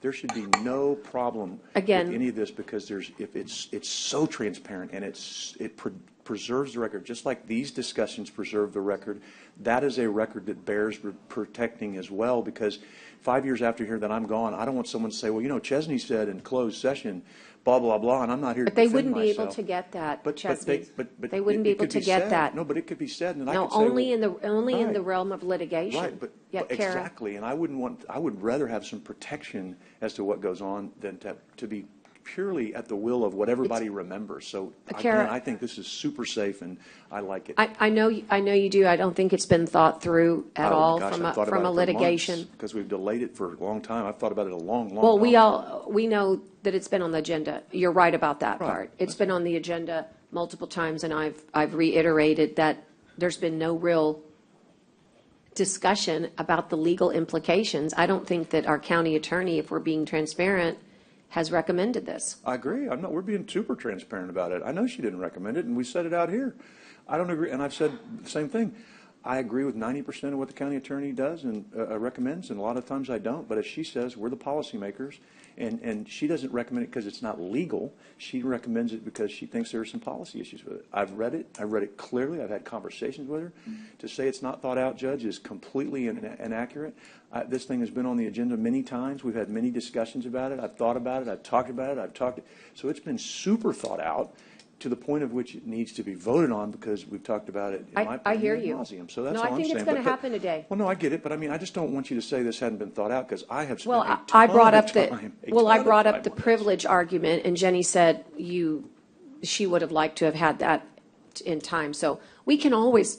there should be no problem with any of this, because it's so transparent, and it preserves the record, just like these discussions preserve the record. That is a record that bears protecting as well, because 5 years after here that I'm gone, I don't want someone to say, well, you know, Chesney said in closed session, blah, blah, blah, and I'm not here to defend myself. But they wouldn't be able to get that, Chesney. They wouldn't be able to get that. No, but it could be said, and I No, could say, only in the realm of litigation. Right, but exactly, and I would rather have some protection as to what goes on than to be purely at the will of what everybody remembers. So again, I think this is super safe, and I like it. I know you do. I don't think it's been thought through at all from a litigation. Because we've delayed it for a long time. I've thought about it a long time. Well, we know that it's been on the agenda. You're right about that part. It's been on the agenda multiple times, and I've reiterated that there's been no real discussion about the legal implications. I don't think that our county attorney, if we're being transparent, has recommended this. I agree. We're being super transparent about it. I know she didn't recommend it, and we said it out here. I don't agree, and I've said the same thing. I agree with 90% of what the county attorney does and recommends, and a lot of times I don't. But as she says, we're the policymakers, and she doesn't recommend it because it's not legal. She recommends it because she thinks there are some policy issues with it. I've read it. I read it clearly. I've had conversations with her. To say it's not thought out, Judge, is completely inaccurate. This thing has been on the agenda many times. We've had many discussions about it. I've thought about it. I've talked about it. So it's been super thought out, to the point of which it needs to be voted on, because we've talked about it. I hear you. So that's all I think I'm it's going to happen today. Well, no, I get it, but I mean, I just don't want you to say this hadn't been thought out, because I have spent I brought up the privilege argument, and Jenny said she would have liked to have had that in time. So she can always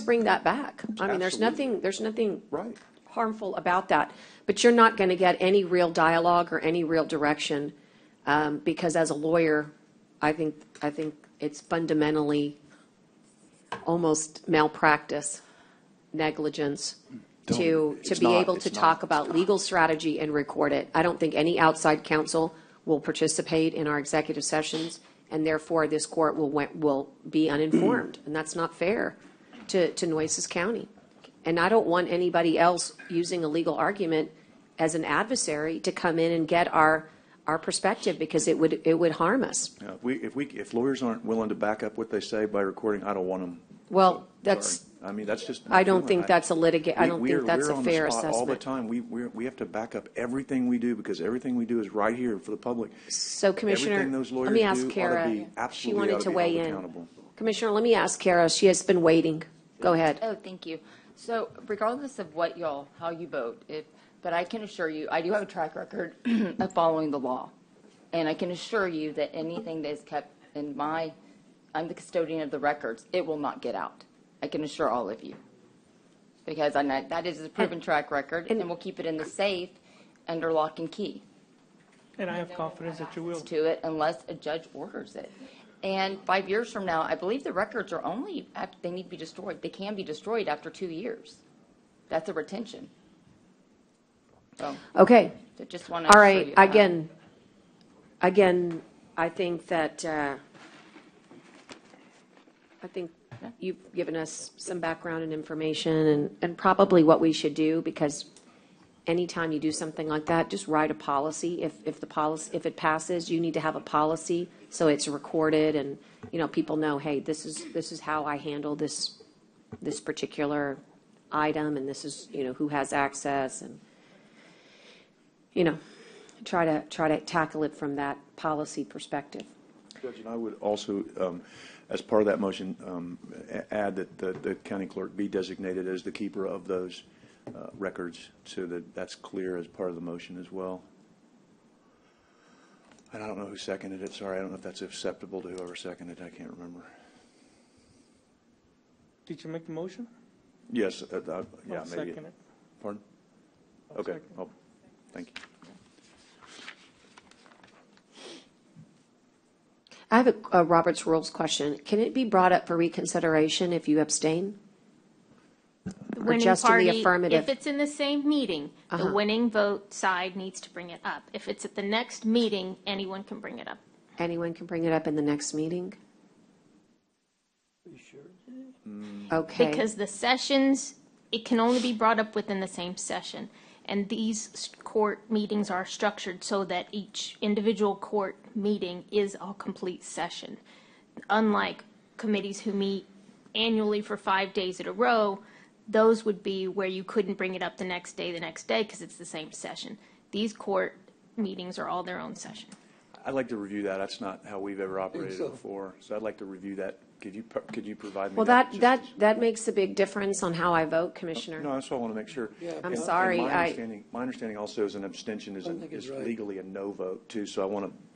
bring that back. I mean, there's nothing right harmful about that. But you're not going to get any real dialogue or any real direction, because as a lawyer, I think it's fundamentally almost malpractice, negligence, to It's be not. able to It's talk not. about legal strategy and record it. I don't think any outside counsel will participate in our executive sessions, and therefore this court will be uninformed, and that's not fair to Nueces County. And I don't want anybody else using a legal argument as an adversary to come in and get our perspective, because it would harm us. Yeah, if lawyers aren't willing to back up what they say by recording, I don't want them. Well, that's. Sorry. I mean, that's just. my I don't feeling. think that's a I don't think that's we're a on the fair spot assessment. all the time. We have to back up everything we do, because everything we do is right here for the public. So, Commissioner, Everything those lawyers let me ask do Kara. ought to be She absolutely wanted ought to be weigh held in. accountable. Commissioner, let me ask Kara. She has been waiting. Go ahead. Oh, thank you. So regardless of how you vote, but I can assure you, I do have a track record of following the law. And I can assure you that anything that is kept I'm the custodian of the records, it will not get out. I can assure all of you. Because that is a proven track record, and we'll keep it in the safe under lock and key. And I have confidence that you will. To it unless a judge orders it. And 5 years from now, I believe the records are they need to be destroyed. They can be destroyed after 2 years. That's a retention. So, Okay. so just want to All assure right. you that. Again, I think that you've given us some background and information, and probably what we should do, because anytime you do something like that, just write a policy. If it passes, you need to have a policy so it's recorded, and people know, hey, this is how I handle this particular item, and this is who has access, and try to tackle it from that policy perspective. Judge, and I would also, as part of that motion, add that the county clerk be designated as the keeper of those records, so that that's clear as part of the motion as well. And I don't know who seconded it. Sorry, I don't know if that's acceptable to whoever seconded it. I can't remember. Did you make the motion? Yes, yeah, I'll maybe. second it. Pardon? I'll Okay. second. Oh, thank you. I have a Robert's Rules question. Can it be brought up for reconsideration if you abstain? The Or winning just in party, the affirmative? if it's in the same meeting, the winning vote side needs to bring it up. If it's at the next meeting, anyone can bring it up. Anyone can bring it up in the next meeting? Okay. Because the sessions, it can only be brought up within the same session. And these court meetings are structured so that each individual court meeting is a complete session. Unlike committees who meet annually for 5 days in a row, those would be where you couldn't bring it up the next day, because it's the same session. These court meetings are all their own session. I'd like to review that. That's not how we've ever operated so. before. So I'd like to review that. Could you provide me? Well, that? that makes a big difference on how I vote, Commissioner. No, that's what I want to make sure. Yeah, I'm And sorry, my understanding also is an abstention is right. legally a no vote too. So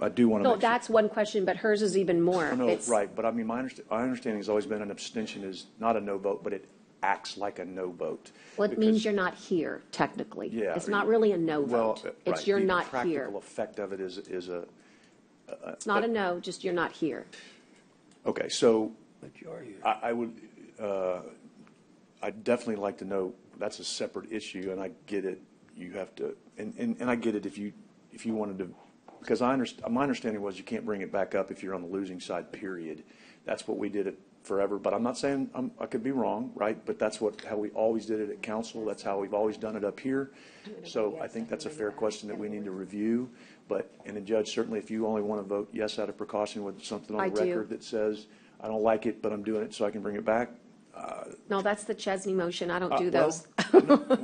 I do want to. No, make sure. that's one question, but hers is even more. No, It's- right, but I mean, my understanding has always been an abstention is not a no vote, but it acts like a no vote. Well, it means you're not here, technically. Yeah, It's not really a no Well, vote. It's right, you're the not here. practical effect of it is a. It's not a no, just you're not here. Okay, so But you are here. I would, I'd definitely like to know, that's a separate issue, and I get it, you have to, and I get it if you wanted to, because my understanding was you can't bring it back up if you're on the losing side, period. That's what we did it forever, but I'm not saying, I could be wrong, right? But that's how we always did it at council, that's how we've always done it up here. So I think that's a fair question that we need to review, and the judge, certainly if you only want to vote yes out of precaution with something on I the do. record that says, I don't like it, but I'm doing it so I can bring it back. No, that's the Chesney motion. I don't do Well, those.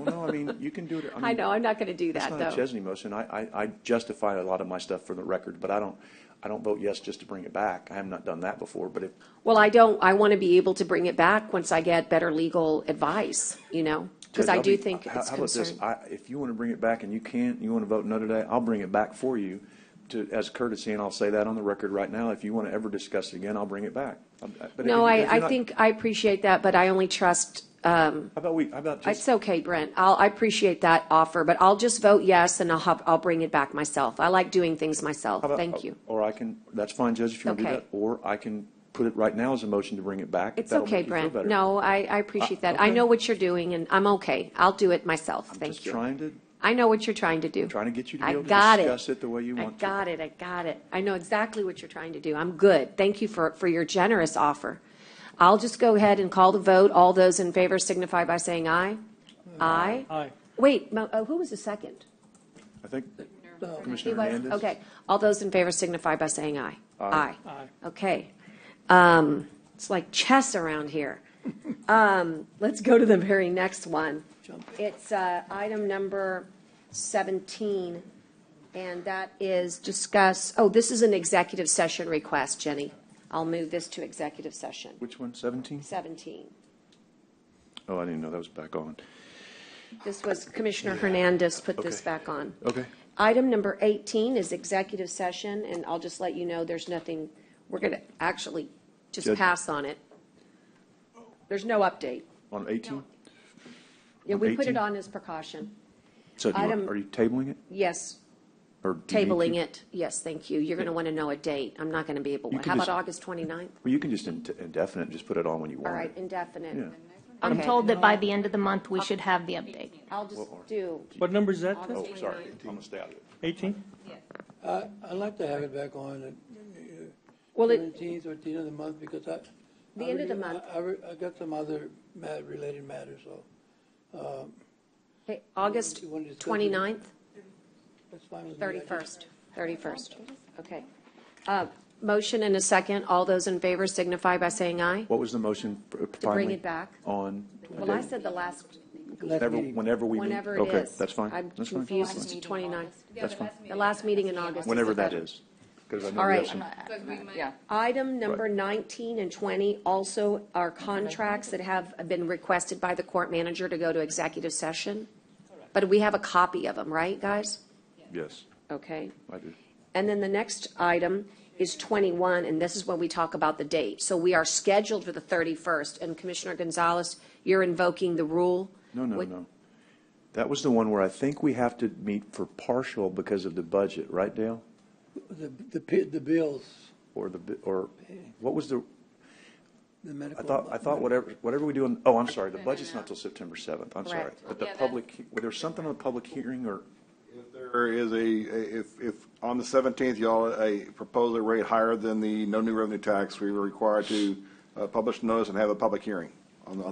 no, I mean, you can do it. I know, I'm not going to do It's that, not a though. Chesney motion. I justify a lot of my stuff for the record, but I don't vote yes just to bring it back. I have not done that before, but if. Well, I want to be able to bring it back once I get better legal advice, because I do think it's How about this? concerned. If you want to bring it back and you want to vote another day, I'll bring it back for you as courtesy, and I'll say that on the record right now. If you want to ever discuss it again, I'll bring it back. But No, if you're I not- think, I appreciate that, but I only trust, How about just. it's okay, Brent. I appreciate that offer, but I'll just vote yes, and I'll bring it back myself. I like doing things myself. How about- Thank you. Or that's fine, Judge, if you want to do Okay. that. Or I can put it right now as a motion to bring it back. It's That'll okay, make you feel Brent. better. No, I appreciate that. I okay. know what you're doing, and I'm okay. I'll do it myself. Thank Just you. trying to I know what you're trying to do. Trying to get you to I be able to got discuss it the way you I want to. got it. I got it. I know exactly what you're trying to do. I'm good. Thank you for your generous offer. I'll just go ahead and call the vote. All those in favor signify by saying aye. Aye. Aye. Wait, who was the second? I think He Commissioner was? Hernandez. Okay. All those in favor signify by saying aye. Aye. Aye. Okay. It's like chess around here. Let's go to the very next one. It's item number 17, and that is this is an executive session request, Jenny. I'll move this to executive session. Which one, 17? 17. Oh, I didn't know that was back on. This was Commissioner Hernandez put this Okay. back on. Okay. Item number 18 is executive session, and I'll just let you know there's nothing, we're going to actually just Judge- pass on it. There's no update. On 18? Yeah, On we put 18? it on as precaution. So do you want- Item- are you tabling it? Yes, Or do you need tabling to? it. Yes, thank you. You're going to want to know a date. I'm not going to be able, You can how about just- August 29th? Well, you can just indefinite, just put it on when you want All right, it. indefinite. Yeah. I'm Okay. told that by the end of the month, we should have the update. I'll just do. What number is that? August Oh, sorry, 29th. I'm going to stay out of it. 18? I'd like to have it back on at Well, it- 17th or at the end of the month because The end of the month. I got some other related matters, so. Okay, August You wanna discuss it? 29th? That's fine with me. I just- 31st. Okay. Motion and a second. All those in favor signify by saying aye. What was the motion To bring finally? it back. On? Well, I said the last, Whenever we meet. whenever it Okay, is. that's fine. I'm That's fine. confused That's as to fine. 29th. That's fine. The last meeting in August. Whenever is the that better. is. 'Cause I know All we right. have some- Yeah. Item number 19 and 20 also are contracts that have been requested by the court manager to go to executive session. But we have a copy of them, right, guys? Yes, Okay. I do. And then the next item is 21, and this is when we talk about the date. So we are scheduled for the 31st, and Commissioner Gonzalez, you're invoking the rule? No, no, What- no. That was the one where I think we have to meet for partial because of the budget, right, Dale? The bills, Or what was the, the medical. I thought whatever we do on, oh, I'm sorry, the budget's not till September 7th, I'm sorry. Correct. But the public, was there something on the public hearing or? There is if on the 17th, y'all propose a rate higher than the no new revenue tax, we were required to publish notice and have a public hearing on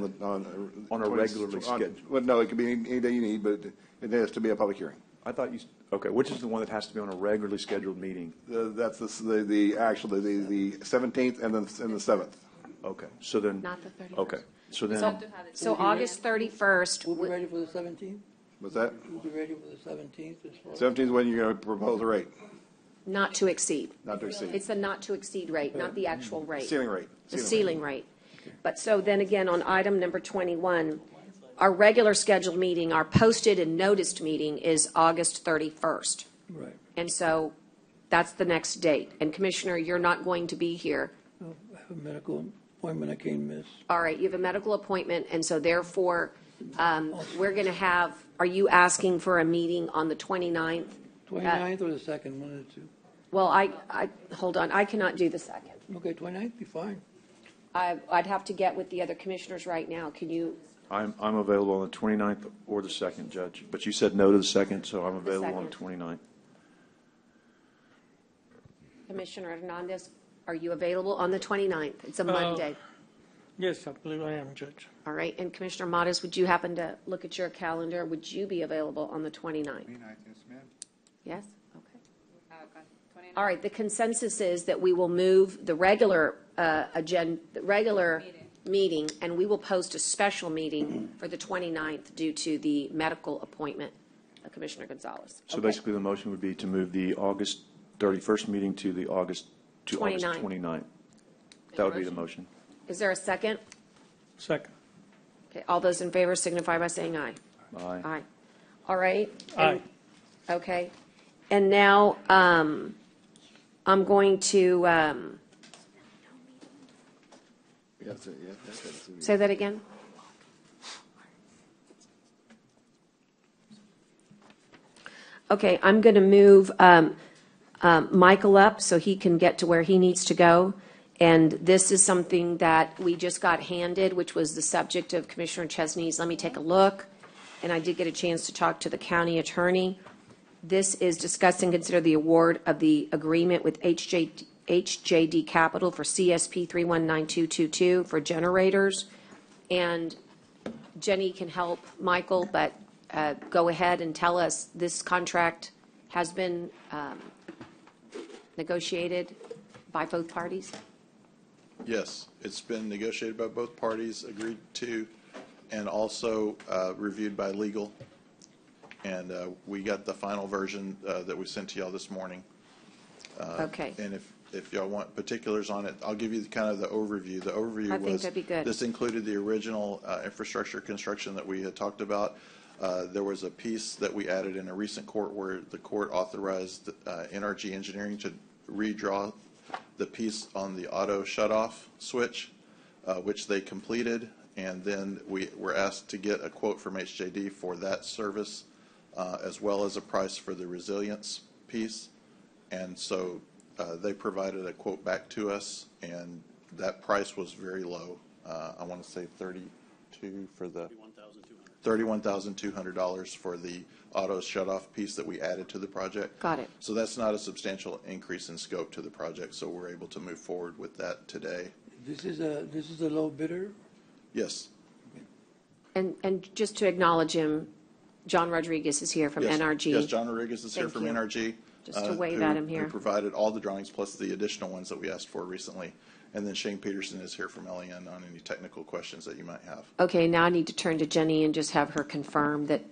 On a regularly scheduled. Well, no, it could be any day you need, but it has to be a public hearing. I thought okay, which is the one that has to be on a regularly scheduled meeting? That's the 17th and then the 7th. Okay, so then. Not the 31st. Okay, so then. So August 31st. We'll be ready for the 17th? What's that? We'll be ready for the 17th as far as. 17th is when you're going to propose a rate, Not to exceed. not to exceed. It's the not to exceed rate, not the actual rate. Ceiling rate. The ceiling rate. But so then again, on item number 21, our regular scheduled meeting, our posted and noticed meeting is August 31st. Right. And so that's the next date. And Commissioner, you're not going to be here. I have a medical appointment I can't miss. All right, you have a medical appointment, and so therefore, we're going to have, are you asking for a meeting on the 29th? 29th or the 2nd, one of the two. Well, hold on, I cannot do the 2nd. Okay, 29th, be fine. I'd have to get with the other commissioners right now. Can you? I'm available on the 29th or the 2nd, Judge. But you said no to the 2nd, so I'm available on the 29th. Commissioner Hernandez, are you available on the 29th? It's a Monday. Yes, I believe I am, Judge. All right, and Commissioner Modis, would you happen to look at your calendar? Would you be available on the 29th? Yes? Okay. All right, the consensus is that we will move the regular meeting, and we will post a special meeting for the 29th due to the medical appointment of Commissioner Gonzalez. So Okay. basically, the motion would be to move the August 31st meeting to the August 29th. That would be the motion. Is there a second? Second. Okay, all those in favor signify by saying aye. Aye. Aye. All right? Aye. Okay. And now, I'm going to, say that again? Okay, I'm going to move Michael up so he can get to where he needs to go. And this is something that we just got handed, which was the subject of Commissioner Chesney's, let me take a look. And I did get a chance to talk to the county attorney. This is discuss and consider the award of the agreement with HJD Capital for CSP 319222 for generators. And Jenny can help Michael, but go ahead and tell us this contract has been negotiated by both parties? Yes, it's been negotiated by both parties, agreed to, and also reviewed by legal. And we got the final version that we sent to y'all this morning. Okay. And if y'all want particulars on it, I'll give you kind of the overview. The overview I think that'd be good. This included the original infrastructure construction that we had talked about. There was a piece that we added in a recent court where the court authorized NRG Engineering to redraw the piece on the auto shutoff switch, which they completed. And then we were asked to get a quote from HJD for that service, as well as a price for the resilience piece. And so they provided a quote back to us, and that price was very low. I want to say $32 for the $31,200 for the auto shutoff piece that we added to the project. Got it. So that's not a substantial increase in scope to the project. So we're able to move forward with that today. This is a low bidder? Yes. And just to acknowledge him, John Rodriguez is here from Yes. NRG. Yes, John Rodriguez is here Thank from you. NRG. Just to wave at him here. Who provided all the drawings plus the additional ones that we asked for recently. And then Shane Peterson is here from LEN on any technical questions that you might have. Okay, now I need to turn to Jenny and just have her confirm that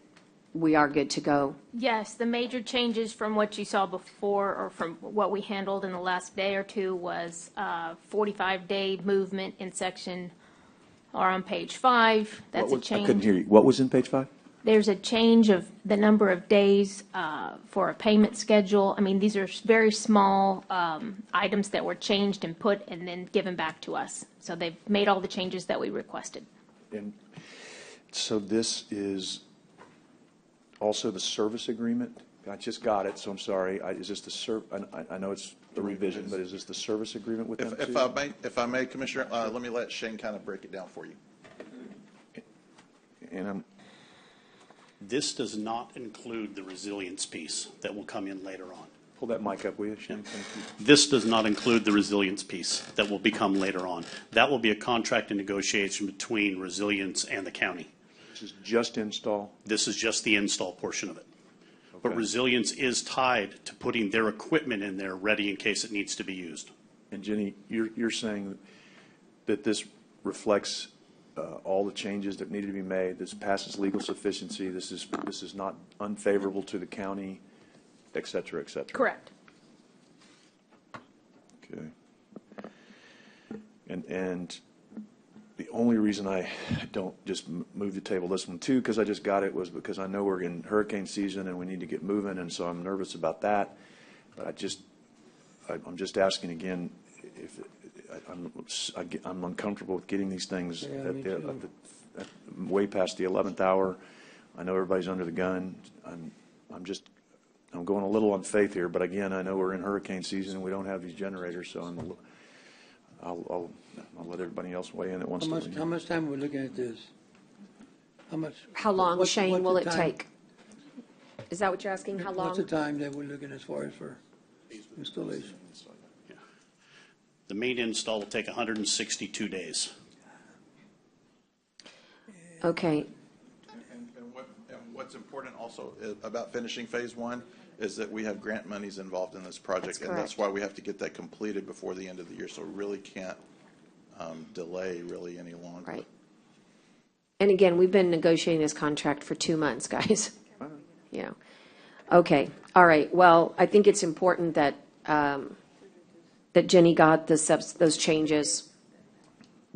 we are good to go. Yes, the major changes from what you saw before, or from what we handled in the last day or two, was 45-day movement in section, or on page 5. That's a change. I couldn't hear you. What was in page 5? There's a change of the number of days for a payment schedule. I mean, these are very small items that were changed and put and then given back to us. So they've made all the changes that we requested. And so this is also the service agreement? I just got it, so I'm sorry. Is this the I know it's the revision, but is this the service agreement with them too? If I may, Commissioner, let me let Shane kind of break it down for you. And this does not include the resilience piece that will come in later on. Pull that mic up, will you, Shane? Thank you. This does not include the resilience piece that will become later on. That will be a contract and negotiation between resilience and the county. This is just install? This is just the install portion of it. Okay. But resilience is tied to putting their equipment in there ready in case it needs to be used. And Jenny, you're saying that this reflects all the changes that need to be made. This passes legal sufficiency. This is not unfavorable to the county, et cetera, et cetera. Correct. Okay. And the only reason I don't just move the table this one too, because I just got it, was because I know we're in hurricane season and we need to get moving, and so I'm nervous about that. But I'm just asking again, if I'm uncomfortable with getting these things at way past the 11th hour. I know everybody's under the gun. I'm going a little on faith here, but again, I know we're in hurricane season and we don't have these generators, so I'll let everybody else weigh in that wants to. How much time are we looking at this? How long, Shane, what's will the it time? take? Is that what you're asking? How long? What's the time that we're looking as far as for installation? The main install will take 162 days. Okay. And what's important also about finishing phase 1 is that we have grant monies involved in this project, and that's why we have to get that completed before the end of the year. So we really can't delay really any longer. Right. And again, we've been negotiating this contract for 2 months, guys. Yeah. Okay. All right. Well, I think it's important that that Jenny got those changes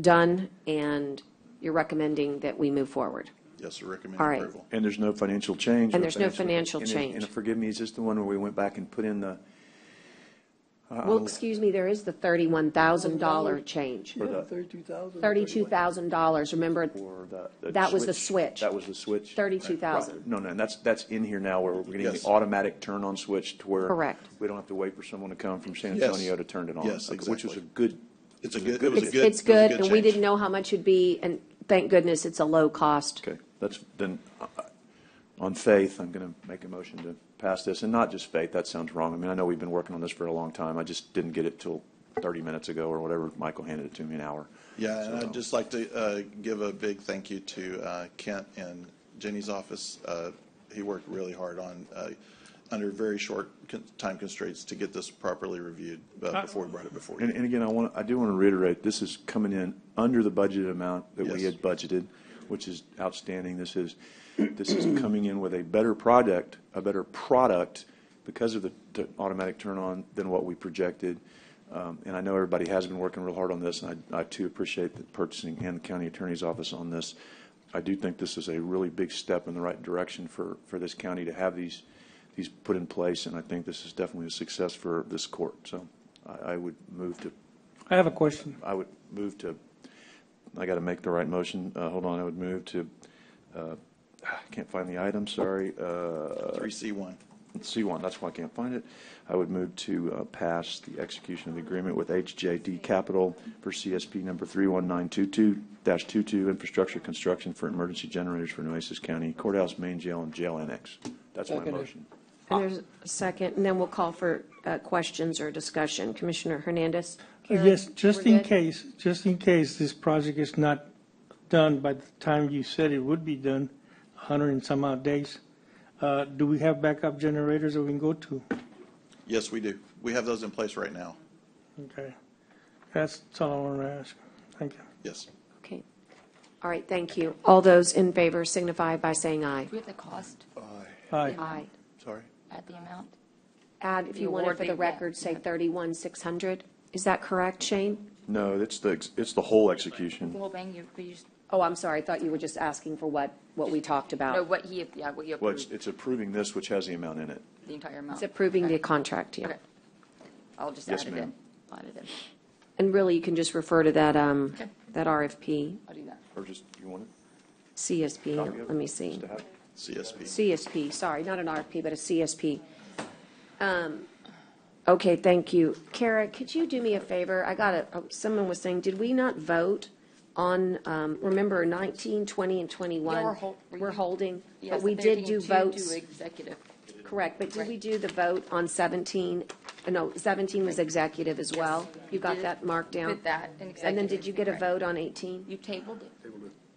done, and you're recommending that we move forward. Yes, we're recommending All right. approval. And there's no financial change? And there's no financial change. And forgive me, is this the one where we went back and put in the? Well, excuse me, there is the $31,000 change. Yeah, $32,000. $32,000. Remember, that was the switch. That was the switch? $32,000. No, that's in here now, where we're getting the automatic turn-on switch to where Correct. we don't have to wait for someone to come from San Yes. Antonio to turn it on. Yes, Okay, which was exactly. a good It's a good, it was a good. It's it was a good, and we change. didn't know how much it'd be, and thank goodness it's a low cost. Okay, then, on faith, I'm going to make a motion to pass this, and not just faith, that sounds wrong. I mean, I know we've been working on this for a long time. I just didn't get it till 30 minutes ago or whatever. Michael handed it to me an hour. Yeah, and I'd just like to give a big thank you to Kent and Jenny's office. He worked really hard on, under very short time constraints, to get this properly reviewed before we brought it before you. And again, I do want to reiterate, this is coming in under the budgeted amount that we Yes. had budgeted, which is outstanding. This is coming in with a better product because of the automatic turn-on than what we projected. And I know everybody has been working real hard on this, and I too appreciate the purchasing and the county attorney's office on this. I do think this is a really big step in the right direction for this county to have these put in place, and I think this is definitely a success for this court. So I would move to. I have a question. I would move to. I got to make the right motion. Hold on. I would move to. I can't find the item. Sorry. 3C1. C1. That's why I can't find it. I would move to pass the execution of the agreement with HJD Capital for CSP number 31922-22 infrastructure construction for emergency generators for Nueces County Courthouse, Main Jail, and Jail Annex. That's my Seconded. motion. And there's a second, and then we'll call for questions or discussion. Commissioner Hernandez? Karen, Yes, just we're in good? case this project is not done by the time you said it would be done, 100 and some odd days, do we have backup generators that we can go to? Yes, we do. We have those in place right now. Okay. That's all I wanted to ask. Thank you. Yes. Okay. All right, thank you. All those in favor signify by saying aye. Do we have the cost? Aye. Aye. Sorry. Add the amount? Add, if The you want it award for the date, record, say 31,600. Is that correct, Shane? No, it's the whole execution. The whole thing, you just, Oh, I'm sorry. I thought you were just asking for what we talked about. no, what you Well, approved, it's approving this, which has the amount in it. the entire amount. It's approving the Okay. contract, yeah. Okay. I'll just Yes, add it ma'am. in. Add it in. And really, you can just refer to that, that RFP, I'll do that. Or just, you want it? CSP. Copy of it? Let me see. Just to have? CSP. CSP, sorry, not an RFP, but a CSP. Okay, thank you. Kara, could you do me a favor? Someone was saying, did we not vote on, remember 19, 20, and 21? Yeah, We're holding, Yes, but we they're did do taking two votes. to executive. Correct, but did we do the vote on 17? No, 17 was executive as well. You got did. that marked down? Did that in And then did executive, you get a correct. vote on 18? You tabled it?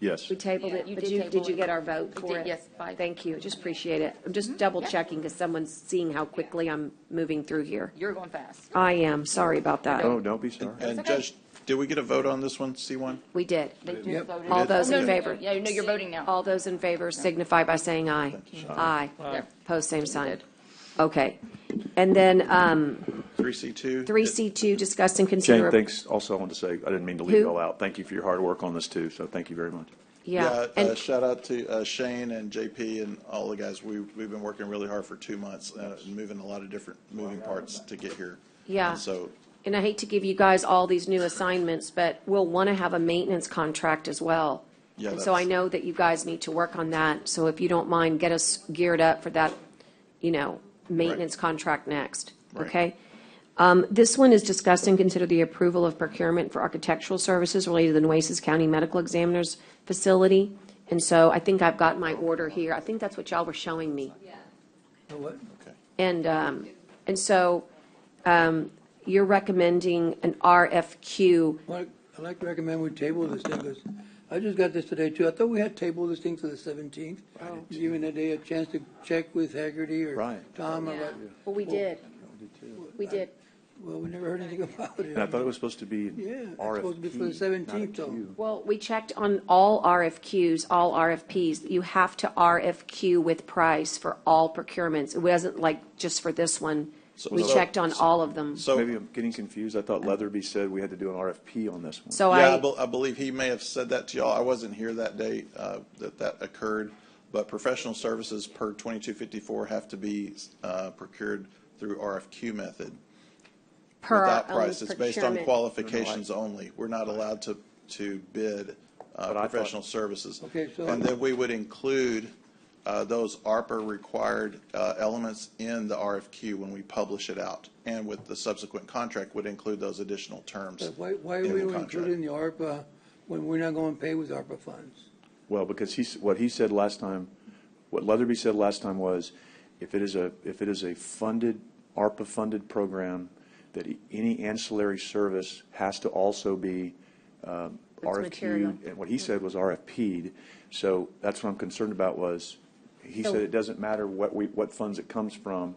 Yes. We tabled Yeah, it, you but did did table you it. get our vote We for did, it? yes, 5. Thank you, just appreciate it. I'm just double checking because someone's seeing how quickly I'm moving through here. You're going fast. I am, sorry about that. Oh, don't be sorry. And okay. Judge, did we get a vote on this one, C1? We did. They just Yep. voted. All those Oh, in no, favor? Yeah, no, you're voting now. All those in favor signify by saying aye. Aye. Yeah. Pose same sign. did. Okay. And then 3C2? 3C2, discuss and consider. Shane, thanks. Also, I want to say, I didn't mean to leave Who? you all out. Thank you for your hard work on this, too, so thank you very much. Yeah. And Shout out to Shane and JP and all the guys. We've been working really hard for 2 months, and moving a lot of different moving parts to get here. Yeah. And so, And I hate to give you guys all these new assignments, but we'll want to have a maintenance contract as well. Yeah, And so I that's- know that you guys need to work on that. So if you don't mind, get us geared up for that, maintenance contract next. Right. Okay? This one is discuss and consider the approval of procurement for architectural services related to the Nueces County Medical Examiner's facility. And so I think I've got my order here. I think that's what y'all were showing me. Know what? And so you're recommending an RFQ. Well, I'd like to recommend we table this thing, because I just got this today, too. I thought we had tabled this thing to the 17th. Giving the day a chance to check with Haggerty or Right. Tom. Well, we did. We did. Well, we never heard anything about it. And I thought it was supposed to be Yeah, it's RFP. supposed to be for the 17th, not a though. queue. Well, we checked on all RFQs, all RFPs. You have to RFQ with price for all procurements. It wasn't like just for this one. We checked on all of them. so Maybe I'm getting confused. I thought Leatherby said we had to do an RFP on this one. So yeah, I believe he may have said that to y'all. I wasn't here that day that occurred, but professional services per 2254 have to be procured through RFQ method. Per our Without own price, it's based on procurement. qualifications only. We're not allowed to bid I thought- professional services. Okay, so- And then we would include those ARPA required elements in the RFQ when we publish it out, and with the subsequent contract would include those additional terms. Why are we including the ARPA when we're not going to pay with ARPA funds? Well, because what he said last time, what Leatherby said last time was, if it is a funded, ARPA-funded program, that any ancillary service has to also be RFQ'd, and what he said was RFP'd. So that's what I'm concerned about was, he said it doesn't matter what funds it comes from,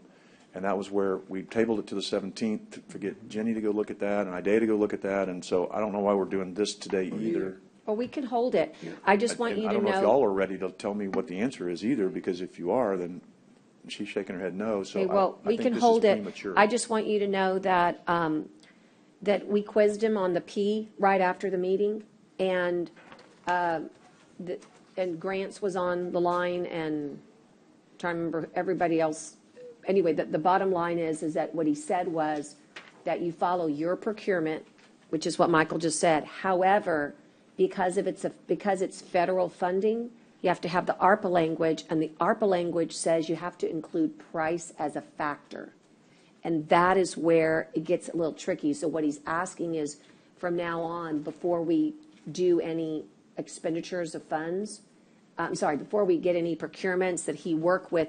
and that was where we tabled it to the 17th to get Jenny to go look at that and Idea to go look at that, and so I don't know why we're doing this today either. Well, we can hold it. I just want you to know. I don't know if y'all are ready to tell me what the answer is either, because if you are, then she's shaking her head no. So Okay, well, we can hold it. I just want you to know that, that we quizzed him on the P right after the meeting, and, and Grants was on the line, and I'm trying to remember everybody else. Anyway, the bottom line is that what he said was that you follow your procurement, which is what Michael just said. However, because it's federal funding, you have to have the ARPA language, and the ARPA language says you have to include price as a factor. And that is where it gets a little tricky. So what he's asking is, from now on, before we do any expenditures of funds, before we get any procurements, that he work with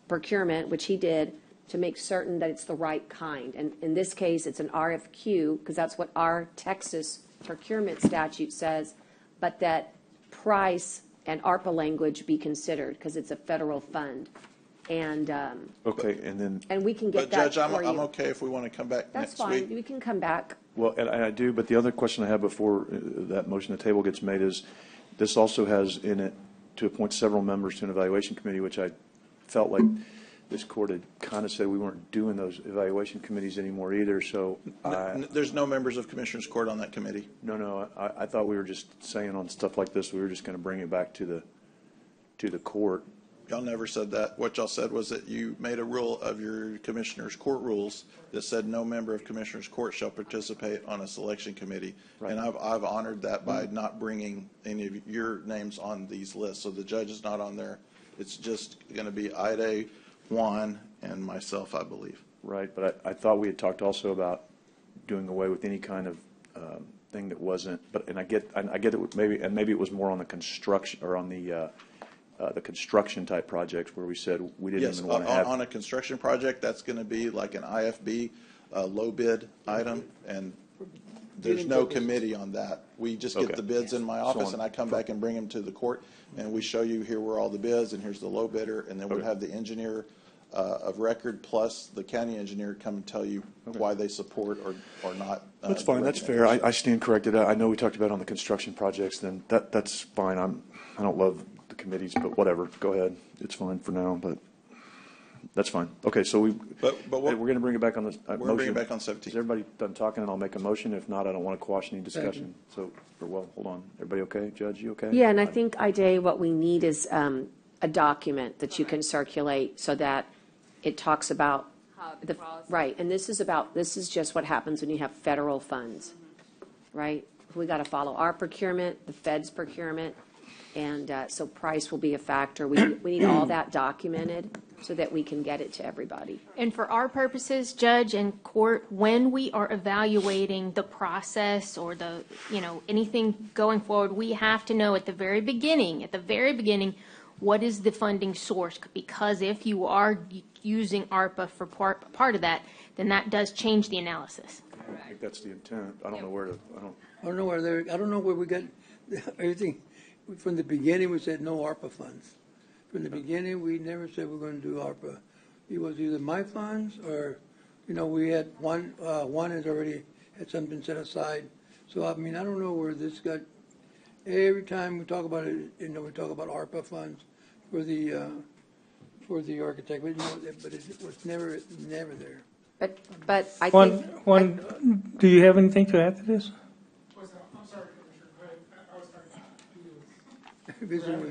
procurement, which he did, to make certain that it's the right kind. And in this case, it's an RFQ, because that's what our Texas procurement statute says, but that price and ARPA language be considered, because it's a federal fund. And Okay, and then. and we can get But that Judge, for you. I'm okay if we want to come back That's next fine. week. We can come back. Well, and I do, but the other question I have before that motion to table gets made is, this also has in it to appoint several members to an evaluation committee, which I felt like this court had kind of said we weren't doing those evaluation committees anymore either, so. There's no members of Commissioners Court on that committee. No, I thought we were just saying on stuff like this, we were just going to bring it back to the court. Y'all never said that. What y'all said was that you made a rule of your Commissioners Court rules that said no member of Commissioners Court shall participate on a selection committee. Right. And I've honored that by not bringing any of your names on these lists. So the judge is not on there. It's just going to be Ida, Juan, and myself, I believe. Right, but I thought we had talked also about doing away with any kind of thing that wasn't. But I get it maybe it was more on the construction or on the construction type projects where we said we didn't even want to have. On a construction project, that's going to be like an IFB low bid item, and there's no committee on that. We just get the bids in my office, and I come back and bring them to the court, and we show you here were all the bids, and here's the low bidder, and then we'll have the engineer of record plus the county engineer come and tell you why they support or not. That's fine. That's fair. I stand corrected. I know we talked about on the construction projects. Then that's fine. I don't love the committees, but whatever. Go ahead. It's fine for now, but that's fine. Okay, so we're going to bring it back on the we're going to bring it back on 17th. Is everybody done talking? And I'll make a motion. If not, I don't want to quash any discussion. So, hold on. Everybody okay? Judge, you okay? Yeah, and I think, Ida, what we need is a document that you can circulate so that it talks about the right. And this is just what happens when you have federal funds, right? We got to follow our procurement, the Fed's procurement, and so price will be a factor. We need all that documented so that we can get it to everybody. And for our purposes, judge and court, when we are evaluating the process or the, anything going forward, we have to know at the very beginning, what is the funding source? Because if you are using ARPA for part of that, then that does change the analysis. I think that's the intent. I don't know where to. I don't know where we got everything. From the beginning, we said no ARPA funds. From the beginning, we never said we're going to do ARPA. It was either my funds or, we had one has already had something set aside. So, I don't know where this got. Every time we talk about it, we talk about ARPA funds for the architect, but it was never there. But I think. Juan, do you have anything to add to this? I'm sorry, Commissioner. I was talking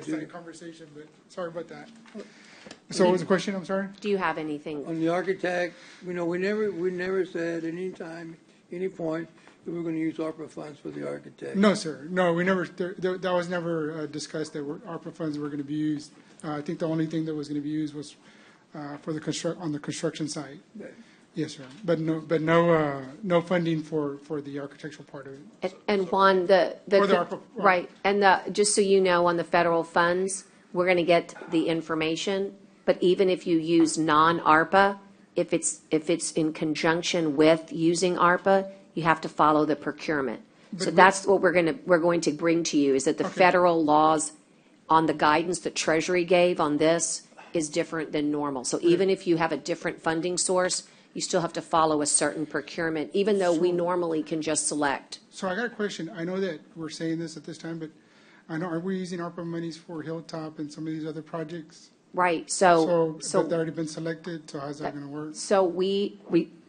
to you. Conversation, but sorry about that. So what was the question? I'm sorry. Do you have anything on the architect? We never said any time, any point. we were going to use ARPA funds for the architect. No, sir. No, we never, that was never discussed that ARPA funds were going to be used. I think the only thing that was going to be used was for the on the construction site. Yes, sir. But no funding for the architectural part of it. And Juan, right, and just so you know, on the federal funds, we're going to get the information, but even if you use non-ARPA, if it's in conjunction with using ARPA, you have to follow the procurement. So that's what we're going to bring to you, is that the federal laws on the guidance that Treasury gave on this is different than normal. So even if you have a different funding source, you still have to follow a certain procurement, even though we normally can just select. So I got a question. I know that we're saying this at this time, but I know, are we using ARPA monies for Hilltop and some of these other projects? Right, So they've already been selected, so how's that going to work? So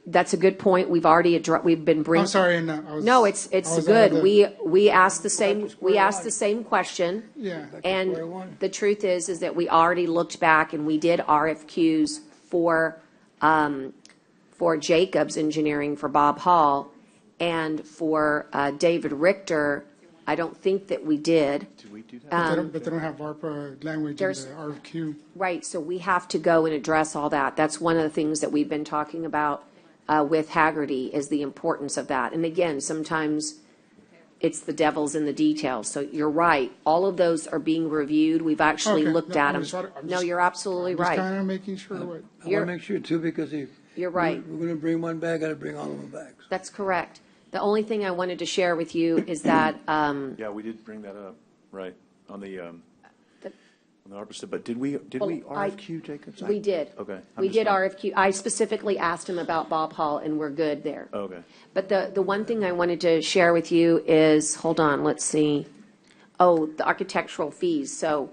that's a good point. We've already we've been bringing. I'm sorry, no, it's good. We asked the same question. Yeah. And the truth is that we already looked back and we did RFQs for Jacobs Engineering for Bob Hall, and for David Richter, I don't think that we did. Did we do that? But they don't have ARPA language in the RFQ. Right, so we have to go and address all that. That's one of the things that we've been talking about with Haggerty, is the importance of that. And again, sometimes it's the devil's in the details. So you're right. All of those are being reviewed. We've actually looked at them. No, you're absolutely right. Just kind of making sure. I want to make sure too, because if you're right, we're going to bring one back, got to bring all of them back. That's correct. The only thing I wanted to share with you is that. Yeah, we did bring that up, right, on the ARPA stuff. But did we RFQ Jacobs? We did. Okay. We did RFQ. I specifically asked him about Bob Hall, and we're good there. Okay. But the one thing I wanted to share with you is, hold on, let's see. Oh, the architectural fees. So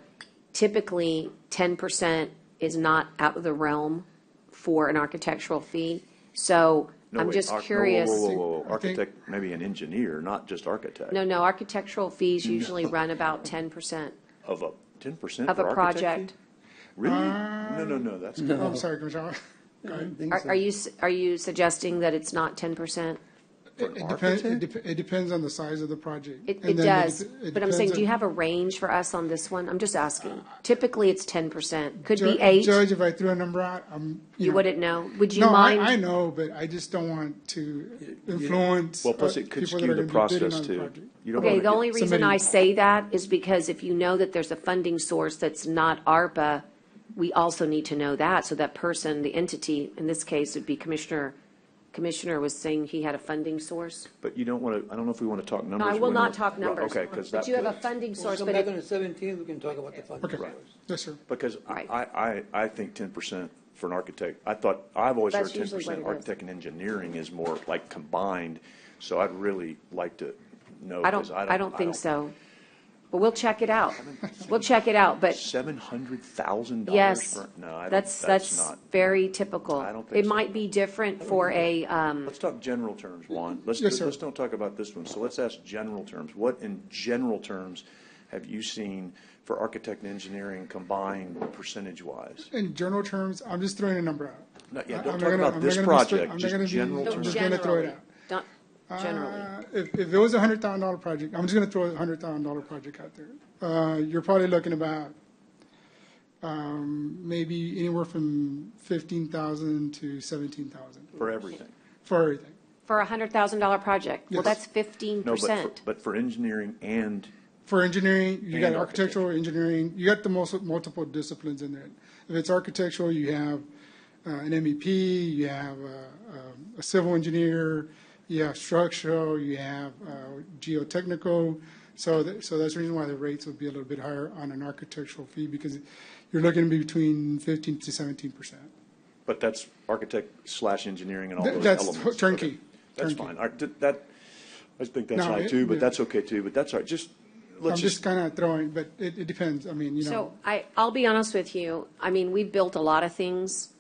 typically 10% is not out of the realm for an architectural fee. So I'm just curious. Whoa. Architect, maybe an engineer, not just architect. No, architectural fees usually run about 10%. Of a 10% of a project. Really? No. That's no. I'm sorry, Commissioner. Are you suggesting that it's not 10%? It depends on the size of the project. It does, but I'm saying, do you have a range for us on this one? I'm just asking. Typically, it's 10%. Could be 8. Judge, if I threw a number out, you wouldn't know. Would you no, mind? I know, but I just don't want to influence. Well, plus it could skew the process too. Okay, the only reason I say that is because if you know that there's a funding source that's not ARPA, we also need to know that, so that person, the entity, in this case would be Commissioner was saying he had a funding source. But you don't want to, I don't know if we want to talk numbers. No, I will not talk numbers. Okay, because but you have a funding source. But back on the 17th, we can talk about the funding source. Yes, sir. Because I think 10% for an architect, I've always heard 10% architect and engineering is more like combined. So I'd really like to know. I don't think so. But we'll check it out. We'll check it out. But $700,000. Yes, no, that's not very typical. I don't think it might be different for a. Let's talk general terms, Juan. Let's don't talk about this one. So let's ask general terms. What in general terms have you seen for architect and engineering combined percentage-wise? In general terms, I'm just throwing a number out. Don't talk about this project. Just general terms. I'm just going to throw it out. Generally. If it was a $100,000 project, I'm just going to throw a $100,000 project out there. You're probably looking about maybe anywhere from $15,000 to $17,000 for everything. For everything. For a $100,000 project. Yes. Well, that's 15%. No, but for engineering and. For engineering, you got architectural engineering. You got the multiple disciplines in there. If it's architectural, you have an MEP, you have a civil engineer. You have structural, you have geotechnical, so that's the reason why the rates would be a little bit higher on an architectural fee, because you're looking to be between 15 to 17%. But that's architect/engineering and all those that's elements. Turnkey. That's turnkey. fine. I think that's high too, but that's okay too. But that's all right. I'm just kind of throwing, but it depends. I mean, So I'll be honest with you. I mean, we've built a lot of things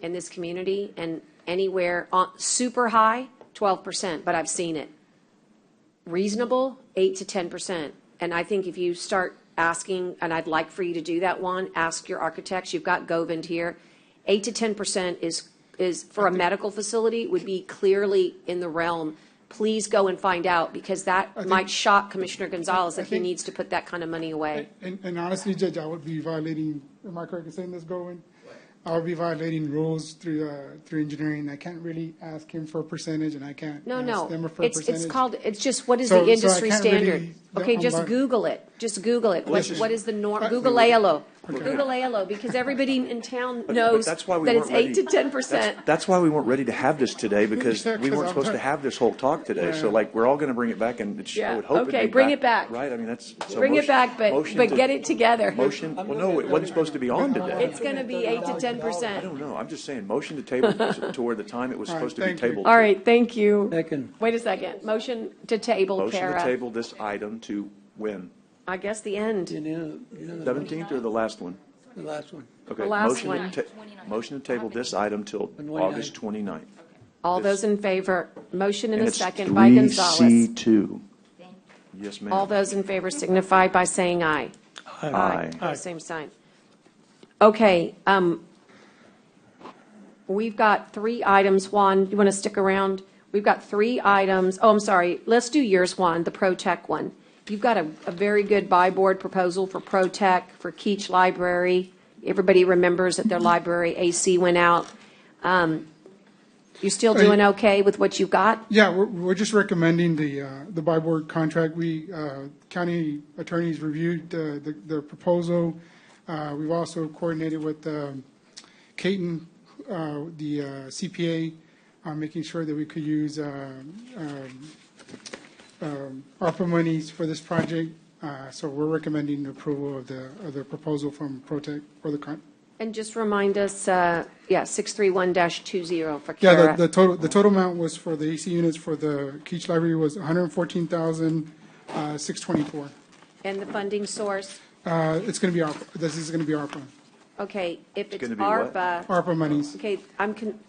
in this community, and anywhere super high. 12%, but I've seen it. Reasonable, 8 to 10%. And I think if you start asking, and I'd like for you to do that one, ask your architects. You've got Govind here. 8 to 10% is for a medical facility would be clearly in the realm please go and find out, because that might shock Commissioner Gonzalez if he think- needs to put that kind of money away. And honestly, Judge, I would be violating, am I correct in saying this, going? I would be violating rules through engineering. I can't really ask him for a percentage, and I can't No, ask no, them for a percentage. it's just, what is So- the so I industry can't standard? really- Okay, I'm just not- Google it, what is the norm, Google ALO. Google ALO, because everybody in town knows that's why we that it's weren't ready. 8 to 10%. That's why we weren't ready to have this today, because Yeah, we 'cause weren't I'm supposed to not- have this whole talk today. So Yeah. like, we're all going to bring it back, and I would hope it'd okay, be bring it back. Right? I mean, that's. so Bring it motion- back, but motion to- get it together. Motion, well, no, it wasn't supposed to be on today. It's gonna be 8 to 10%. I don't know. I'm just saying, motion to table to where the time it was supposed to be thank you. tabled. All to. right, thank you. Second. Wait a second, motion to table, Motion to Kara. table this item to when? I guess the end. 17th or the last one? The last one. Okay. The last motion to one. motion to table this item till August 29th. All This- those in favor, motion and And a it's second by Gonzalez. 3C2. Yes, ma'am. All those in favor signify by saying aye. Aye. Same sign. Okay, we've got 3 items. Juan, you want to stick around? We've got 3 items. Oh, I'm sorry. Let's do yours, Juan, the ProTech one. You've got a very good buy board proposal for ProTech, for Keach Library. Everybody remembers that their library AC went out. You still doing okay with what you've got? Yeah, we're just recommending the buy board contract. We, county attorneys reviewed the proposal. We've also coordinated with Caton, the CPA, making sure that we could use ARPA monies for this project. So we're recommending approval of the proposal from ProTech for the And just remind us, 631-20 for Yeah, Kara. the total amount was for the AC units for the Keach Library was $114,624. And the funding source? It's going to be ARPA. This is going to be ARPA. Okay, if it's gonna be what? ARPA. ARPA monies. Okay,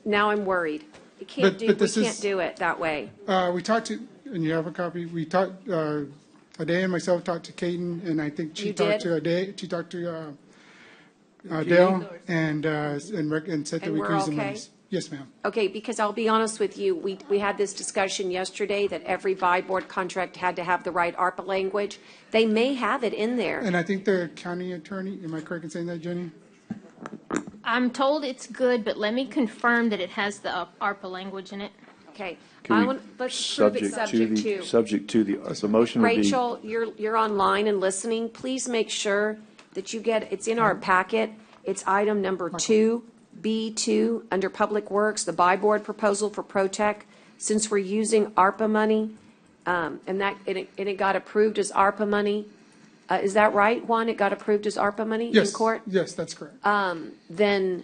now I'm worried. We can't But this we is- can't do it that way. We talked to, and you have a copy, we talked, Ade and myself talked to Caden, and I think she You talked did? to Ade, she talked to Dale, and said that And we we're could use the okay? monies. Yes, ma'am. Okay, because I'll be honest with you, we had this discussion yesterday that every buy board contract had to have the right ARPA language. They may have it in there. And I think the county attorney, am I correct in saying that, Jenny? I'm told it's good, but let me confirm that it has the ARPA language in it. Okay, Can we- let's prove it subject to. Subject to the motion would be. Rachel, you're online and listening. Please make sure that you get, it's in our packet. It's item number 2B2 under Public Works, the buy board proposal for ProTech. Since we're using ARPA money, and it got approved as ARPA money. Is that right, Juan? It got approved as ARPA money in Yes, court? yes, that's correct. Then,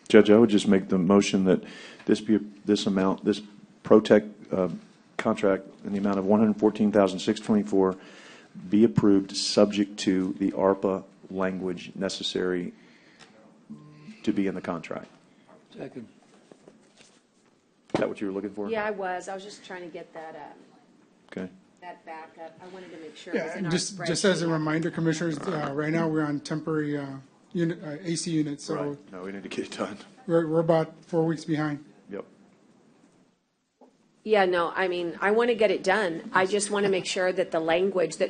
Judge, I would just make the motion that this amount, this ProTech contract in the amount of $114,624 be approved, subject to the ARPA language necessary to be in the contract. Second. Is that what you were looking for? yeah, I was just trying to get that, Okay. that back up. I wanted to make sure it was Yeah, in our just as a spreadsheet. reminder, Commissioners, right now we're on temporary AC units, so Right. No, we need to get it done. we're about 4 weeks behind. Yep. Yeah, no, I mean, I want to get it done. I just want to make sure that the language, that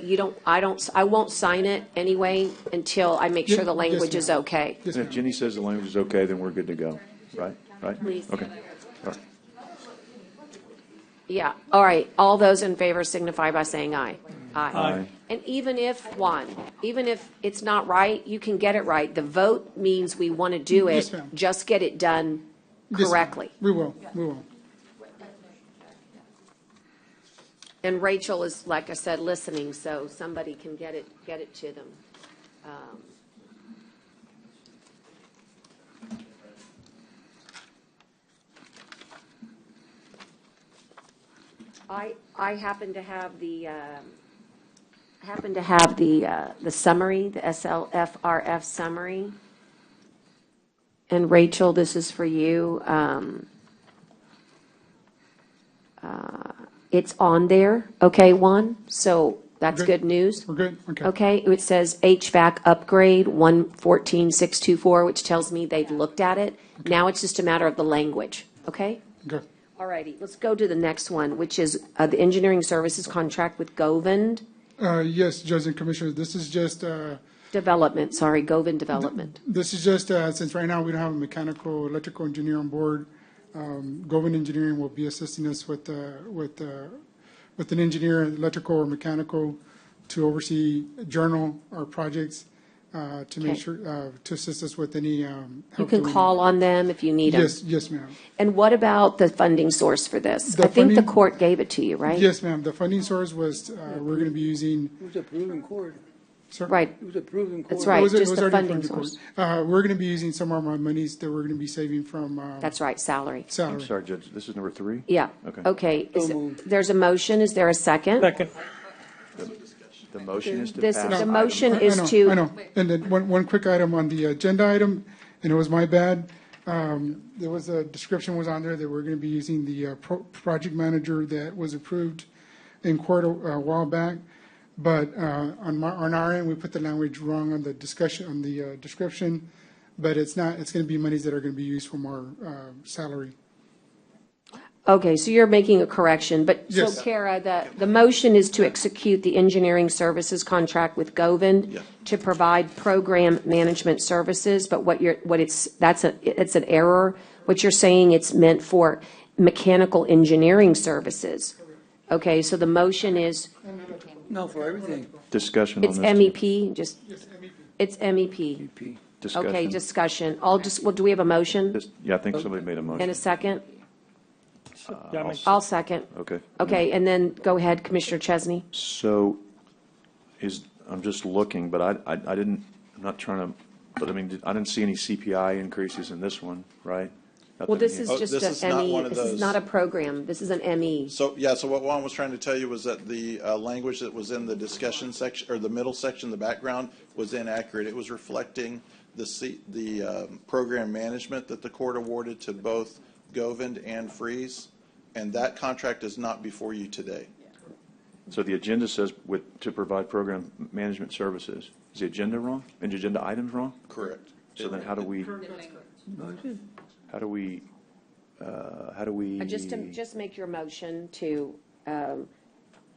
I won't sign it anyway until I make sure the Yes, language is ma'am. okay. Yes, And if ma'am. Jenny says the language is okay, then we're good to go, right? Right? Please. Okay. All right. Yeah, all right. All those in favor signify by saying aye. Aye. And even if, Juan, even if it's not right, you can get it right. The vote means we want to do Yes, it. ma'am. Just get it done Yes, ma'am. correctly. We will. And Rachel is, like I said, listening, so somebody can get it to them. I happen to have the summary, the SLFRF summary. And Rachel, this is for you. It's on there, okay, Juan? So that's good news. We're good? Okay. Okay, it says HVAC upgrade 114,624, which tells me they've looked at it. Now it's just a matter of the language, okay? Okay. All righty, let's go to the next one, which is the engineering services contract with Govend Yes, Judge and Commissioners, this is just, Development, sorry, Govend Development. this is just, since right now we don't have a mechanical, electrical engineer on board, Govend Engineering will be assisting us with an engineer, electrical or mechanical, to oversee journal our projects, to make Okay. sure, to assist us with any help. You can that we call need. on them if you need them. Yes, ma'am. And what about the funding source for this? The I think the funding- court gave it to you, right? Yes, ma'am. The funding source was, we're going to be using. It was approved in court. Sir? Right. It was approved in court. That's right, It was just the already funding approved in source. court. We're going to be using some of our monies that we're going to be saving from. That's right, salary. I'm Salary. sorry, Judge, this is number 3? Yeah. Okay. Okay, So moved. there's a motion, is there a second? Second. The motion is to This- pass. the item. motion I is know, to- I know. And then one quick item on the agenda item, and it was my bad. There was a description was on there that we're going to be using the project manager that was approved in court a while back. But on our end, we put the language wrong on the discussion, on the description. But it's not, it's going to be monies that are going to be used from our salary. Okay, so you're making a correction, but, so Yes. Kara, the motion is to execute the engineering services contract with Govend Yeah. to provide program management services, but it's an error. What you're saying, it's meant for mechanical engineering services. Okay, so the motion is, No, for everything. Discussion on it's this. MEP, it's MEP. EP. Discussion. Okay, discussion. Well, do we have a motion Yeah, I think somebody made a motion. and a second? Yeah, make- I'll second. Okay. Okay, and then go ahead, Commissioner Chesney. So I'm just looking, but I didn't, I'm not trying to, but I mean, I didn't see any CPI increases in this one, right? Well, this Nothing is here. Oh, just this is an not ME. one of This is those. not a program. This is an ME. So, yeah, so what Juan was trying to tell you was that the language that was in the discussion section, or the middle section, the background, was inaccurate. It was reflecting the program management that the court awarded to both Govend and Freeze, and that contract is not before you today. So the agenda says to provide program management services. Is the agenda wrong? And the agenda items wrong? Correct. So then how do we, Just make your motion to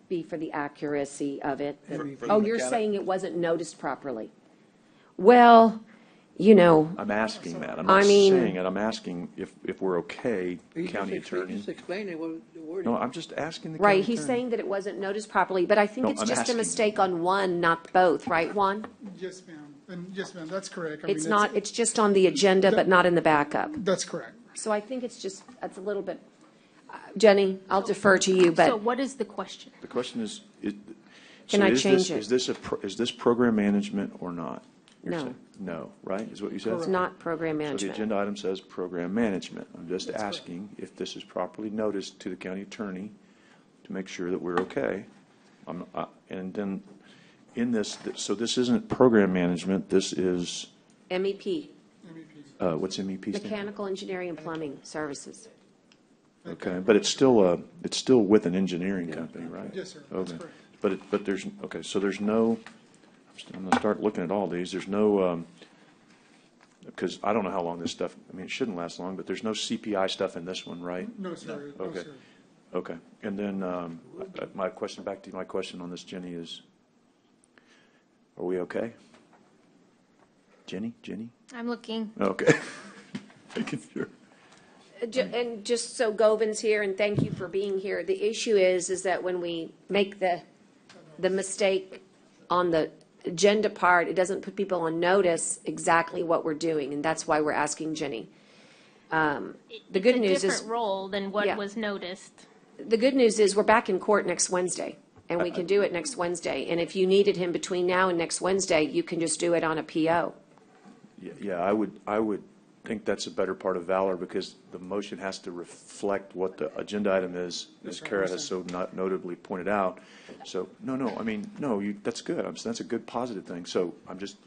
be for the accuracy of it. For the Oh, you're mechanic- saying it wasn't noticed properly. Well, you know, I'm asking that. I'm I not mean- saying it. I'm asking if we're okay, county attorney. Just explain it, what the wording. No, I'm just asking the county right, he's attorney. saying that it wasn't noticed properly, but I think No, it's I'm just a asking. mistake on one, not both, right, Juan? Yes, ma'am. And yes, ma'am, that's correct. I It's mean, not, it's just on the agenda, but not in the backup. That's correct. So I think it's a little bit, Jenny, I'll defer to you, So but what is the question? The question is, Can so I is change this, it? is this program management or not? You're No. saying no, right? Is what you said? it's not program So the management. agenda item says program management. I'm just asking if this is properly noticed to the county attorney to make sure that we're okay. And then in this, so this isn't program management, this is, MEP, what's MEP stand for? Mechanical Engineering and Plumbing Services. Okay, but it's still with an engineering company, right? Yes, sir. That's Okay. correct. But there's, okay, so there's no, I'm gonna start looking at all these, there's no, because I don't know how long this stuff, I mean, it shouldn't last long, but there's no CPI stuff in this one, right? No, sir. No, Okay. sir. Okay, and then, my question, back to my question on this, Jenny, is, are we okay? Jenny? I'm looking. Okay. Making sure. And just so Govend's here, and thank you for being here, the issue is that when we make the mistake on the agenda part, it doesn't put people on notice exactly what we're doing, and that's why we're asking Jenny. The good news It's a is, different role than what Yeah. was noticed. the good news is we're back in court next Wednesday, and we can do it next Wednesday. And if you needed him between now and next Wednesday, you can just do it on a PO. Yeah, I would think that's a better part of valor, because the motion has to reflect what the agenda item is, as Kara has so notably pointed out. So, that's good. That's a good positive thing. So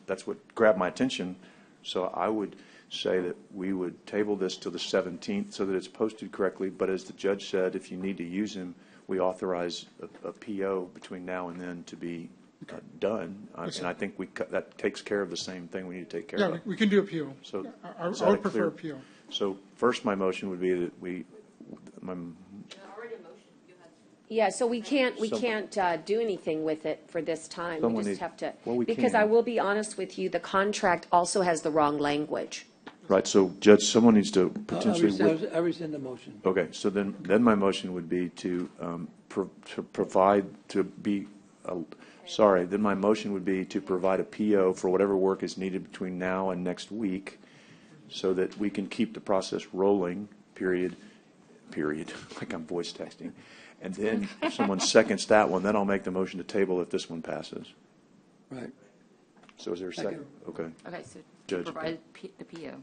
that's what grabbed my attention. So I would say that we would table this till the 17th so that it's posted correctly. But as the judge said, if you need to use him, we authorize a PO between now and then to be done. And I think that takes care of the same thing we need to take care Yeah, of. we can do appeal. So I is that would a prefer clear- appeal. So first, my motion would be that my Yeah, so we can't Some- do anything with it for this time. We Someone just needs- have to, well, we because I can. will be honest with you, the contract also has the wrong language. right, so Judge, someone needs to potentially. I rescind the motion. Okay, so then my motion would be to provide, then my motion would be to provide a PO for whatever work is needed between now and next week, so that we can keep the process rolling, period, like I'm voice texting. And then if someone seconds that one, then I'll make the motion to table if this one passes. Right. So is there a second? Okay. Okay, so Judge, provide the PO.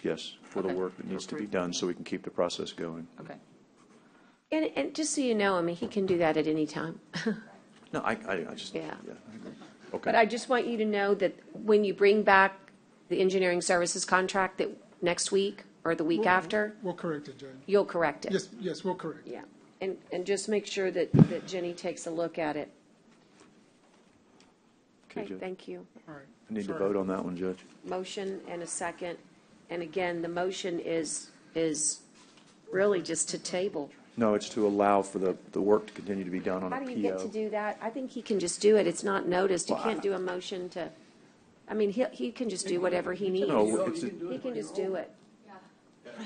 yes, for the Okay. work that needs to be done, so we can keep the process going. Okay. And just so you know, I mean, he can do that at any time. No, I just, Yeah. yeah. Okay. But I just want you to know that when you bring back the engineering services contract that next week or the week after, We'll correct it, Judge. you'll correct it. Yes, we'll correct it. Yeah, and just make sure that Jenny takes a look at it. Okay, Okay, Judge. thank you. All right. I need to Sorry. vote on that one, Judge. Motion and a second. And again, the motion is really just to table. No, it's to allow for the work to continue to be done on a How PO. do you get to do that? I think he can just do it. It's not noticed. You can't do a motion to, I mean, he can just do whatever he needs. No, it's He can just do it.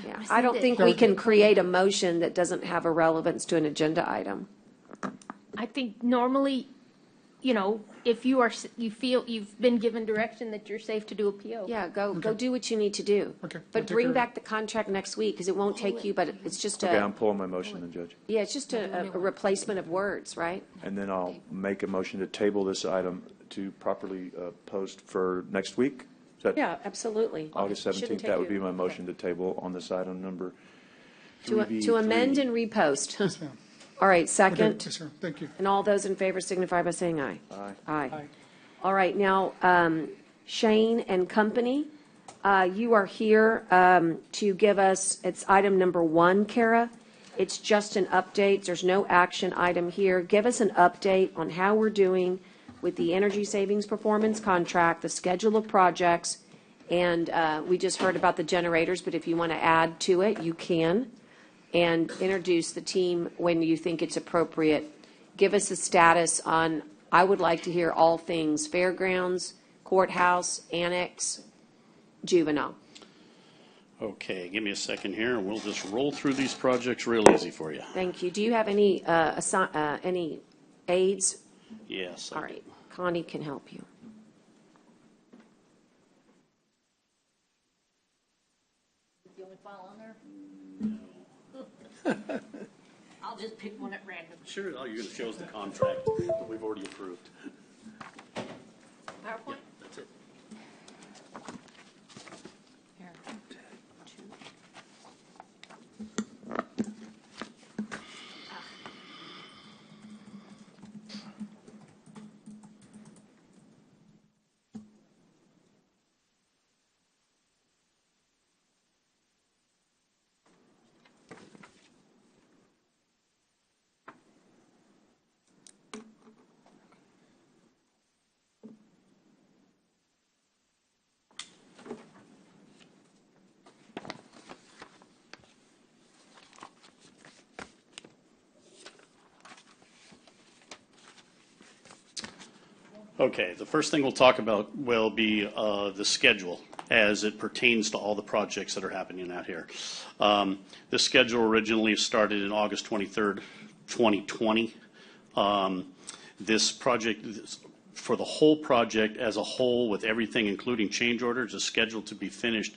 Yeah, I don't think we can create a motion that doesn't have a relevance to an agenda item. I think normally, you know, if you feel you've been given direction that you're safe to do a PO. Yeah, go do what you need to do. Okay, I'll But take care bring of back the contract next week, because it won't take you, but it's just Okay, a, I'm pulling my motion then, Judge. yeah, it's just a replacement of words, right? And then I'll make a motion to table this item to properly post for next week. Is that Yeah, absolutely. August Shouldn't 17th? take That would you- be my motion to table on this item number To 3B3. amend and repost. Yes, ma'am. All right, Okay, second. yes, sir. Thank you. And all those in favor signify by saying aye. Aye. Aye. All right, now, Shane and Company, you are here to give us, it's item number 1, Kara. It's just an update. There's no action item here. Give us an update on how we're doing with the energy savings performance contract, the schedule of projects, and we just heard about the generators, but if you want to add to it, you can. And introduce the team when you think it's appropriate. Give us a status on, I would like to hear all things fairgrounds, courthouse, annex, juvenile. Okay, give me a second here, and we'll just roll through these projects real easy for you. Thank you. Do you have any aides? Yes. All right, Connie can help you. The only file on there? I'll just pick one at random. Sure, all you're going to show us the contract that we've already approved. PowerPoint? That's it. Okay, the first thing we'll talk about will be the schedule as it pertains to all the projects that are happening out here. This schedule originally started in August 23rd, 2020. This project, for the whole project as a whole, with everything including change orders, is scheduled to be finished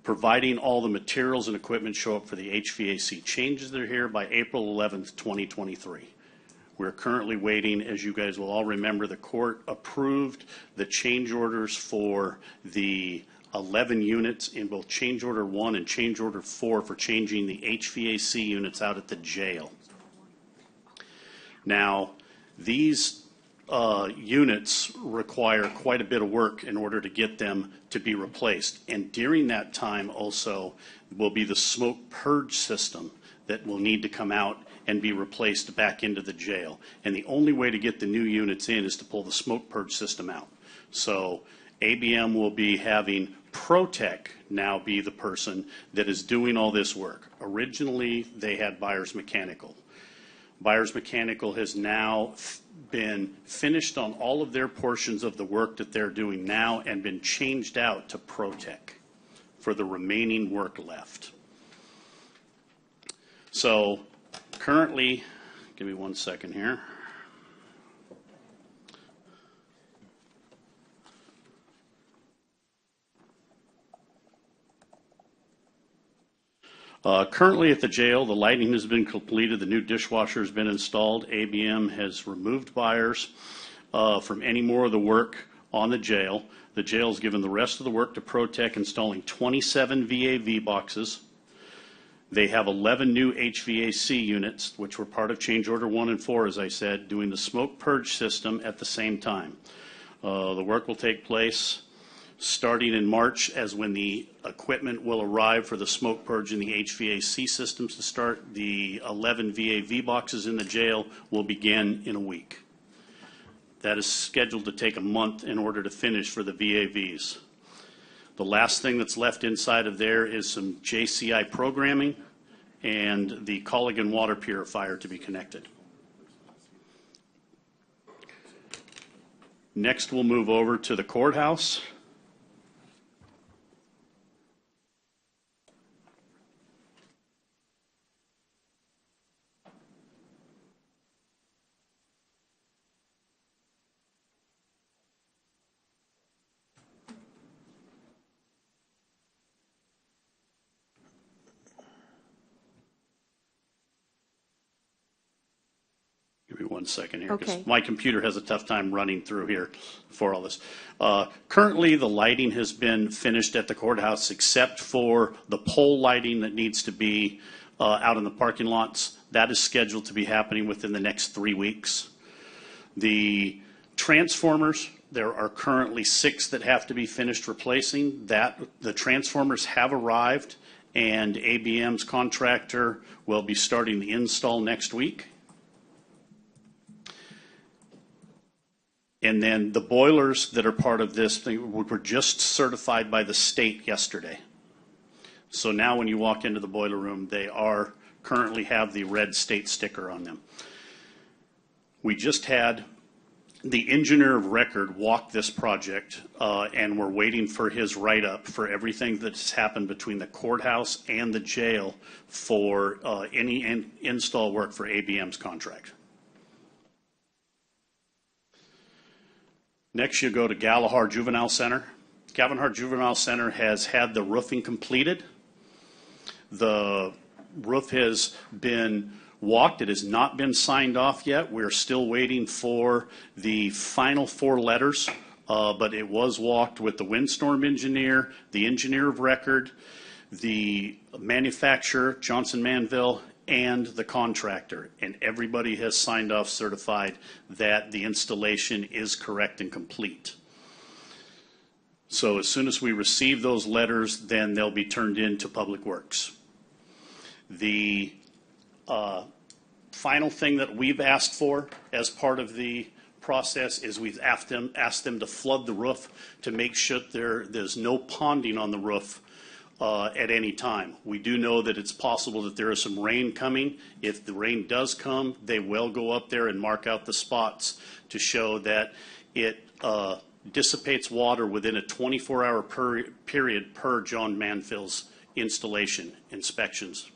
providing all the materials and equipment show up for the HVAC changes that are here by April 11th, 2023. We're currently waiting, as you guys will all remember, the court approved the change orders for the 11 units in both change order 1 and change order 4 for changing the HVAC units out at the jail. Now, these units require quite a bit of work in order to get them to be replaced. And during that time also will be the smoke purge system that will need to come out and be replaced back into the jail. And the only way to get the new units in is to pull the smoke purge system out. So ABM will be having Protec now be the person that is doing all this work. Originally, they had Buyers Mechanical. Buyers Mechanical has now been finished on all of their portions of the work that they're doing now and been changed out to Protec for the remaining work left. So currently, give me 1 second here. Currently at the jail, the lighting has been completed, the new dishwasher has been installed. ABM has removed buyers from any more of the work on the jail. The jail has given the rest of the work to Protec, installing 27 VAV boxes. They have 11 new HVAC units, which were part of change order 1 and 4, as I said, doing the smoke purge system at the same time. The work will take place starting in March, as when the equipment will arrive for the smoke purge and the HVAC systems to start. The 11 VAV boxes in the jail will begin in a week. That is scheduled to take a month in order to finish for the VAVs. The last thing that's left inside of there is some JCI programming and the Calallen water purifier to be connected. Next, we'll move over to the courthouse. Give me 1 second here, because Okay. my computer has a tough time running through here for all this. Currently, the lighting has been finished at the courthouse, except for the pole lighting that needs to be out in the parking lots. That is scheduled to be happening within the next 3 weeks. The transformers, there are currently 6 that have to be finished replacing. The transformers have arrived, and ABM's contractor will be starting the install next week. And then the boilers that are part of this thing were just certified by the state yesterday. So now when you walk into the boiler room, they currently have the red state sticker on them. We just had the engineer of record walk this project, and we're waiting for his write-up for everything that's happened between the courthouse and the jail for any install work for ABM's contract. Next, you go to Galahar Juvenile Center. Galahar Juvenile Center has had the roofing completed. The roof has been walked. It has not been signed off yet. We're still waiting for the final 4 letters, but it was walked with the windstorm engineer, the engineer of record, the manufacturer, Johnson Manville, and the contractor, and everybody has signed off, certified that the installation is correct and complete. So as soon as we receive those letters, then they'll be turned into Public Works. The final thing that we've asked for as part of the process is we've asked them to flood the roof to make sure there's no ponding on the roof at any time. We do know that it's possible that there is some rain coming. If the rain does come, they will go up there and mark out the spots to show that it dissipates water within a 24-hour period per John Manville's installation inspections.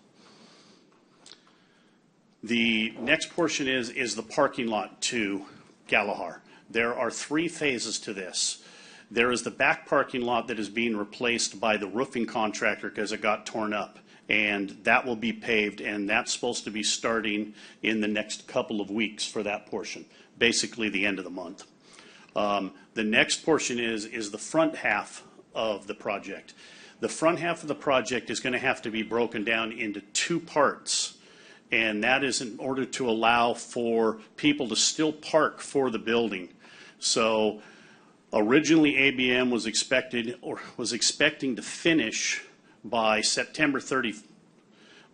The next portion is the parking lot to Galahar. There are 3 phases to this. There is the back parking lot that is being replaced by the roofing contractor because it got torn up, and that will be paved, and that's supposed to be starting in the next couple of weeks for that portion, basically the end of the month. The next portion is the front half of the project. The front half of the project is going to have to be broken down into 2 parts, and that is in order to allow for people to still park for the building. So originally, ABM was expecting to finish by September 30th,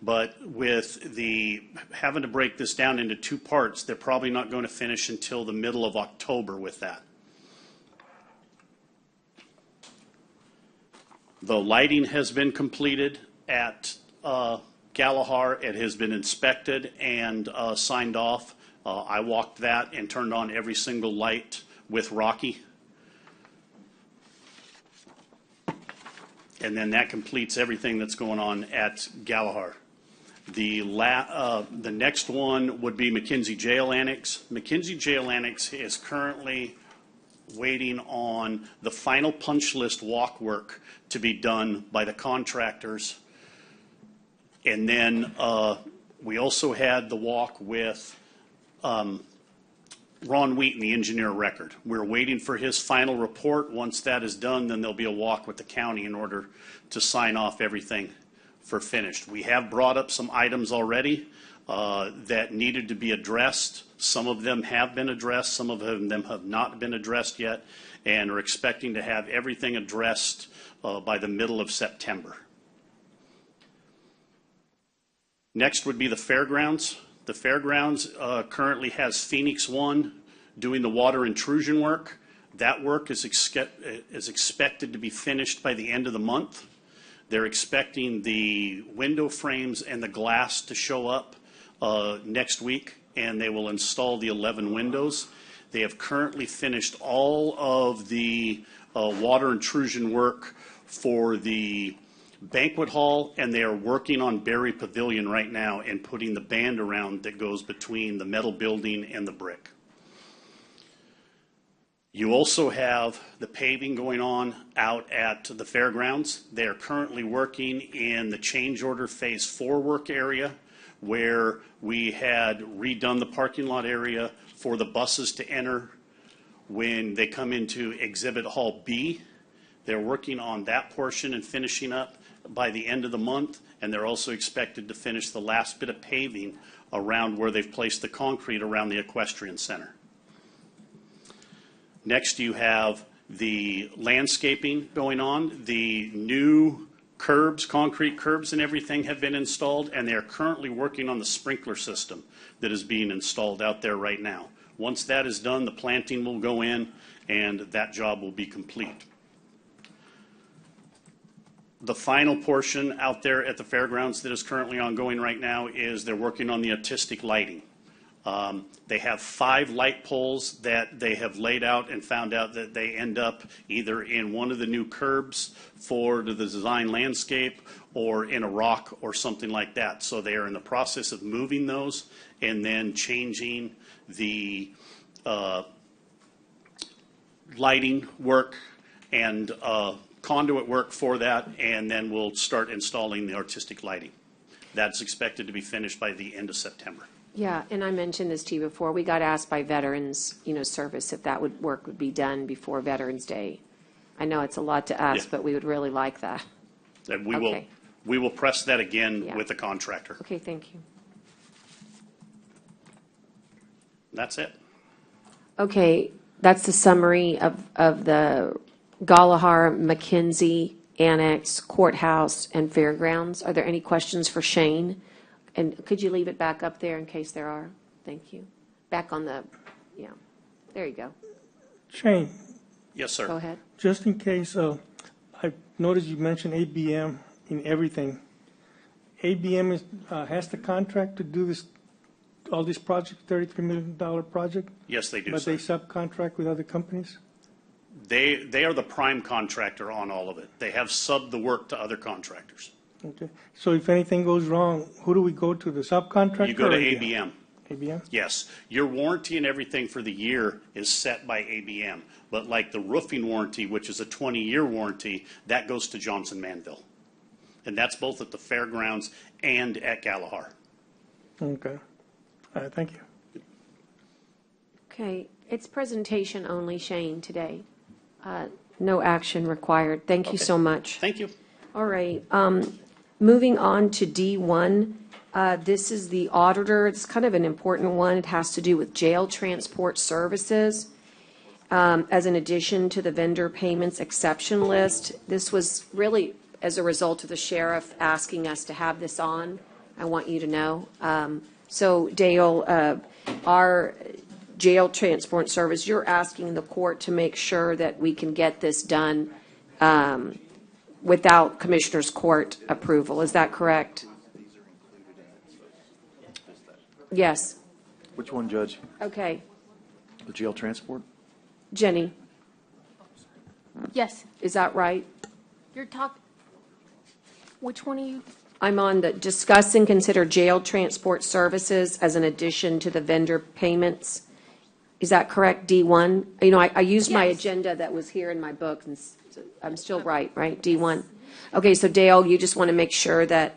but with the having to break this down into 2 parts, they're probably not going to finish until the middle of October with that. The lighting has been completed at Galahar. It has been inspected and signed off. I walked that and turned on every single light with Rocky. And then that completes everything that's going on at Galahar. The next one would be McKenzie Jail Annex. McKenzie Jail Annex is currently waiting on the final punch list walk work to be done by the contractors. And then we also had the walk with Ron Wheaton, the engineer of record. We're waiting for his final report. Once that is done, then there'll be a walk with the county in order to sign off everything for finished. We have brought up some items already that needed to be addressed. Some of them have been addressed. Some of them have not been addressed yet, and are expecting to have everything addressed by the middle of September. Next would be the fairgrounds. The fairgrounds currently has Phoenix 1 doing the water intrusion work. That work is expected to be finished by the end of the month. They're expecting the window frames and the glass to show up next week, and they will install the 11 windows. They have currently finished all of the water intrusion work for the banquet hall, and they are working on Berry Pavilion right now and putting the band around that goes between the metal building and the brick. You also have the paving going on out at the fairgrounds. They are currently working in the change order phase 4 work area, where we had redone the parking lot area for the buses to enter when they come into Exhibit Hall B. They're working on that portion and finishing up by the end of the month, and they're also expected to finish the last bit of paving around where they've placed the concrete around the equestrian center. Next, you have the landscaping going on. The new curbs, concrete curbs and everything have been installed, and they are currently working on the sprinkler system that is being installed out there right now. Once that is done, the planting will go in, and that job will be complete. The final portion out there at the fairgrounds that is currently ongoing right now is they're working on the artistic lighting. They have 5 light poles that they have laid out and found out that they end up either in one of the new curbs for the design landscape or in a rock or something like that. So they are in the process of moving those and then changing the lighting work and conduit work for that, and then we'll start installing the artistic lighting. That's expected to be finished by the end of September. Yeah, and I mentioned this to you before. We got asked by Veterans, Service if that would be done before Veterans Day. I know it's a lot to ask, Yeah. but we would really like that. And Okay. we will press that again Yeah. with the contractor. Okay, thank you. That's it. Okay, that's the summary of the Galahar, McKenzie Annex, Courthouse, and Fairgrounds. Are there any questions for Shane? And could you leave it back up there in case there are? Thank you. Back on the, yeah, there you go. Shane, Yes, sir. Go ahead. just in case, I noticed you mentioned ABM in everything. ABM has the contract to do all these projects, $33 million project? Yes, they do, But sir. they subcontract with other companies? They are the prime contractor on all of it. They have subbed the work to other contractors. Okay. So if anything goes wrong, who do we go to, the subcontractor? You go to or ABM. ABM? Yes. Your warranty and everything for the year is set by ABM. But like the roofing warranty, which is a 20-year warranty, that goes to Johnson Manville. And that's both at the fairgrounds and at Galahar. Okay. All right, thank you. Okay, it's presentation only, Shane, today. No action required. Thank you so much. Thank you. All right. Moving on to D1, this is the auditor. It's kind of an important one. It has to do with jail transport services. As an addition to the vendor payments exception list. This was really as a result of the sheriff asking us to have this on. I want you to know. So Dale, our jail transport service, you're asking the court to make sure that we can get this done without Commissioners Court approval. Is that correct? Yes. Which one, Judge? Okay. The jail transport? Jenny, Yes, is that right? you're talking, which one are you? I'm on the discuss and consider jail transport services as an addition to the vendor payments. Is that correct, D1? You know, I used my Yes. agenda that was here in my book, and I'm still right, D1? Okay, so Dale, you just want to make sure that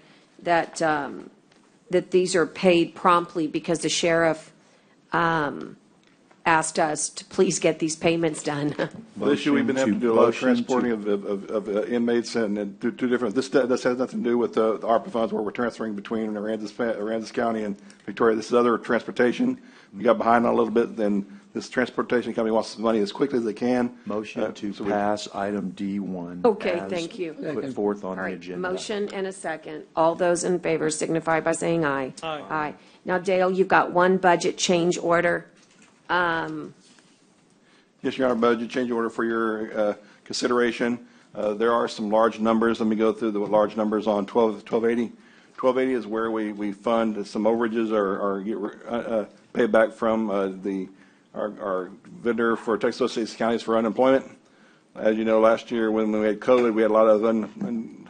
these are paid promptly because the sheriff asked us to please get these payments done. Well, this year, we've been having to do a lot of transporting of inmates and two different, this has nothing to do with the ARPA funds where we're transferring between Aransas County and Victoria. This is other transportation. We got behind on a little bit, then this transportation company wants the money as quickly as they can. Motion to pass item D1. Okay, as thank you. Put forth on All the right, agenda. motion and a second. All those in favor signify by saying aye. Aye. Aye. Now, Dale, you've got one budget change order. Yes, Your Honor, budget change order for your consideration. There are some large numbers. Let me go through the large numbers on 1280. 1280 is where we fund some overages or get paid back from our vendor for Texas Associated Counties for unemployment. As you know, last year when we had COVID, we had a lot of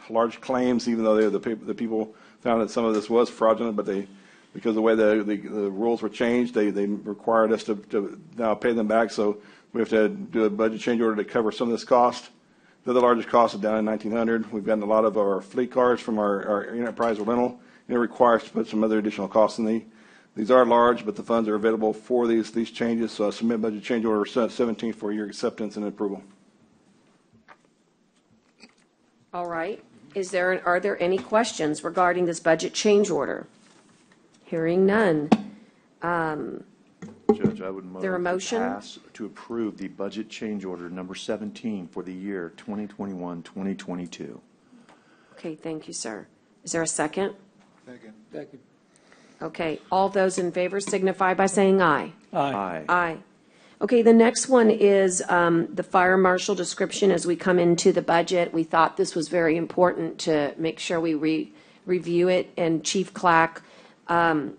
large claims, even though the people found that some of this was fraudulent, but because of the way the rules were changed, they required us to now pay them back. So we have to do a budget change order to cover some of this cost. The largest cost is down in 1900. We've gotten a lot of our fleet cars from our enterprise rental, and it requires to put some other additional costs in these are large, but the funds are available for these changes. So I submit budget change order 17 for your acceptance and approval. All right. Are there any questions regarding this budget change order? Hearing none. Judge, I would move There a motion? to pass to approve the budget change order number 17 for the year 2021-2022. Okay, thank you, sir. Is there a second? Second. Okay, all those in favor signify by saying aye. Aye. Aye. Okay, the next one is the fire marshal description as we come into the budget. We thought this was very important to make sure we review it, and Chief Clack had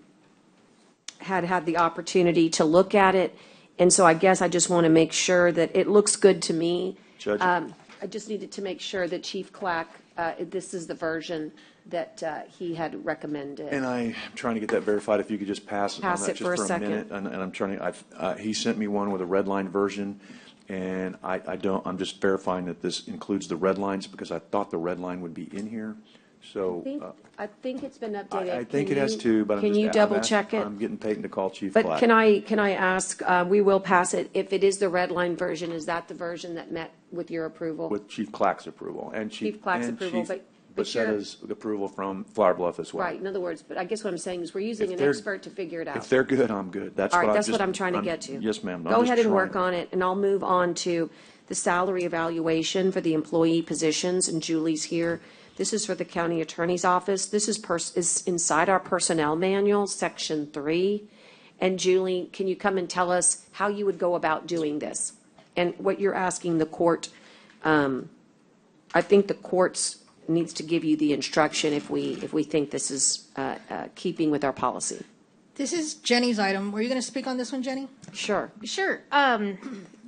the opportunity to look at it. And so I guess I just want to make sure that it looks good to me. Judge? I just needed to make sure that Chief Clack, this is the version that he had recommended. And I'm trying to get that verified. If you could just pass it on Pass that it just for a for a second. minute. And I'm trying to, he sent me one with a red line version, and I'm just verifying that this includes the red lines because I thought the red line would be in here. So I think it's been updated. I think it has too, but Can you double check it? I'm getting taken to call Chief But Clack. can I ask, we will pass it, if it is the red line version, is that the version that met with your approval? With Chief Clack's approval. And Chief Clack's approval, but you're- Bacetta's approval from Flower Bluff as well. Right, in other words, but I guess what I'm saying is we're using If an they're- expert to figure it out. If they're good, I'm good. That's All what right, I that's just- what I'm trying to get to. Yes, ma'am. Go ahead and work on it, and I'll move on to the salary evaluation for the employee positions, and Julie's here. This is for the county attorney's office. This is inside our personnel manual, section 3. And Julie, can you come and tell us how you would go about doing this? And what you're asking the court, I think the courts needs to give you the instruction if we think this is keeping with our policy. This is Jenny's item. Were you going to speak on this one, Jenny? Sure. Sure.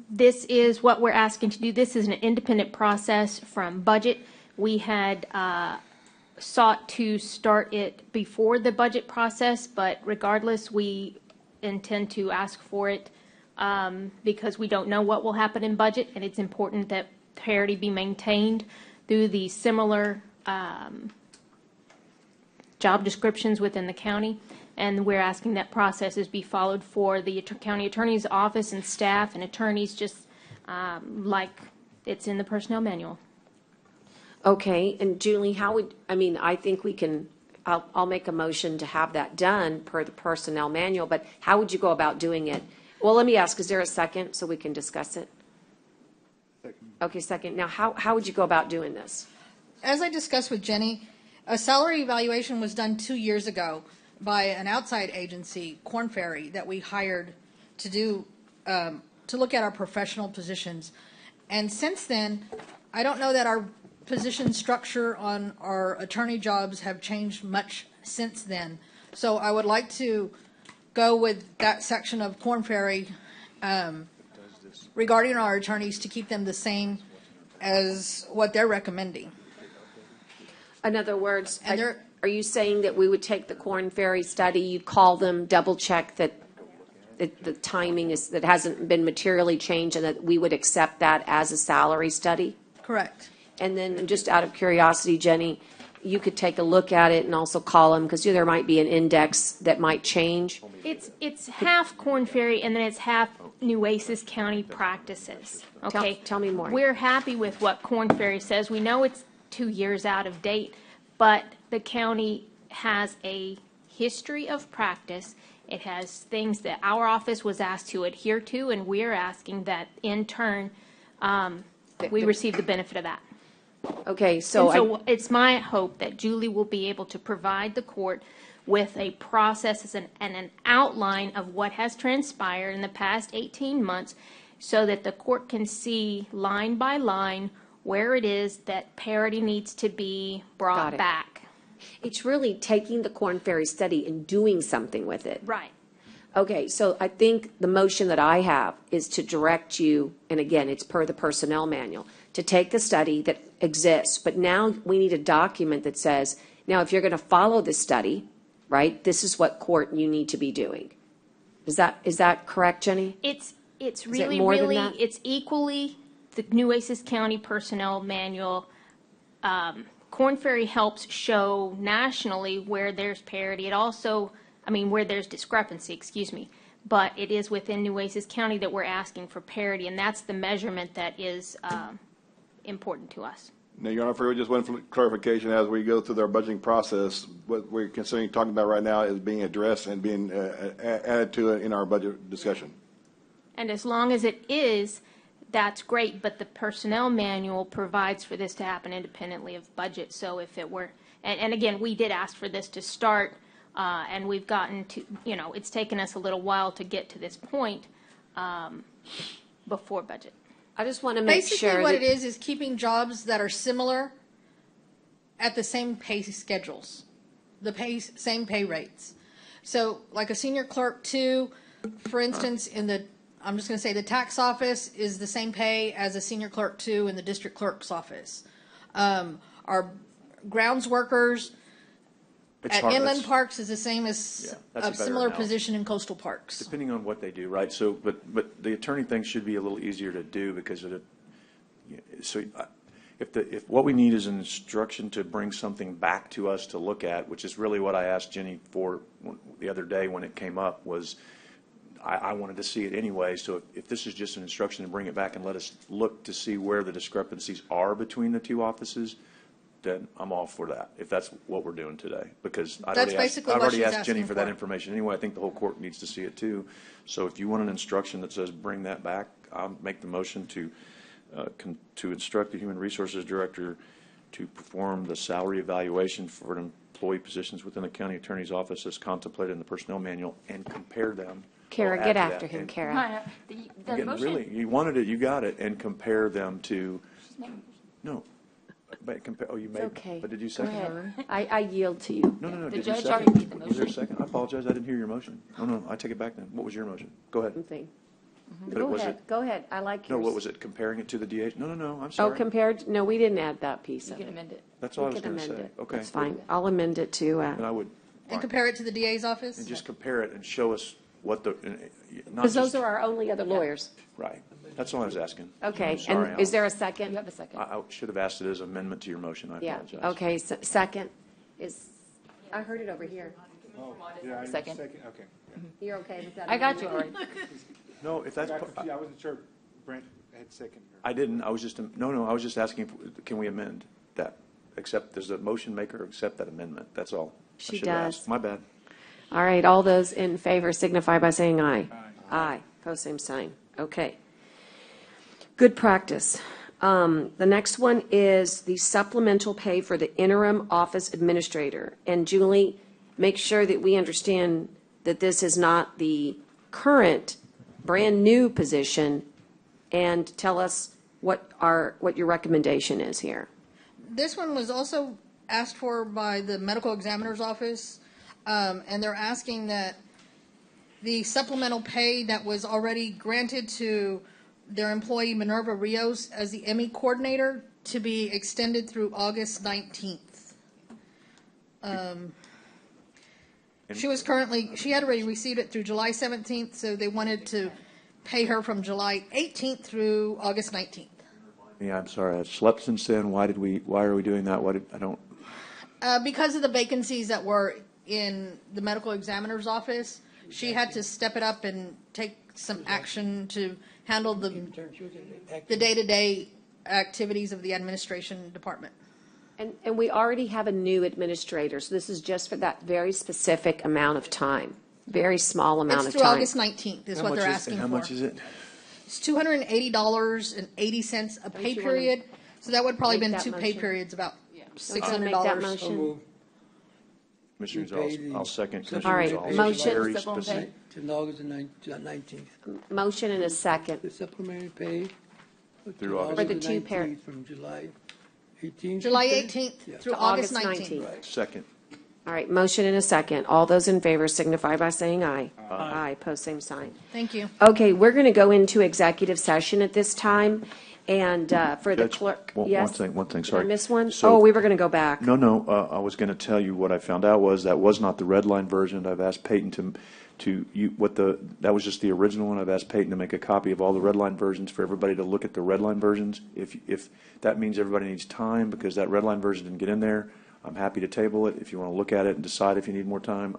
This is what we're asking to do. This is an independent process from budget. We had sought to start it before the budget process, but regardless, we intend to ask for it because we don't know what will happen in budget, and it's important that parity be maintained through the similar job descriptions within the county. And we're asking that processes be followed for the county attorney's office and staff and attorneys, just like it's in the personnel manual. Okay, and Julie, I think we can, I'll make a motion to have that done per the personnel manual, but how would you go about doing it? Well, let me ask, is there a second so we can discuss it? Second. Okay, second. Now, how would you go about doing this? As I discussed with Jenny, a salary evaluation was done 2 years ago by an outside agency, Korn Ferry, that we hired to do to look at our professional positions. And since then, I don't know that our position structure on our attorney jobs have changed much since then. So I would like to go with that section of Korn Ferry regarding our attorneys to keep them the same as what they're recommending. In other words, And they're- are you saying that we would take the Korn Ferry study, you'd call them, double check that the timing is, that hasn't been materially changed, and that we would accept that as a salary study? Correct. And then, just out of curiosity, Jenny, you could take a look at it and also call them, because there might be an index that might change. It's half Korn Ferry and then it's half Nueces County practices. Okay. Tell me more. We're happy with what Korn Ferry says. We know it's 2 years out of date, but the county has a history of practice. It has things that our office was asked to adhere to, and we're asking that in turn we receive the benefit of that. Okay, So it's my hope that Julie will be able to provide the court with a process and an outline of what has transpired in the past 18 months so that the court can see line by line where it is that parity needs to be Got brought it. back. It's really taking the Korn Ferry study and doing something with it. Right. Okay, so I think the motion that I have is to direct you, and again, it's per the personnel manual, to take the study that exists, but now we need a document that says, now if you're going to follow this study, right, this is what court you need to be doing. Is that correct, Jenny? It's it really, more than really, that? it's equally the Nueces County Personnel Manual. Korn Ferry helps show nationally where there's parity. It also, where there's discrepancy, excuse me. But it is within Nueces County that we're asking for parity, and that's the measurement that is important to us. Now, Your Honor, for just one clarification, as we go through our budgeting process, what we're considering talking about right now is being addressed and being added to it in our budget discussion. And as long as it is, that's great, but the personnel manual provides for this to happen independently of budget. So if it were, and again, we did ask for this to start, and we've gotten to, it's taken us a little while to get to this point before budget. I just want to make Basically, sure what that it is keeping jobs that are similar at the same pay schedules, same pay rates. So like a senior clerk 2, for instance, I'm just going to say the tax office is the same pay as a senior clerk 2 in the district clerk's office. Our grounds workers at inland parks is the same as a similar position in coastal parks. Depending on what they do, right? So, but the attorney thing should be a little easier to do because of if what we need is an instruction to bring something back to us to look at, which is really what I asked Jenny for the other day when it came up, was I wanted to see it anyway. So if this is just an instruction to bring it back and let us look to see where the discrepancies are between the two offices, then I'm all for that, if that's what we're doing today. Because I've already asked Jenny for that information anyway. I think the whole court needs to see it too. So if you want an instruction that says bring that back, I'll make the motion to instruct the Human Resources Director to perform the salary evaluation for employee positions within the county attorney's office as contemplated in the personnel manual and compare them. Kara, get after him, Kara. Really, you wanted it, you got it, and compare them to, no. But compare, oh, you made, okay. But did you second it? I yield to you. No. The Did judge you already second? made the Was there a motion. second? I apologize. I didn't hear your motion. No, I take it back then. What was your motion? Go ahead. Go ahead. I like yours. No, what was it? Comparing it to the DH? No. I'm sorry. Oh, compared? No, we didn't add that piece You of can it. amend it. That's all I We was can going to amend say. it. Okay. That's fine. I'll amend it to. And I would. And compare it to the DA's office? And just compare it and show us what the. Because those are our only other lawyers. Right. That's all I was asking. Okay. I'm sorry, And is there a second? You have a second. I should have asked it as amendment to your motion. I Yeah. apologize. Okay. Second is. I heard it over here. Second. Okay. You're okay with that? I got you all right. No, if that's. I wasn't sure Brent had second. I didn't. I was just, no, I was just asking, can we amend that? Accept, does the motion maker accept that amendment? That's all. She I should have does. asked. My bad. All right. All those in favor signify by saying aye. Aye. Pose same sign. Okay. Good practice. The next one is the supplemental pay for the interim office administrator. And Julie, make sure that we understand that this is not the current brand-new position, and tell us what your recommendation is here. this one was also asked for by the medical examiner's office, and they're asking that the supplemental pay that was already granted to their employee Minerva Rios as the ME coordinator to be extended through August 19th. She had already received it through July 17th, so they wanted to pay her from July 18th through August 19th. Yeah, I'm sorry. I've slept since then. Why are we doing that? I don't. Because of the vacancies that were in the medical examiner's office, she had to step it up and take some action to handle the day-to-day activities of the administration department. And we already have a new administrator, so this is just for that very specific amount of time, very small amount It's of through time. August 19th is what they're asking for. How much is it? It's $280.80 a pay period, so that would probably make been that 2 pay motion? periods, about Make that $600. motion? Commissioner Gonzalez, I'll second. All right, Commissioner Gonzalez. motion. Very specific. Till August 19th. Motion and a second. The supplementary pay. Through August. For the two 19th, From July 18th. July you said? 18th Yeah. through To August August 19th. Second. All right, motion and a second. All those in favor signify by saying aye. Aye, pose same sign. Thank you. Okay, we're going to go into executive session at this time, and for the Judge, one clerk, thing, yes? sorry. Did I miss one? So- Oh, we were going to go back. No, I was going to tell you what I found out was that was not the red line version. I've asked Peyton that was just the original one. I've asked Peyton to make a copy of all the red line versions for everybody to look at the red line versions. If that means everybody needs time because that red line version didn't get in there, I'm happy to table it. If you want to look at it and decide if you need more time,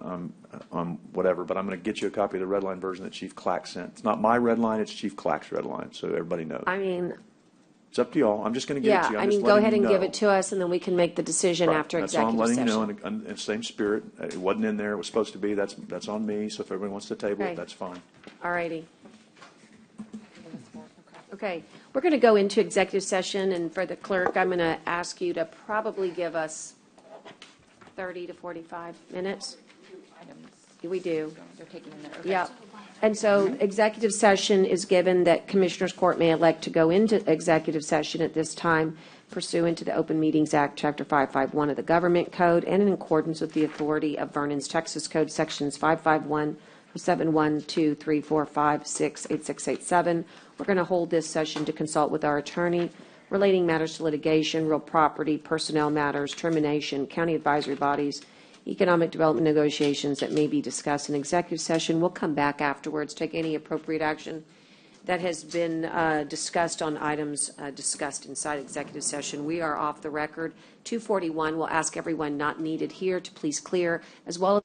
whatever. But I'm going to get you a copy of the red line version that Chief Clack sent. It's not my red line, it's Chief Clack's red line, so everybody knows. I mean, It's up to y'all. I'm just going to give it yeah, to you. I I'm just mean, go letting ahead you and give know. it to us, and then we can make the decision Right. after That's all I'm executive letting session. you know, in the same spirit. It wasn't in there. It was supposed to be. That's on me. So if everybody wants to table Okay. it, that's fine. All righty. Okay, we're going to go into executive session, and for the clerk, I'm going to ask you to probably give us 30 to 45 minutes. We do. They're taking them there. Okay. Yeah. And so executive session is given that Commissioners Court may elect to go into executive session at this time pursuant to the Open Meetings Act, Chapter 551 of the Government Code, and in accordance with the authority of Vernon's Texas Code, Sections 551, 71, 2, 3, 4, 5, 6, 8687. We're going to hold this session to consult with our attorney relating matters to litigation, real property, personnel matters, termination, county advisory bodies, economic development negotiations that may be discussed in executive session. We'll come back afterwards, take any appropriate action that has been discussed on items discussed inside executive session. We are off the record. 241, we'll ask everyone not needed here to please clear, as well as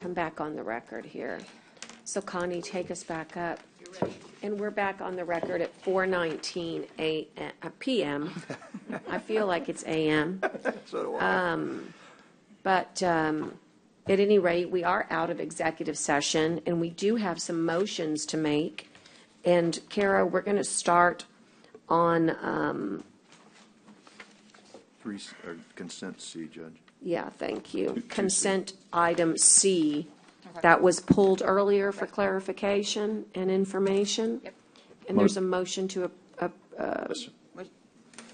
come back on the record here. So Connie, take us back up. And we're back on the record at 4:19 p.m. I feel like it's a.m. So do I. But at any rate, we are out of executive session, and we do have some motions to make. And Kara, we're going to start on, Consent C, Judge. yeah, thank you. Consent item C. That was pulled earlier for clarification and information. Yep. And there's a motion to,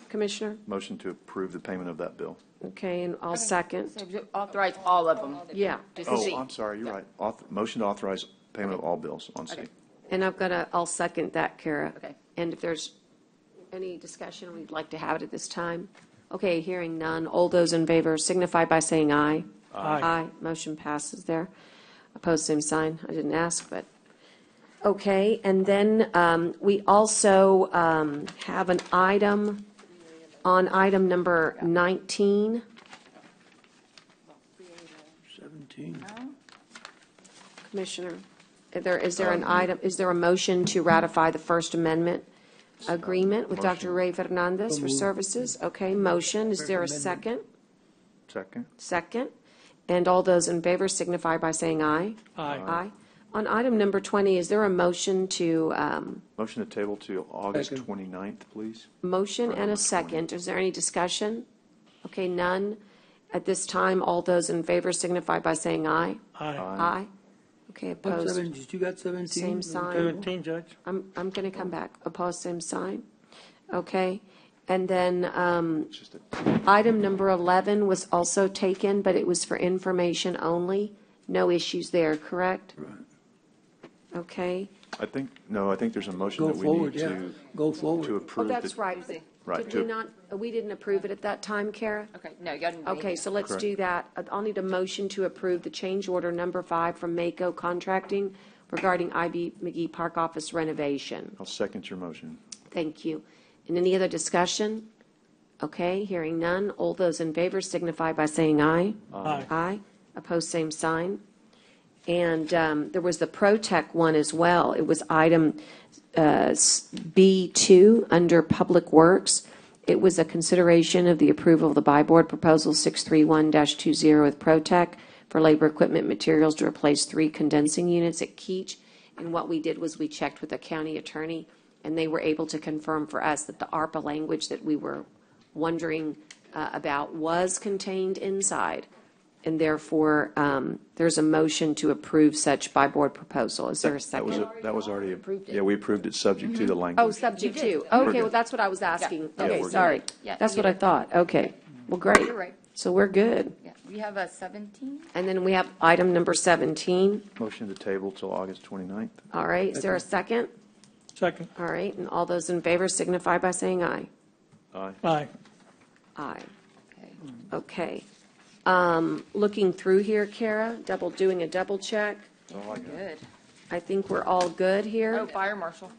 Commissioner? Motion to approve the payment of that bill. Okay, and I'll second. So authorize all of them. Yeah. Just Oh, C. I'm sorry, you're right. Motion to authorize payment of all bills on C. Okay. And I'll second that, Kara. Okay. And if there's any discussion, we'd like to have it at this time. Okay, hearing none. All those in favor signify by saying aye. Aye. Motion passes there. Opposed, same sign. I didn't ask, but, okay. And then we also have an item on item number 19. 17. Commissioner, is there an item, is there a motion to ratify the First Amendment agreement with Dr. Ray Fernandez for services? Okay, motion. Is there a second? Second. Second. And all those in favor signify by saying aye. Aye. On item number 20, is there a motion to, Motion to table to August 29th, please. motion and a second? Is there any discussion? Okay, none. At this time, all those in favor signify by saying aye. Aye. Aye. Okay, What, opposed? 17? You got 17? Same sign. 17, Judge. I'm going to come back. Opposed, same sign. Okay. And then item number 11 was also taken, but it was for information only. No issues there, correct? Right. Okay. I think there's a motion Go that we forward, need yeah. to. Go forward. To Oh, approve. that's right. Right, Did we not, we didn't approve it at that time, Kara? Okay, no, you got to. Okay, so let's Correct. do that. I'll need a motion to approve the change order number 5 from Mako Contracting regarding IB McGee Park Office renovation. I'll second your motion. Thank you. And any other discussion? Okay, hearing none. All those in favor signify by saying aye. Aye. Aye. Opposed, same sign. And there was the ProTech one as well. It was item B2 under Public Works. It was a consideration of the approval of the buy board proposal 631-20 with ProTech for labor equipment materials to replace 3 condensing units at Keach. And what we did was we checked with the county attorney, and they were able to confirm for us that the ARPA language that we were wondering about was contained inside. And therefore, there's a motion to approve such by board proposal. Is there a second? That was already, Approved it. yeah, we approved it subject to the language. Oh, subject You did. to. Okay, good. well, that's what I was asking. Yeah, Okay, we're good. sorry. Yeah, That's you what I did. thought. Okay. Well, great. You're right. So we're good. Yeah, we have a 17. And then we have item number 17. Motion to table till August 29th. All right, is there a second? Second. All right, and all those in favor signify by saying aye. Aye. Aye. Aye. Okay. Okay. Looking through here, Kara, doing a double check. Good. I think we're all good here. Oh, fire marshal.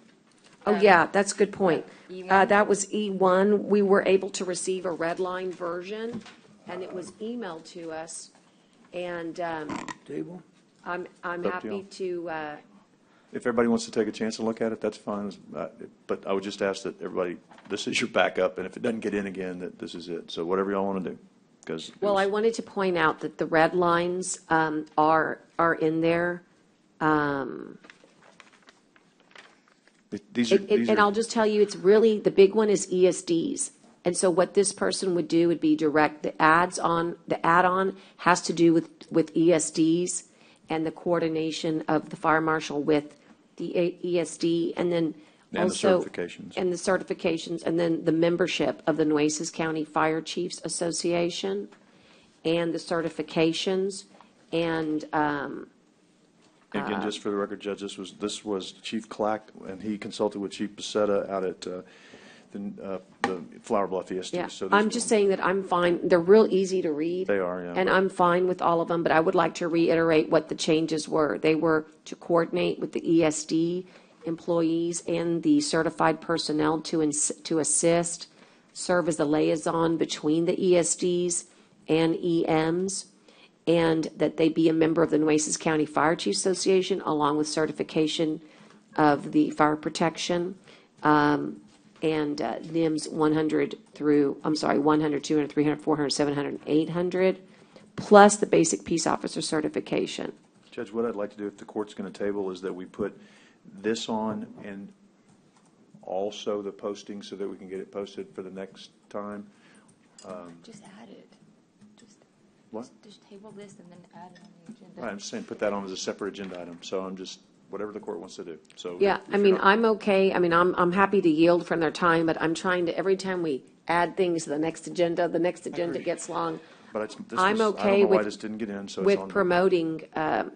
Oh, yeah, that's a good point. E1. That was E1. We were able to receive a red line version, and it was emailed to us. And Table? I'm Up to happy y'all. to, If everybody wants to take a chance to look at it, that's fine. But I would just ask that everybody, this is your backup, and if it doesn't get in again, that this is it. So whatever y'all want to do, because. well, I wanted to point out that the red lines are in there. These are. And I'll just tell you, it's really, the big one is ESDs. And so what this person would do would be direct, the add-on has to do with ESDs and the coordination of the fire marshal with the ESD, and then And the also. certifications. And the certifications, and then the membership of the Nueces County Fire Chiefs Association, and the certifications, and, Again, just for the record, Judge, this was Chief Clack, and he consulted with Chief Becerra out at the Flower Bluff ESD. yeah. So this I'm was- just saying that I'm fine, they're real easy to read. They are, yeah. And I'm fine with all of them, but I would like to reiterate what the changes were. They were to coordinate with the ESD employees and the certified personnel to assist, serve as a liaison between the ESDs and EMs, and that they be a member of the Nueces County Fire Chiefs Association, along with certification of the fire protection, and NIMS 100, 200, 300, 400, 700, and 800, plus the basic peace officer certification. Judge, what I'd like to do, if the court's going to table, is that we put this on and also the posting so that we can get it posted for the next time. Just add it. What? Just table this and then add it on the agenda. Right, I'm just saying, put that on as a separate agenda item. So I'm just, whatever the court wants to do. So Yeah, if I mean, you're not- I'm okay. I mean, I'm happy to yield from their time, but I'm trying to, every time we add things to the next agenda gets long. But this I'm was, I okay don't know why with- this didn't get in, so it's With on. promoting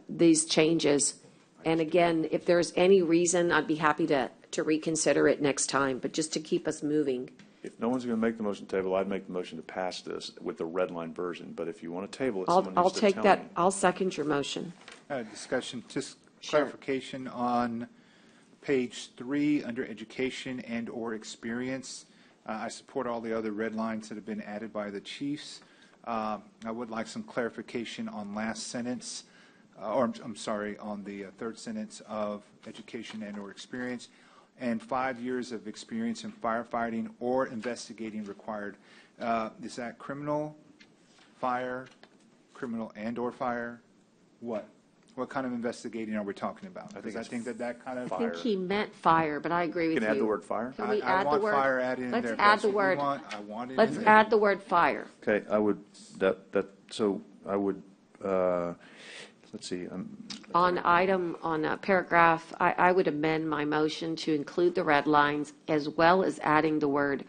these changes. And again, if there's any reason, I'd be happy to reconsider it next time, but just to keep us moving. If no one's going to make the motion to table, I'd make the motion to pass this with the red line version. But if you want to table it, someone I'll needs to take tell that, me. I'll second your motion. Discussion, just Sure. clarification on page 3 under education and/or experience. I support all the other red lines that have been added by the chiefs. I would like some clarification on last sentence, I'm sorry, on the third sentence of education and/or experience, and 5 years of experience in firefighting or investigating required. Is that criminal, fire, criminal and/or fire? What? What kind of investigating are we talking about? Because I think that kind of. I think he meant fire, but I agree with you. Can add the word fire? Can we I add the want word? fire added in there. Let's If add that's the what we word. want, I want it Let's in there. add the word fire. Okay, I would, so I would, let's see. On paragraph, I would amend my motion to include the red lines as well as adding the word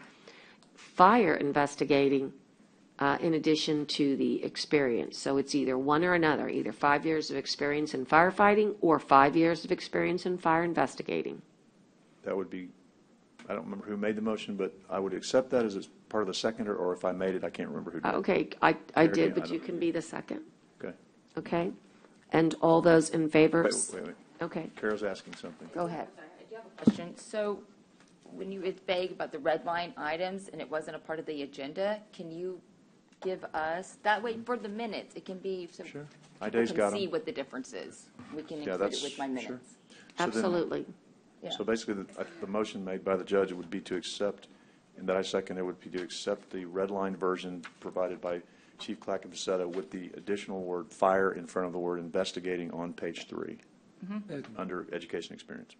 fire investigating in addition to the experience. So it's either one or another, either 5 years of experience in firefighting or 5 years of experience in fire investigating. That would be, I don't remember who made the motion, but I would accept that as part of the seconder, or if I made it, I can't remember who did. Okay, I There did, again, but I you don't- can be the second. Okay. Okay? And all those in favor? Wait. Okay, Carol's asking something. go ahead. I do have a question. So when you, it's vague about the red line items and it wasn't a part of the agenda, can you give us, that way for the minutes, it can be, so Sure. people Iday's got can 'em. see what the difference is. We can Yeah, include it that's- with my sure. minutes. So then- Absolutely. Yeah. So basically, the motion made by the judge would be to accept, and that I second it, would be to accept the red line version provided by Chief Clackett-Facetta with the additional word fire in front of the word investigating on page 3, under education experience.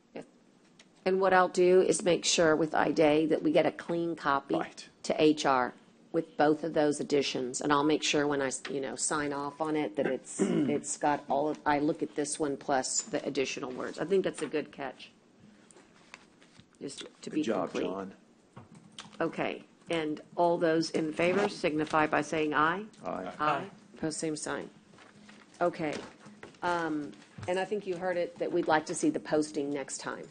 And what I'll do is make sure with Iday that we get a clean copy Right. to HR with both of those additions. And I'll make sure when I, sign off on it that it's got all of, I look at this one plus the additional words. I think that's a good catch. Just to be Good job, complete. John. Okay, and all those in favor signify by saying aye. Aye. Aye. Post same sign. Okay. And I think you heard it, that we'd like to see the posting next time.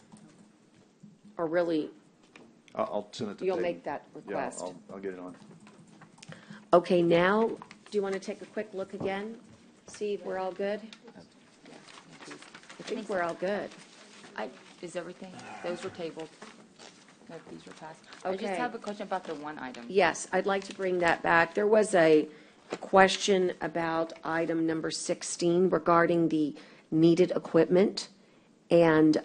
Or really, I'll send it to you'll Peyton. make that request. Yeah, I'll get it on. Okay, now, do you want to take a quick look again? See if we're all good? I think we're all good. Is everything, those were tabled? No, these were passed. I just Okay. have a question about the one item. Yes, I'd like to bring that back. There was a question about item number 16 regarding the needed equipment. And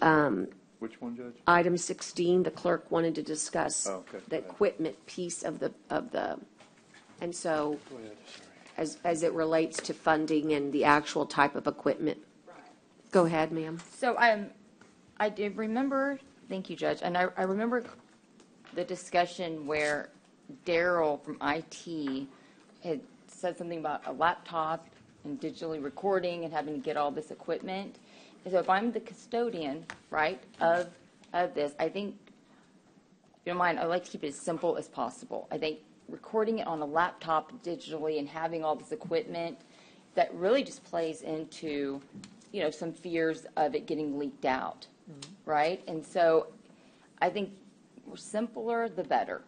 Which one, Judge? item 16, the clerk wanted to discuss Oh, okay. the equipment piece of the, and so as it relates to funding and the actual type of equipment. Go ahead, ma'am. So I did remember, thank you, Judge, and I remember the discussion where Daryl from IT had said something about a laptop and digitally recording and having to get all this equipment. And so if I'm the custodian, right, of this, I think, if you don't mind, I'd like to keep it as simple as possible. I think recording it on a laptop digitally and having all this equipment, that really just plays into, some fears of it getting leaked out, right? And so I think the simpler, the better,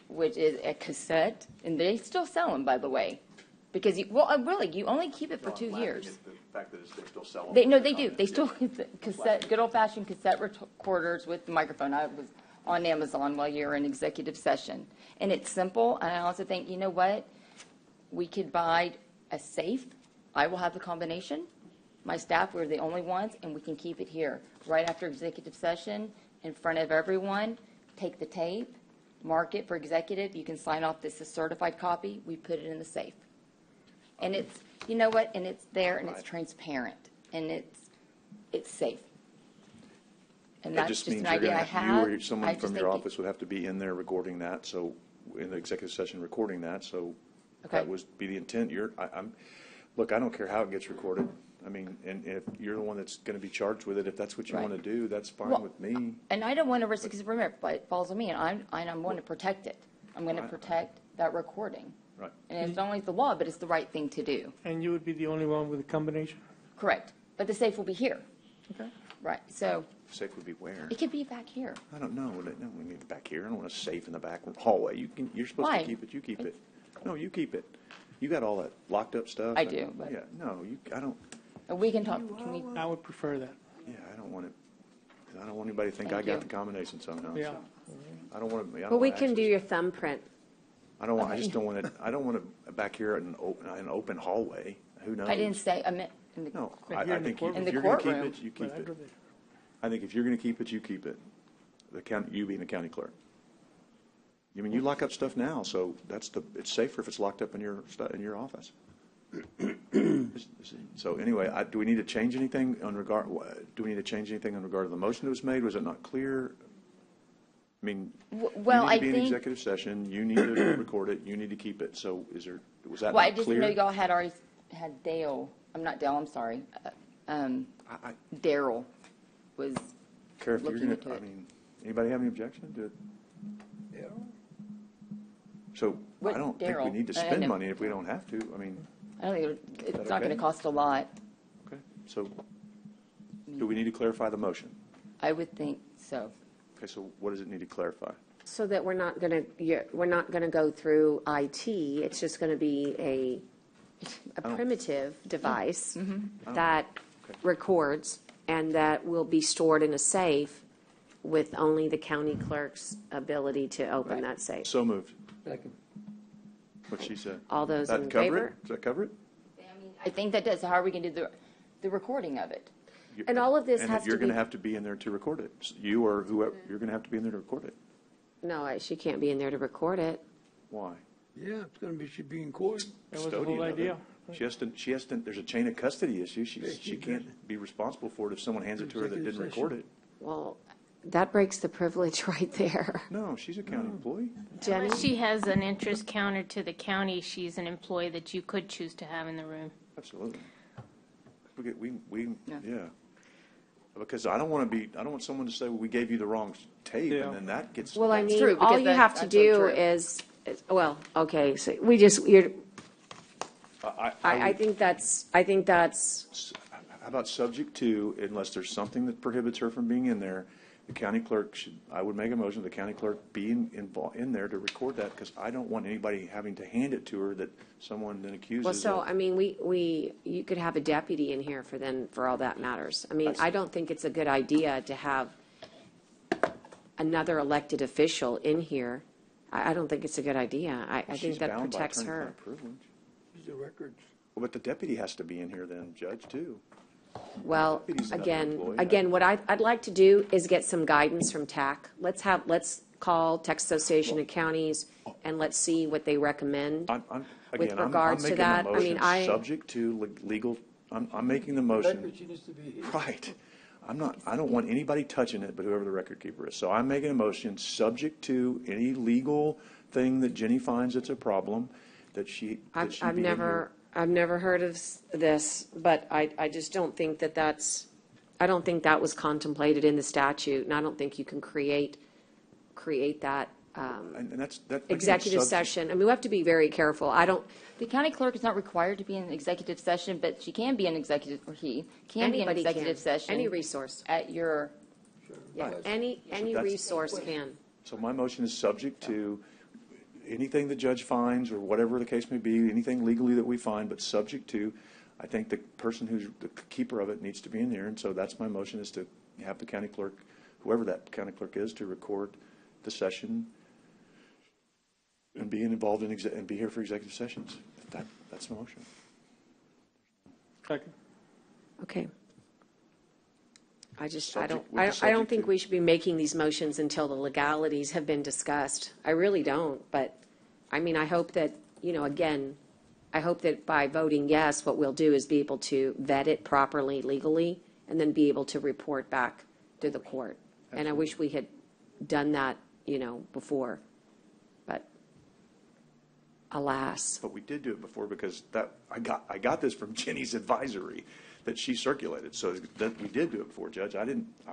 which is a cassette, and they still sell them, by the way, because you only keep it for 2 years. The fact that they're still selling. They do. They still cassette, good old-fashioned cassette recorders with the microphone. I was on Amazon while you were in executive session, and it's simple. And I also think, you know what, we could buy a safe I will have the combination. My staff, we're the only ones, and we can keep it here. Right after executive session, in front of everyone, take the tape, mark it for executive. You can sign off this is a certified copy. We put it in the safe. And it's, you know what, and it's there, and it's transparent, and it's safe. And It that's just just means an idea I have. you or someone I just from your think office would have to be in there recording that, so, in the executive session recording that, so Okay. that would be the intent. Look, I don't care how it gets recorded. I mean, and if you're the one that's going to be charged with it, if that's what you Right. want to do, that's fine Well, with me. And I don't want to risk it, because remember, it falls on me, and I'm going to protect it. I'm going to protect that recording. Right. And it's not only the law, but it's the right thing to do. And you would be the only one with a combination? Correct. But the safe will be here. Okay. Right. So Safe would be where? it could be back here. I don't know. No, we need it back here. I don't want a safe in the back hallway. You're supposed Why? to keep it. You keep it. No, you keep it. You got all that locked up stuff. I do, but- Yeah, no, I don't. And we can talk. Can we? I would prefer that. Yeah, I don't want it. I don't want anybody to think Thank I got you. the combination somehow. Yeah. So I don't want to. Well, we can do your thumbprint. I don't want. I just don't want it. I don't want it back here in an open hallway. Who knows? I didn't say. I meant in the. No, But I here in the think courtroom. if In the you're going to keep courtroom. it, you keep But I'd it. rather- I think if you're going to keep it, you keep it. You being the county clerk. I mean, you lock up stuff now, so it's safer if it's locked up in your office. So anyway, do we need to change anything in regard to the motion that was made? Was it not clear? I mean, Well, you I need to be in think. executive session. You need to record it. You need to keep it. So was that Well, I not just clear? know y'all had already had Dale. I'm not Dale. I'm sorry. Daryl was Care if you're looking gonna, into it. I mean, anybody have any objection to it? So What, I don't think we Daryl? need to I spend know. money if we don't have to. I mean, I don't think it's that not going okay? to cost a lot. okay. So do we need to clarify the motion? I would think so. Okay, so what does it need to clarify? So that we're not going to go through IT. It's just going to be a primitive device that records and that will be stored in a safe with only the county clerk's ability to open that safe. So moved. Second. What she said. All those That in cover favor? it? Does that cover it? I think that does. How are we going to do the recording of it? And all of this And has you're to going be, to have to be in there to record it. You or whoever, you're going to have to be in there to record it. no, she can't be in there to record it. Why? Yeah, it's going to be, should be in court. That was the Custodian whole of it. idea. She has to, there's a chain of custody issue. She can't be responsible for it if someone hands it to her that didn't record it. Well, that breaks the privilege right there. No, she's a county employee. Jenny? Unless she has an interest counter to the county, she's an employee that you could choose to have in the room. Absolutely. Yeah. Because I don't want someone to say, well, we gave you the wrong tape, Yeah. and then that gets. Well, I That's mean, true, all because you that's have to actually do true. is, well, okay, so I think that's, How about subject to, unless there's something that prohibits her from being in there, the county clerk I would make a motion, the county clerk be in there to record that, because I don't want anybody having to hand it to her that someone then accuses well, so, of. I mean, you could have a deputy in here for all that matters. I mean, I don't think it's a good idea to have another elected official in here. I don't think it's a good idea. I think She's that bound by protects her. attorney-client privilege. Use the records. Well, but the deputy has to be in here then, Judge, too. Well, Deputy's another employee. again, what I'd like to do is get some guidance from TAC. Let's call Texas Association of Counties and let's see what they recommend. Again, I'm regards to making the that, I mean, motion subject to legal, I'm making the motion. Record, she needs to be here. Right. I don't want anybody touching it but whoever the record keeper is. So I'm making a motion subject to any legal thing that Jenny finds that's a problem, that she be in here. I've never heard of this, but I just don't think I don't think that was contemplated in the statute, and I don't think you can create that And that's, again, executive session. I mean, we have to be very careful. The county clerk is not required to be in executive session, but she can be in executive, or he can be in Anybody executive can. session. Any resource. At your, Yeah, any that's- resource can. So my motion is subject to anything the judge finds, or whatever the case may be, anything legally that we find, but subject to, I think the person who's the keeper of it needs to be in there, and so that's my motion, is to have the county clerk, whoever that county clerk is, to record the session and be involved in, and be here for executive sessions. That's my motion. Second. Okay. I Subject- with the don't subject think to- we should be making these motions until the legalities have been discussed. I really don't, but, I mean, I hope that, again, I hope that by voting yes, what we'll do is be able to vet it properly legally and then be able to report back to the court. And I wish we had done that, before, but alas. But we did do it before because I got this from Jenny's advisory that she circulated. So that we did do it before, Judge. I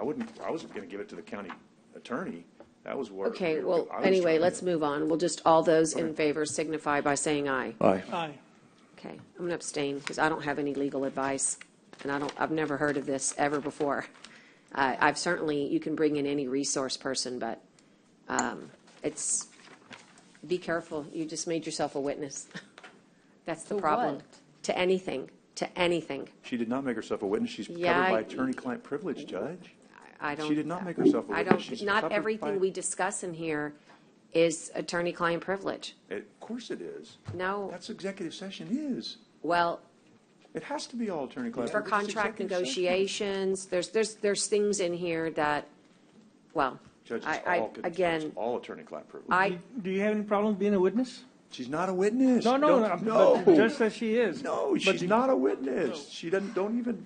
wasn't going to give it to the county attorney. That was where. Okay, well, anyway, let's move on. We'll just, all those in favor signify by saying aye. Aye. Aye. Okay, I'm going to abstain because I don't have any legal advice, and I've never heard of this ever before. I've certainly, you can bring in any resource person, but be careful. You just made yourself a witness. That's the To problem. what? To anything. She did not make herself a witness. She's Yeah, covered by attorney-client privilege, Judge. I don't. She did not make herself a witness. She's Not covered everything by- we discuss in here is attorney-client privilege. Of course it is. No. That's executive session is. Well, It has to be all attorney-client for privilege. It's contract executive session. negotiations, there's things in here that, well, Judge, again, it's all attorney-client privilege. Do you have any problem being a witness? She's not a witness. No, Don't- but the judge says she is. No, she's not a witness. She don't even.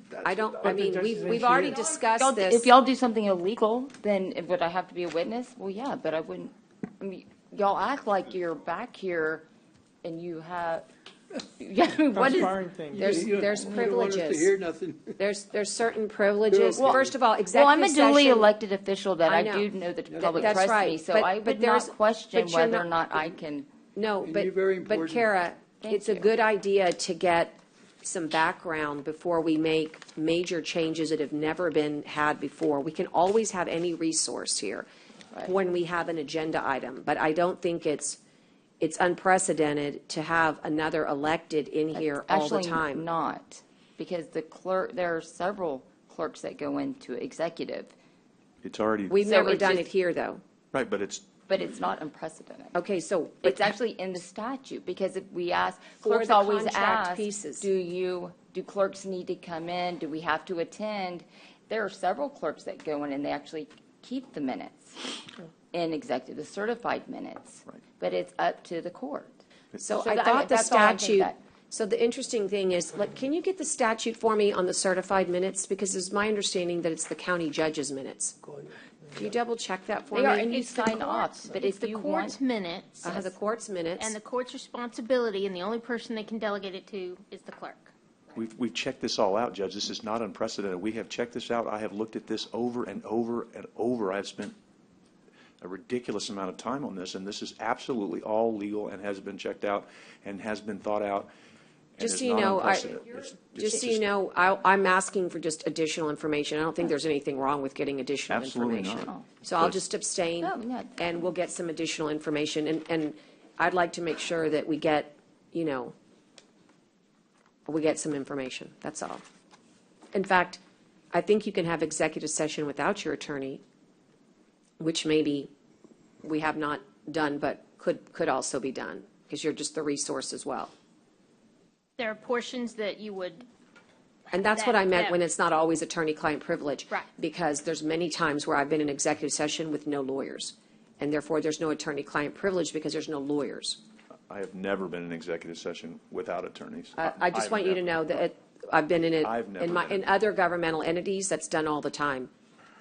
we've already discussed this. If y'all do something illegal, then would I have to be a witness? Well, yeah, but I wouldn't, y'all act like you're back here and you have, what is? There's You don't want us privileges. to hear nothing. There's certain privileges. Well- First of all, Well, executive I'm a duly session- elected official that I I know. do know that the Th- public that's trusts right. me, so But- I but would there's- not question but you're whether not- or not I can. No, And but, you're very but important. Kara, Thank it's a you. good idea to get some background before we make major changes that have never been had before. We can always have any resource here when we have an agenda item, but I don't think it's unprecedented to have another elected in here all the time. Actually not, because there are several clerks that go into executive, It's already. We've So never it done just- it here, though. Right, but it's. but it's not unprecedented. Okay, so. It's actually in the statute, because if we ask, For clerks the always contract ask, pieces. do clerks need to come in? Do we have to attend? There are several clerks that go in and they actually keep the minutes in executive, the certified minutes. Right. But it's up to the court. So So I that- thought the that's all I think statute, that- so the interesting thing is, like, can you get the statute for me on the certified minutes? Because it's my understanding that it's the county judge's minutes. Can you double check that for They are, me? and you It's the sign court's- off, but it's if the you court's want. minutes. The court's minutes. And the court's responsibility, and the only person they can delegate it to is the clerk. We've checked this all out, Judge. This is not unprecedented. We have checked this out. I have looked at this over and over and over. I have spent a ridiculous amount of time on this, and this is absolutely all legal and has been checked out and has been thought out. And Just is so you not know, unprecedented. just so you know, I'm asking for just additional information. I don't think there's anything wrong with getting additional Absolutely information. not. So I'll But- just abstain, No, no. and we'll get some additional information. And I'd like to make sure that we get, we get some information, that's all. In fact, I think you can have executive session without your attorney, which maybe we have not done, but could also be done, because you're just the resource as well. There are portions that you would. And that's what that- I meant that- when it's not always attorney-client privilege. Right. Because there's many times where I've been in executive session with no lawyers. And therefore, there's no attorney-client privilege because there's no lawyers. I have never been in executive session without attorneys. I just I've want you to never- know that I've been in it I've never in been. other governmental entities, that's done all the time,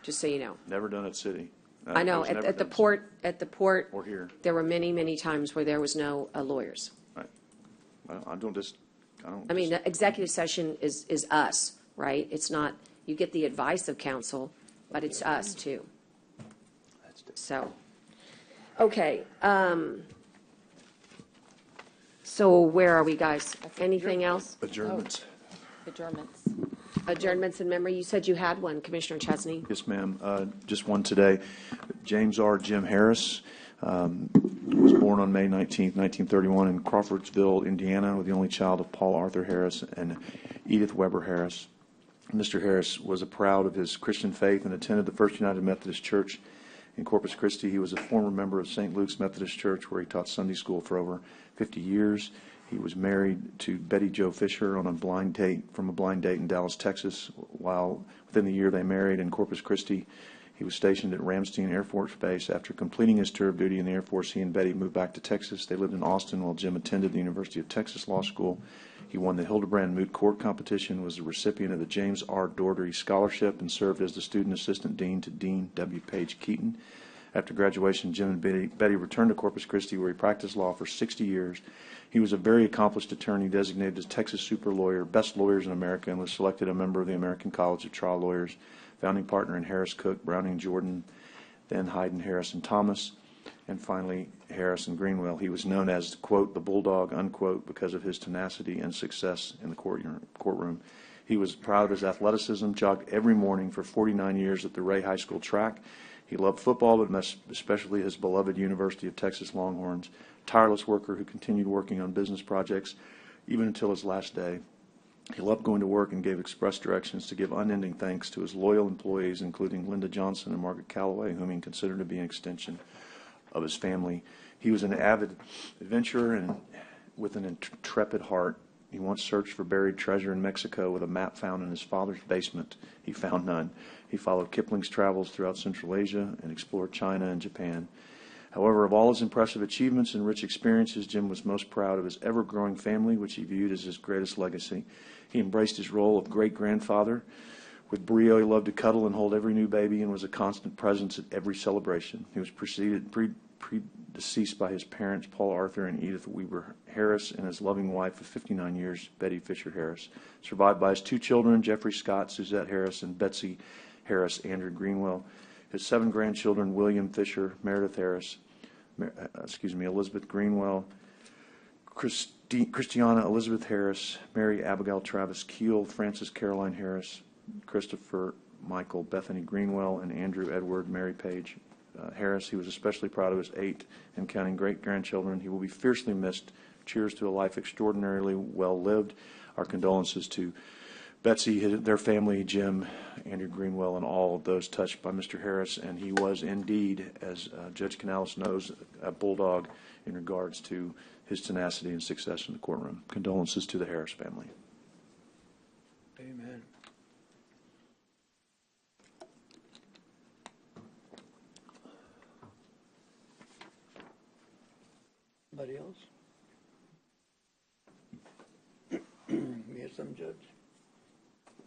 just so you know. Never done at city. I know, It was never at the done port, Or here. there were many, many times where there was no lawyers. Right. I don't. I mean, the executive session is us, right? It's not, you get the advice of counsel, but it's us too. So, okay. So where are we, guys? Anything else? Adjournments. Adjournments. Adjournments in memory? You said you had one, Commissioner Chesney. Yes, ma'am. Just one today. James R. Jim Harris was born on May 19th, 1931 in Crawfordsville, Indiana, the only child of Paul Arthur Harris and Edith Weber Harris. Mr. Harris was proud of his Christian faith and attended the First United Methodist Church in Corpus Christi. He was a former member of St. Luke's Methodist Church, where he taught Sunday school for over 50 years. He was married to Betty Jo Fisher on a blind date in Dallas, Texas. While within the year they married in Corpus Christi, he was stationed at Ramstein Air Force Base. After completing his tour of duty in the Air Force, he and Betty moved back to Texas. They lived in Austin while Jim attended the University of Texas Law School. He won the Hildebrand Moot Court competition, was the recipient of the James R. Doherty Scholarship, and served as the student assistant dean to Dean W. Page Keaton. After graduation, Jim and Betty returned to Corpus Christi, where he practiced law for 60 years. He was a very accomplished attorney, designated as Texas Super Lawyer, Best Lawyers in America, and was selected a member of the American College of Trial Lawyers, founding partner in Harris Cook, Browning Jordan, then Hayden Harris and Thomas, and finally Harris and Greenwell. He was known as, quote, the Bulldog, unquote, because of his tenacity and success in the courtroom. He was proud of his athleticism, jogged every morning for 49 years at the Ray High School track. He loved football, but especially his beloved University of Texas Longhorns. Tireless worker who continued working on business projects even until his last day. He loved going to work and gave express directions to give unending thanks to his loyal employees, including Linda Johnson and Margaret Calloway, whom he considered to be an extension of his family. He was an avid adventurer and with an intrepid heart. He once searched for buried treasure in Mexico with a map found in his father's basement. He found none. He followed Kipling's travels throughout Central Asia and explored China and Japan. However, of all his impressive achievements and rich experiences, Jim was most proud of his ever-growing family, which he viewed as his greatest legacy. He embraced his role of great-grandfather. With brio, he loved to cuddle and hold every new baby and was a constant presence at every celebration. He was predeceased by his parents, Paul Arthur and Edith Weber Harris, and his loving wife of 59 years, Betty Fisher Harris. Survived by his two children, Jeffrey Scott, Suzette Harris, and Betsy Harris, Andrew Greenwell. His 7 grandchildren, William Fisher, Meredith Harris, Elizabeth Greenwell, Christiana Elizabeth Harris, Mary Abigail Travis Keel, Frances Caroline Harris, Christopher Michael Bethany Greenwell, and Andrew Edward Mary Page Harris. He was especially proud of his 8 and counting great-grandchildren. He will be fiercely missed. Cheers to a life extraordinarily well lived. Our condolences to Betsy, their family, Jim, Andrew Greenwell, and all of those touched by Mr. Harris. And he was indeed, as Judge Canales knows, a bulldog in regards to his tenacity and success in the courtroom. Condolences to the Harris family. Amen. Anybody else? Yes, I'm Judge.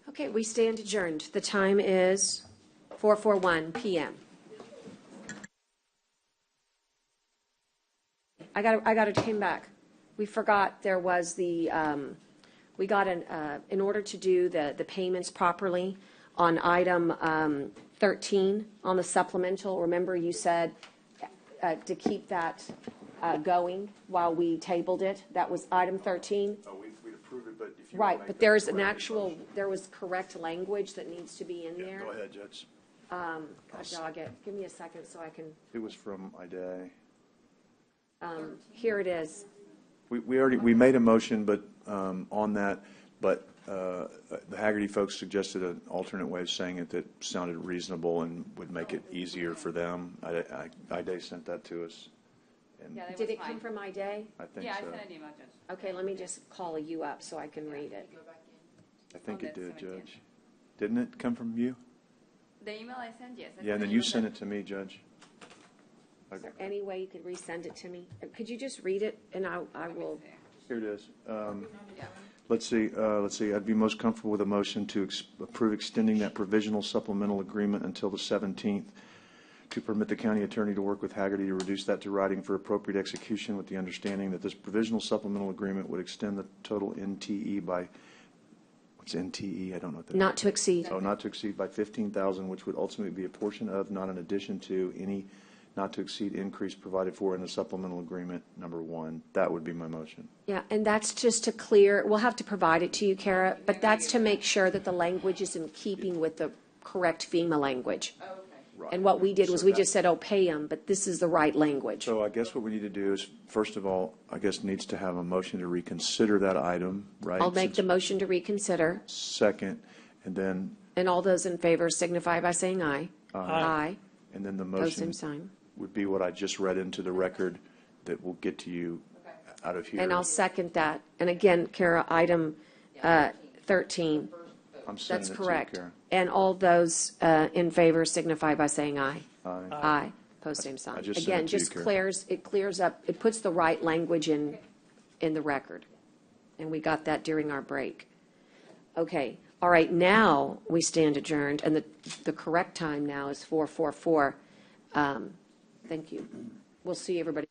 Okay, we stand adjourned. The time is 4:41 p.m. I got it came back. We forgot there was the, we got in order to do the payments properly on item 13 on the supplemental, remember you said to keep that going while we tabled it. That was item 13. Oh, we'd approve it, but if you right, but there's an actual, there was correct language that needs to be in there. Go ahead, Judge. I'll jog it. Give me a second so I can. It was from IDA. Here it is. We made a motion, but on that, but the Haggerty folks suggested an alternate way of saying it that sounded reasonable and would make it easier for them. IDA sent that to us. And Yeah, that Did was it come fine. from IDA? I think Yeah, so. I sent an email, Judge. Okay, let me just call you up so I can read it. I think Oh, it did, that's 17th. Judge. Didn't it come from you? The email I sent, yes. Yeah, and then you sent it to me, Judge. Is there any way you could resend it to me? Could you just read it and I will. Here it is. Let's see. I'd be most comfortable with a motion to approve extending that provisional supplemental agreement until the 17th to permit the county attorney to work with Haggerty to reduce that to writing for appropriate execution, with the understanding that this provisional supplemental agreement would extend the total NTE by, what's NTE? I don't know what that is. Not to exceed. Oh, not to exceed by $15,000, which would ultimately be a portion of, not in addition to, any not to exceed increase provided for in the supplemental agreement number 1. That would be my motion. Yeah, and that's just to clear, we'll have to provide it to you, Kara, but that's to make sure that the language is in keeping with the correct FEMA language. Oh, okay. Right. And what we did was So we that- just said, oh, pay them, but this is the right language. So I guess what we need to do is, first of all, I guess needs to have a motion to reconsider that item, right? I'll make the motion to reconsider, Second, and then, and all those in favor signify by saying aye. Aye. and then the Pose same motion sign. would be what I just read into the record that will get to you out of here. And I'll second that. And again, Kara, item 13. I'm sending That's it to you, correct. Karen. And all those in favor signify by saying aye. Aye. Aye. Pose same sign. I just sent Again, it to you, just Karen. clears up, it puts the right language in the record. And we got that during our break. Okay. All right, now we stand adjourned, and the correct time now is 4:44. Thank you. We'll see everybody.